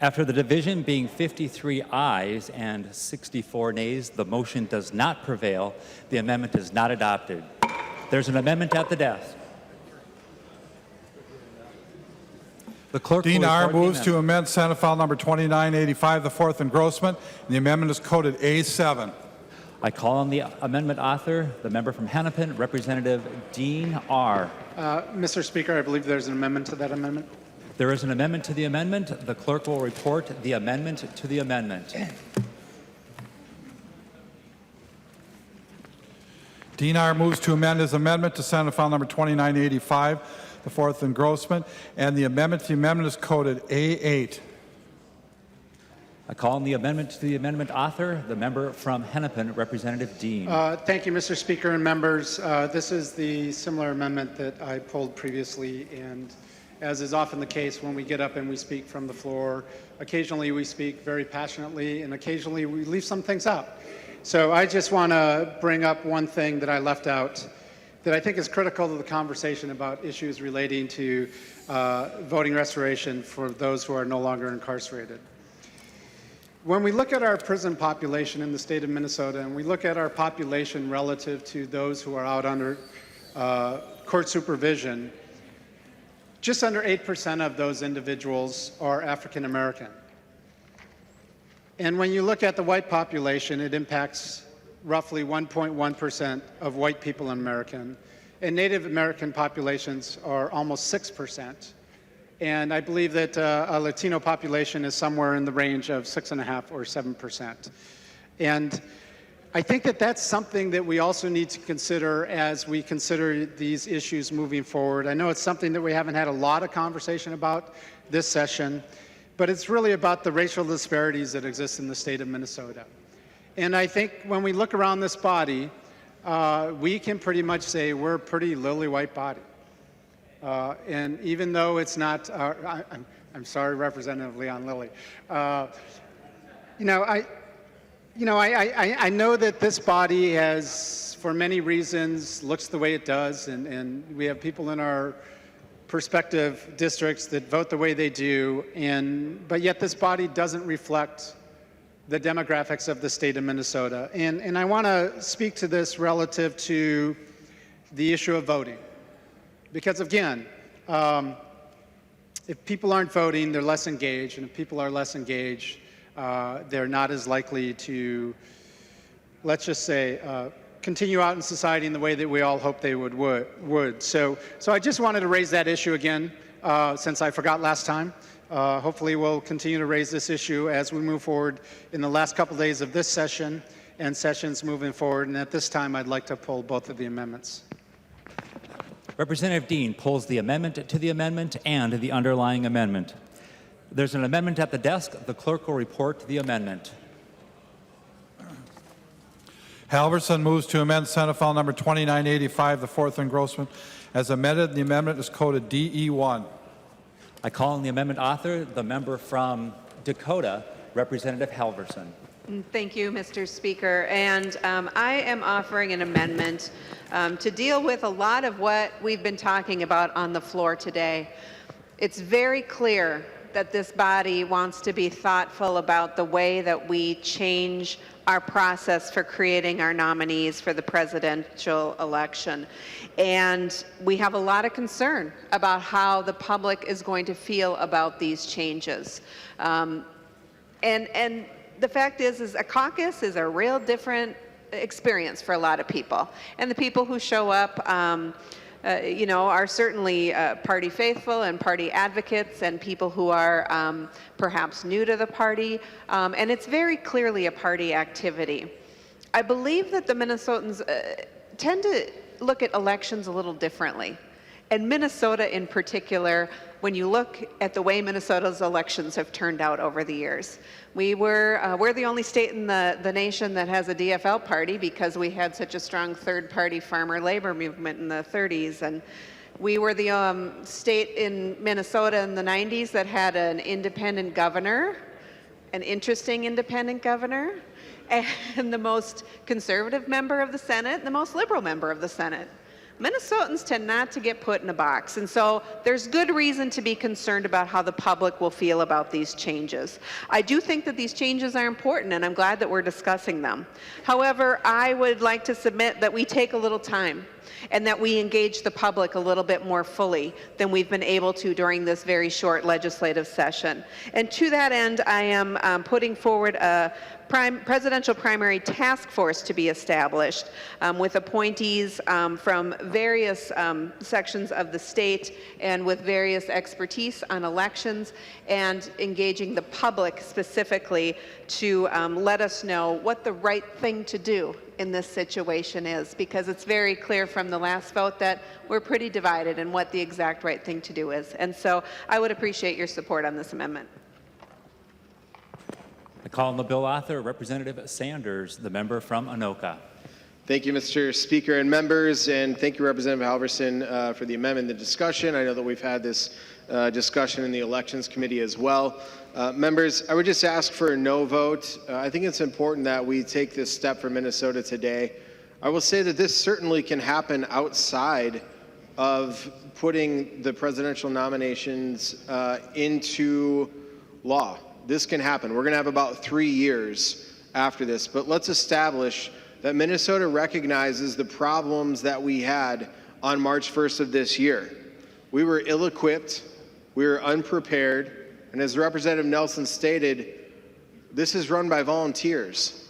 After the division being 53 ayes and 64 nays, the motion does not prevail. The amendment is not adopted. There's an amendment at the desk. The clerk Dean will R. report the moves to amend Senate File Number 2985, the fourth engrossment. The amendment is coded A7. I call on the amendment author, the member from Hennepin, Representative Dean R. Mr. Speaker, I believe there's an amendment to that amendment. There is an amendment to the amendment. The clerk will report the amendment to the amendment. Dean R. moves to amend his amendment to Senate File Number 2985, the fourth engrossment, and the amendment to the amendment is coded A8. I call on the amendment to the amendment author, the member from Hennepin, Representative Dean. Thank you, Mr. Speaker and members. This is the similar amendment that I pulled previously, and as is often the case when we get up and we speak from the floor, occasionally we speak very passionately and occasionally we leave some things out. So I just want to bring up one thing that I left out that I think is critical to the conversation about issues relating to voting restoration for those who are no longer incarcerated. When we look at our prison population in the state of Minnesota and we look at our population relative to those who are out under court supervision, just under 8% of those individuals are African American. And when you look at the white population, it impacts roughly 1.1% of white people in America. And Native American populations are almost 6%. And I believe that a Latino population is somewhere in the range of 6.5 or 7%. And I think that that's something that we also need to consider as we consider these issues moving forward. I know it's something that we haven't had a lot of conversation about this session, but it's really about the racial disparities that exist in the state of Minnesota. And I think when we look around this body, we can pretty much say we're a pretty lily-white body. And even though it's not, I'm sorry, Representative Leon Lilly. I know that this body has, for many reasons, looks the way it does, and we have people in our prospective districts that vote the way they do, but yet this body doesn't reflect the demographics of the state of Minnesota. And I want to speak to this relative to the issue of voting. Because again, if people aren't voting, they're less engaged, and if people are less engaged, they're not as likely to, let's just say, continue out in society in the way that we all hope they would. So I just wanted to raise that issue again, since I forgot last time. Hopefully we'll continue to raise this issue as we move forward in the last couple days of this session and sessions moving forward. And at this time, I'd like to pull both of the amendments. Representative Dean pulls the amendment to the amendment and the underlying amendment. There's an amendment at the desk. The clerk will report the amendment. Halverson moves to amend Senate File Number 2985, the fourth engrossment, as amended. The amendment is coded DE1. I call on the amendment author, the member from Dakota, Representative Halverson. Thank you, Mr. Speaker. And I am offering an amendment to deal with a lot of what we've been talking about on the floor today. It's very clear that this body wants to be thoughtful about the way that we change our process for creating our nominees for the presidential election. And we have a lot of concern about how the public is going to feel about these changes. And the fact is a caucus is a real different experience for a lot of people. And the people who show up, are certainly party faithful and party advocates and people who are perhaps new to the party. And it's very clearly a party activity. I believe that the Minnesotans tend to look at elections a little differently. And Minnesota in particular, when you look at the way Minnesota's elections have turned out over the years. We're the only state in the nation that has a DFL party because we had such a strong third-party farmer labor movement in the 30s. And we were the state in Minnesota in the 90s that had an independent governor, an interesting independent governor, and the most conservative member of the Senate, and the most liberal member of the Senate. Minnesotans tend not to get put in a box, and so there's good reason to be concerned about how the public will feel about these changes. I do think that these changes are important, and I'm glad that we're discussing them. However, I would like to submit that we take a little time and that we engage the public a little bit more fully than we've been able to during this very short legislative session. And to that end, I am putting forward a presidential primary task force to be established with appointees from various sections of the state and with various expertise on elections, and engaging the public specifically to let us know what the right thing to do in this situation is, because it's very clear from the last vote that we're pretty divided in what the exact right thing to do is. And so I would appreciate your support on this amendment. I call on the bill author, Representative Sanders, the member from Anoka. Thank you, Mr. Speaker and members, and thank you, Representative Halverson, for the amendment and the discussion. I know that we've had this discussion in the Elections Committee as well. Members, I would just ask for a no vote. I think it's important that we take this step for Minnesota today. I will say that this certainly can happen outside of putting the presidential nominations into law. This can happen. We're going to have about 3 years after this, but let's establish that Minnesota recognizes the problems that we had on March 1st of this year. We were ill-equipped, we were unprepared, and as Representative Nelson stated, this is run by volunteers.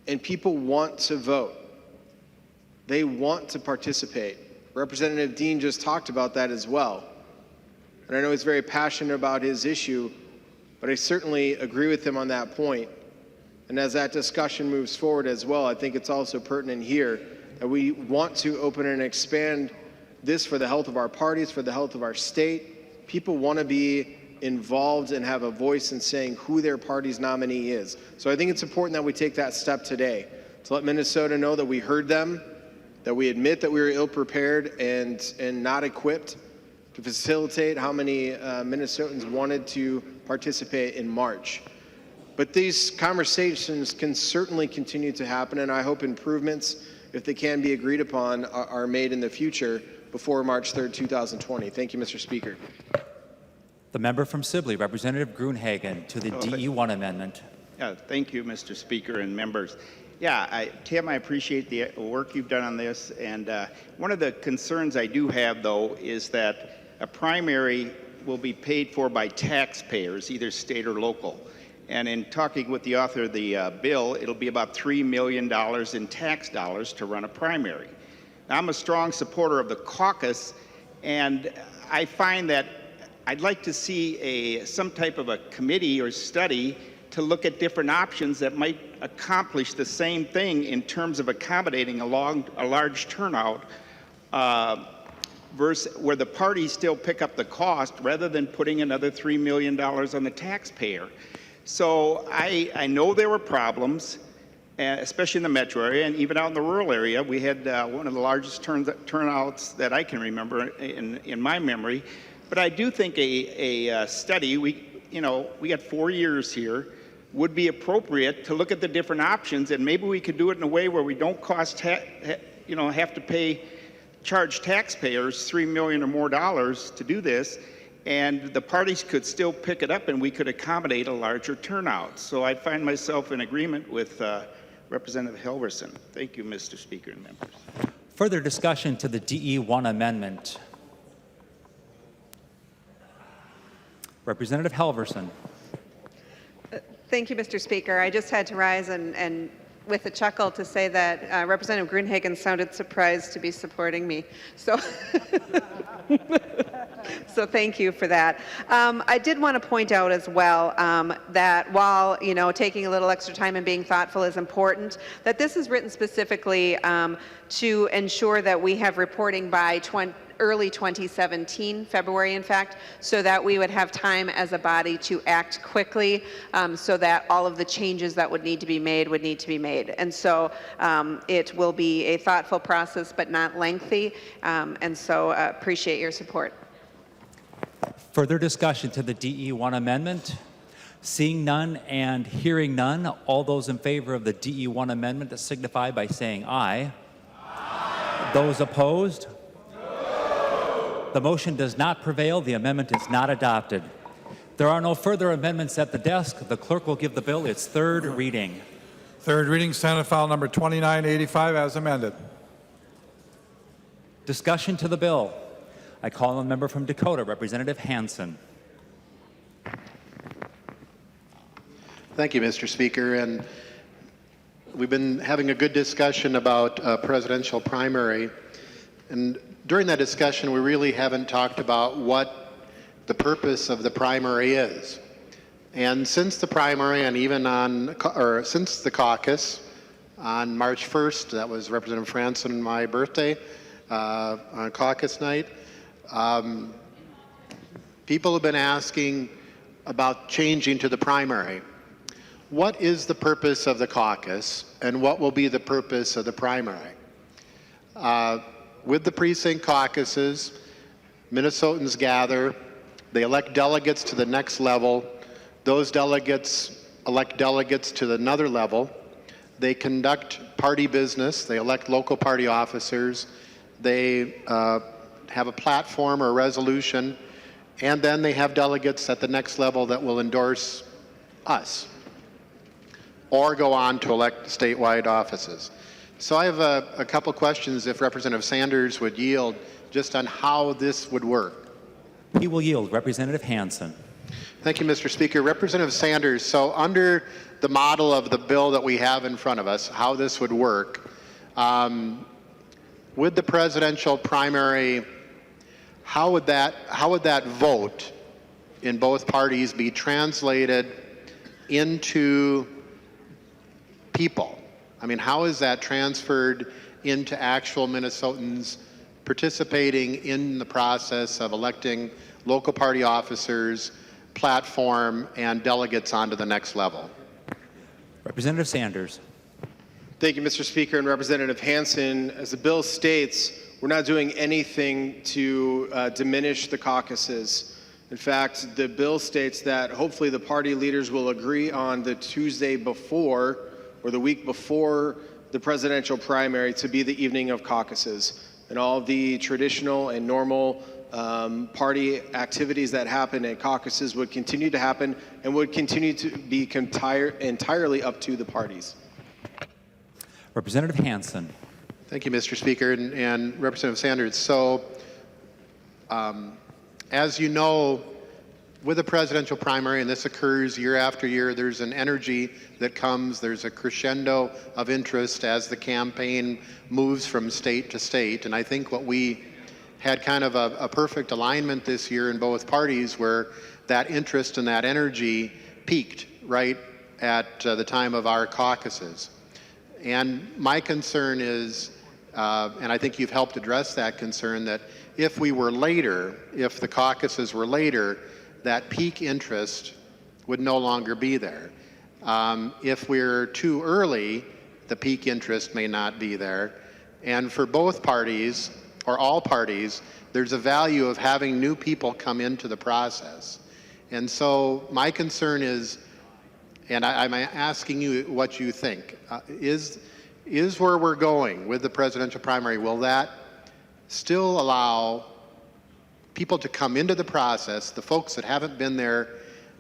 And people want to vote. They want to participate. Representative Dean just talked about that as well. And I know he's very passionate about his issue, but I certainly agree with him on that point. And as that discussion moves forward as well, I think it's also pertinent here that we want to open and expand this for the health of our parties, for the health of our state. People want to be involved and have a voice in saying who their party's nominee is. So I think it's important that we take that step today to let Minnesota know that we heard them, that we admit that we were ill-prepared and not equipped to facilitate how many Minnesotans wanted to participate in March. But these conversations can certainly continue to happen, and I hope improvements, if they can be agreed upon, are made in the future before March 3rd, 2020. Thank you, Mr. Speaker. The member from Sibley, Representative Gruenhagen, to the DE1 amendment. Yeah, thank you, Mr. Speaker and members. Yeah, Tim, I appreciate the work you've done on this, and one of the concerns I do have, though, is that a primary will be paid for by taxpayers, either state or local. And in talking with the author of the bill, it'll be about $3 million in tax dollars to run a primary. Now, I'm a strong supporter of the caucus, and I find that I'd like to see some type of a committee or study to look at different options that might accomplish the same thing in terms of accommodating a large turnout versus where the parties still pick up the cost rather than putting another $3 million on the taxpayer. So I know there were problems, especially in the metro area and even out in the rural area. We had one of the largest turnouts that I can remember in my memory. But I do think a study, we got 4 years here, would be appropriate to look at the different options, and maybe we could do it in a way where we don't have to charge taxpayers $3 million or more to do this, and the parties could still pick it up and we could accommodate a larger turnout. So I find myself in agreement with Representative Helverson. Thank you, Mr. Speaker and members. Further discussion to the DE1 amendment. Representative Helverson. Thank you, Mr. Speaker. I just had to rise and with a chuckle to say that Representative Gruenhagen sounded surprised to be supporting me. So, so thank you for that. I did want to point out as well that while taking a little extra time and being thoughtful is important, that this is written specifically to ensure that we have reporting by early 2017, February in fact, so that we would have time as a body to act quickly so that all of the changes that would need to be made. And so it will be a thoughtful process but not lengthy, and so appreciate your support. Further discussion to the DE1 amendment? Seeing none and hearing none, all those in favor of the DE1 amendment signify by saying aye. Aye. Those opposed? The motion does not prevail. The amendment is not adopted. There are no further amendments at the desk. The clerk will give the bill its third reading. Third reading, Senate File Number 2985, as amended. Discussion to the bill. I call on the member from Dakota, Representative Hansen. Thank you, Mr. Speaker. And we've been having a good discussion about presidential primary. And during that discussion, we really haven't talked about what the purpose of the primary is. And since the primary and even since the caucus on March 1st, that was Representative Franson and my birthday on caucus night, people have been asking about changing to the primary. What is the purpose of the caucus and what will be the purpose of the primary? With the precinct caucuses, Minnesotans gather, they elect delegates to the next level, those delegates elect delegates to another level, they conduct party business, they elect local party officers, they have a platform or a resolution, and then they have delegates at the next level that will endorse us or go on to elect statewide offices. So I have a couple questions, if Representative Sanders would yield, just on how this would work. He will yield. Representative Hansen. Thank you, Mr. Speaker. Representative Sanders, so under the model of the bill that we have in front of us, how this would work, with the presidential primary, how would that vote in both parties be translated into people? I mean, how is that transferred into actual Minnesotans participating in the process of electing local party officers, platform and delegates onto the next level. Representative Sanders. Thank you, Mr. Speaker. And Representative Hansen, as the bill states, we're not doing anything to diminish the caucuses. In fact, the bill states that hopefully the party leaders will agree on the Tuesday before or the week before the presidential primary to be the evening of caucuses. And all the traditional and normal party activities that happen at caucuses would continue to happen and would continue to be entirely up to the parties. Representative Hansen. Thank you, Mr. Speaker, and Representative Sanders. So, as you know, with a presidential primary, and this occurs year after year, there's an energy that comes, there's a crescendo of interest as the campaign moves from state to state. And I think what we had kind of a perfect alignment this year in both parties where that interest and that energy peaked right at the time of our caucuses. And my concern is, and I think you've helped address that concern, that if we were later, if the caucuses were later, that peak interest would no longer be there. If we're too early, the peak interest may not be there. And for both parties, or all parties, there's a value of having new people come into the process. And so my concern is, and I'm asking you what you think, is where we're going with the presidential primary, will that still allow people to come into the process, the folks that haven't been there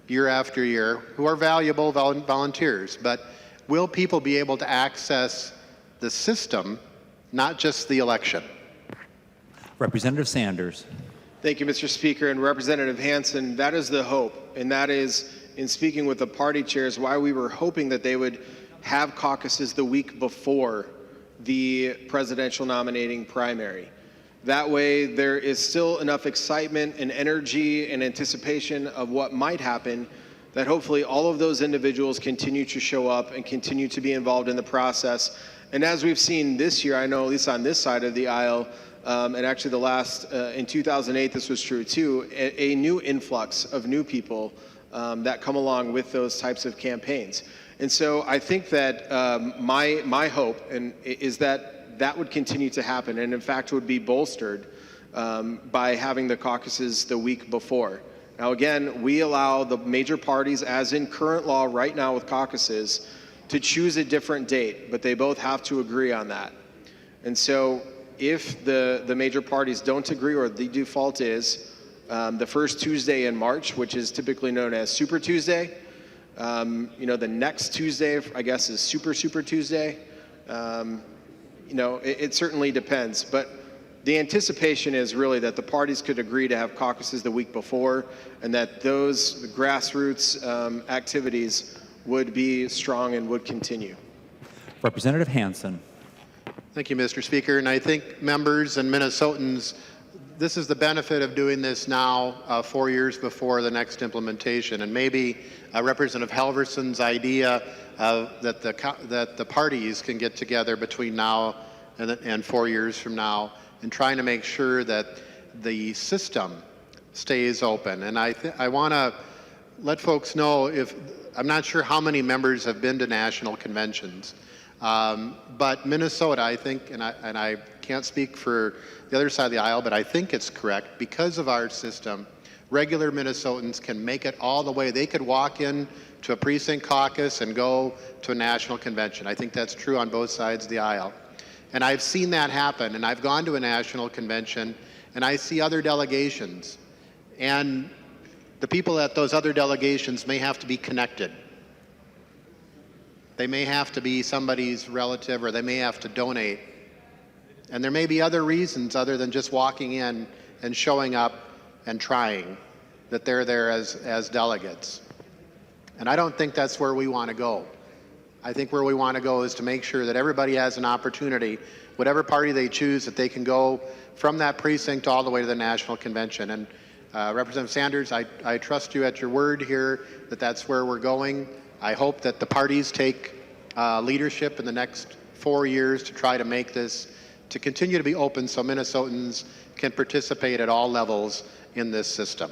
year after year, who are valuable volunteers, but will people be able to access the system, not just the election? Representative Sanders. Thank you, Mr. Speaker. And Representative Hansen, that is the hope. And that is, in speaking with the party chairs, why we were hoping that they would have caucuses the week before the presidential nominating primary. That way, there is still enough excitement and energy and anticipation of what might happen that hopefully all of those individuals continue to show up and continue to be involved in the process. And as we've seen this year, I know at least on this side of the aisle, and actually the last, in 2008, this was true too, a new influx of new people that come along with those types of campaigns. And so I think that my hope is that that would continue to happen, and in fact would be bolstered by having the caucuses the week before. Now again, we allow the major parties, as in current law right now with caucuses, to choose a different date, but they both have to agree on that. And so if the major parties don't agree, or the default is the first Tuesday in March, which is typically known as Super Tuesday, the next Tuesday, I guess, is Super Tuesday. It certainly depends, but the anticipation is really that the parties could agree to have caucuses the week before, and that those grassroots activities would be strong and would continue. Representative Hansen. Thank you, Mr. Speaker. And I think members and Minnesotans, this is the benefit of doing this now 4 years before the next implementation. And maybe Representative Halverson's idea that the parties can get together between now and 4 years from now and trying to make sure that the system stays open. And I want to let folks know, I'm not sure how many members have been to national conventions, but Minnesota, I think, and I can't speak for the other side of the aisle, but I think it's correct, because of our system, regular Minnesotans can make it all the way. They could walk in to a precinct caucus and go to a national convention. I think that's true on both sides of the aisle. And I've seen that happen, and I've gone to a national convention, and I see other delegations. And the people at those other delegations may have to be connected. They may have to be somebody's relative, or they may have to donate. And there may be other reasons other than just walking in and showing up and trying, that they're there as delegates. And I don't think that's where we want to go. I think where we want to go is to make sure that everybody has an opportunity, whatever party they choose, that they can go from that precinct all the way to the national convention. And Representative Sanders, I trust you at your word here that that's where we're going. I hope that the parties take leadership in the next 4 years to try to make this, to continue to be open so Minnesotans can participate at all levels in this system.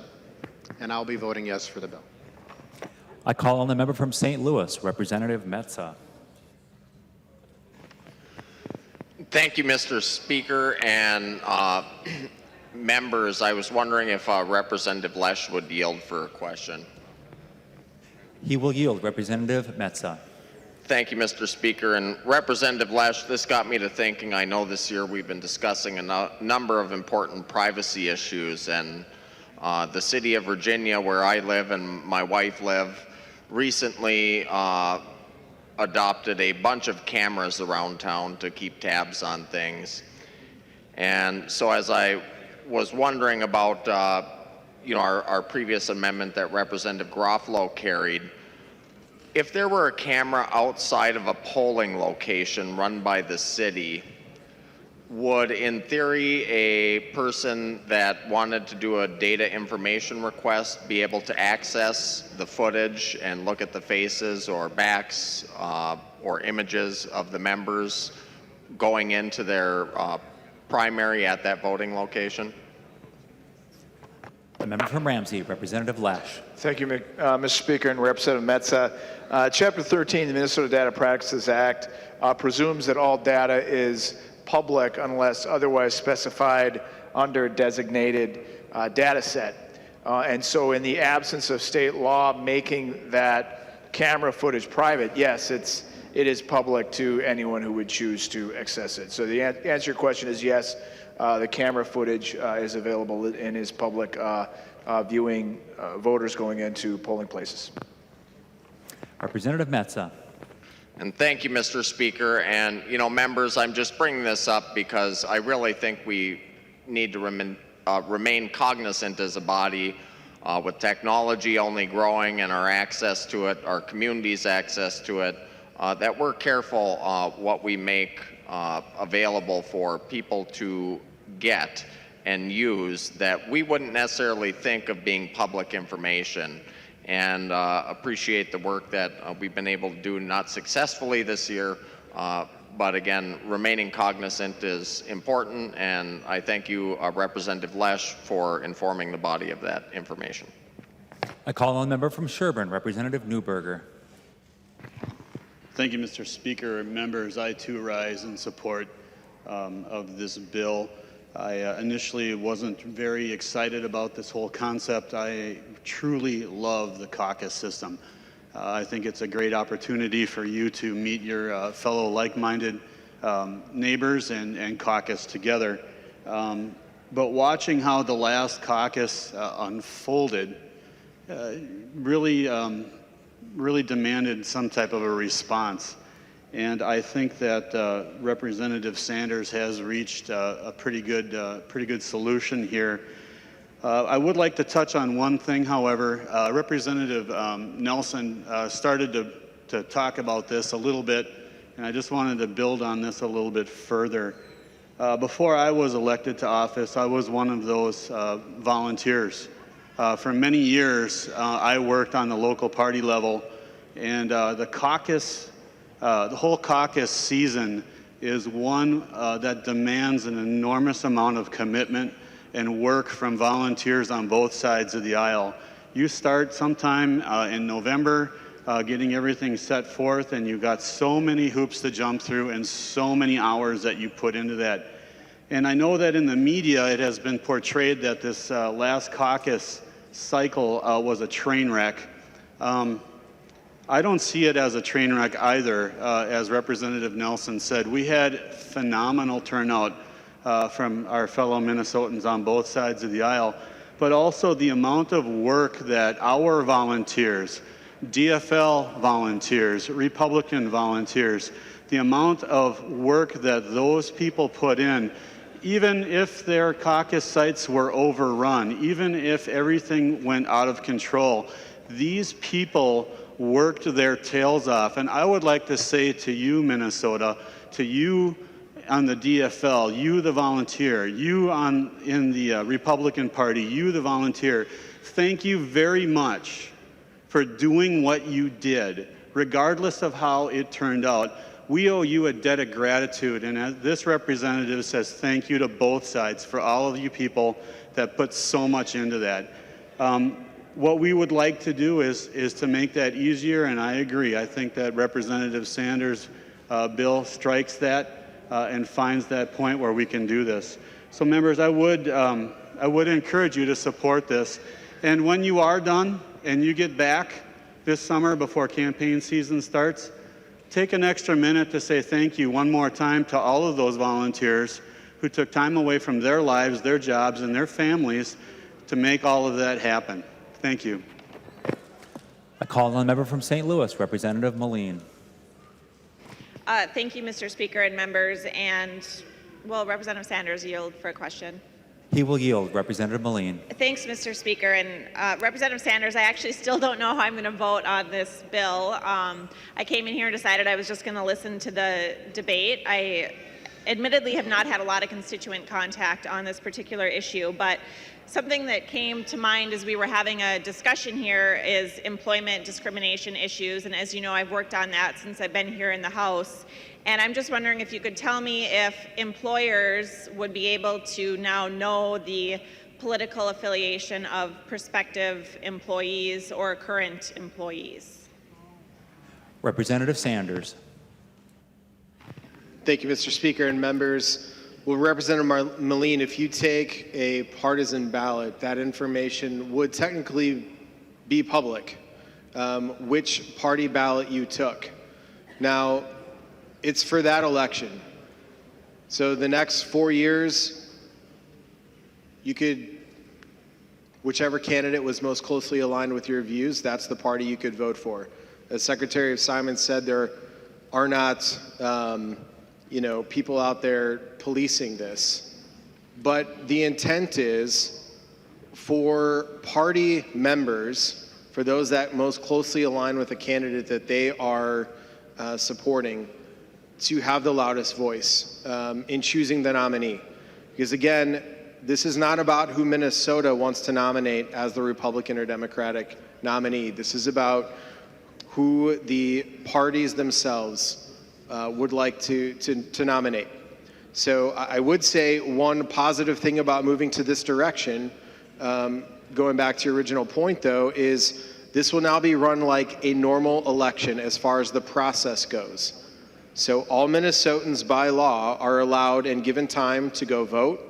and I'll be voting yes for the bill. I call on the member from St. Louis, Representative Metsa. Thank you, Mr. Speaker, and members. I was wondering if Representative Lesh would yield for a question. He will yield. Representative Metsa. Thank you, Mr. Speaker. And Representative Lesh, this got me to thinking. I know this year we've been discussing a number of important privacy issues, and the city of Virginia, where I live and my wife live, recently adopted a bunch of cameras around town to keep tabs on things. And so as I was wondering about our previous amendment that Representative Garofalo carried, if there were a camera outside of a polling location run by the city, would, in theory, a person that wanted to do a data information request be able to access the footage and look at the faces or backs or images of the members going into their primary at that voting location? The member from Ramsey, Representative Lash. Thank you, Mr. Speaker, and Representative Metsa. Chapter 13 of the Minnesota Data Practices Act presumes that all data is public unless otherwise specified under a designated data set. And so in the absence of state law making that camera footage private, yes, it is public to anyone who would choose to access it. So the answer to your question is yes, the camera footage is available and is public viewing voters going into polling places. Representative Metsa. And thank you, Mr. Speaker. And, members, I'm just bringing this up because I really think we need to remain cognizant as a body with technology only growing and our access to it, our community's access to it, that we're careful what we make available for people to get and use that we wouldn't necessarily think of being public information. And appreciate the work that we've been able to do, not successfully this year, but again, remaining cognizant is important, and I thank you, Representative Lesh, for informing the body of that information. I call on the member from Sherburne, Representative Newberger. Thank you, Mr. Speaker. Members, I too rise in support of this bill. I initially wasn't very excited about this whole concept. I truly love the caucus system. I think it's a great opportunity for you to meet your fellow like-minded neighbors and caucus together. But watching how the last caucus unfolded really demanded some type of a response. And I think that Representative Sanders has reached a pretty good solution here. I would like to touch on one thing, however. Representative Nelson started to talk about this a little bit, and I just wanted to build on this a little bit further. Before I was elected to office, I was one of those volunteers. For many years, I worked on the local party level, and the whole caucus season is one that demands an enormous amount of commitment and work from volunteers on both sides of the aisle. You start sometime in November getting everything set forth, and you've got so many hoops to jump through and so many hours that you put into that. And I know that in the media it has been portrayed that this last caucus cycle was a train wreck. I don't see it as a train wreck either. As Representative Nelson said, we had phenomenal turnout from our fellow Minnesotans on both sides of the aisle, but also the amount of work that our volunteers, DFL volunteers, Republican volunteers, the amount of work that those people put in, even if their caucus sites were overrun, even if everything went out of control, these people worked their tails off. And I would like to say to you, Minnesota, to you on the DFL, you the volunteer, you in the Republican Party, you the volunteer, thank you very much for doing what you did, regardless of how it turned out. We owe you a debt of gratitude, and as this representative says thank you to both sides for all of you people that put so much into that. what we would like to do is to make that easier, and I agree. I think that Representative Sanders' bill strikes that and finds that point where we can do this. So members, I would encourage you to support this. And when you are done and you get back this summer before campaign season starts, take an extra minute to say thank you one more time to all of those volunteers who took time away from their lives, their jobs, and their families to make all of that happen. Thank you. I call on the member from St. Louis, Representative Melin. Thank you, Mr. Speaker and members. And will Representative Sanders yield for a question? He will yield. Representative Melin. Thanks, Mr. Speaker. And Representative Sanders, I actually still don't know how I'm going to vote on this bill. I came in here and decided I was just going to listen to the debate. I admittedly have not had a lot of constituent contact on this particular issue, but something that came to mind as we were having a discussion here is employment discrimination issues. And as you know, I've worked on that since I've been here in the House. And I'm just wondering if you could tell me if employers would be able to now know the political affiliation of prospective employees or current employees. Representative Sanders. Thank you, Mr. Speaker and members. Well, Representative Melin, if you take a partisan ballot, that information would technically be public, which party ballot you took. Now, it's for that election. So the next 4 years, you could, whichever candidate was most closely aligned with your views, that's the party you could vote for. As Secretary of Simon said, there are not people out there policing this. But the intent is for party members, for those that most closely align with the candidate that they are supporting, to have the loudest voice in choosing the nominee. Because again, this is not about who Minnesota wants to nominate as the Republican or Democratic nominee. This is about who the parties themselves would like to nominate. So I would say one positive thing about moving to this direction, going back to your original point though, is this will now be run like a normal election as far as the process goes. So all Minnesotans by law are allowed and given time to go vote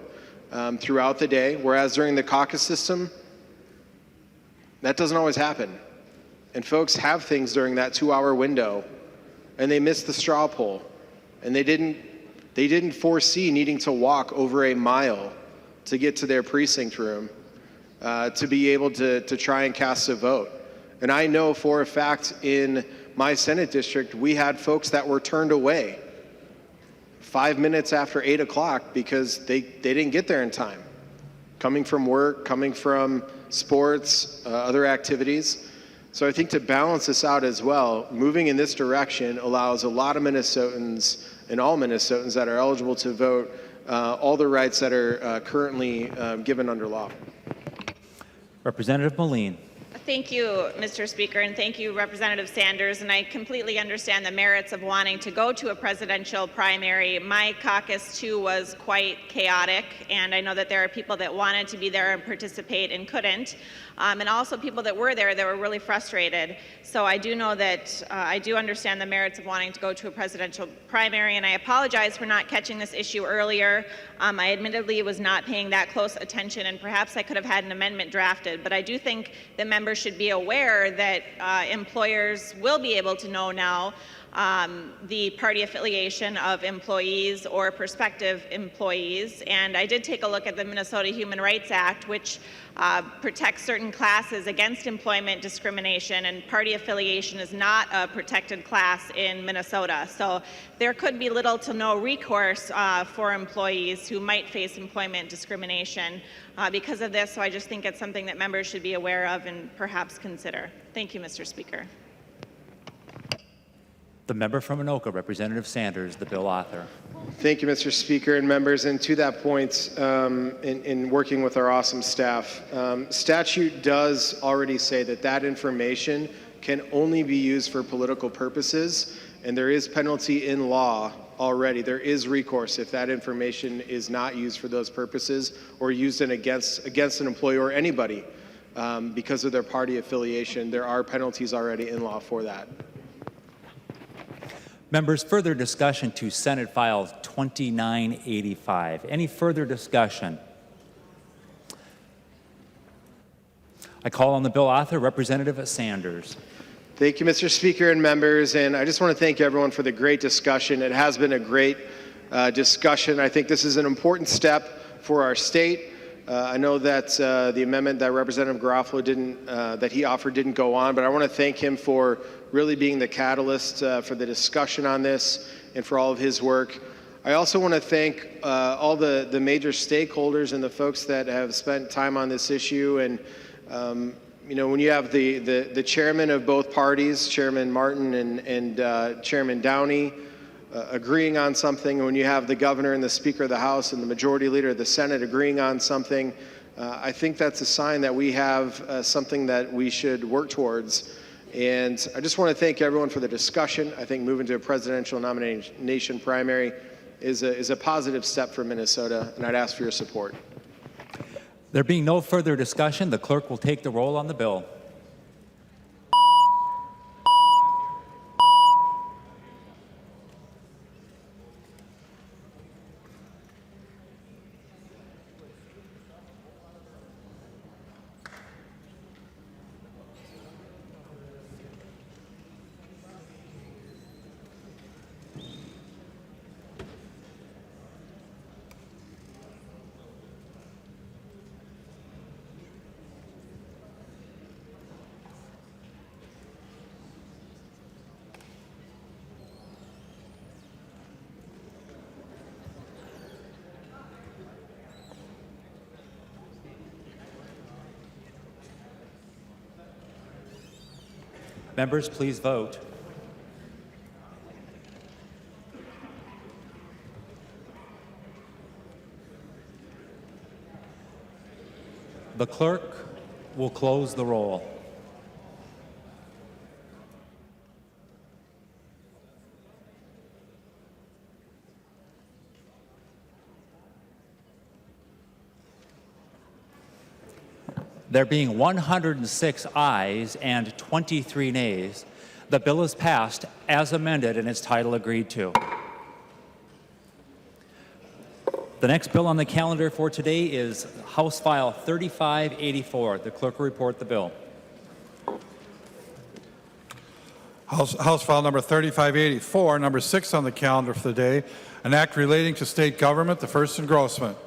throughout the day, whereas during the caucus system, that doesn't always happen. And folks have things during that 2-hour window, and they missed the straw poll, and they didn't foresee needing to walk over a mile to get to their precinct room to be able to try and cast a vote. And I know for a fact in my Senate district, we had folks that were turned away 5 minutes after 8 o'clock because they didn't get there in time, coming from work, coming from sports, other activities. So I think to balance this out as well, moving in this direction allows a lot of Minnesotans and all Minnesotans that are eligible to vote all the rights that are currently given under law. Representative Melin. Thank you, Mr. Speaker, and thank you, Representative Sanders. And I completely understand the merits of wanting to go to a presidential primary. My caucus, too, was quite chaotic, and I know that there are people that wanted to be there and participate and couldn't, and also people that were there that were really frustrated. So I do know that I do understand the merits of wanting to go to a presidential primary, and I apologize for not catching this issue earlier. I admittedly was not paying that close attention, and perhaps I could have had an amendment drafted, but I do think the members should be aware that employers will be able to know now the party affiliation of employees or prospective employees. And I did take a look at the Minnesota Human Rights Act, which protects certain classes against employment discrimination, and party affiliation is not a protected class in Minnesota. So there could be little to no recourse for employees who might face employment discrimination because of this. So I just think it's something that members should be aware of and perhaps consider. Thank you, Mr. Speaker. The member from Anoka, Representative Sanders, the bill author. Thank you, Mr. Speaker and members. And to that point, in working with our awesome staff, statute does already say that that information can only be used for political purposes, and there is penalty in law already. There is recourse if that information is not used for those purposes or used against an employee or anybody because of their party affiliation. There are penalties already in law for that. Members, further discussion to Senate File 2985. Any further discussion? I call on the bill author, Representative Sanders. Thank you, Mr. Speaker and members. And I just want to thank everyone for the great discussion. It has been a great discussion. I think this is an important step for our state. I know that the amendment that Representative Garofalo that he offered didn't go on, but I want to thank him for really being the catalyst for the discussion on this and for all of his work. I also want to thank all the major stakeholders and the folks that have spent time on this issue. And you know, when you have the chairman of both parties, Chairman Martin and Chairman Downey, agreeing on something, and when you have the governor and the Speaker of the House and the Majority Leader of the Senate agreeing on something, I think that's a sign that we have something that we should work towards. And I just want to thank everyone for the discussion. I think moving to a presidential nomination primary is a positive step for Minnesota, and I'd ask for your support. There being no further discussion, the clerk will take the roll on the bill. Members, please vote. The clerk will close the roll. There being 106 ayes and 23 nays, the bill is passed as amended and its title agreed to. The next bill on the calendar for today is House File 3584. The clerk will report the bill. House File number 3584, number 6 on the calendar for the day, an act relating to state government, the first engrossment.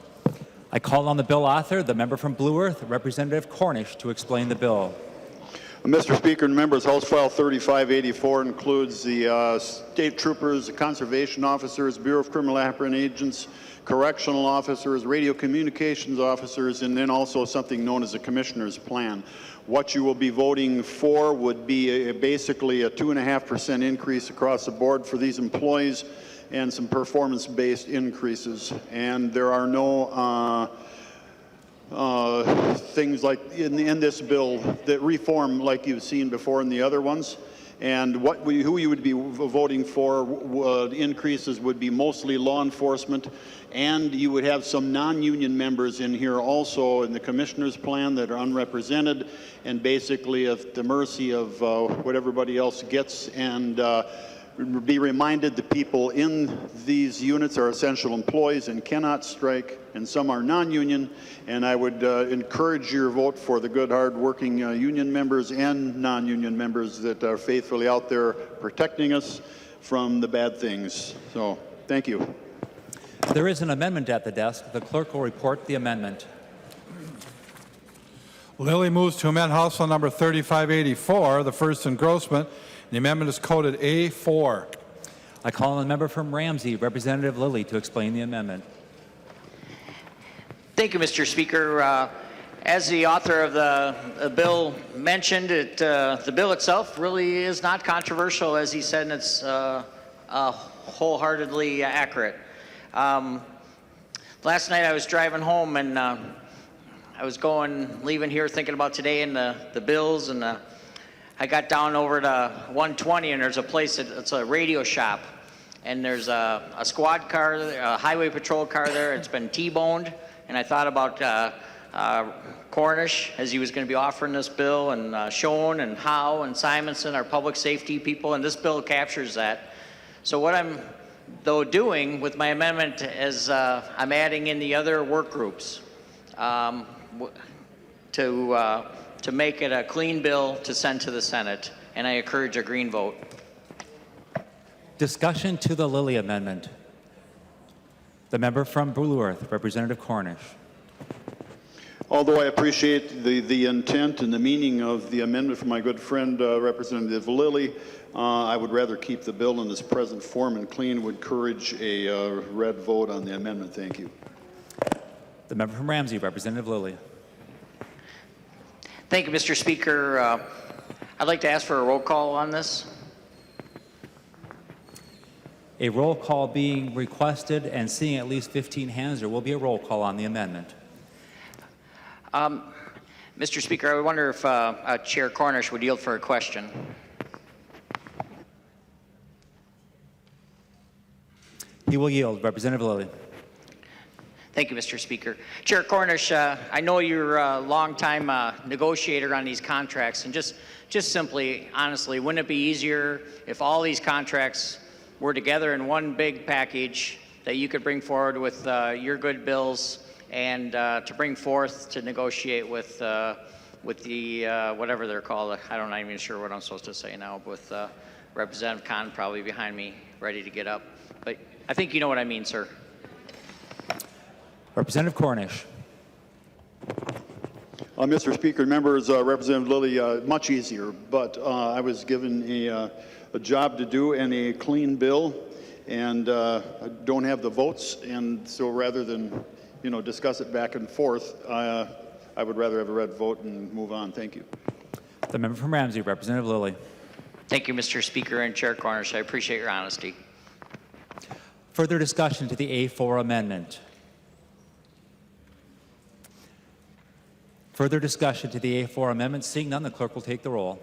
I call on the bill author, the member from Blue Earth, Representative Cornish, to explain the bill. Mr. Speaker and members, House File 3584 includes the state troopers, the conservation officers, Bureau of Criminal Apprehension agents, correctional officers, radio communications officers, and then also something known as a commissioner's plan. What you will be voting for would be basically a 2.5% increase across the board for these employees, and some performance-based increases. And there are no things like in this bill that reform like you've seen before in the other ones. And who you would be voting for increases would be mostly law enforcement, and you would have some non-union members in here also in the commissioner's plan that are unrepresented and basically at the mercy of what everybody else gets. And be reminded the people in these units are essential employees and cannot strike, and some are non-union, and I would encourage your vote for the good, hard-working union members and non-union members that are faithfully out there protecting us from the bad things. So, thank you. There is an amendment at the desk. The clerk will report the amendment. Lilly moves to amend House File number 3584, the first engrossment. The amendment is coded A4. I call on the member from Ramsey, Representative Lilly, to explain the amendment. Thank you, Mr. Speaker. As the author of the bill mentioned, the bill itself really is not controversial, as he said, and it's wholeheartedly accurate. Last night I was driving home, and I was leaving here thinking about today and the bills, and I got down over to 120, and there's a place, it's a radio shop, and there's a squad car, a highway patrol car there. It's been T-boned, and I thought about Cornish, as he was going to be offering this bill, and Schoen and Howe and Simonson, our public safety people, and this bill captures that. So what I'm, though, doing with my amendment is I'm adding in the other work groups to make it a clean bill to send to the Senate, and I encourage a green vote. Discussion to the Lilly amendment. The member from Blue Earth, Representative Cornish. Although I appreciate the intent and the meaning of the amendment from my good friend Representative Lilly, I would rather keep the bill in its present form and clean. Would encourage a red vote on the amendment. Thank you. The member from Ramsey, Representative Lilly. Thank you, Mr. Speaker. I'd like to ask for a roll call on this. A roll call being requested, and seeing at least 15 hands, there will be a roll call on the amendment. Mr. Speaker, I wonder if Chair Cornish would yield for a question. He will yield. Representative Lilly. Thank you, Mr. Speaker. Chair Cornish, I know you're a longtime negotiator on these contracts, and just simply, honestly, wouldn't it be easier if all these contracts were together in one big package that you could bring forward with your good bills and to bring forth to negotiate with the whatever they're called? I'm not even sure what I'm supposed to say now. With Representative Kahn probably behind me, ready to get up. But I think you know what I mean, sir. Representative Cornish. Mr. Speaker, members, Representative Lilly, much easier, but I was given a job to do and a clean bill, and I don't have the votes, and so rather than discuss it back and forth, I would rather have a red vote and move on. Thank you. The member from Ramsey, Representative Lilly. Thank you, Mr. Speaker and Chair Cornish. I appreciate your honesty. Further discussion to the A4 amendment. Further discussion to the A4 amendment. Seeing none, the clerk will take the roll.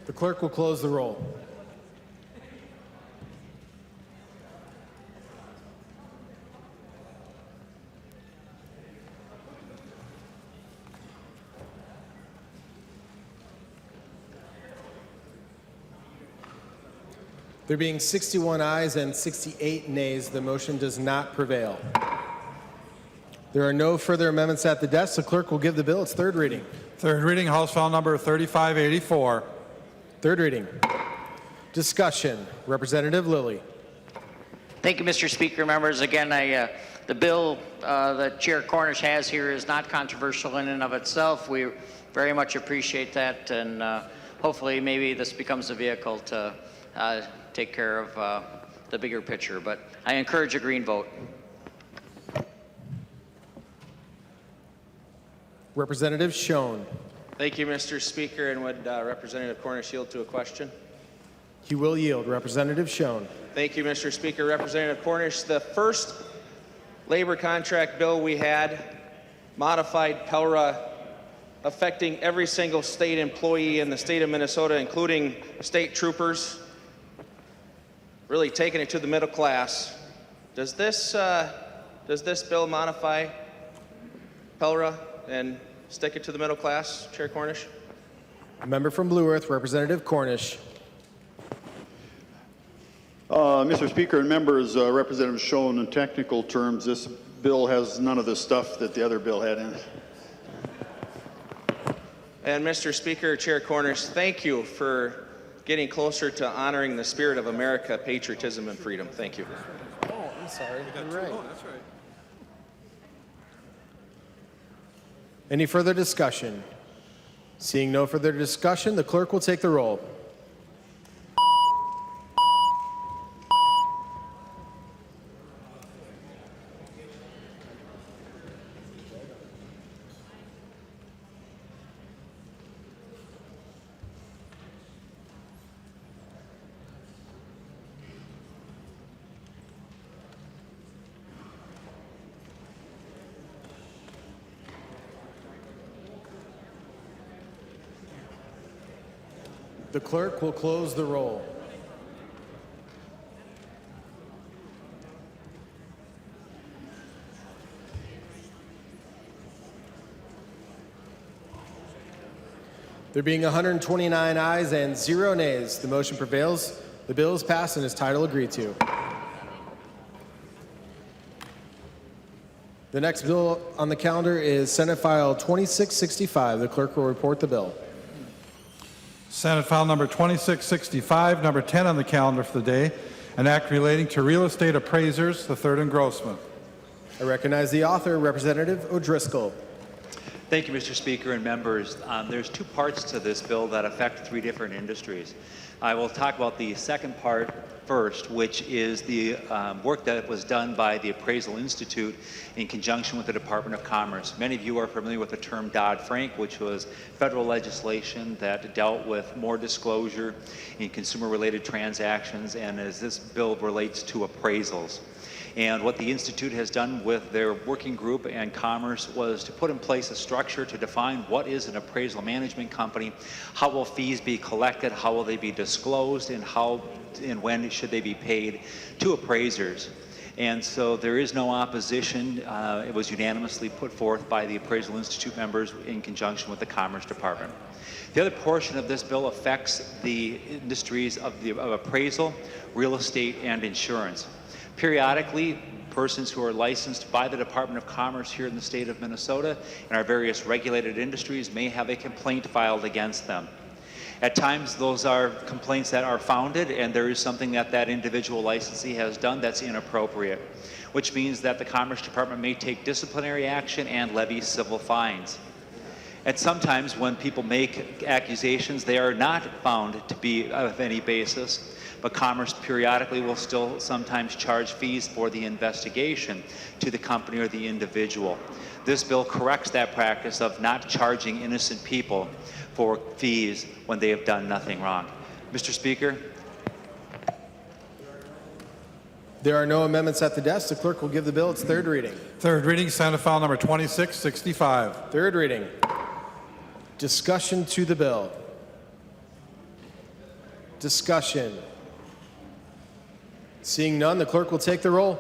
The clerk will close the roll. There being 61 ayes and 68 nays, the motion does not prevail. There are no further amendments at the desk. The clerk will give the bill its third reading. Third reading, House File Number 3584. Third reading. Discussion. Representative Lilly. Thank you, Mr. Speaker. Members, again, the bill that Chair Cornish has here is not controversial in and of itself. We very much appreciate that, and hopefully maybe this becomes a vehicle to take care of the bigger picture. But I encourage a green vote. Representative Schoen. Thank you, Mr. Speaker. And would Representative Cornish yield to a question? He will yield. Representative Schoen. Thank you, Mr. Speaker. Representative Cornish, the first labor contract bill we had modified PELRA, affecting every single state employee in the state of Minnesota, including state troopers, really taking it to the middle class. Does this bill modify PELRA and stick it to the middle class, Chair Cornish? A member from Blue Earth, Representative Cornish. Mr. Speaker and members, Representative Schoen, in technical terms, this bill has none of the stuff that the other bill had in it. And Mr. Speaker, Chair Cornish, thank you for getting closer to honoring the spirit of America, patriotism, and freedom. Thank you. Oh, I'm sorry. You're right. Oh, that's right. Any further discussion? Seeing no further discussion, the clerk will take the roll. The clerk will close the roll. There being 129 ayes and 0 nays, the motion prevails. The bill is passed and its title agreed to. The next bill on the calendar is Senate File 2665. The clerk will report the bill. Senate File Number 2665, number 10 on the calendar for the day, an act relating to real estate appraisers, the third engrossment. I recognize the author, Representative O'Driscoll. Thank you, Mr. Speaker and members. There's two parts to this bill that affect 3 different industries. I will talk about the second part first, which is the work that was done by the Appraisal Institute in conjunction with the Department of Commerce. Many of you are familiar with the term Dodd-Frank, which was federal legislation that dealt with more disclosure in consumer-related transactions, and as this bill relates to appraisals. And what the Institute has done with their working group and Commerce was to put in place a structure to define what is an appraisal management company, how will fees be collected, how will they be disclosed, and how and when should they be paid to appraisers. And so there is no opposition. It was unanimously put forth by the Appraisal Institute members in conjunction with the Commerce Department. The other portion of this bill affects the industries of appraisal, real estate, and insurance. Periodically, persons who are licensed by the Department of Commerce here in the state of Minnesota and our various regulated industries may have a complaint filed against them. At times, those are complaints that are founded, and there is something that that individual licensee has done that's inappropriate, which means that the Commerce Department may take disciplinary action and levy civil fines. And sometimes when people make accusations, they are not found to be of any basis, but Commerce periodically will still sometimes charge fees for the investigation to the company or the individual. This bill corrects that practice of not charging innocent people for fees when they have done nothing wrong. Mr. Speaker. There are no amendments at the desk. The clerk will give the bill its third reading. Third reading, Senate File Number 2665. Third reading. Discussion to the bill. Discussion. Seeing none, the clerk will take the roll.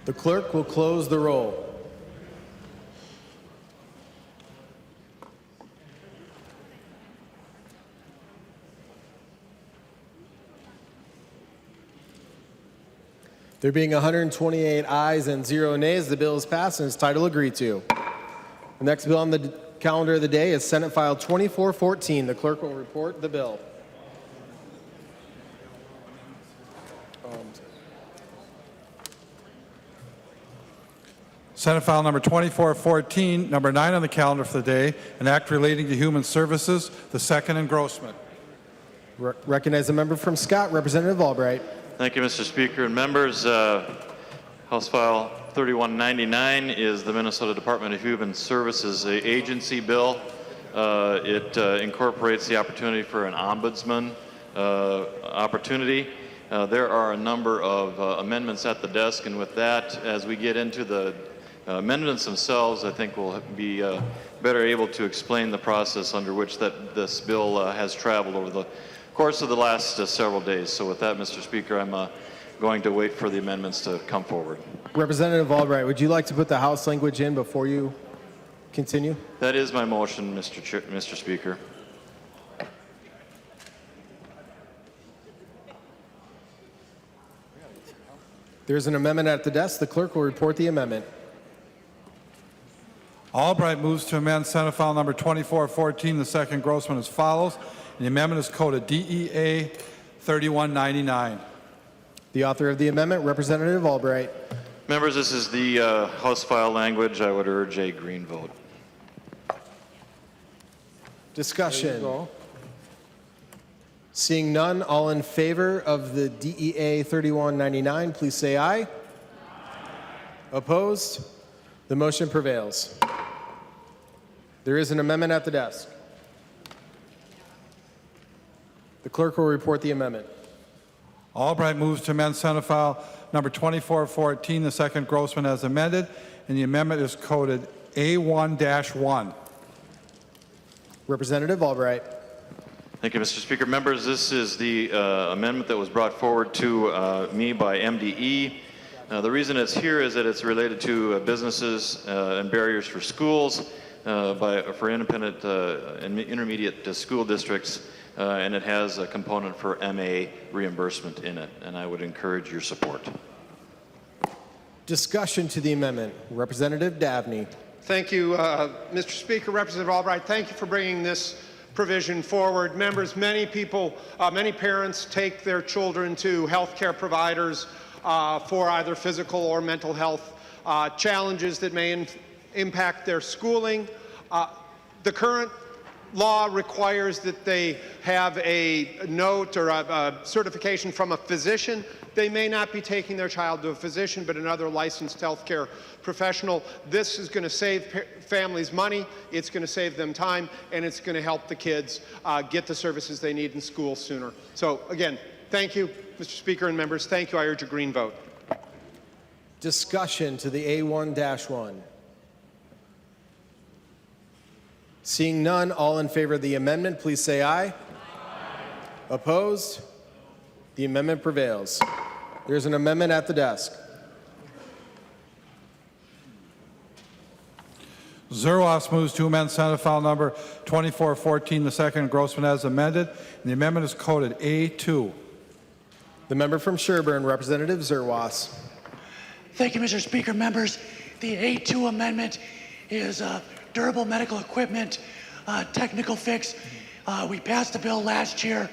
The clerk will close the roll. There being 128 ayes and 0 nays, the bill is passed and its title agreed to. The next bill on the calendar of the day is Senate File 2414. The clerk will report the bill. Senate File Number 2414, number 9 on the calendar for the day, an act relating to human services, the second engrossment. Recognize the member from Scott, Representative Albright. Thank you, Mr. Speaker and members. House File 3199 is the Minnesota Department of Human Services agency bill. It incorporates the opportunity for an ombudsman opportunity. There are a number of amendments at the desk, and with that, as we get into the amendments themselves, I think we'll be better able to explain the process under which this bill has traveled over the course of the last several days. So with that, Mr. Speaker, I'm going to wait for the amendments to come forward. Representative Albright, would you like to put the House language in before you continue? That is my motion, Mr. Speaker. There's an amendment at the desk. The clerk will report the amendment. Albright moves to amend Senate File Number 2414, the second Grossman, as follows. The amendment is coded DEA 3199. The author of the amendment, Representative Albright. Members, this is the House file language. I would urge a green vote. Discussion. Seeing none, all in favor of the DEA 3199, please say aye. Aye. Opposed? The motion prevails. There is an amendment at the desk. The clerk will report the amendment. Albright moves to amend Senate File Number 2414, the second Grossman, as amended, and the amendment is coded A1-1. Representative Albright. Thank you, Mr. Speaker. Members, this is the amendment that was brought forward to me by MDE. The reason it's here is that it's related to businesses and barriers for schools, for independent and intermediate school districts, and it has a component for MA reimbursement in it, and I would encourage your support. Discussion to the amendment. Representative Dabney. Thank you, Mr. Speaker. Representative Albright, thank you for bringing this provision forward. Members, many people, many parents take their children to healthcare providers for either physical or mental health challenges that may impact their schooling. The current law requires that they have a note or a certification from a physician. They may not be taking their child to a physician, but another licensed healthcare professional. This is going to save families money, it's going to save them time, and it's going to help the kids get the services they need in school sooner. So again, thank you, Mr. Speaker and members. Thank you. I urge a green vote. Discussion to the A1-1. Seeing none, all in favor of the amendment, please say aye. Aye. Opposed? The amendment prevails. There's an amendment at the desk. Zerwas moves to amend Senate File Number 2414, the second Grossman, as amended, and the amendment is coded A2. The member from Sherburne, Representative Zerwas. Thank you, Mr. Speaker. Members, the A2 amendment is durable medical equipment technical fix. We passed a bill last year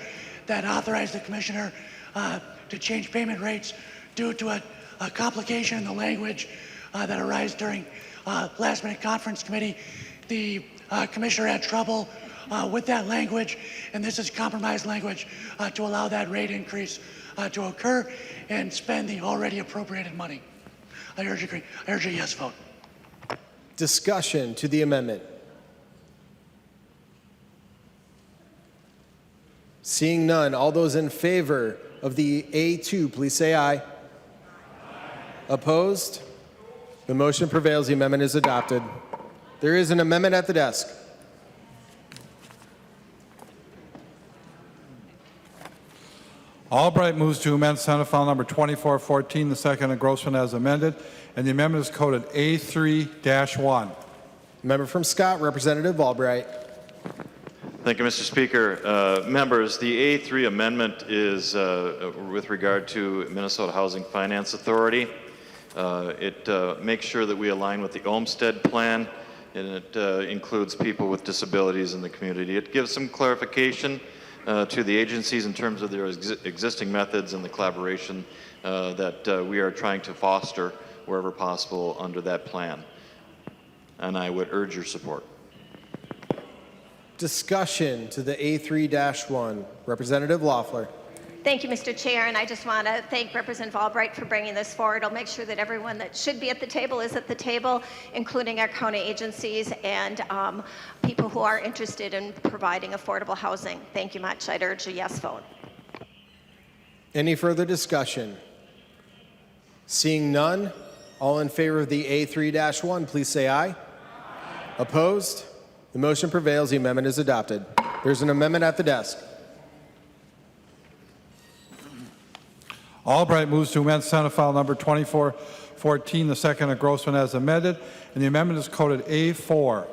that authorized the commissioner to change payment rates due to a complication in the language that arose during last-minute conference committee. The commissioner had trouble with that language, and this is compromise language to allow that rate increase to occur and spend the already appropriated money. I urge a yes vote. Discussion to the amendment. Seeing none, all those in favor of the A2, please say aye. Aye. Opposed? The motion prevails. The amendment is adopted. There is an amendment at the desk. Albright moves to amend Senate File Number 2414, the second Grossman, as amended, and the amendment is coded A3-1. Member from Scott, Representative Albright. Thank you, Mr. Speaker. Members, the A3 amendment is with regard to Minnesota Housing Finance Authority. It makes sure that we align with the Olmstead Plan, and it includes people with disabilities in the community. It gives some clarification to the agencies in terms of their existing methods and the collaboration that we are trying to foster wherever possible under that plan. And I would urge your support. Discussion to the A3-1. Representative Loeffler. Thank you, Mr. Chair, and I just want to thank Representative Albright for bringing this forward. I'll make sure that everyone that should be at the table is at the table, including our county agencies and people who are interested in providing affordable housing. Thank you much. I'd urge a yes vote. Any further discussion? Seeing none, all in favor of the A3-1, please say aye. Aye. Opposed? The motion prevails. The amendment is adopted. There's an amendment at the desk. Albright moves to amend Senate File Number 2414, the second engrossment as amended, and the amendment is coded A4.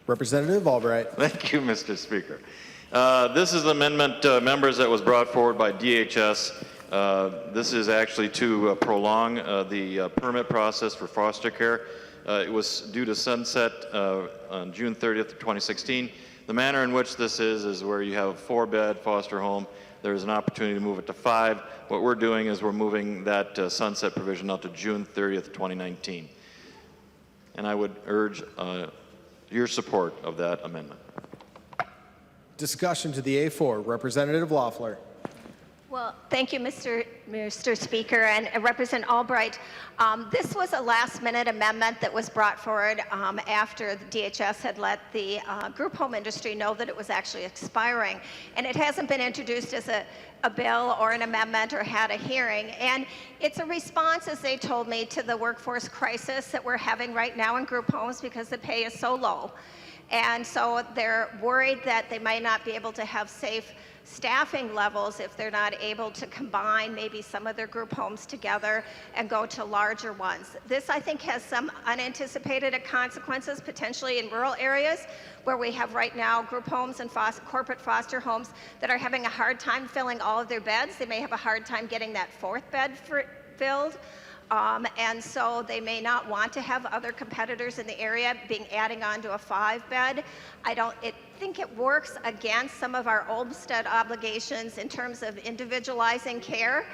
Representative Albright. Thank you, Mr. Speaker. This is an amendment, members, that was brought forward by DHS. This is actually to prolong the permit process for foster care. It was due to sunset on June 30th, 2016. The manner in which this is where you have a 4-bed foster home. There's an opportunity to move it to 5. What we're doing is we're moving that sunset provision out to June 30th, 2019. And I would urge your support of that amendment. Discussion to the A4. Representative Loeffler. Well, thank you, Mr. Speaker, and Representative Albright. This was a last-minute amendment that was brought forward after the DHS had let the group home industry know that it was actually expiring, and it hasn't been introduced as a bill or an amendment or had a hearing. And it's a response, as they told me, to the workforce crisis that we're having right now in group homes because the pay is so low. And so they're worried that they might not be able to have safe staffing levels if they're not able to combine maybe some of their group homes together and go to larger ones. This, I think, has some unanticipated consequences, potentially in rural areas where we have right now group homes and corporate foster homes that are having a hard time filling all of their beds. They may have a hard time getting that 4th bed filled. And so they may not want to have other competitors in the area adding on to a 5-bed. I think it works against some of our Olmstead obligations in terms of individualizing care.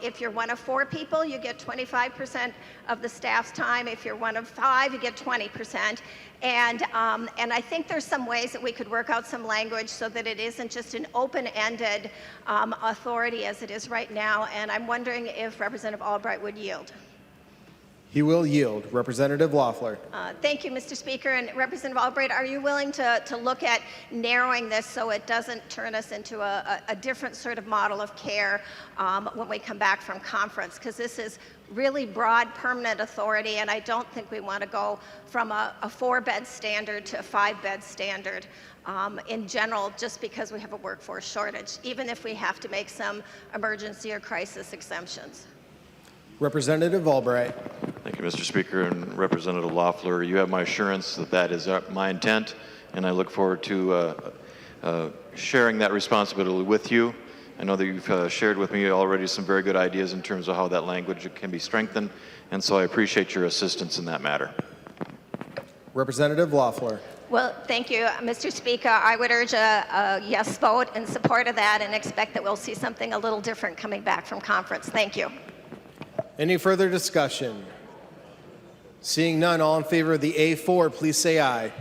If you're one of 4 people, you get 25% of the staff's time. If you're one of 5, you get 20%. And I think there's some ways that we could work out some language so that it isn't just an open-ended authority as it is right now. And I'm wondering if Representative Albright would yield. He will yield. Representative Loeffler. Thank you, Mr. Speaker. And Representative Albright, are you willing to look at narrowing this so it doesn't turn us into a different sort of model of care when we come back from conference? Because this is really broad permanent authority, and I don't think we want to go from a 4-bed standard to a 5-bed standard in general just because we have a workforce shortage, even if we have to make some emergency or crisis exemptions. Representative Albright. Thank you, Mr. Speaker, and Representative Loeffler. You have my assurance that that is my intent, and I look forward to sharing that responsibility with you. I know that you've shared with me already some very good ideas in terms of how that language can be strengthened, and so I appreciate your assistance in that matter. Representative Loeffler. Well, thank you, Mr. Speaker. I would urge a yes vote in support of that and expect that we'll see something a little different coming back from conference. Thank you. Any further discussion? Seeing none, all in favor of the A4, please say aye.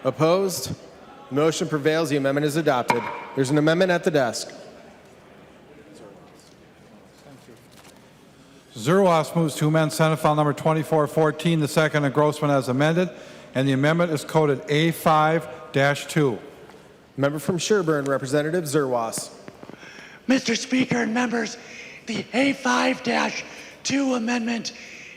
Opposed? The motion prevails. The amendment is adopted. There's an amendment at the desk. Zerwas moves to amend Senate File Number 2414, the second engrossment as amended, and the amendment is coded A5-2. Member from Sherburne, Representative Zerwas. Mr. Speaker and members, the A5-2 amendment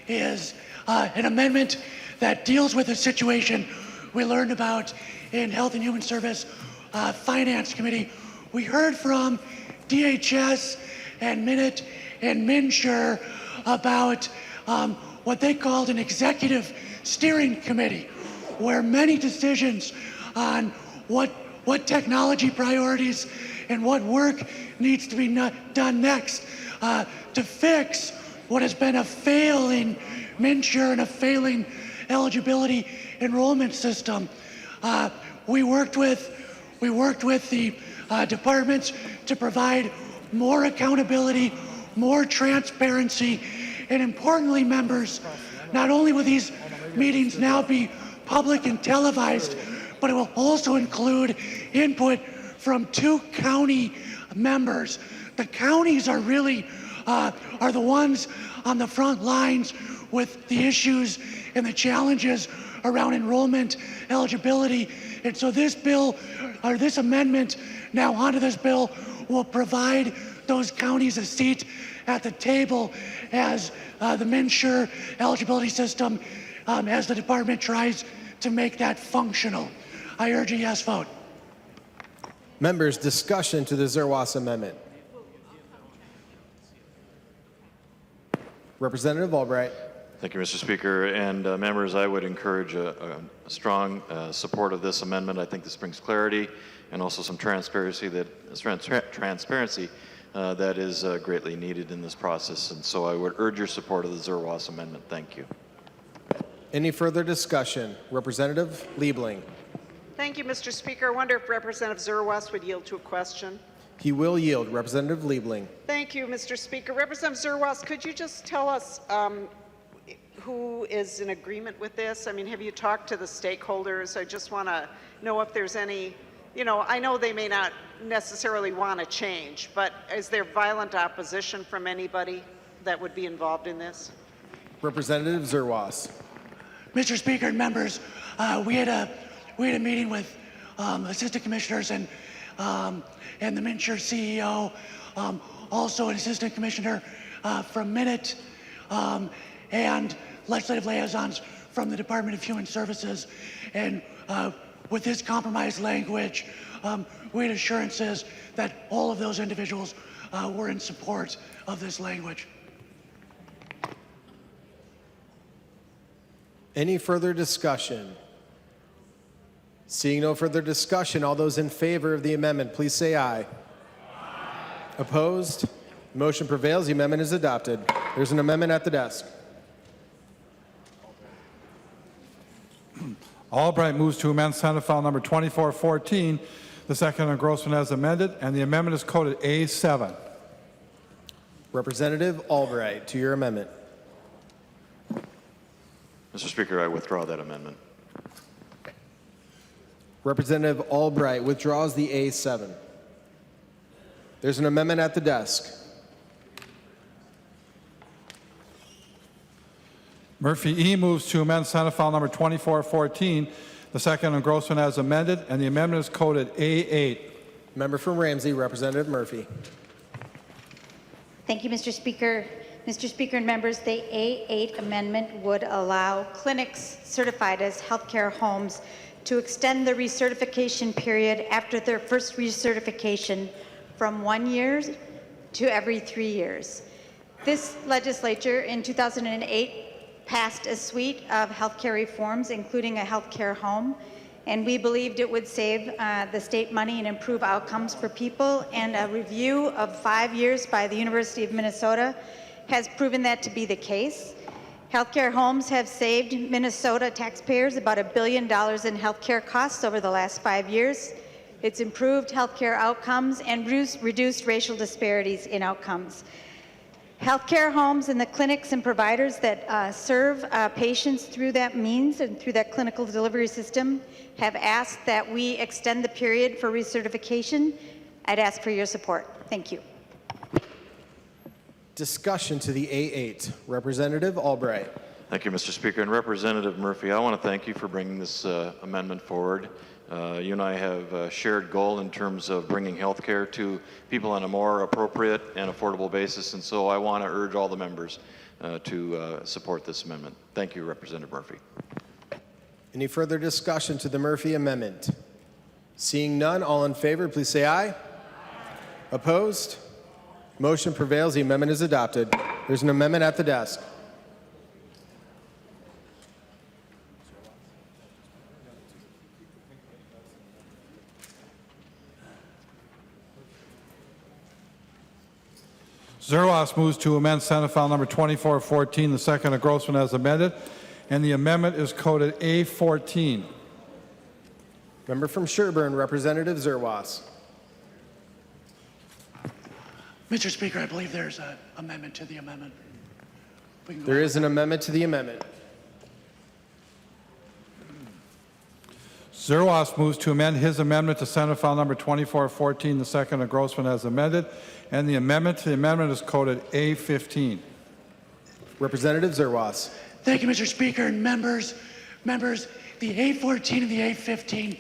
is an amendment that deals with a situation we learned about in Health and Human Service Finance Committee. We heard from DHS and Minute and MNsure about what they called an executive steering committee, where many decisions on what technology priorities and what work needs to be done next to fix what has been a failing MNsure and a failing eligibility enrollment system. We worked with the departments to provide more accountability, more transparency, and importantly, members, not only will these meetings now be public and televised, but it will also include input from 2 county members. The counties are really are the ones on the front lines with the issues and the challenges around enrollment eligibility. And so this bill, or this amendment now onto this bill, will provide those counties a seat at the table as the MNsure eligibility system, as the department tries to make that functional. I urge a yes vote. Members, discussion to the Zerwas amendment. Representative Albright. Thank you, Mr. Speaker. And members, I would encourage a strong support of this amendment. I think this brings clarity and also some transparency that is greatly needed in this process. And so I would urge your support of the Zerwas amendment. Thank you. Any further discussion? Representative Liebling. Thank you, Mr. Speaker. I wonder if Representative Zerwas would yield to a question. He will yield. Representative Liebling. Thank you, Mr. Speaker. Representative Zerwas, could you just tell us who is in agreement with this? I mean, have you talked to the stakeholders? I just want to know if there's any, I know they may not necessarily want to change, but is there violent opposition from anybody that would be involved in this? Representative Zerwas. Mr. Speaker and members, we had a meeting with assistant commissioners and the MNsure CEO, also an assistant commissioner from Minute, and legislative liaisons from the Department of Human Services. And with this compromise language, we had assurances that all of those individuals were in support of this language. Any further discussion? Seeing no further discussion, all those in favor of the amendment, please say aye. Aye. Opposed? Motion prevails. The amendment is adopted. There's an amendment at the desk. Albright moves to amend Senate File Number 2414, the second engrossment as amended, and the amendment is coded A7. Representative Albright, to your amendment. Mr. Speaker, I withdraw that amendment. Representative Albright withdraws the A7. There's an amendment at the desk. Murphy E. moves to amend Senate File Number 2414, the second engrossment as amended, and the amendment is coded A8. Member from Ramsey, Representative Murphy. Thank you, Mr. Speaker. Mr. Speaker and members, the A8 amendment would allow clinics certified as healthcare homes to extend the recertification period after their first recertification from 1 year to every 3 years. This legislature in 2008 passed a suite of healthcare reforms, including a healthcare home, and we believed it would save the state money and improve outcomes for people, and a review of 5 years by the University of Minnesota has proven that to be the case. Healthcare homes have saved Minnesota taxpayers about $1 billion in healthcare costs over the last 5 years. It's improved healthcare outcomes and reduced racial disparities in outcomes. Healthcare homes and the clinics and providers that serve patients through that means and through that clinical delivery system have asked that we extend the period for recertification. I'd ask for your support. Thank you. Discussion to the A8. Representative Albright. Thank you, Mr. Speaker. And Representative Murphy, I want to thank you for bringing this amendment forward. You and I have a shared goal in terms of bringing health care to people on a more appropriate and affordable basis, and so I want to urge all the members to support this amendment. Thank you, Representative Murphy. Any further discussion to the Murphy amendment? Seeing none, all in favor, please say aye. Aye. Opposed? Motion prevails. The amendment is adopted. There's an amendment at the desk. Zerwas moves to amend Senate File Number 2414, the second engrossment as amended, and the amendment is coded A14. Member from Sherburne, Representative Zerwas. Mr. Speaker, I believe there's an amendment to the amendment. There is an amendment to the amendment. Zerwas moves to amend his amendment to Senate File Number 2414, the second engrossment as amended, and the amendment to the amendment is coded A15. Representative Zerwas. Thank you, Mr. Speaker and members. Members, the A14 and the A15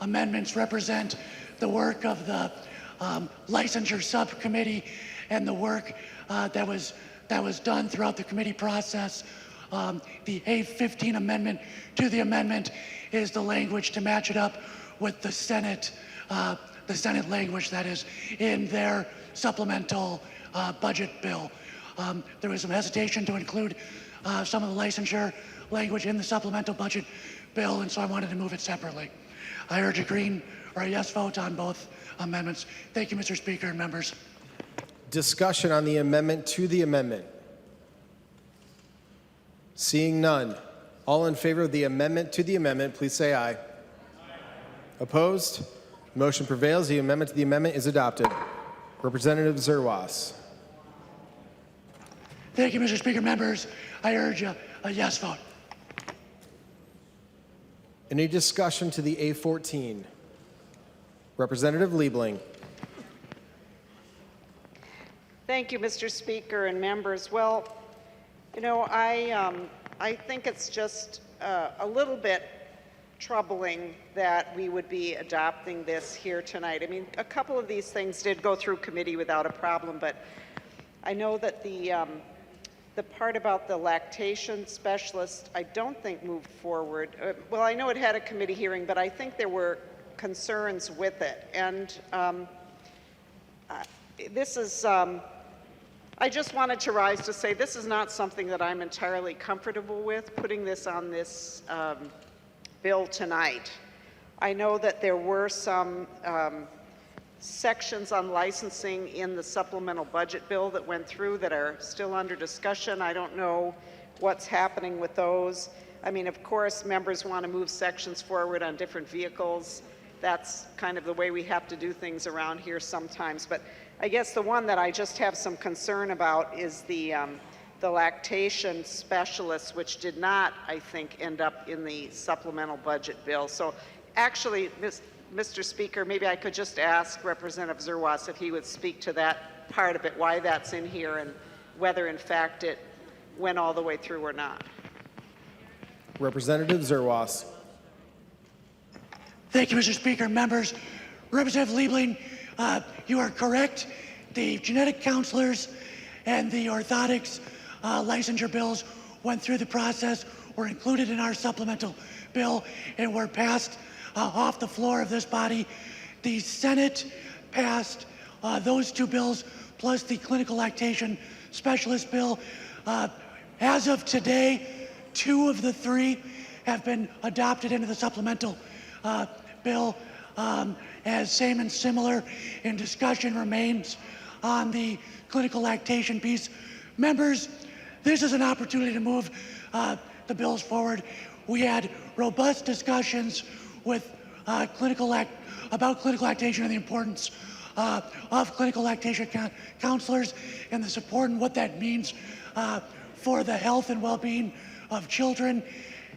amendments represent the work of the licensure subcommittee and the work that was done throughout the committee process. The A15 amendment to the amendment is the language to match it up with the Senate language that is in their supplemental budget bill. there was some hesitation to include some of the licensure language in the supplemental budget bill, and so I wanted to move it separately. I urge a green or a yes vote on both amendments. Thank you, Mr. Speaker and members. Discussion on the amendment to the amendment. Seeing none. All in favor of the amendment to the amendment, please say aye. Aye. Opposed? Motion prevails. The amendment to the amendment is adopted. Representative Zerwas. Thank you, Mr. Speaker. Members, I urge a yes vote. Any discussion to the A14? Representative Liebling. Thank you, Mr. Speaker and members. Well, you know, I think it's just a little bit troubling that we would be adopting this here tonight. I mean, a couple of these things did go through committee without a problem, but I know that the part about the lactation specialist, I don't think moved forward. Well, I know it had a committee hearing, but I think there were concerns with it. And this is, I just wanted to rise to say this is not something that I'm entirely comfortable with, putting this on this bill tonight. I know that there were some sections on licensing in the supplemental budget bill that went through that are still under discussion. I don't know what's happening with those. I mean, of course, members want to move sections forward on different vehicles. That's kind of the way we have to do things around here sometimes. But I guess the one that I just have some concern about is the lactation specialist, which did not, I think, end up in the supplemental budget bill. So actually, Mr. Speaker, maybe I could just ask Representative Zerwas if he would speak to that part of it, why that's in here, and whether, in fact, it went all the way through or not. Representative Zerwas. Thank you, Mr. Speaker. Members, Representative Liebling, you are correct. The genetic counselors and the orthotics licensure bills went through the process, were included in our supplemental bill, and were passed off the floor of this body. The Senate passed those two bills plus the clinical lactation specialist bill. As of today, 2 of the 3 have been adopted into the supplemental bill. As same and similar, in discussion remains on the clinical lactation piece. Members, this is an opportunity to move the bills forward. We had robust discussions with about clinical lactation and the importance of clinical lactation counselors and the support and what that means for the health and well-being of children.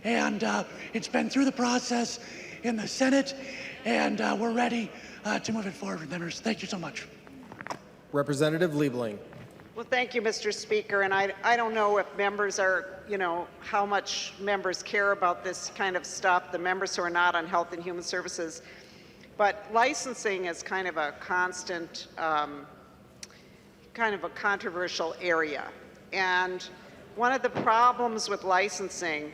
And it's been through the process in the Senate, and we're ready to move it forward, members. Thank you so much. Representative Liebling. Well, thank you, Mr. Speaker. And I don't know if members are, you know, how much members care about this kind of stuff, the members who are not on Health and Human Services. But licensing is kind of a constant, kind of a controversial area. And one of the problems with licensing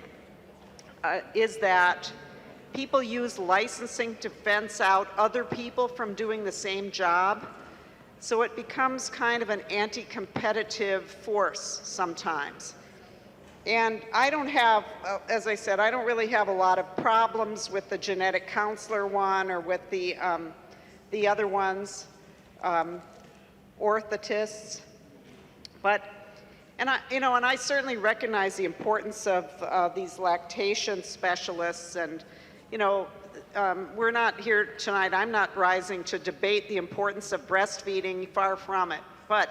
is that people use licensing to fence out other people from doing the same job. So it becomes kind of an anti-competitive force sometimes. And I don't have, as I said, I don't really have a lot of problems with the genetic counselor one or with the other ones, orthotists. But, and I certainly recognize the importance of these lactation specialists, and we're not here tonight. I'm not rising to debate the importance of breastfeeding, far from it. But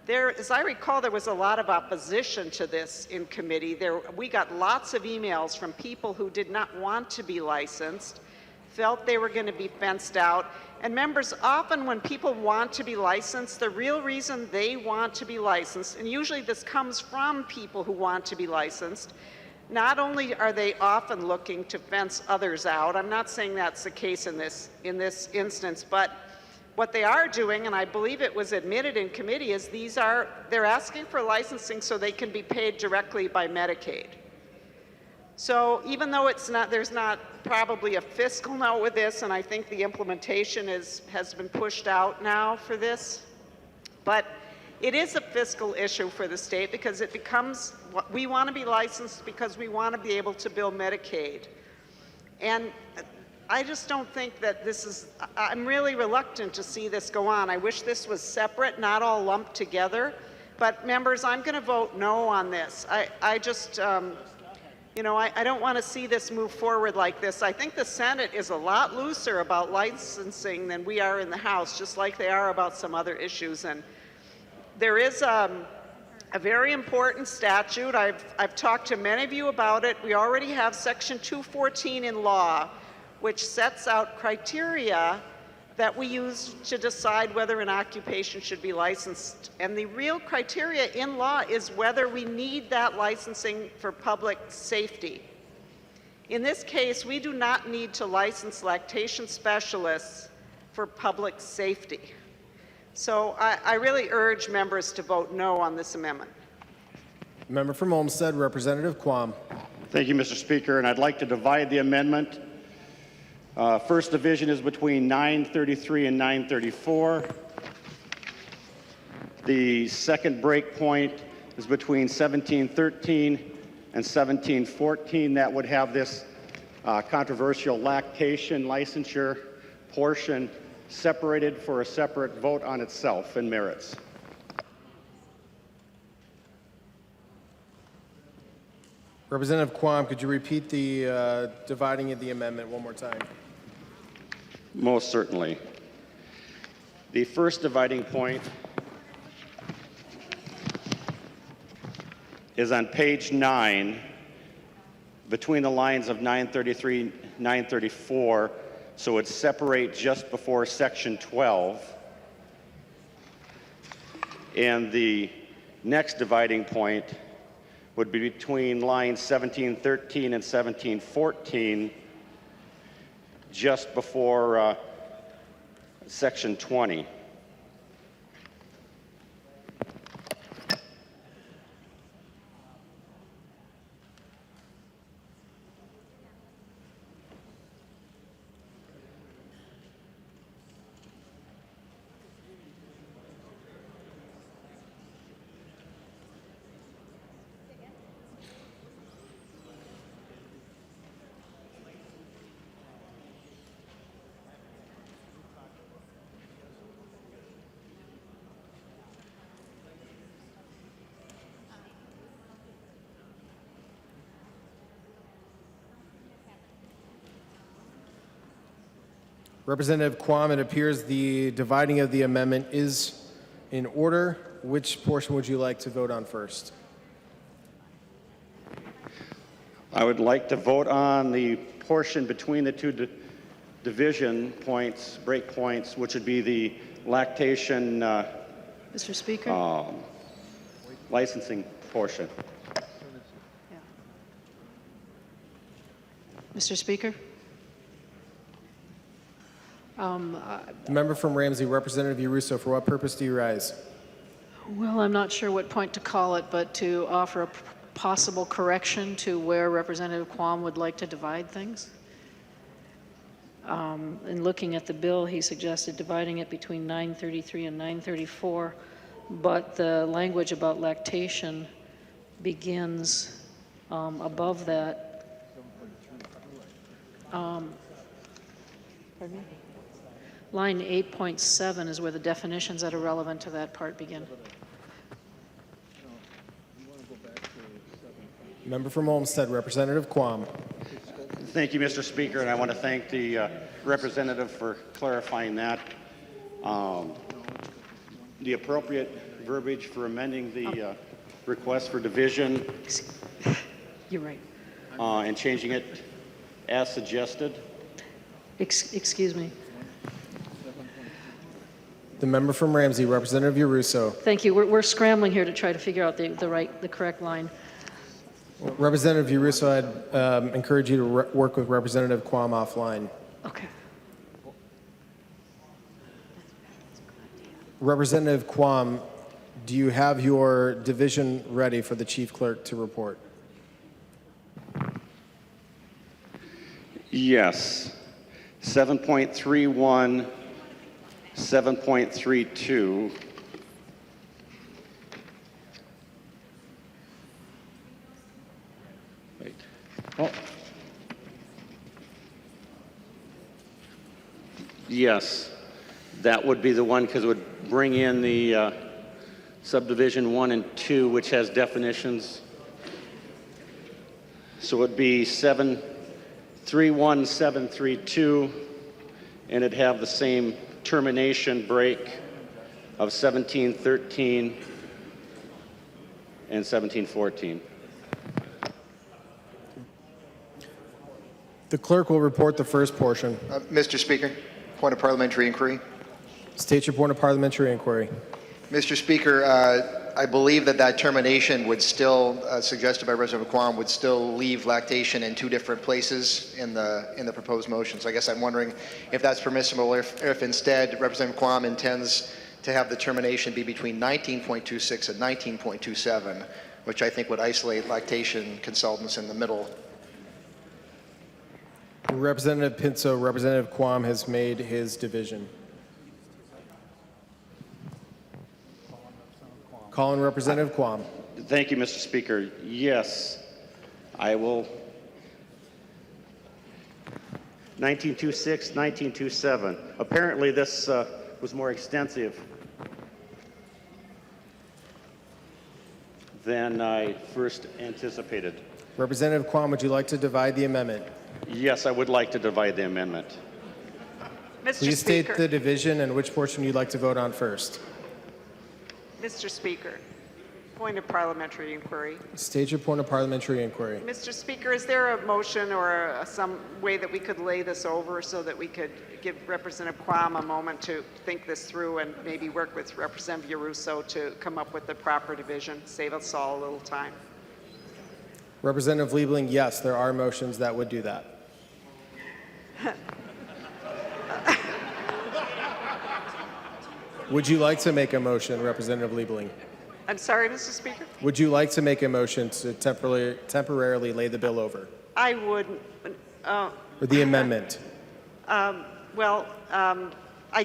there, as I recall, there was a lot of opposition to this in committee. We got lots of emails from people who did not want to be licensed, felt they were going to be fenced out. And members, often when people want to be licensed, the real reason they want to be licensed, and usually this comes from people who want to be licensed, not only are they often looking to fence others out, I'm not saying that's the case in this instance, but what they are doing, and I believe it was admitted in committee, is they're asking for licensing so they can be paid directly by Medicaid. So even though there's not probably a fiscal note with this, and I think the implementation has been pushed out now for this, but It is a fiscal issue for the state because it becomes, we want to be licensed because we want to be able to bill Medicaid. And I just don't think that this is, I'm really reluctant to see this go on. I wish this was separate, not all lumped together. But members, I'm going to vote no on this. I just, you know, I don't want to see this move forward like this. I think the Senate is a lot looser about licensing than we are in the House, just like they are about some other issues. And there is a very important statute. I've talked to many of you about it. We already have Section 214 in law, which sets out criteria that we use to decide whether an occupation should be licensed. And the real criteria in law is whether we need that licensing for public safety. In this case, we do not need to license lactation specialists for public safety. So I really urge members to vote no on this amendment. Member from Olmsted, Representative Quam. Thank you, Mr. Speaker, and I'd like to divide the amendment. First division is between 933 and 934. The second break point is between 1713 and 1714. That would have this controversial lactation licensure portion separated for a separate vote on itself and merits. Representative Quam, could you repeat the dividing of the amendment one more time? Most certainly. The first dividing point is on page 9, between the lines of 933, 934, so it's separate just before section 12. And the next dividing point would be between lines 1713 and 1714, just before section 20. Representative Quam, it appears the dividing of the amendment is in order. Which portion would you like to vote on first? I would like to vote on the portion between the two division points, break points, which would be the lactation Mr. Speaker? licensing portion. Mr. Speaker? The member from Ramsey, Representative Uruso, for what purpose do you rise? Well, I'm not sure what point to call it, but to offer a possible correction to where Representative Quam would like to divide things. In looking at the bill, he suggested dividing it between 933 and 934, but the language about lactation begins above that. Pardon me? Line 8.7 is where the definitions that are relevant to that part begin. Member from Olmsted, Representative Quam. Thank you, Mr. Speaker, and I want to thank the representative for clarifying that. The appropriate verbiage for amending the request for division. You're right. And changing it as suggested. Excuse me. The member from Ramsey, Representative Uruso. Thank you. We're scrambling here to try to figure out the correct line. Representative Uruso, I'd encourage you to work with Representative Quam offline. Okay. Representative Quam, do you have your division ready for the chief clerk to report? Yes. 7.31, 7.32, Yes, that would be the one because it would bring in the subdivision 1 and 2, which has definitions. So it would be 731732, and it'd have the same termination break of 1713 and 1714. The clerk will report the first portion. Mr. Speaker, point of parliamentary inquiry. State your point of parliamentary inquiry. Mr. Speaker, I believe that termination would still, suggested by Representative Quam, would still leave lactation in two different places in the proposed motion. So I guess I'm wondering if that's permissible, or if instead Representative Quam intends to have the termination be between 19.26 and 19.27, which I think would isolate lactation consultants in the middle. Representative Pinto, Representative Quam has made his division. Call on Representative Quam. Thank you, Mr. Speaker. Yes, I will. 1926, 1927. Apparently this was more extensive than I first anticipated. Representative Quam, would you like to divide the amendment? Yes, I would like to divide the amendment. Please state the division and which portion you'd like to vote on first. Mr. Speaker, point of parliamentary inquiry. State your point of parliamentary inquiry. Mr. Speaker, is there a motion or some way that we could lay this over so that we could give Representative Quam a moment to think this through and maybe work with Representative Yarusso to come up with the proper division, save us all a little time? Representative Liebling, yes, there are motions that would do that. Would you like to make a motion, Representative Liebling? I'm sorry, Mr. Speaker? Would you like to make a motion to temporarily lay the bill over? I wouldn't. Or the amendment? I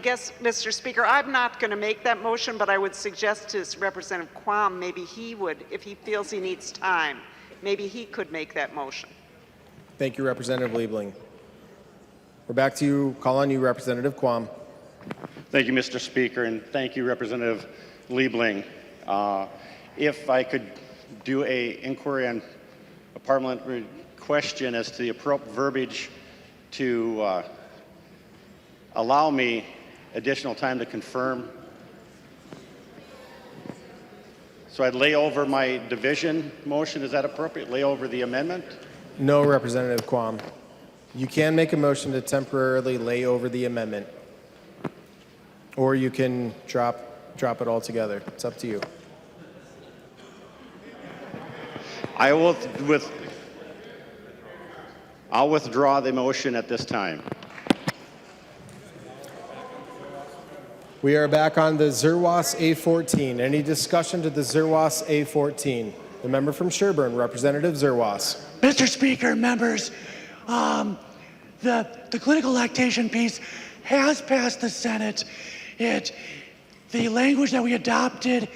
guess, Mr. Speaker, I'm not going to make that motion, but I would suggest to Representative Quam maybe he would, if he feels he needs time, maybe he could make that motion. Thank you, Representative Liebling. We're back to you. Call on you, Representative Quam. Thank you, Mr. Speaker, and thank you, Representative Liebling. If I could do an inquiry on a parliamentary question as to the appropriate verbiage to allow me additional time to confirm. So I'd lay over my division motion. Is that appropriate? Lay over the amendment? No, Representative Quam. You can make a motion to temporarily lay over the amendment. Or you can drop it altogether. It's up to you. I'll withdraw the motion at this time. We are back on the Zerwas A14. Any discussion to the Zerwas A14? The member from Sherburne, Representative Zerwas. Mr. Speaker, members, the clinical lactation piece has passed the Senate. The language that we adopted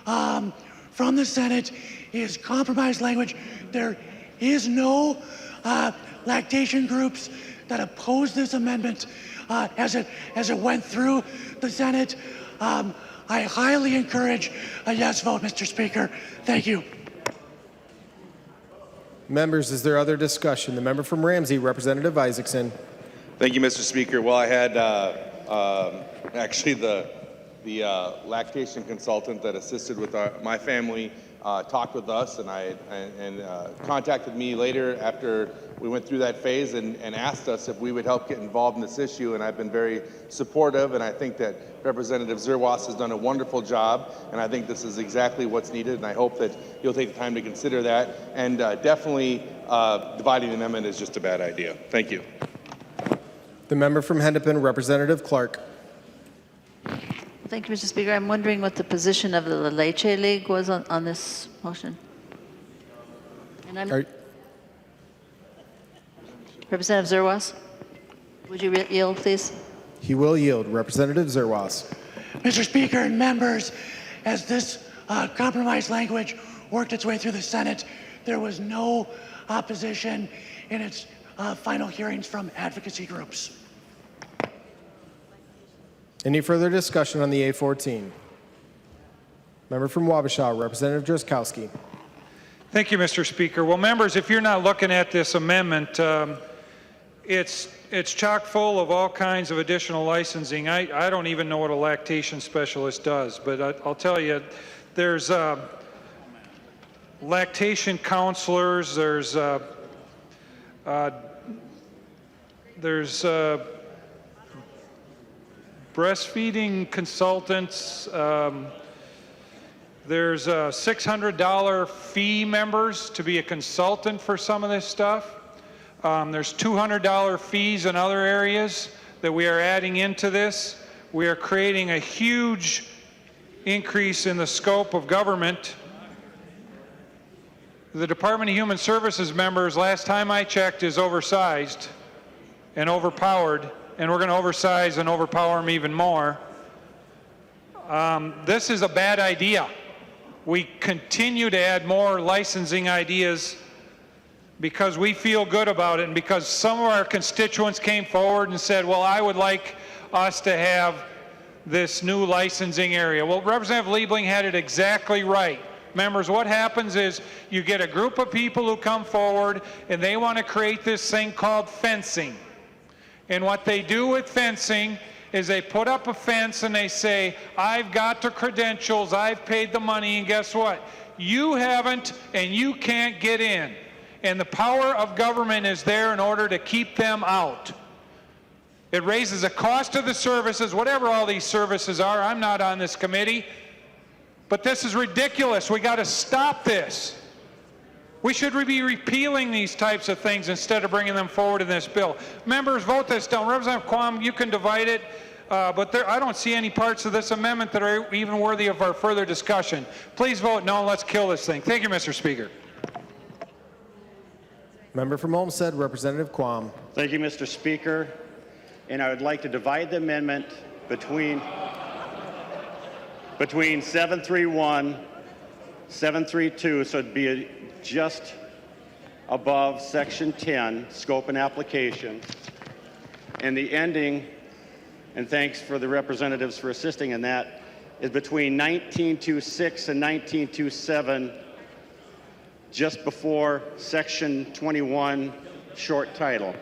from the Senate is compromise language. There is no lactation groups that oppose this amendment as it went through the Senate. I highly encourage a yes vote, Mr. Speaker. Thank you. Members, is there other discussion? The member from Ramsey, Representative Isaacson. Thank you, Mr. Speaker. Well, I had actually the lactation consultant that assisted with my family talked with us and contacted me later after we went through that phase and asked us if we would help get involved in this issue, and I've been very supportive, and I think that Representative Zerwas has done a wonderful job, and I think this is exactly what's needed, and I hope that you'll take the time to consider that, and definitely dividing the amendment is just a bad idea. Thank you. The member from Hennepin, Representative Clark. Thank you, Mr. Speaker. I'm wondering what the position of the La Leche League was on this motion. And Representative Zerwas, would you yield, please? He will yield. Representative Zerwas. Mr. Speaker and members, as this compromise language worked its way through the Senate, there was no opposition in its final hearings from advocacy groups. Any further discussion on the A14? Member from Wabasha, Representative Drazkowski. Thank you, Mr. Speaker. Well, members, if you're not looking at this amendment, it's chock full of all kinds of additional licensing. I don't even know what a lactation specialist does, but I'll tell you, there's lactation counselors, there's breastfeeding consultants, there's a $600 fee, members, to be a consultant for some of this stuff. There's $200 fees in other areas that we are adding into this. We are creating a huge increase in the scope of government. The Department of Human Services, members, last time I checked, is oversized and overpowered, and we're going to oversize and overpower them even more. This is a bad idea. We continue to add more licensing ideas because we feel good about it and because some of our constituents came forward and said, well, I would like us to have this new licensing area. Well, Representative Liebling had it exactly right. Members, what happens is you get a group of people who come forward and they want to create this thing called fencing. And what they do with fencing is they put up a fence and they say, I've got the credentials, I've paid the money, and guess what? You haven't, and you can't get in. And the power of government is there in order to keep them out. It raises the cost of the services, whatever all these services are. I'm not on this committee, but this is ridiculous. We got to stop this. We should be repealing these types of things instead of bringing them forward in this bill. Members, vote this down. Representative Quam, you can divide it, but I don't see any parts of this amendment that are even worthy of our further discussion. Please vote no, and let's kill this thing. Thank you, Mr. Speaker. Member from Olmsted, Representative Quam. Thank you, Mr. Speaker. And I would like to divide the amendment between 731, 732, so it'd be just above section 10, scope and application, and the ending, and thanks for the representatives for assisting in that, is between 1926 and 1927, just before section 21, short title.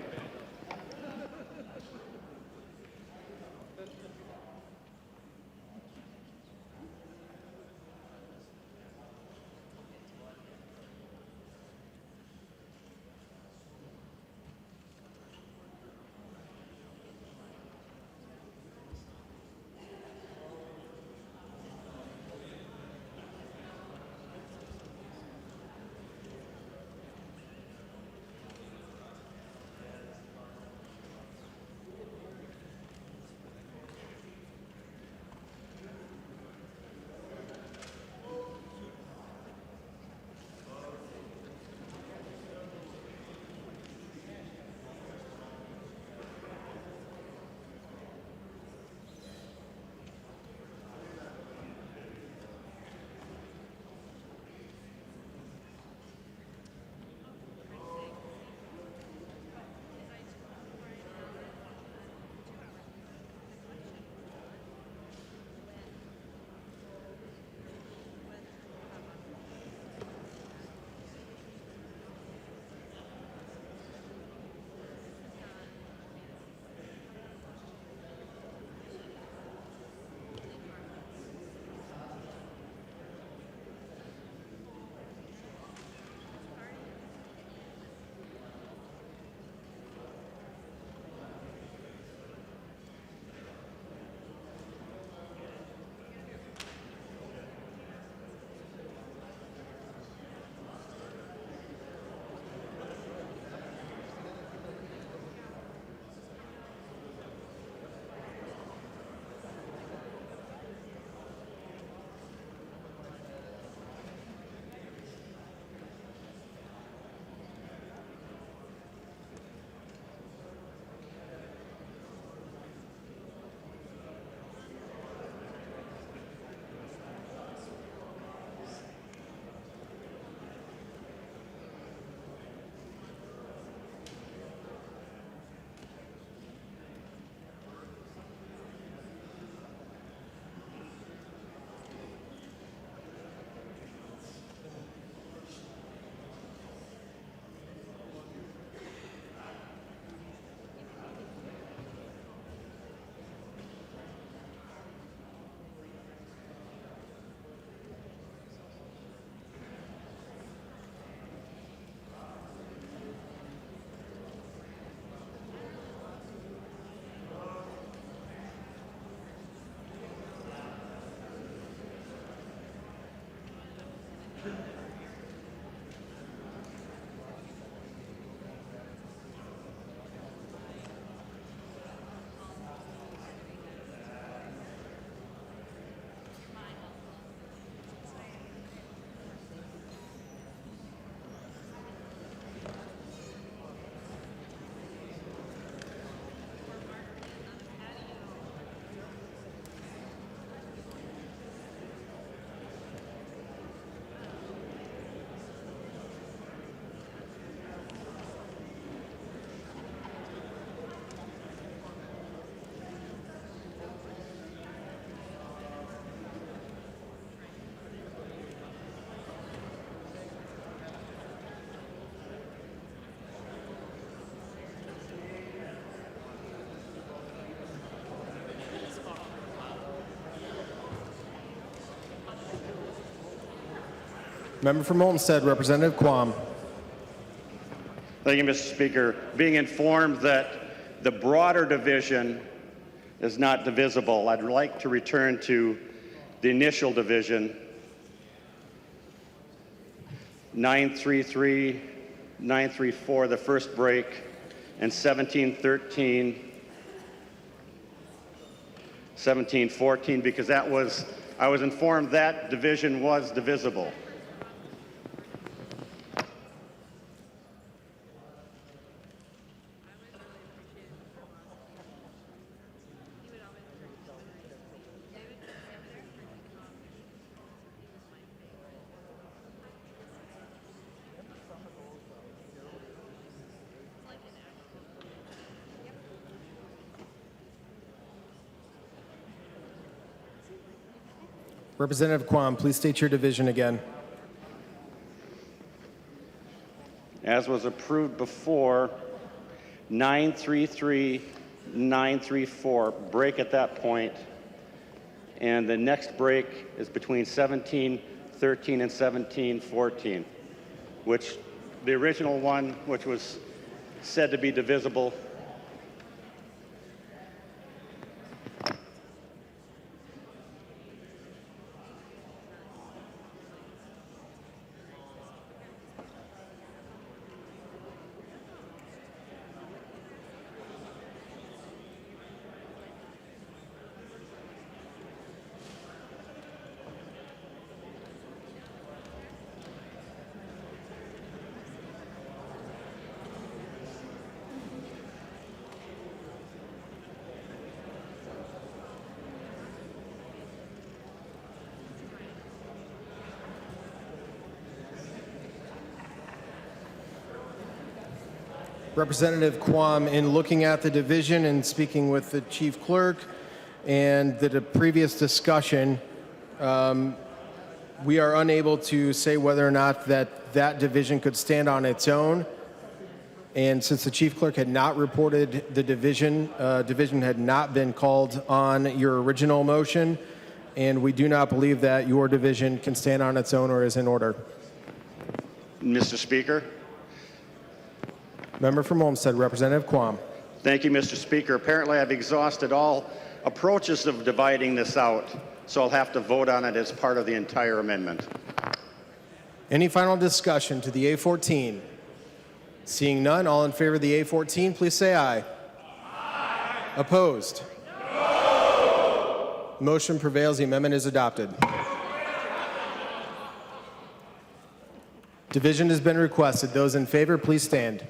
Member from Olmsted, Representative Quam. Thank you, Mr. Speaker. Being informed that the broader division is not divisible, I'd like to return to the initial division, 933, 934, the first break, and 1713, 1714, because I was informed that division was divisible. Representative Quam, please state your division again. As was approved before, 933, 934, break at that point, and the next break is between 1713 and 1714, which the original one, which was said to be divisible, Representative Quam, in looking at the division and speaking with the chief clerk and the previous discussion, we are unable to say whether or not that division could stand on its own. And since the chief clerk had not reported the division had not been called on your original motion, and we do not believe that your division can stand on its own or is in order. Mr. Speaker. Member from Olmsted, Representative Quam. Thank you, Mr. Speaker. Apparently, I've exhausted all approaches of dividing this out, so I'll have to vote on it as part of the entire amendment. Any final discussion to the A14? Seeing none, all in favor of the A14, please say aye. Aye. Opposed? No. Motion prevails. The amendment is adopted. Division has been requested. Those in favor, please stand.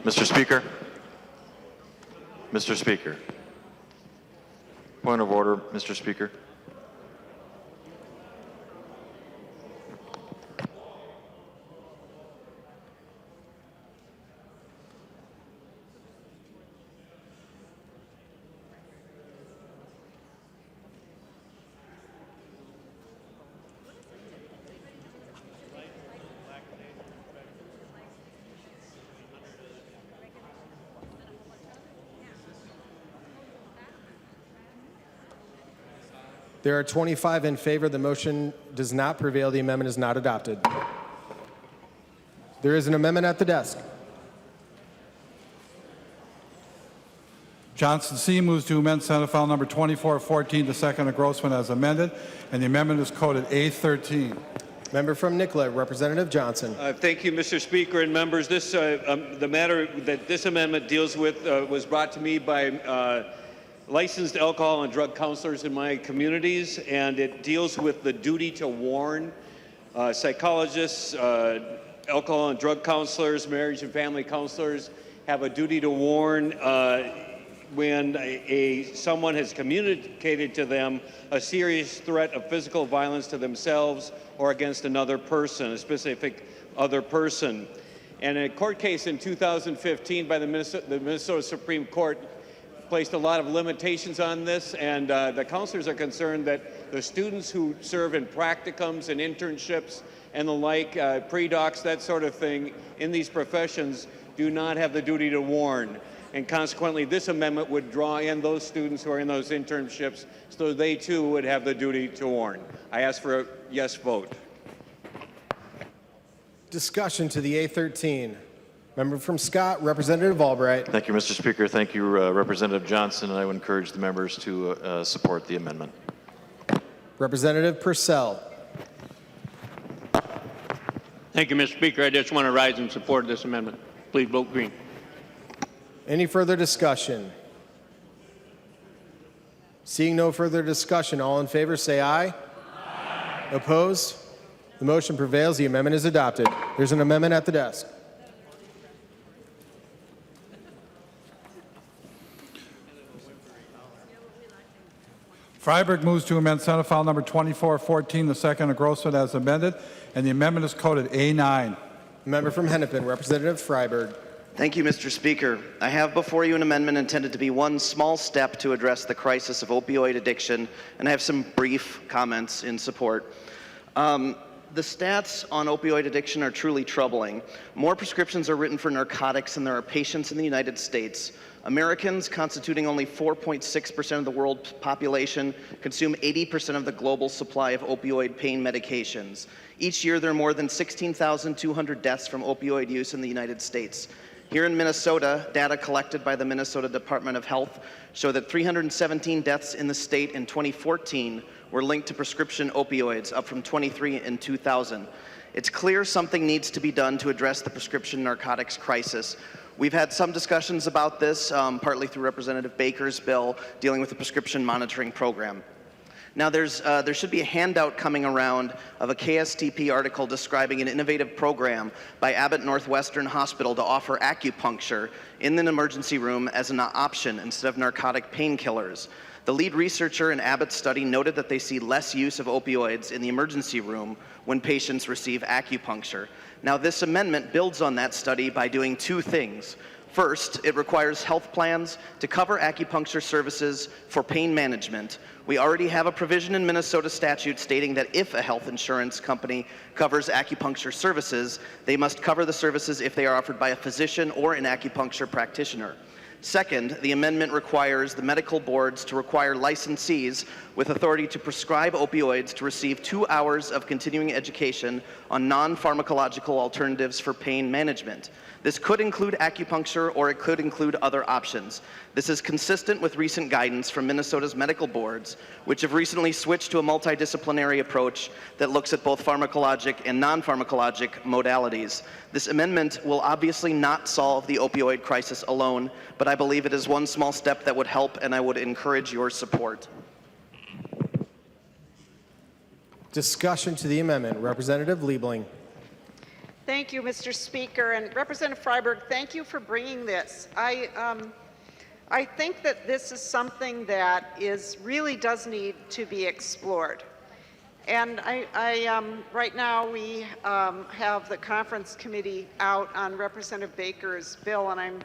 Mr. Speaker. Mr. Speaker. Point of order, Mr. Speaker. There are 25 in favor. The motion does not prevail. The amendment is not adopted. There is an amendment at the desk. Johnson C. moves to amend Senate File Number 2414, the second engrossment as amended, and the amendment is coded A13. Member from Nicolet, Representative Johnson. Thank you, Mr. Speaker and members. This, the matter that this amendment deals with was brought to me by licensed alcohol and drug counselors in my communities, and it deals with the duty to warn. Psychologists, alcohol and drug counselors, marriage and family counselors have a duty to warn when someone has communicated to them a serious threat of physical violence to themselves or against another person, a specific other person. And a court case in 2015 by the Minnesota Supreme Court placed a lot of limitations on this, and the counselors are concerned that the students who serve in practicums and internships and the like, pre-docs, that sort of thing, in these professions do not have the duty to warn. And consequently, this amendment would draw in those students who are in those internships so they too would have the duty to warn. I ask for a yes vote. Discussion to the A13. Member from Scott, Representative Albright. Thank you, Mr. Speaker. Thank you, Representative Johnson, and I would encourage the members to support the amendment. Representative Purcell. Thank you, Mr. Speaker. I just want to rise in support of this amendment. Please vote green. Any further discussion? Seeing no further discussion, all in favor say aye. Aye. Opposed? The motion prevails. The amendment is adopted. There's an amendment at the desk. Freiberg moves to amend Senate File Number 2414, the second engrossment as amended, and the amendment is coded A9. Member from Hennepin, Representative Freiberg. Thank you, Mr. Speaker. I have before you an amendment intended to be one small step to address the crisis of opioid addiction, and I have some brief comments in support. The stats on opioid addiction are truly troubling. More prescriptions are written for narcotics than there are patients in the United States. Americans, constituting only 4.6% of the world's population, consume 80% of the global supply of opioid pain medications. Each year, there are more than 16,200 deaths from opioid use in the United States. Here in Minnesota, data collected by the Minnesota Department of Health show that 317 deaths in the state in 2014 were linked to prescription opioids, up from 23 in 2000. It's clear something needs to be done to address the prescription narcotics crisis. We've had some discussions about this, partly through Representative Baker's bill dealing with the prescription monitoring program. Now, there should be a handout coming around of a KSTP article describing an innovative program by Abbott Northwestern Hospital to offer acupuncture in an emergency room as an option instead of narcotic painkillers. The lead researcher in Abbott's study noted that they see less use of opioids in the emergency room when patients receive acupuncture. Now, this amendment builds on that study by doing two things. First, it requires health plans to cover acupuncture services for pain management. We already have a provision in Minnesota statute stating that if a health insurance company covers acupuncture services, they must cover the services if they are offered by a physician or an acupuncture practitioner. Second, the amendment requires the medical boards to require licensees with authority to prescribe opioids to receive 2 hours of continuing education on non-pharmacological alternatives for pain management. This could include acupuncture, or it could include other options. This is consistent with recent guidance from Minnesota's medical boards, which have recently switched to a multidisciplinary approach that looks at both pharmacologic and non-pharmacologic modalities. This amendment will obviously not solve the opioid crisis alone, but I believe it is one small step that would help, and I would encourage your support. Discussion to the amendment. Representative Liebling. Thank you, Mr. Speaker. And Representative Freiberg, thank you for bringing this. I think that this is something that really does need to be explored. And right now we have the conference committee out on Representative Baker's bill, and I'm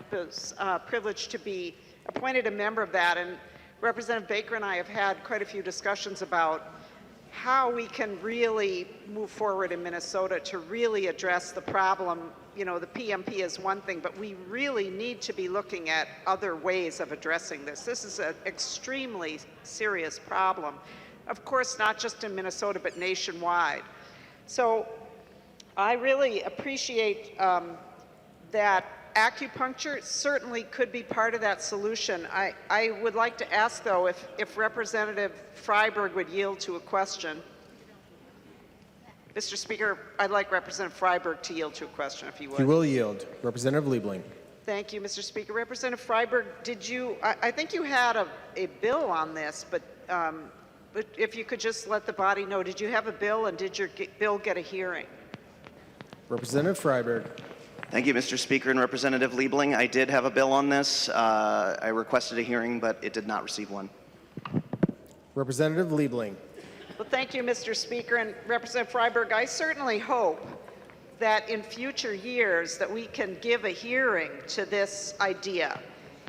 privileged to be appointed a member of that. And Representative Baker and I have had quite a few discussions about how we can really move forward in Minnesota to really address the problem. You know, the PMP is one thing, but we really need to be looking at other ways of addressing this. This is an extremely serious problem. Of course, not just in Minnesota, but nationwide. So I really appreciate that acupuncture certainly could be part of that solution. I would like to ask, though, if Representative Freiberg would yield to a question. Mr. Speaker, I'd like Representative Freiberg to yield to a question, if he would. He will yield. Representative Liebling. Thank you, Mr. Speaker. Representative Freiberg, did you, I think you had a bill on this, but if you could just let the body know, did you have a bill, and did your bill get a hearing? Representative Freiberg. Thank you, Mr. Speaker and Representative Liebling. I did have a bill on this. I requested a hearing, but it did not receive one. Representative Liebling. Well, thank you, Mr. Speaker, and Representative Freiberg. I certainly hope that in future years that we can give a hearing to this idea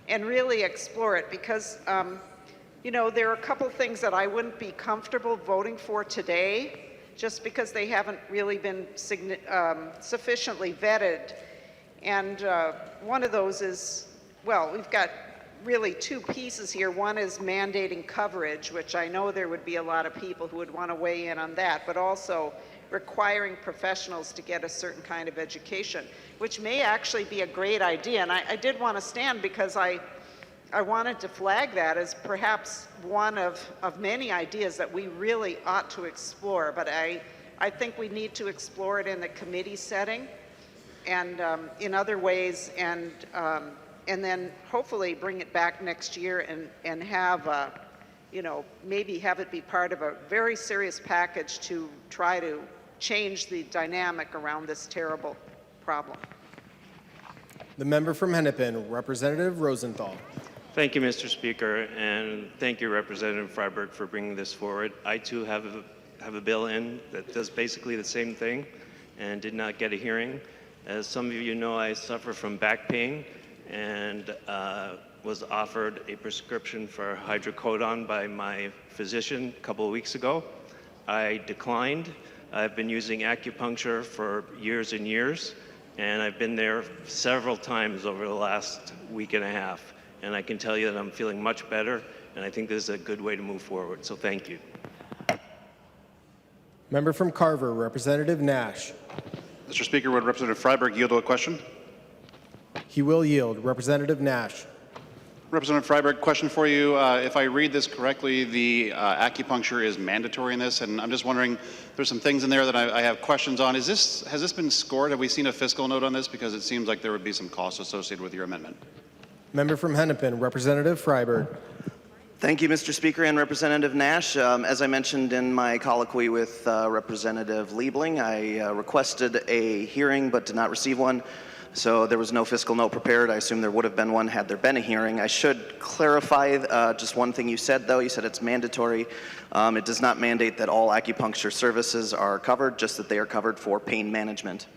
and really explore it, because you know, there are a couple things that I wouldn't be comfortable voting for today just because they haven't really been sufficiently vetted. And one of those is, well, we've got really two pieces here. One is mandating coverage, which I know there would be a lot of people who would want to weigh in on that, but also requiring professionals to get a certain kind of education, which may actually be a great idea. And I did want to stand because I wanted to flag that as perhaps one of many ideas that we really ought to explore. But I think we need to explore it in the committee setting and in other ways, and then hopefully bring it back next year and have, you know, maybe have it be part of a very serious package to try to change the dynamic around this terrible problem. The member from Hennepin, Representative Rosenthal. Thank you, Mr. Speaker, and thank you, Representative Freiberg, for bringing this forward. I too have a bill in that does basically the same thing and did not get a hearing. As some of you know, I suffer from back pain and was offered a prescription for hydrocodone by my physician a couple of weeks ago. I declined. I've been using acupuncture for years and years, and I've been there several times over the last week and a half. And I can tell you that I'm feeling much better, and I think this is a good way to move forward. So thank you. Member from Carver, Representative Nash. Mr. Speaker, would Representative Freiberg yield to a question? He will yield. Representative Nash. Representative Freiberg, question for you. If I read this correctly, the acupuncture is mandatory in this, and I'm just wondering, there's some things in there that I have questions on. Has this been scored? Have we seen a fiscal note on this? Because it seems like there would be some costs associated with your amendment. Member from Hennepin, Representative Freiberg. Thank you, Mr. Speaker and Representative Nash. As I mentioned in my colloquy with Representative Liebling, I requested a hearing but did not receive one. So there was no fiscal note prepared. I assume there would have been one had there been a hearing. I should clarify just one thing you said, though. You said it's mandatory. It does not mandate that all acupuncture services are covered, just that they are covered for pain management.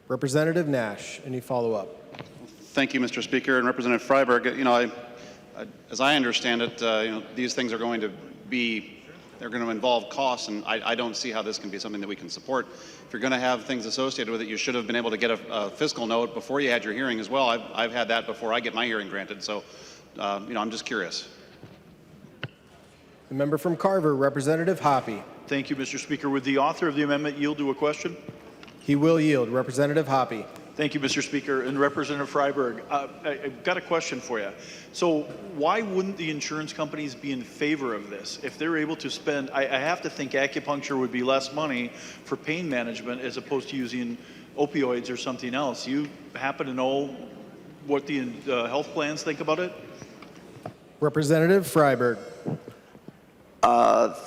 Representative Nash, any follow-up? Thank you, Mr. Speaker. And Representative Freiberg, you know, as I understand it, you know, these things are going to be, they're going to involve costs, and I don't see how this can be something that we can support. If you're going to have things associated with it, you should have been able to get a fiscal note before you had your hearing as well. I've had that before I get my hearing granted, so you know, I'm just curious. The member from Carver, Representative Hoppe. Thank you, Mr. Speaker. Would the author of the amendment yield to a question? He will yield. Representative Hoppe. Thank you, Mr. Speaker. And Representative Freiberg, I've got a question for you. So why wouldn't the insurance companies be in favor of this? If they're able to spend, I have to think acupuncture would be less money for pain management as opposed to using opioids or something else. You happen to know what the health plans think about it? Representative Freiberg.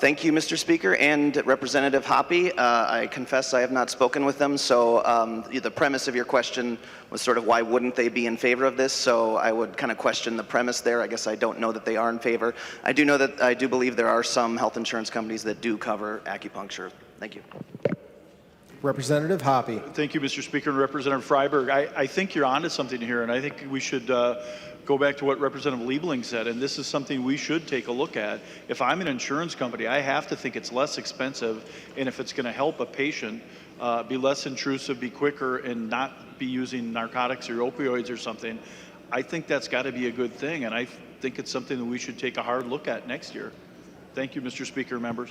Thank you, Mr. Speaker, and Representative Hoppe. I confess I have not spoken with them, so the premise of your question was sort of why wouldn't they be in favor of this, so I would kind of question the premise there. I guess I don't know that they are in favor. I do know that I do believe there are some health insurance companies that do cover acupuncture. Thank you. Representative Hoppe. Thank you, Mr. Speaker, and Representative Freiberg. I think you're onto something here, and I think we should go back to what Representative Liebling said, and this is something we should take a look at. If I'm an insurance company, I have to think it's less expensive, and if it's going to help a patient be less intrusive, be quicker, and not be using narcotics or opioids or something, I think that's got to be a good thing, and I think it's something that we should take a hard look at next year. Thank you, Mr. Speaker, members.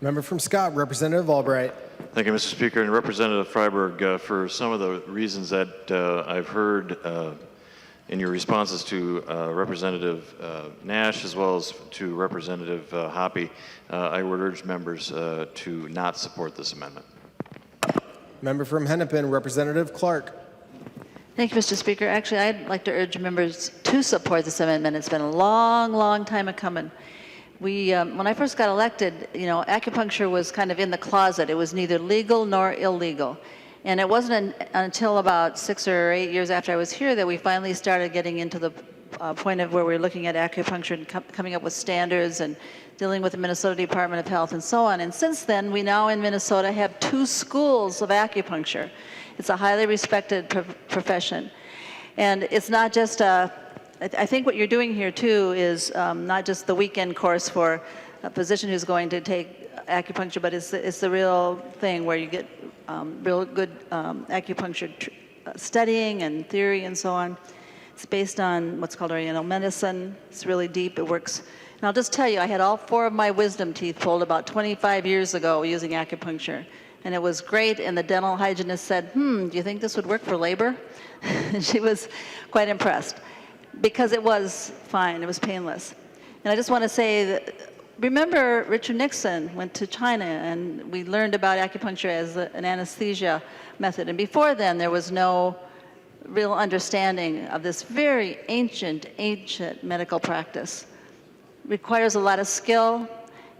Member from Scott, Representative Albright. Thank you, Mr. Speaker, and Representative Freiberg, for some of the reasons that I've heard in your responses to Representative Nash as well as to Representative Hoppe, I would urge members to not support this amendment. Member from Hennepin, Representative Clark. Thank you, Mr. Speaker. Actually, I'd like to urge members to support this amendment. It's been a long, long time coming. when I first got elected, acupuncture was kind of in the closet. It was neither legal nor illegal. And it wasn't until about 6 or 8 years after I was here that we finally started getting into the point of where we're looking at acupuncture and coming up with standards and dealing with the Minnesota Department of Health and so on. And since then, we now in Minnesota have 2 schools of acupuncture. It's a highly respected profession. And it's not just I think what you're doing here too is not just the weekend course for a physician who's going to take acupuncture, but it's the real thing where you get real good acupuncture studying and theory and so on. It's based on what's called Oriental medicine. It's really deep. It works. And I'll just tell you, I had all 4 of my wisdom teeth pulled about 25 years ago using acupuncture. And it was great, and the dental hygienist said, do you think this would work for labor? And she was quite impressed because it was fine, it was painless. And I just want to say that, remember Richard Nixon went to China and we learned about acupuncture as an anesthesia method. And before then, there was no real understanding of this very ancient medical practice. Requires a lot of skill.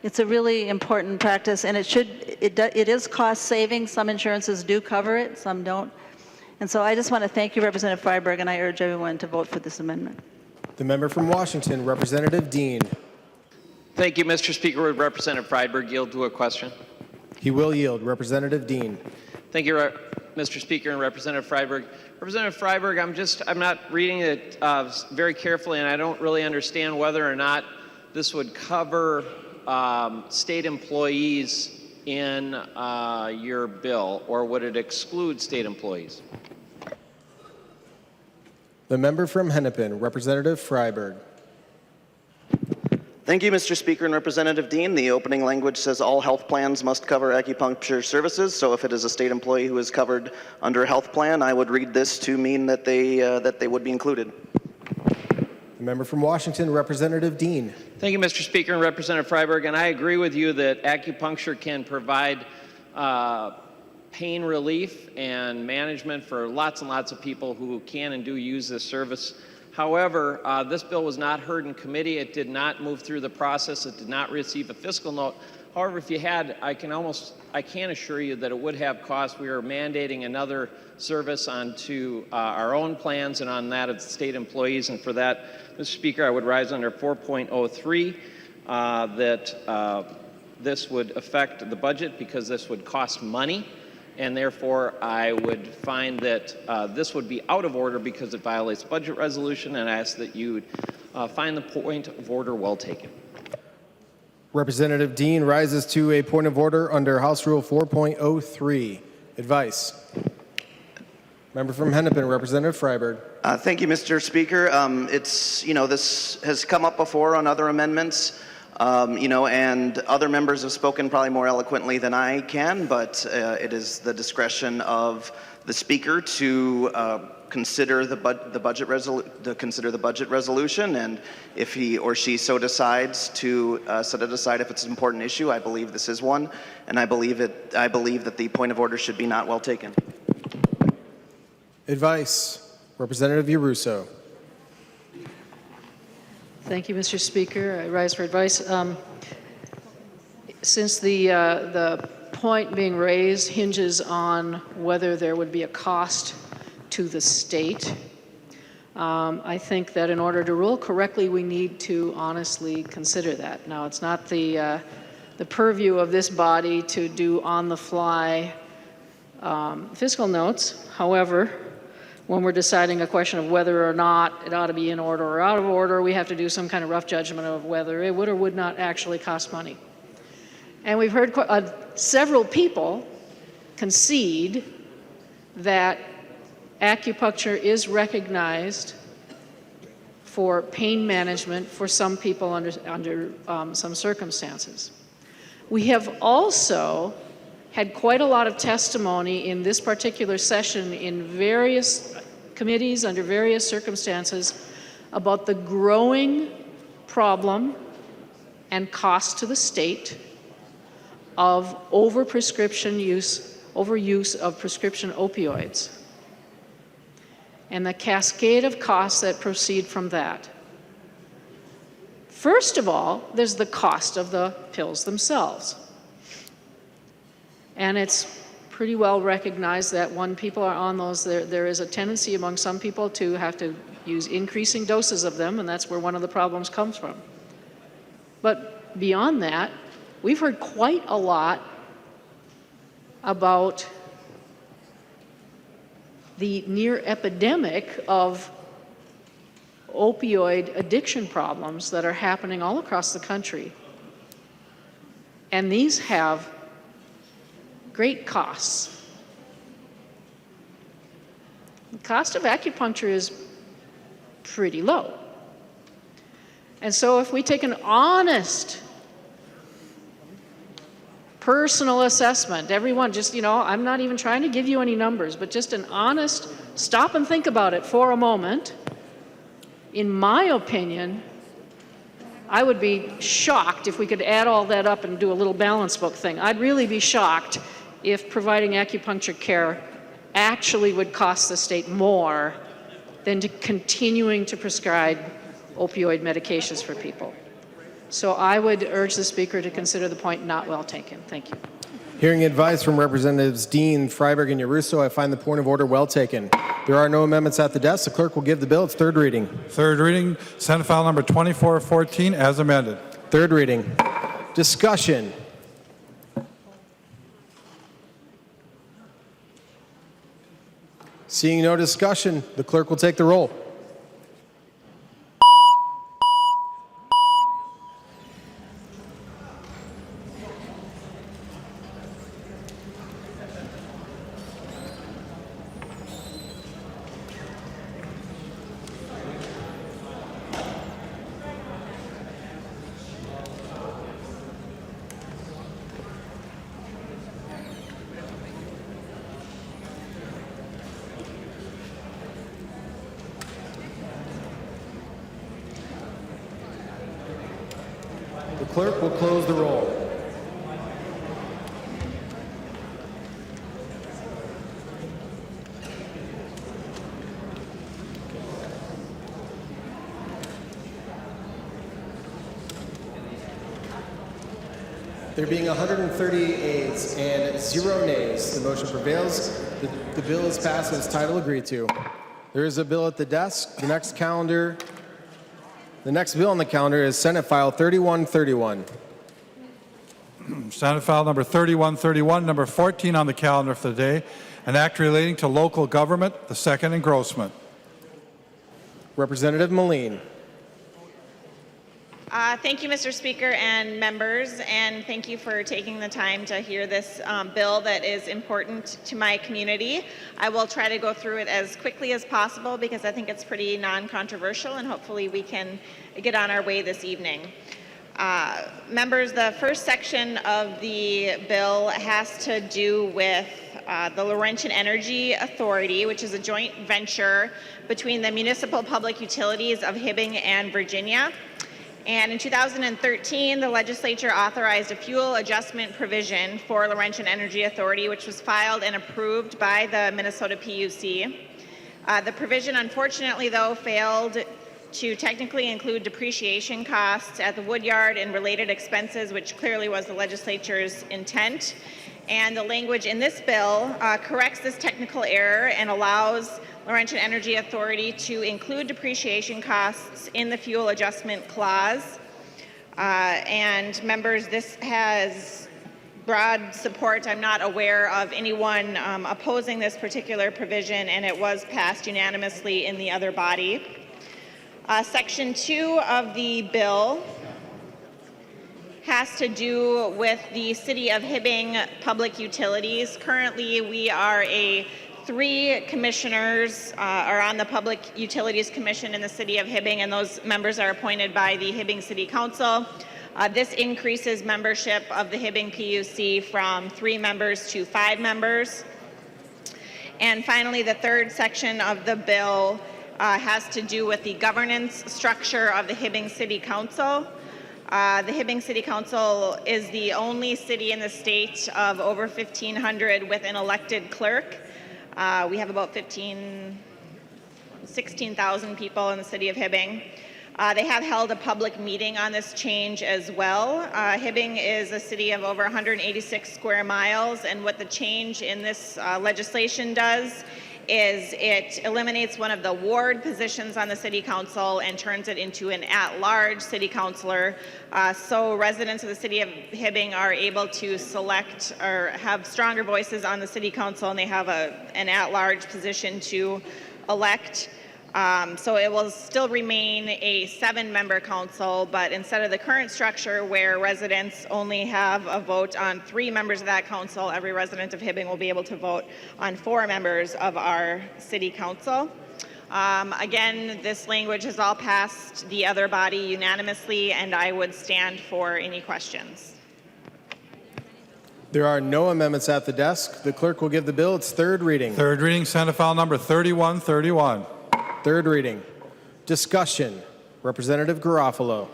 It's a really important practice, and it is cost saving. Some insurances do cover it, some don't. And so I just want to thank you, Representative Freiberg, and I urge everyone to vote for this amendment. The member from Washington, Representative Dean. Thank you, Mr. Speaker. Would Representative Freiberg yield to a question? He will yield. Representative Dean. Thank you, Mr. Speaker and Representative Freiberg. Representative Freiberg, I'm not reading it very carefully, and I don't really understand whether or not this would cover state employees in your bill, or would it exclude state employees? The member from Hennepin, Representative Freiberg. Thank you, Mr. Speaker and Representative Dean. The opening language says all health plans must cover acupuncture services. So if it is a state employee who is covered under a health plan, I would read this to mean that they would be included. The member from Washington, Representative Dean. Thank you, Mr. Speaker and Representative Freiberg. And I agree with you that acupuncture can provide pain relief and management for lots and lots of people who can and do use this service. However, this bill was not heard in committee. It did not move through the process. It did not receive a fiscal note. However, if you had, I can assure you that it would have cost. We are mandating another service onto our own plans and on that of state employees. And for that, Mr. Speaker, I would rise under 4.03 that this would affect the budget because this would cost money. And therefore, I would find that this would be out of order because it violates the budget resolution, and I ask that you find the point of order well taken. Representative Dean rises to a point of order under House Rule 4.03. Advice. Member from Hennepin, Representative Freiberg. Thank you, Mr. Speaker. This has come up before on other amendments. And other members have spoken probably more eloquently than I can, but it is the discretion of the Speaker to consider the budget resolution, and if he or she so decides to set it aside if it's an important issue. I believe this is one, and I believe that the point of order should be not well taken. Advice. Representative Yaruso. Thank you, Mr. Speaker. I rise for advice. Since the point being raised hinges on whether there would be a cost to the state, I think that in order to rule correctly, we need to honestly consider that. Now, it's not the purview of this body to do on-the-fly fiscal notes. However, when we're deciding a question of whether or not it ought to be in order or out of order, we have to do some kind of rough judgment of whether it would or would not actually cost money. And we've heard several people concede that acupuncture is recognized for pain management for some people under some circumstances. We have also had quite a lot of testimony in this particular session in various committees under various circumstances about the growing problem and cost to the state of overuse of prescription opioids and the cascade of costs that proceed from that. First of all, there's the cost of the pills themselves. And it's pretty well recognized that when people are on those, there is a tendency among some people to have to use increasing doses of them, and that's where one of the problems comes from. But beyond that, we've heard quite a lot about the near epidemic of opioid addiction problems that are happening all across the country. And these have great costs. The cost of acupuncture is pretty low. And so if we take an honest personal assessment, everyone just, I'm not even trying to give you any numbers, but just an honest stop and think about it for a moment. In my opinion, I would be shocked if we could add all that up and do a little balance book thing. I'd really be shocked if providing acupuncture care actually would cost the state more than continuing to prescribe opioid medications for people. So I would urge the speaker to consider the point not well taken. Thank you. Hearing advice from Representatives Dean, Freiberg, and Yarusso, I find the point of order well taken. There are no amendments at the desk. The clerk will give the bill its third reading. Third reading, Senate File Number 2414, as amended. Third reading. Discussion. Seeing no discussion, the clerk will take the roll. The clerk will close the roll. There being 130 ayes and 0 nays, the motion prevails. The bill is passed and its title agreed to. There is a bill at the desk. The next bill on the calendar is Senate File 3131. Senate File Number 3131, number 14 on the calendar for the day, an act relating to local government, the second engrossment. Representative Melin. Thank you, Mr. Speaker and members, and thank you for taking the time to hear this bill that is important to my community. I will try to go through it as quickly as possible because I think it's pretty non-controversial, and hopefully we can get on our way this evening. Members, the first section of the bill has to do with the Laurentian Energy Authority, which is a joint venture between the municipal public utilities of Hibbing and Virginia. And in 2013, the legislature authorized a fuel adjustment provision for Laurentian Energy Authority, which was filed and approved by the Minnesota PUC. The provision, unfortunately, though, failed to technically include depreciation costs at the woodyard and related expenses, which clearly was the legislature's intent. And the language in this bill corrects this technical error and allows Laurentian Energy Authority to include depreciation costs in the fuel adjustment clause. And members, this has broad support. I'm not aware of anyone opposing this particular provision, and it was passed unanimously in the other body. Section 2 of the bill has to do with the City of Hibbing public utilities. Currently, we are 3 commissioners are on the Public Utilities Commission in the City of Hibbing, and those members are appointed by the Hibbing City Council. This increases membership of the Hibbing PUC from 3 members to 5 members. And finally, the third section of the bill has to do with the governance structure of the Hibbing City Council. The Hibbing City Council is the only city in the state of over 1,500 with an elected clerk. We have about 16,000 people in the city of Hibbing. They have held a public meeting on this change as well. Hibbing is a city of over 186 square miles, and what the change in this legislation does is it eliminates one of the ward positions on the city council and turns it into an at-large city councilor. So residents of the city of Hibbing are able to select or have stronger voices on the city council, and they have an at-large position to elect. So it will still remain a 7-member council, but instead of the current structure where residents only have a vote on 3 members of that council, every resident of Hibbing will be able to vote on 4 members of our city council. Again, this language has all passed the other body unanimously, and I would stand for any questions. There are no amendments at the desk. The clerk will give the bill its third reading. Third reading, Senate File Number 3131. Third reading. Discussion. Representative Garofalo.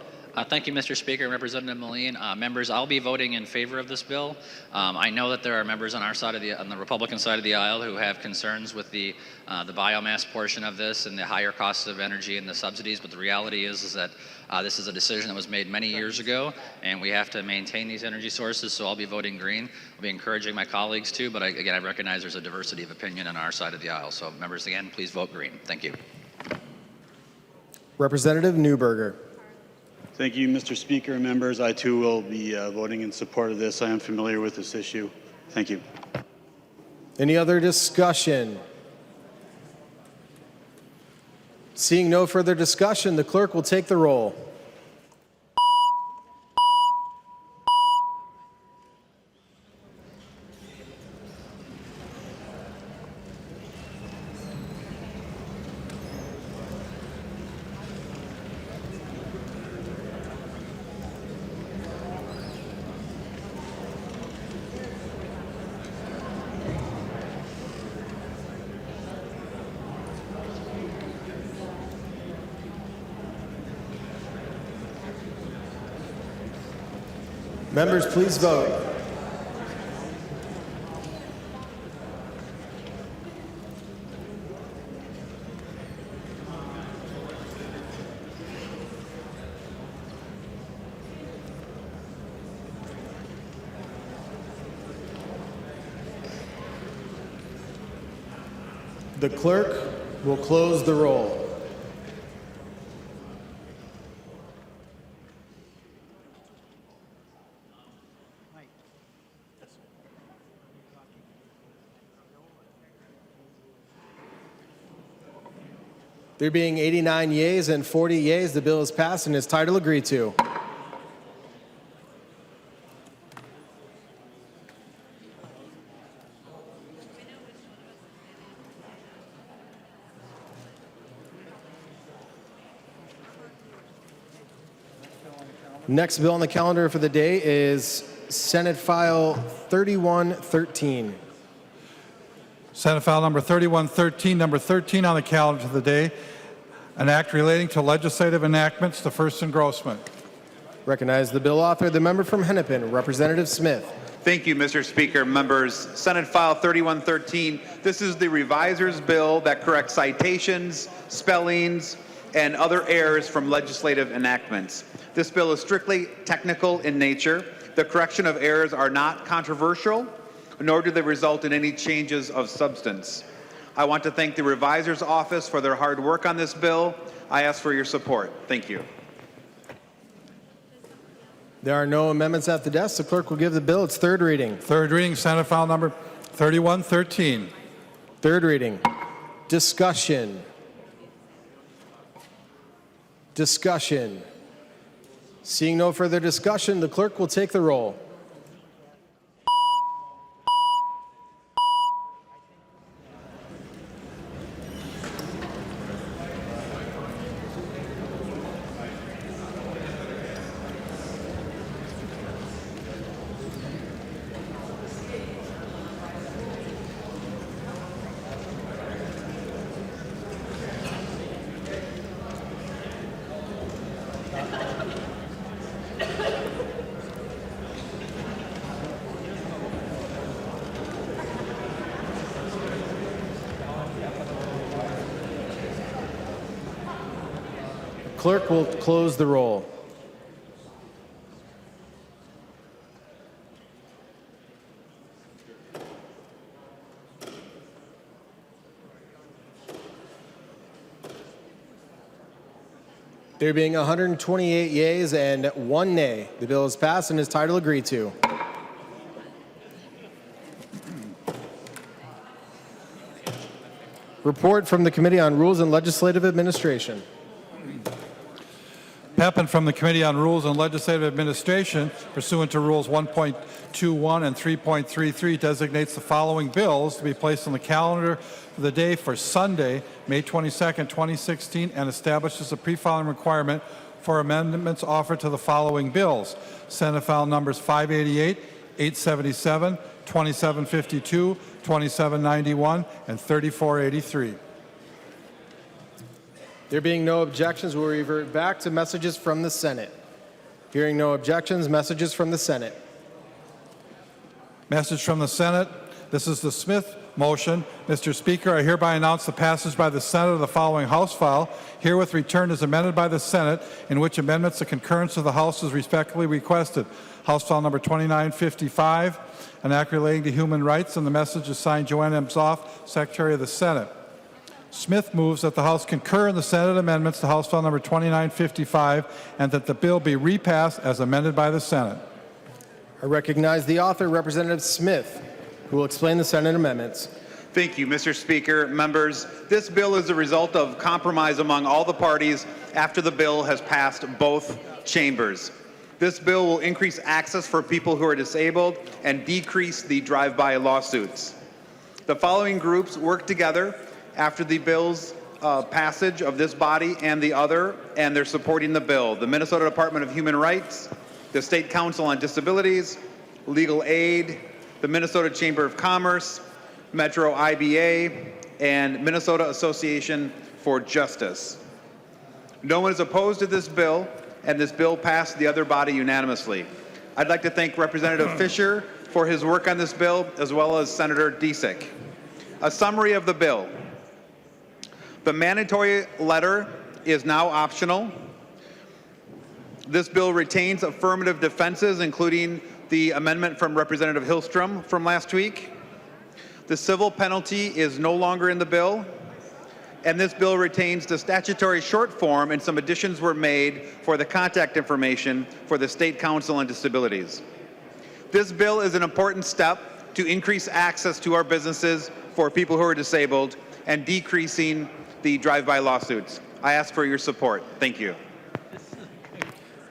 Thank you, Mr. Speaker and Representative Melin. Members, I'll be voting in favor of this bill. I know that there are members on our side of on the Republican side of the aisle who have concerns with the biomass portion of this and the higher costs of energy and the subsidies, but the reality is that this is a decision that was made many years ago, and we have to maintain these energy sources, so I'll be voting green. I'll be encouraging my colleagues too, but again, I recognize there's a diversity of opinion on our side of the aisle. So members, again, please vote green. Thank you. Representative Newberger. Thank you, Mr. Speaker and members. I too will be voting in support of this. I am familiar with this issue. Thank you. Any other discussion? Seeing no further discussion, the clerk will take the roll. Members, please vote. The clerk will close the roll. There being 89 yeas and 40 yeas, the bill is passed and is title agreed to. Next bill on the calendar for the day is Senate File 3113. Senate File Number 3113, number 13 on the calendar of the day, an act relating to legislative enactments, the first engrossment. Recognize the bill author, the member from Hennepin, Representative Smith. Thank you, Mr. Speaker. Members, Senate File 3113. This is the Revisor's bill that corrects citations, spellings, and other errors from legislative enactments. This bill is strictly technical in nature. The correction of errors are not controversial, nor do they result in any changes of substance. I want to thank the Revisor's Office for their hard work on this bill. I ask for your support. Thank you. There are no amendments at the desk. The clerk will give the bill its third reading. Third reading, Senate File Number 3113. Third reading. Discussion. Discussion. Seeing no further discussion, the clerk will take the roll. clerk will close the roll. There being 128 yeas and 1 nay, the bill is passed and is title agreed to. Report from the Committee on Rules and Legislative Administration. Peppin from the Committee on Rules and Legislative Administration, pursuant to Rules 1.21 and 3.33, designates the following bills to be placed on the calendar for the day for Sunday, May 22nd, 2016, and establishes a pre-filing requirement for amendments offered to the following bills. Senate file numbers 588, 877, 2752, 2791, and 3483. There being no objections, we'll revert back to messages from the Senate. Hearing no objections, messages from the Senate. Message from the Senate. This is the Smith motion. Mr. Speaker, I hereby announce the passage by the Senate of the following House file, herewith returned as amended by the Senate, in which amendments the concurrence of the House is respectfully requested. House file number 2955, an act relating to human rights, and the message is signed Joanne M. Zoff, Secretary of the Senate. Smith moves that the House concur in the Senate amendments to House file number 2955 and that the bill be repassed as amended by the Senate. I recognize the author, Representative Smith, who will explain the Senate amendments. Thank you, Mr. Speaker. Members, this bill is a result of compromise among all the parties after the bill has passed both chambers. This bill will increase access for people who are disabled and decrease the drive-by lawsuits. The following groups work together after the bill's passage of this body and the other, and they're supporting the bill. The Minnesota Department of Human Rights, the State Council on Disabilities, Legal Aid, the Minnesota Chamber of Commerce, Metro IBA, and Minnesota Association for Justice. No one is opposed to this bill, and this bill passed the other body unanimously. I'd like to thank Representative Fisher for his work on this bill, as well as Senator Disick. A summary of the bill. The mandatory letter is now optional. This bill retains affirmative defenses, including the amendment from Representative Hillstrom from last week. The civil penalty is no longer in the bill, and this bill retains the statutory short form, and some additions were made for the contact information for the State Council on Disabilities. This bill is an important step to increase access to our businesses for people who are disabled and decreasing the drive-by lawsuits. I ask for your support. Thank you.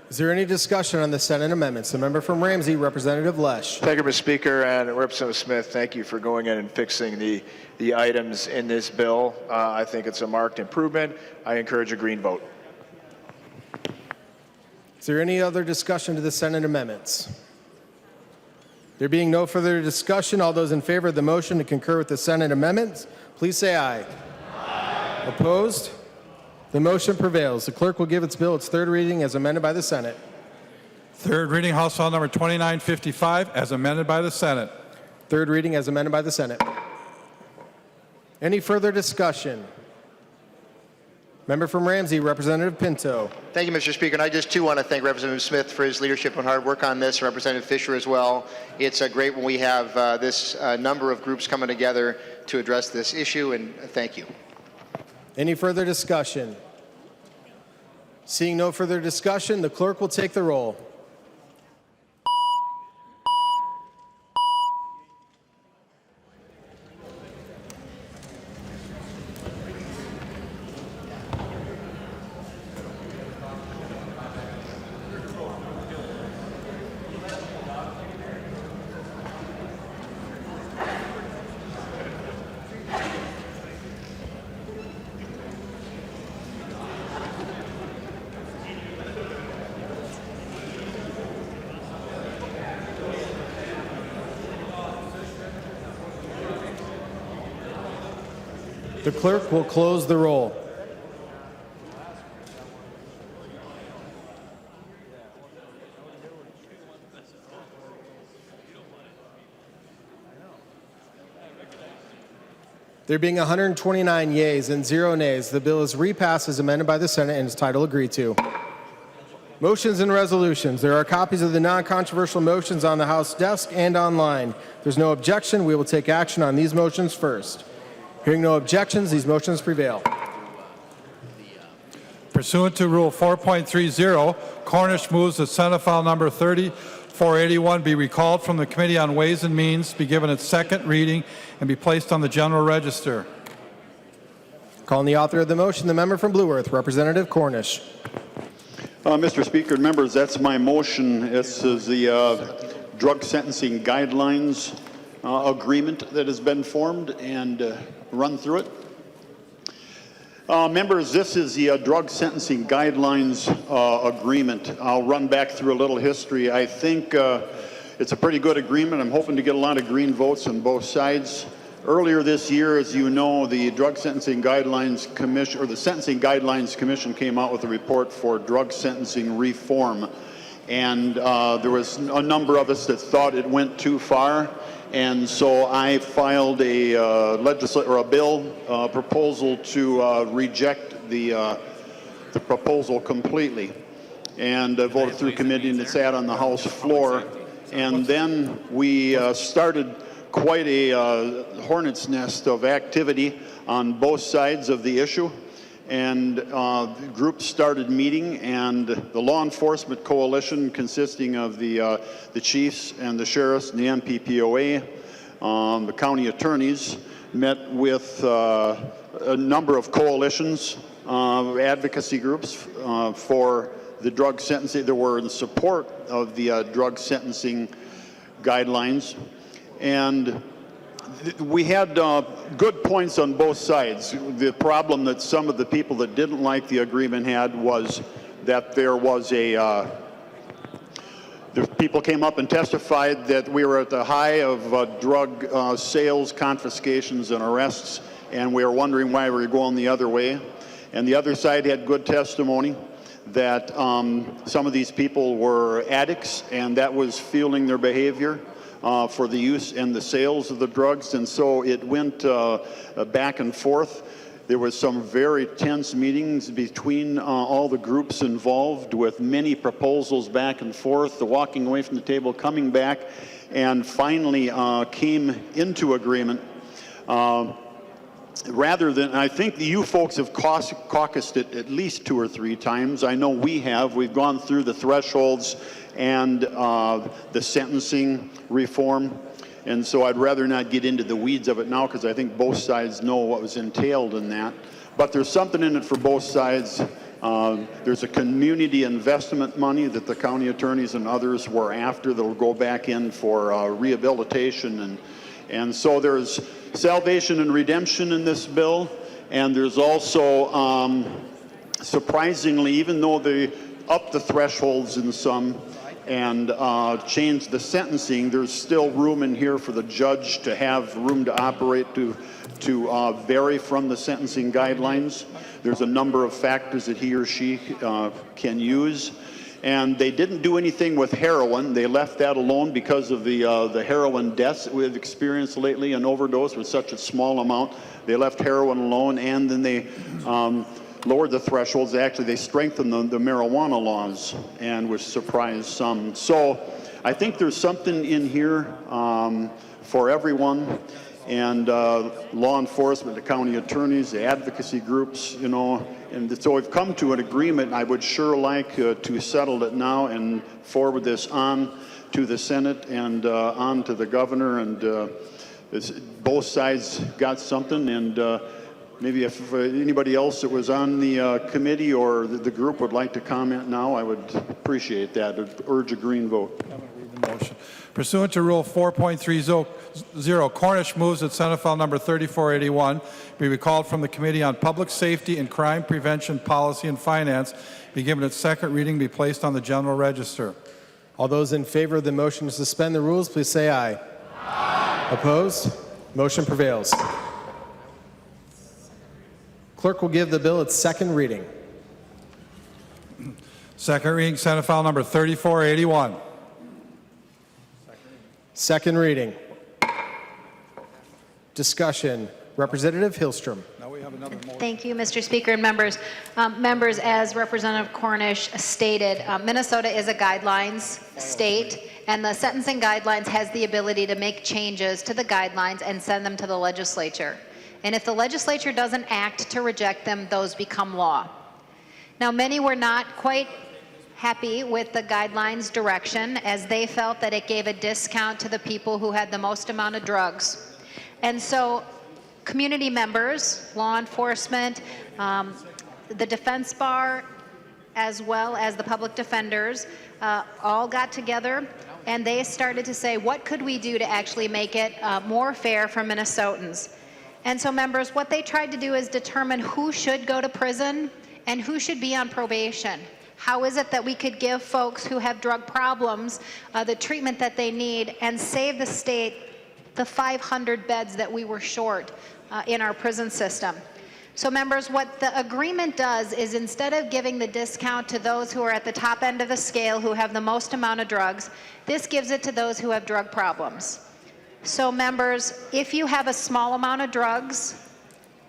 Is there any discussion on the Senate amendments? The member from Ramsey, Representative Lesh. Thank you, Mr. Speaker, and Representative Smith, thank you for going in and fixing the items in this bill. I think it's a marked improvement. I encourage a green vote. Is there any other discussion to the Senate amendments? There being no further discussion, all those in favor of the motion to concur with the Senate amendments, please say aye. Aye. Opposed? The motion prevails. The clerk will give its bill its third reading as amended by the Senate. Third reading, House file number 2955, as amended by the Senate. Third reading as amended by the Senate. Any further discussion? Member from Ramsey, Representative Pinto. Thank you, Mr. Speaker. And I just, too, want to thank Representative Smith for his leadership and hard work on this, and Representative Fisher as well. It's great when we have this number of groups coming together to address this issue, and thank you. Any further discussion? Seeing no further discussion, the clerk will take the roll. The clerk will close the roll. There being 129 yeas and 0 nays, the bill is repassed as amended by the Senate and its title agreed to. Motions and resolutions. There are copies of the non-controversial motions on the House desk and online. If there's no objection, we will take action on these motions first. Hearing no objections, these motions prevail. Pursuant to Rule 4.30, Cornish moves that Senate File Number 3481 be recalled from the Committee on Ways and Means, be given its second reading, and be placed on the General Register. Calling the author of the motion, the member from Blue Earth, Representative Cornish. Mr. Speaker and members, that's my motion. This is the drug sentencing guidelines agreement that has been formed and run through it. Members, this is the drug sentencing guidelines agreement. I'll run back through a little history. I think it's a pretty good agreement. I'm hoping to get a lot of green votes on both sides. Earlier this year, as you know, the Drug Sentencing Guidelines Commission, or the Sentencing Guidelines Commission, came out with a report for drug sentencing reform. And there was a number of us that thought it went too far. And so I filed a bill proposal to reject the proposal completely, and voted through committee, and it sat on the House floor. And then we started quite a hornet's nest of activity on both sides of the issue, and groups started meeting, and the law enforcement coalition, consisting of the chiefs and the sheriffs and the MPPOA, the county attorneys, met with a number of coalitions, advocacy groups for the drug sentencing that were in support of the drug sentencing guidelines. And we had good points on both sides. The problem that some of the people that didn't like the agreement had was that there was the people came up and testified that we were at the high of drug sales, confiscations, and arrests, and we were wondering why we were going the other way. And the other side had good testimony that some of these people were addicts, and that was fueling their behavior for the use and the sales of the drugs. And so it went back and forth. There was some very tense meetings between all the groups involved, with many proposals back and forth, the walking away from the table, coming back, and finally came into agreement. Rather than, I think you folks have caucused it at least 2 or 3 times. I know we have. We've gone through the thresholds and the sentencing reform. And so I'd rather not get into the weeds of it now, because I think both sides know what was entailed in that. But there's something in it for both sides. There's a community investment money that the county attorneys and others were after that will go back in for rehabilitation. And so there's salvation and redemption in this bill. And there's also, surprisingly, even though they upped the thresholds in some and changed the sentencing, there's still room in here for the judge to have room to operate to vary from the sentencing guidelines. There's a number of factors that he or she can use. And they didn't do anything with heroin. They left that alone because of the heroin deaths that we've experienced lately. An overdose was such a small amount. They left heroin alone, and then they lowered the thresholds. Actually, they strengthened the marijuana laws, and which surprised some. So I think there's something in here for everyone, and law enforcement, the county attorneys, the advocacy groups, you know. And so we've come to an agreement. I would sure like to settle it now and forward this on to the Senate and on to the governor. And both sides got something. And maybe if anybody else that was on the committee or the group would like to comment now, I would appreciate that. I'd urge a green vote. I'm going to read the motion. Pursuant to Rule 4.30, Cornish moves that Senate File Number 3481 be recalled from the Committee on Public Safety and Crime Prevention, Policy and Finance, be given its second reading, be placed on the General Register. All those in favor of the motion to suspend the rules, please say aye. Aye. Opposed? Motion prevails. Clerk will give the bill its second reading. Second reading, Senate File Number 3481. Second reading. Discussion. Representative Hillstrom. Now we have another motion. Thank you, Mr. Speaker and members. Members, as Representative Cornish stated, Minnesota is a guidelines state, and the sentencing guidelines has the ability to make changes to the guidelines and send them to the legislature. And if the legislature doesn't act to reject them, those become law. Now, many were not quite happy with the guidelines direction, as they felt that it gave a discount to the people who had the most amount of drugs. And so community members, law enforcement, the defense bar, as well as the public defenders, all got together and they started to say, what could we do to actually make it more fair for Minnesotans? And so members, what they tried to do is determine who should go to prison and who should be on probation. How is it that we could give folks who have drug problems the treatment that they need and save the state the 500 beds that we were short in our prison system? So members, what the agreement does is, instead of giving the discount to those who are at the top end of the scale who have the most amount of drugs, this gives it to those who have drug problems. So members, if you have a small amount of drugs,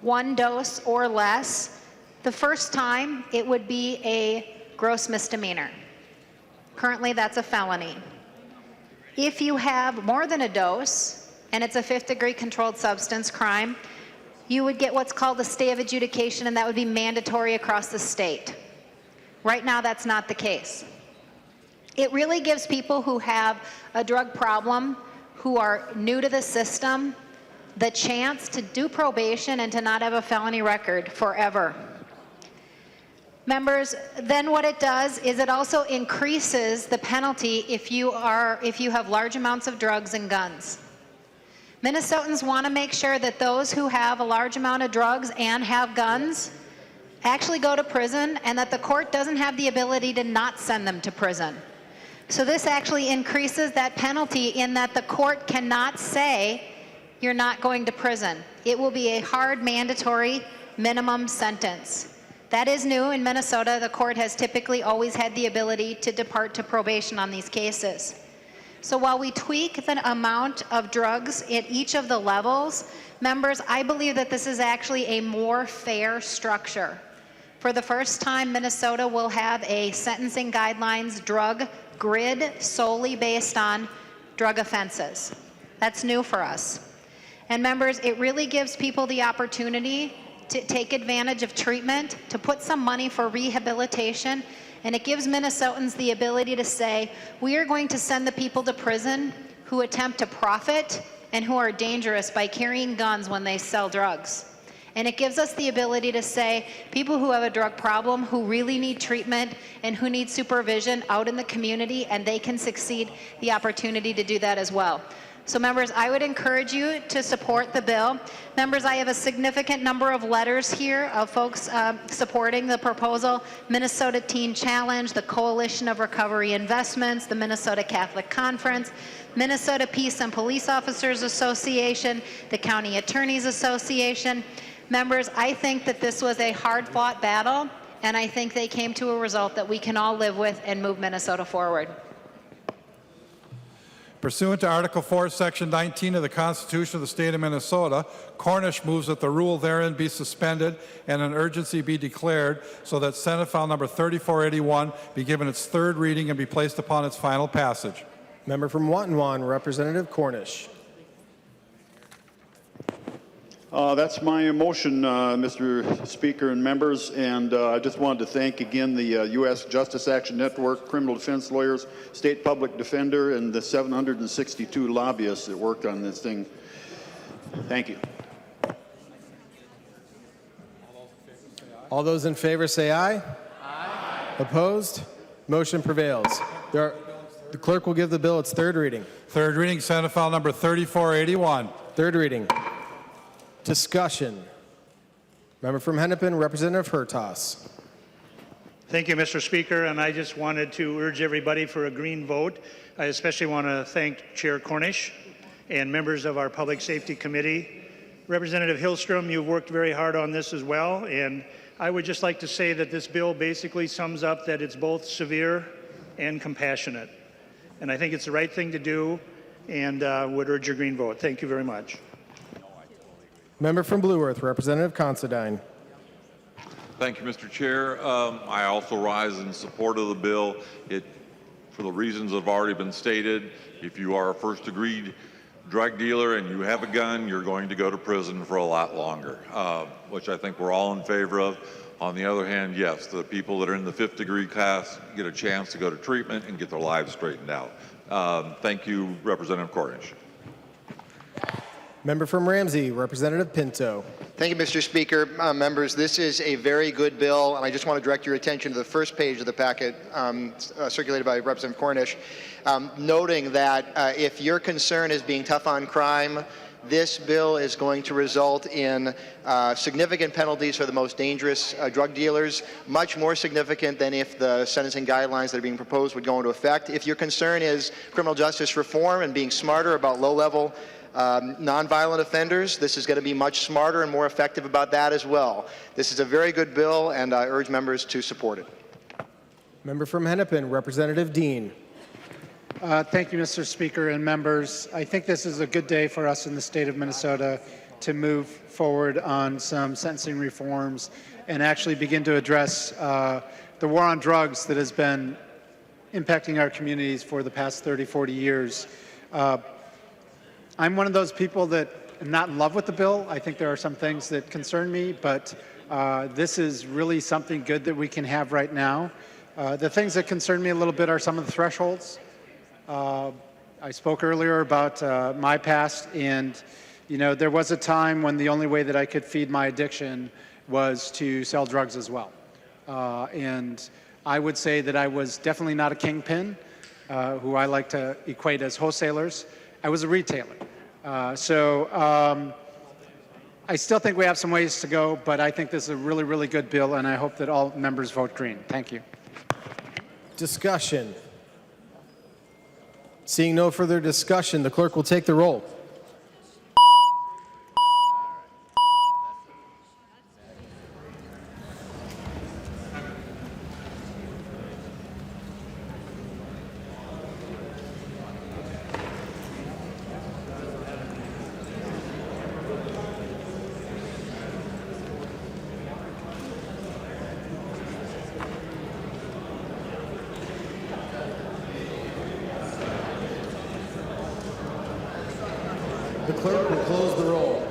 1 dose or less, the first time it would be a gross misdemeanor. Currently, that's a felony. If you have more than a dose, and it's a 5th-degree controlled substance crime, you would get what's called a stay of adjudication, and that would be mandatory across the state. Right now, that's not the case. It really gives people who have a drug problem, who are new to the system, the chance to do probation and to not have a felony record forever. Members, then what it does is it also increases the penalty if you have large amounts of drugs and guns. Minnesotans want to make sure that those who have a large amount of drugs and have guns actually go to prison, and that the court doesn't have the ability to not send them to prison. So this actually increases that penalty, in that the court cannot say you're not going to prison. It will be a hard mandatory minimum sentence. That is new in Minnesota. The court has typically always had the ability to depart to probation on these cases. So while we tweak the amount of drugs at each of the levels, members, I believe that this is actually a more fair structure. For the first time, Minnesota will have a sentencing guidelines drug grid solely based on drug offenses. That's new for us. And members, it really gives people the opportunity to take advantage of treatment, to put some money for rehabilitation, and it gives Minnesotans the ability to say, we are going to send the people to prison who attempt to profit and who are dangerous by carrying guns when they sell drugs. And it gives us the ability to say, people who have a drug problem, who really need treatment and who need supervision out in the community, and they can succeed, the opportunity to do that as well. So members, I would encourage you to support the bill. Members, I have a significant number of letters here of folks supporting the proposal. Minnesota Teen Challenge, the Coalition of Recovery Investments, the Minnesota Catholic Conference, Minnesota Peace and Police Officers Association, the County Attorneys Association. Members, I think that this was a hard-fought battle, and I think they came to a result that we can all live with and move Minnesota forward. Pursuant to Article 4, Section 19 of the Constitution of the State of Minnesota, Cornish moves that the rule therein be suspended and an urgency be declared, so that Senate File Number 3481 be given its 3rd reading and be placed upon its final passage. Member from Watonwan, Representative Cornish. That's my motion, Mr. Speaker and members, and I just wanted to thank again the U.S. Justice Action Network, criminal defense lawyers, state public defender, and the 762 lobbyists that worked on this thing. Thank you. All those in favor say aye. Aye. Opposed? Motion prevails. The clerk will give the bill its 3rd reading. 3rd reading, Senate File Number 3481. 3rd reading. Discussion. Member from Hennepin, Representative Hertas. Thank you, Mr. Speaker, and I just wanted to urge everybody for a green vote. I especially want to thank Chair Cornish and members of our Public Safety Committee. Representative Hillstrom, you've worked very hard on this as well, and I would just like to say that this bill basically sums up that it's both severe and compassionate. And I think it's the right thing to do, and would urge your green vote. Thank you very much. Member from Blue Earth, Representative Considine. Thank you, Mr. Chair. I also rise in support of the bill. For the reasons that have already been stated, if you are a first-degree drug dealer and you have a gun, you're going to go to prison for a lot longer, which I think we're all in favor of. On the other hand, yes, the people that are in the 5th degree class get a chance to go to treatment and get their lives straightened out. Thank you, Representative Cornish. Member from Ramsey, Representative Pinto. Thank you, Mr. Speaker. Members, this is a very good bill, and I just want to direct your attention to the first page of the packet circulated by Representative Cornish, noting that if your concern is being tough on crime, this bill is going to result in significant penalties for the most dangerous drug dealers, much more significant than if the sentencing guidelines that are being proposed would go into effect. If your concern is criminal justice reform and being smarter about low-level nonviolent offenders, this is going to be much smarter and more effective about that as well. This is a very good bill, and I urge members to support it. Member from Hennepin, Representative Dean. Thank you, Mr. Speaker and members. I think this is a good day for us in the state of Minnesota to move forward on some sentencing reforms and actually begin to address the war on drugs that has been impacting our communities for the past 30, 40 years. I'm one of those people that am not in love with the bill. I think there are some things that concern me, but this is really something good that we can have right now. The things that concern me a little bit are some of the thresholds. I spoke earlier about my past, and there was a time when the only way that I could feed my addiction was to sell drugs as well. And I would say that I was definitely not a kingpin, who I like to equate as wholesalers. I was a retailer. I still think we have some ways to go, but I think this is a really, really good bill, and I hope that all members vote green. Thank you. Discussion. Seeing no further discussion, the clerk will take the roll. The clerk will close the roll.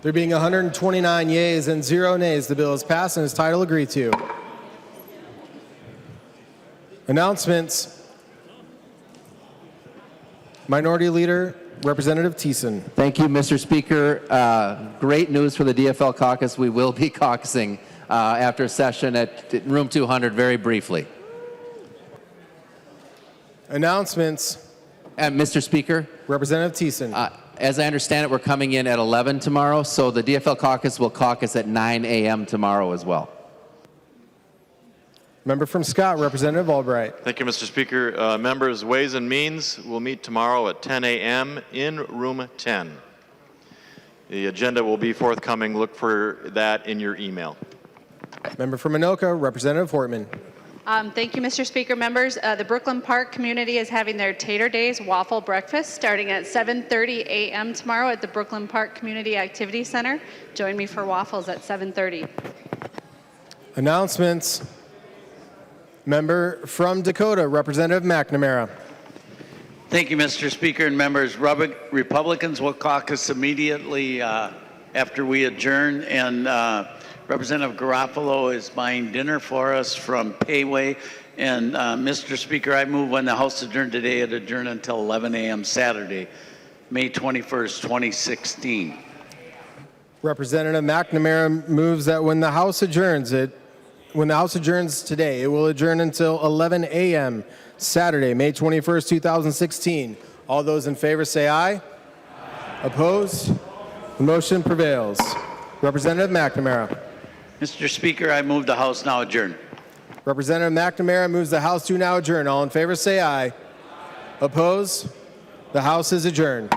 There being 129 yeas and 0 nays, the bill is passed and is title agreed to. Announcements. Minority Leader, Representative Thiessen. Thank you, Mr. Speaker. Great news for the DFL caucus. We will be caucusing after session at room 200 very briefly. Announcements. Mr. Speaker. Representative Thiessen. As I understand it, we're coming in at 11 tomorrow, so the DFL caucus will caucus at 9 a.m. tomorrow as well. Member from Scott, Representative Albright. Thank you, Mr. Speaker. Members, Ways and Means will meet tomorrow at 10 a.m. in room 10. The agenda will be forthcoming. Look for that in your email. Member from Anoka, Representative Hortman. Thank you, Mr. Speaker. Members, the Brooklyn Park community is having their Tater Days waffle breakfast starting at 7:30 a.m. tomorrow at the Brooklyn Park Community Activity Center. Join me for waffles at 7:30. Announcements. Member from Dakota, Representative McNamara. Thank you, Mr. Speaker and members. Republicans will caucus immediately after we adjourn, and Representative Garofalo is buying dinner for us from Payway. And Mr. Speaker, I move when the House adjourned today, it adjourn until 11 a.m. Saturday, May 21st, 2016. Representative McNamara moves that when the House adjourns today, it will adjourn until 11 a.m. Saturday, May 21st, 2016. All those in favor say aye. Aye. Opposed? The motion prevails. Representative McNamara. Mr. Speaker, I move the House now adjourn. Representative McNamara moves the House to now adjourn. All in favor say aye. Aye. Opposed? The House is adjourned.